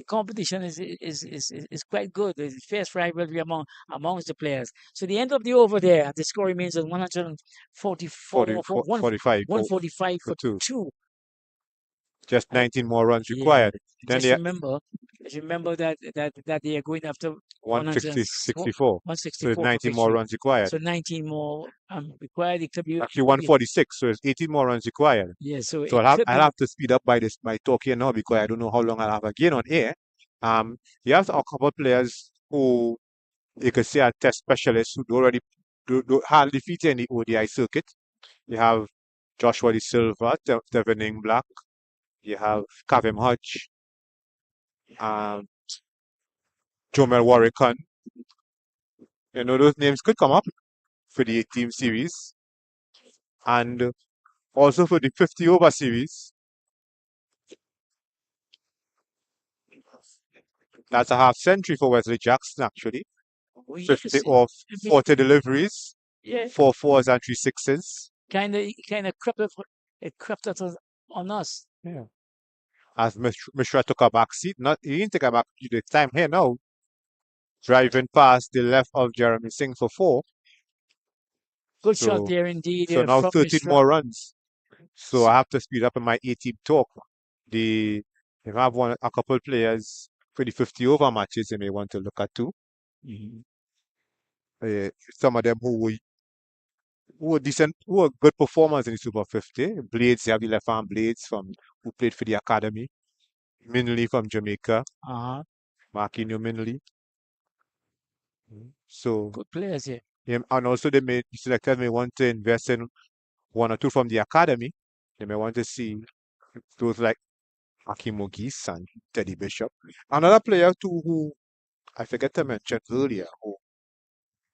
competition is quite good. There's fierce rivalry amongst the players. So the end of the over there, the score remains at 144 for 45 145 for for two. two. Just 19 more runs Yeah, required. Then just they remember that they are going after 160, 64. So it's 164 for 19 more victory. runs required. So 19 more required. It could be Actually, 146. So it's 18 more runs required. yeah. So So it could I'll be have to speed up by talking now because I don't know how long I'll have again on air. You have a couple of players who you could say are test specialists who already hardly defeated in the ODI circuit. You have Joshua De Silva, Devin Black. You have Kavem Hodge, um, Jomel Warrican. You know, those names could come up for the team series and also for the 50 over series. That's a half century for Wesley Jackson, actually. oh, 50 yes, or 40 deliveries, yeah. 4 4s and 3 6s. Kind of crept up on us. Yeah. As Mishra took a back seat, not he didn't take a back seat this time here now, driving past the left of Jeremy Singh for 4. Good shot So there indeed so now from 13 Mishra. more runs. So I have to speed up in my 18 talk. The if I have a couple players for the 50 over matches, you may want to look at too. Mhm. Some of them who were decent, who were good performers in the Super 50. Blades, you have the left arm Blades who played for the academy. Minley from Jamaica, Uh-huh. Marquinhos Minley. So Good players here. yeah, and also the selectors may want to invest in one or two from the academy. They may want to see those like Hakim Mogis and Teddy Bishop. Another player too who I forget to mention earlier, who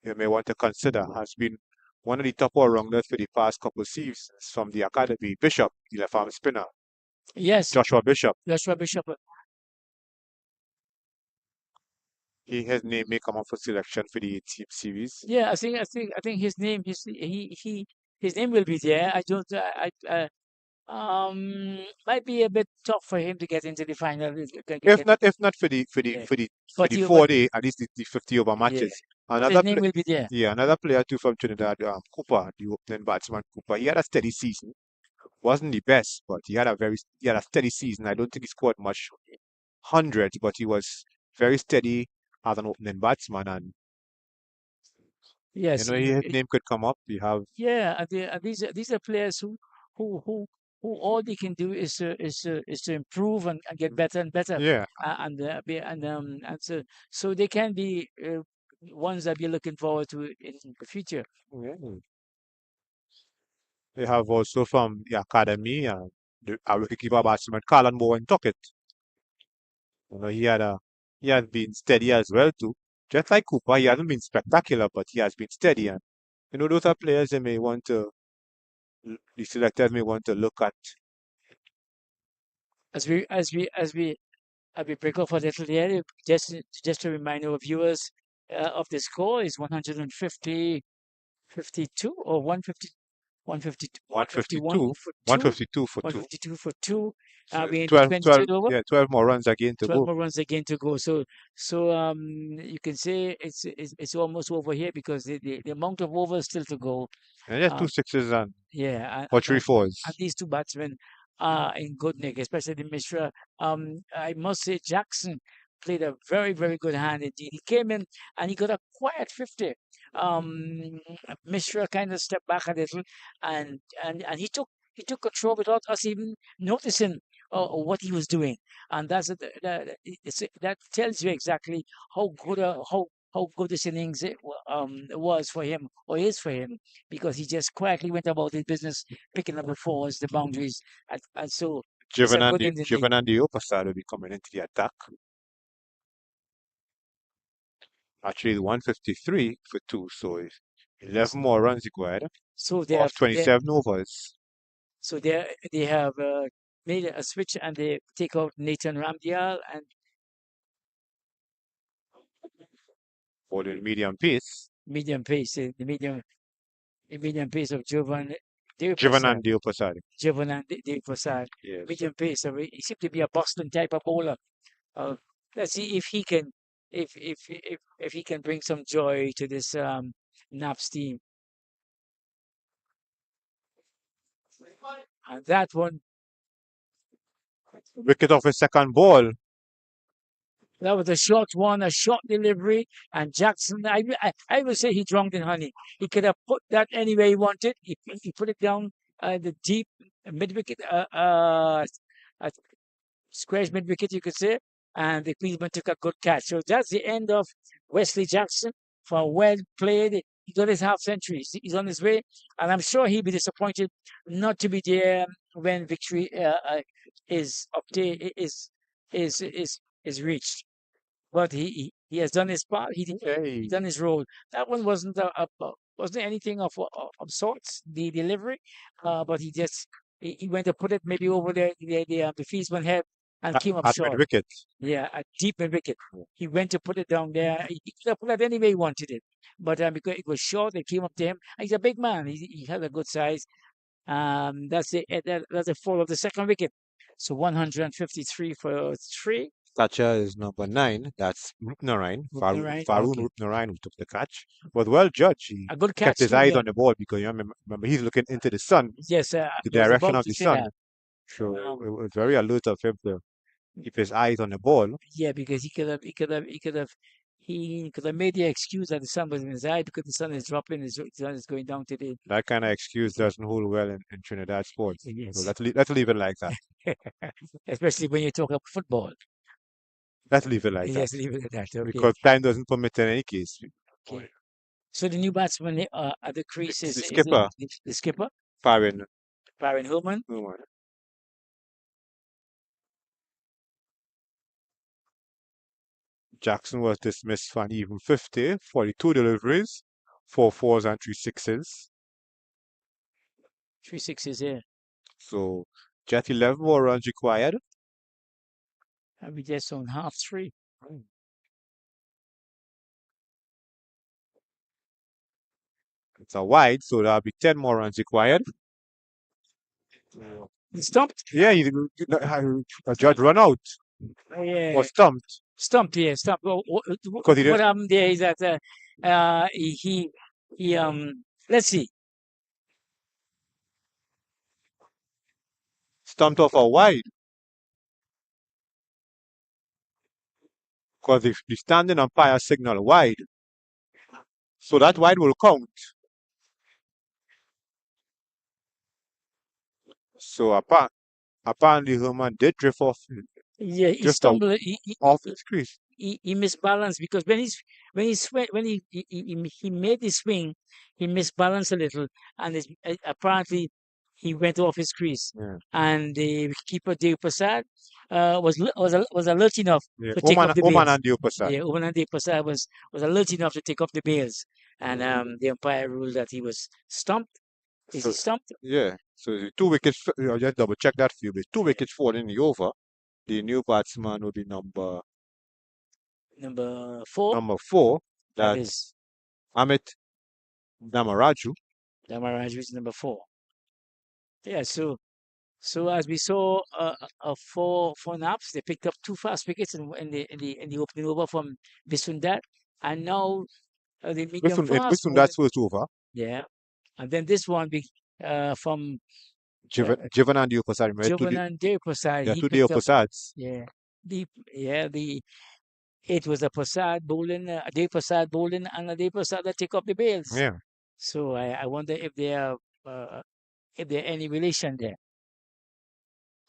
you may want to consider has been one of the top all-rounders for the past couple of seasons from the academy. Bishop, the left arm spinner. Yes, Joshua Bishop. Joshua Bishop. His name may come up for selection for the team series. Yeah, I think his name will be there. I don't. Might be a bit tough for him to get into the final. If not for the Yeah. for the But 4 day, at least the 50 over yeah, matches. but his Another name will be there. yeah, another player too from Trinidad, Cooper, the opening batsman Cooper. He had a steady season. Wasn't the best, but he had a steady season. I don't think he scored much hundreds, but he was very steady as an opening batsman, and Yes, his name could come up. You have yeah, and these are players who who who all they can do is to improve and get better and better, yeah, and so they can be ones that we're looking forward to in the future. yeah. They have also from the academy, our wicketkeeper batsman Carlon Bowen Tuckett. He has been steady as well too. Just like Cooper, he hasn't been spectacular, but he has been steady. And those are players they may want to, the selectors may want to look at. As we break off a little here, just to remind our viewers of the score is 150 52 or 150 152 151 152, for two 152 for two. 152 for two. So We're in the 12, 12, 23rd over. yeah, 12 more runs again to 12 go. more runs again to go. So you can say it's almost over here because the amount of overs still to go. And just two Um, sixes and yeah, or three and fours. these two batsmen are in good nick, especially Mishra. I must say Jackson played a very, very good hand indeed. He came in and he got a quiet 50. Mishra kind of stepped back a little and he took control without us even noticing what he was doing. And that tells you exactly how good this innings was for him or is for him because he just quietly went about his business, picking up the fours, the boundaries, and so it's a good inning. Jivan and the Opasad will be coming into the attack. Actually, 153 for two, so it's 11 more runs required So of 27 overs. they have made a switch and they take out Nathan Ramdial and For the medium pace. medium pace, the medium pace of Jovan Dev Prasad. Jivanand Prasad. Jivanand Dev Prasad. Yes. Medium pace. So he seems to be a Boston type of bowler. Let's see if he can, if he can bring some joy to this Naps team. And that one, Wicket off his second ball. that was a short one, a short delivery, and Jackson. I will say he drowned in honey. He could have put that anywhere he wanted. He put it down the deep mid wicket, squares mid wicket, you could say, and the Cleveland took a good catch. So that's the end of Wesley Jackson for well played. He got his half century. He's on his way, and I'm sure he'll be disappointed not to be there when victory is obtained is reached. But he has done his part. He done his role. That one wasn't anything of sorts. The delivery, but he went to put it maybe over the Fieldsman head and came up At mid short. wicket. Yeah, a deep mid wicket. He went to put it down there. He could have put it any way he wanted it, but because it was short, it came up to him. And he's a big man. He had a good size. That's the fall of the second wicket. So 153 for 3. Catcher is number 9. That's Rupnarain. Rupnarain, Faroon okay. Rupnarain who took the catch. Was well judged. He A good kept catch his too, eyes yeah. on the ball because you remember he's looking into the sun, Yes, the I was direction about of to the say sun. that. So Um, it was very alert of him to keep his eyes on the ball. Yeah, because he could have made the excuse that the sun was in his eye because the sun is dropping, the sun is going down today. That kind of excuse doesn't hold well in Trinidad sports. So Yes, let's leave it like that. especially when you talk about football. Let's leave it like that Yes, leave it at that. Okay. because time doesn't permit in any case. Okay. So the new batsman at the crease The is skipper, the skipper, Farin. Baron Hillman. Jackson was dismissed for an even 50, 42 deliveries, 4 fours and 3 sixes. 3 sixes here. So just 11 more runs required. And we just on half 3. It's a wide, so there'll be 10 more runs required. He stumped. Yeah, a judge run out Yeah, or stumped stumped. Yeah, stumped. because he What didn't happened there is that he let's see. stumped off a wide because if the standing umpire signal wide, so that wide will count. So apparently Herman did drift off, Yeah, he drift stumbled. off his crease. He misbalanced because when he made the swing, he misbalanced a little, and apparently he went off his crease. Yeah. And the keeper Dave Prasad was alert enough Yeah. to take up the Oman bails. and the upper side. Yeah, Oman Dave Prasad was alert enough to take up the bails, and the umpire ruled that he was stumped. Is he So, stumped? yeah. So the 2 wickets, I'll just double check that for you. With 2 wickets falling in the over, the new batsman will be number Number 4. 4. That That's is Amit Namaraju. Damaraj is number 4. Yeah, so as we saw, four naps, they picked up 2 fast wickets in the opening over from Visundar, and now they make them fast. That's first over. Yeah, and then this one from Jivan and the upper side. Jovanan Prasad. Yeah, He 2 the picked upper up. sides. Yeah, the it was a Prasad bowling, a Dev Prasad bowling, and a Dev Prasad that take up the bails. Yeah. So I wonder if there are any relation there.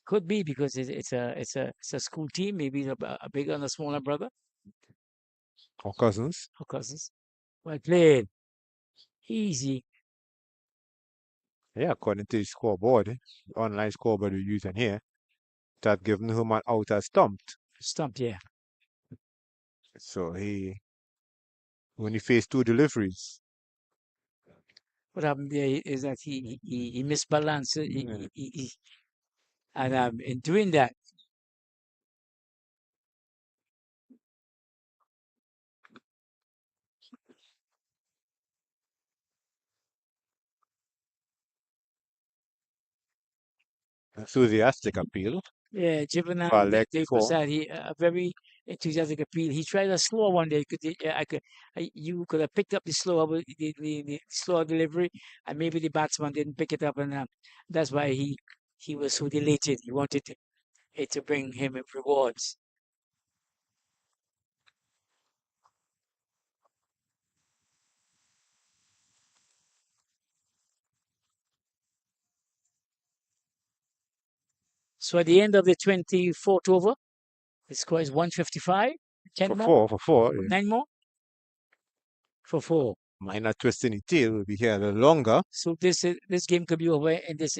Could be because it's a school team, maybe a bigger and a smaller brother Or cousins. or cousins. Well played, easy. Yeah, according to the scoreboard, online scoreboard we're using here, that given Herman out as stumped. Stumped, yeah. So when he faced 2 deliveries. What happened there is that he misbalanced, and in doing that, enthusiastic appeal Yeah, Juvenile, for leg Dave 4. Prasad, he a very enthusiastic appeal. He tried a slower one there. You could have picked up the slower, the slower delivery, and maybe the batsman didn't pick it up, and that's why he was so delighted. He wanted it to bring him rewards. So at the end of the 24th over, the score is 155. 10 For more, 4, yeah. 9 more for 4. Minor twist in the tail will be here a little longer. So this game could be over in this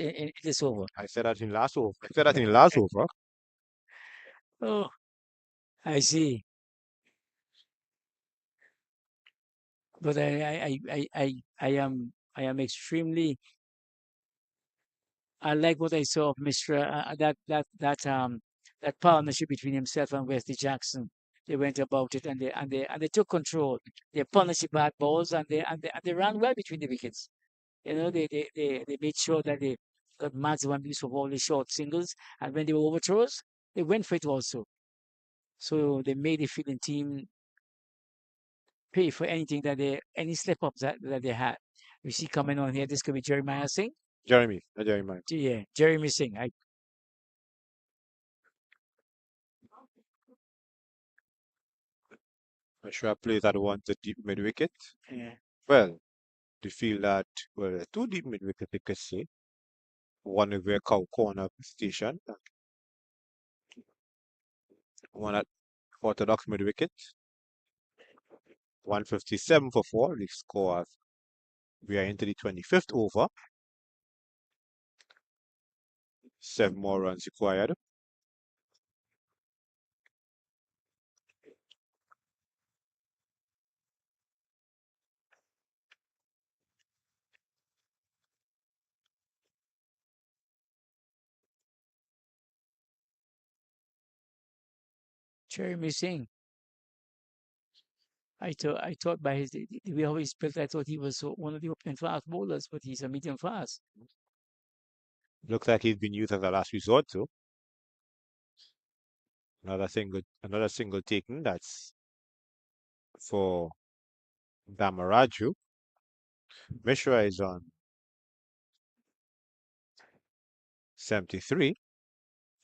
over. I said that in last over. I said that in last over. Oh, I see. But I am extremely. I like what I saw of Mr. That partnership between himself and Wesley Jackson. They went about it and they took control. They punished the bad balls and they ran well between the wickets. You know, they made sure that they got maximum use of all the short singles, and when they were overthrows, they went for it also. So they made the fielding team pay for anything any slip ups that they had. We see coming on here, this could be Jeremiah Singh. Jeremy, not Jeremiah. Yeah, Jeremy Singh. Mishra plays at once the deep mid wicket. Yeah. Well, they feel that, well, two deep mid wicket, they could say. One is where Cow Corner station, one at Orthodox mid wicket. 157 for 4. The score. We are into the 25th over. 7 more runs required. Jeremy Singh. I thought by the way how he's built, I thought he was one of the opening fast bowlers, but he's a medium fast. Looks like he's been used as a last resort too. Another single taken. That's for Damaraju. Mishra is on 73.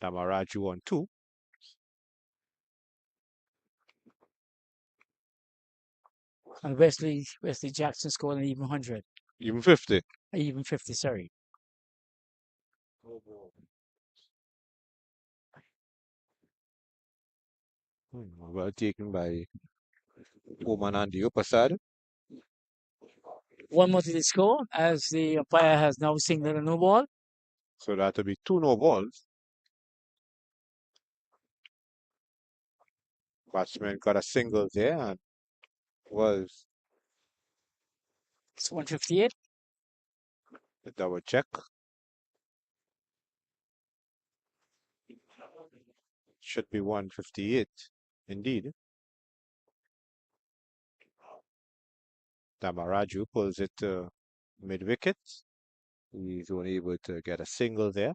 Damaraju on 2. And Wesley Jackson scored an even 100. Even 50. Even 50, sorry. Well taken by Oman on the upper side. One more to the score as the umpire has now signaled a no ball. So that'll be 2 no balls. Batsman got a single there and was It's 158. a double check. Should be 158 indeed. Damaraju pulls it to mid wicket. He's only able to get a single there.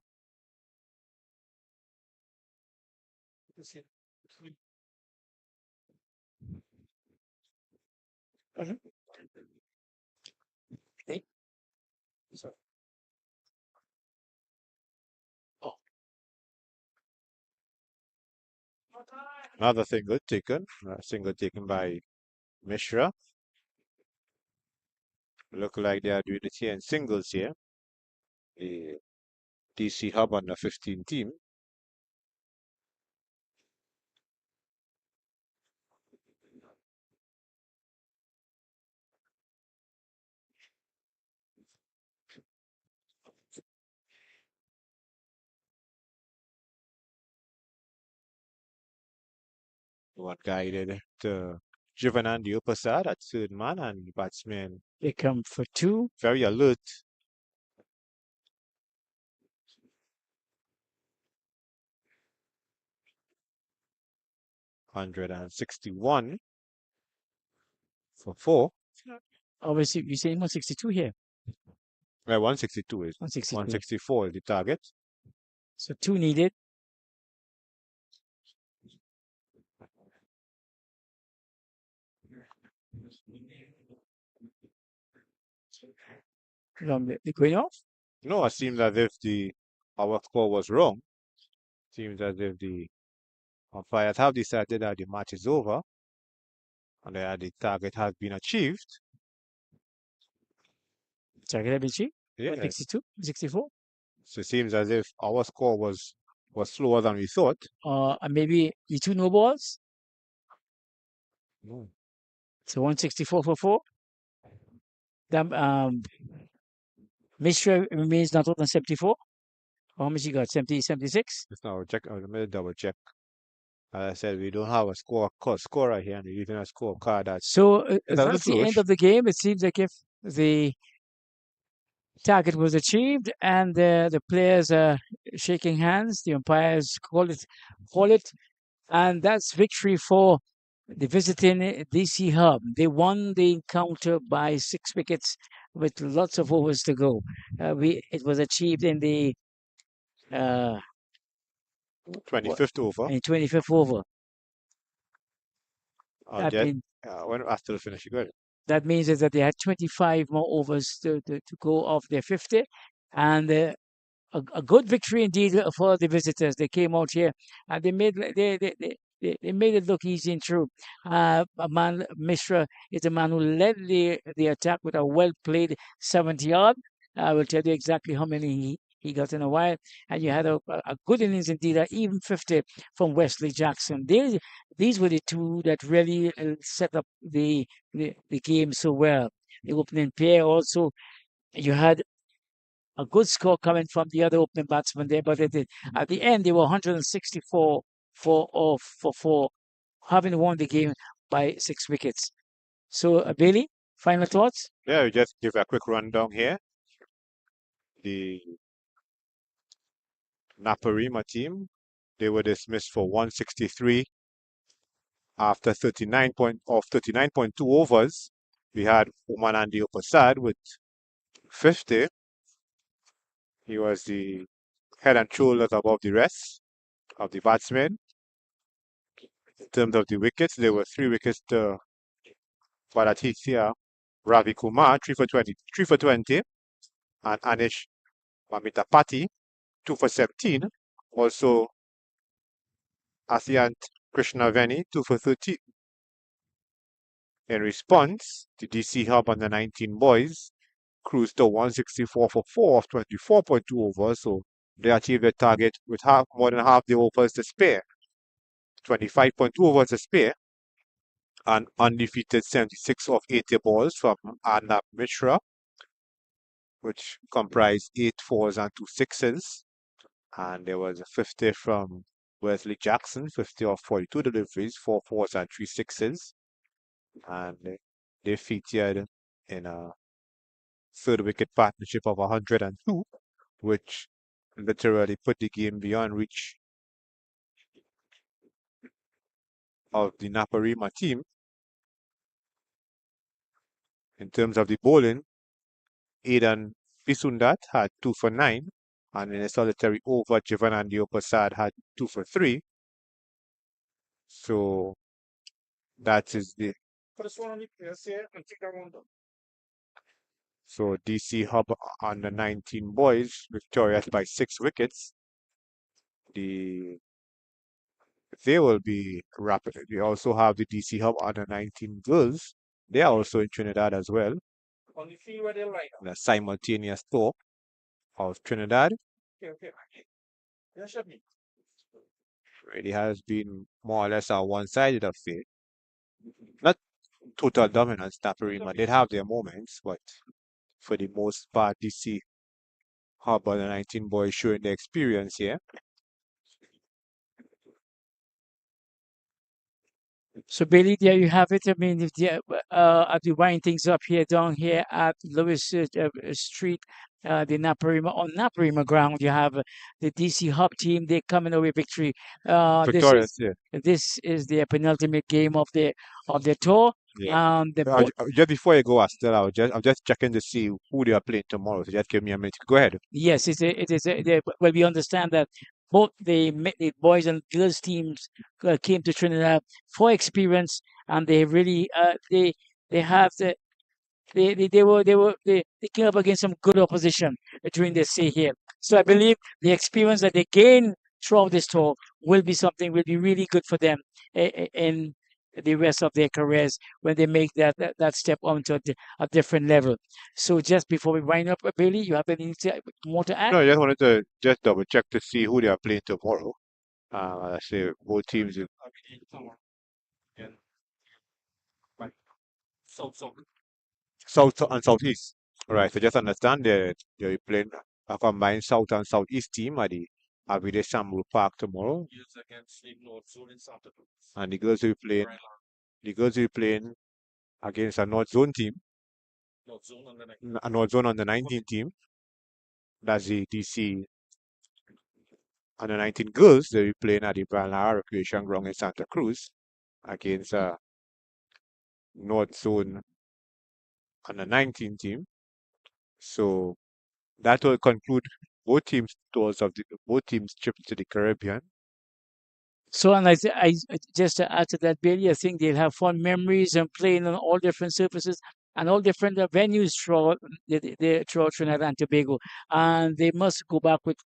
Another single taken by Mishra. Look like they are doing the 10 singles here. The DC Hub under 15 team. One guided to Jivanan the upper side at third man, and the batsman They come for 2. very alert. $161 for 4. Obviously, you're saying 162 here. Well, 162 is 162. 164 is the target. So 2 needed. The going off. No, it seems as if our score was wrong. Seems as if the umpires have decided that the match is over and that the target has been achieved. Target average Yeah. 62, 64. So it seems as if our score was slower than we thought. And maybe the 2 no balls. Mm. So 164 for 4. Mishra remains not out on 74. How much you got? 70, 76? Just now check. Let me double check. As I said, we don't have a scorer here, and even a scorecard that's So it's a little that's the end flourish. of the game. It seems like if the target was achieved and the players are shaking hands, the umpires call it, and that's victory for the visiting DC Hub. They won the encounter by 6 wickets with lots of overs to go. It was achieved in the uh, 25th over. 25th over. I'll That get means when after the finish. Good. that means is that they had 25 more overs to go off their 50, and a good victory indeed for the visitors. They came out here and they made it look easy and true. A man Mishra is a man who led the attack with a well played 70-yard. I will tell you exactly how many he got in a while. And you had a good innings indeed, even 50 from Wesley Jackson. These were the two that really set up the game so well. The opening pair also, you had a good score coming from the other opening batsman there, but at the end they were 164 for 4, having won the game by 6 wickets. So, Bailey, final thoughts? Yeah, we just give a quick rundown here. The Naparima team, they were dismissed for 163 after 39.2 overs. We had Umanandi Prasad with 50. He was the head and shoulders above the rest of the batsmen. In terms of the wickets, there were 3 wickets to Varaditya Ravi Kumar, 3 for 20, and Anish Mamitapati, 2 for 17. Also, Asyant Krishnaveni, 2 for 13. In response, the DC Hub under 19 boys cruised to 164 for 4 of 24.2 overs, so they achieved their target with more than half the overs to spare. 25.2 overs to spare, an undefeated 76 of 80 balls from Arnab Mishra, which comprised 8 fours and 2 sixes. And there was a 50 from Wesley Jackson, 50 of 42 deliveries, 4 fours and 3 sixes. And they featured in a third wicket partnership of 102, which literally put the game beyond reach of the Naparima team. In terms of the bowling, Aidan Pisundat had 2 for 9, and in a solitary over, Jivanandio Prasad had 2 for 3. So that is the so DC Hub under 19 boys victorious by 6 wickets. They will be rapid. We also have the DC Hub under 19 girls. They are also in Trinidad as well. The simultaneous tour of Trinidad. Really has been more or less a one-sided affair. Not total dominance. Naparima did have their moments, but for the most part, DC Hub under 19 boys showing their experience here. So, Bailey, there you have it. I mean, if as we wind things up here, down here at Lewis Street, the Naparima, on Naparima ground, you have the DC Hub team. They're coming away victory. Victorious, yeah. This is the penultimate game of the tour. Yeah. Just before you go, Astor, I'm just checking to see who they are playing tomorrow. So just give me a minute. Go ahead. Yes, well, we understand that both the boys and girls teams came to Trinidad for experience, and they really they have they came up against some good opposition during their stay here. So I believe the experience that they gain throughout this tour will be really good for them in the rest of their careers when they make that step onto a different level. So just before we wind up, Bailey, you have anything more to add? No, I just wanted to just double check to see who they are playing tomorrow. I say both teams in South and Southeast. Right. So just understand that they're playing a combined South and Southeast team at the Avide Sambul Park tomorrow. And the girls will be playing against a North Zone team, a North Zone under 19 team. That's the DC under 19 girls. They'll be playing at the Balnara Recreation Ground in Santa Cruz against a North Zone under 19 team. So that will conclude both teams' both teams' trip to the Caribbean. So, and just to add to that, Bailey, I think they'll have fun memories and playing on all different surfaces and all different venues throughout throughout Trinidad and Tobago, and they must go back with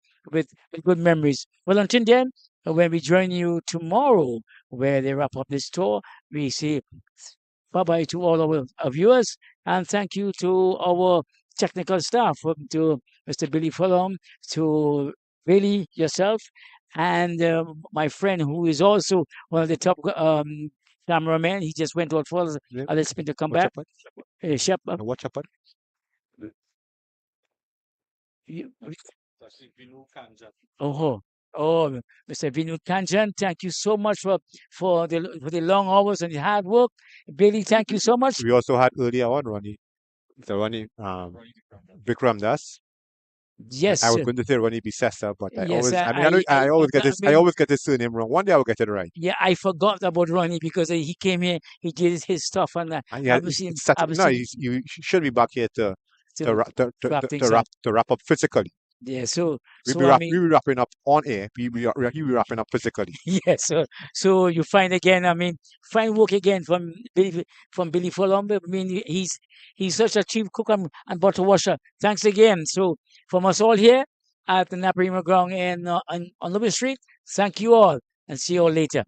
good memories. Well, until then, when we join you tomorrow, where they wrap up this tour, we say bye bye to all our viewers, and thank you to our technical staff, to Mr. Billy Fulham, to Billy yourself, and my friend who is also one of the top cameramen. He just went out for Yeah. a little spin to come What's back. happened? Shep, What's happened? you, oh, oh, Mr. Vinu Kanjan, thank you so much for the long hours and the hard work. Billy, thank you so much. We also had earlier on Ronnie. So Ronnie Vikram Das. Yes, I was going to say Ronnie Bisessa, but yes, I always get this. I mean, always get his surname wrong. One day I'll get it right. yeah, I forgot about Ronnie because he came here, he did his stuff, and And yeah, no, you should be back here to to wrap things up. to wrap up physically. Yeah, so We be wrapping up on air. He'll be wrapping up physically. yeah, so you find again. I mean, find work again from Billy Fulham. I mean, he's such a chief cook and butter washer. Thanks again. So from us all here at the Naparima Ground on Lubbock Street, thank you all and see you all later.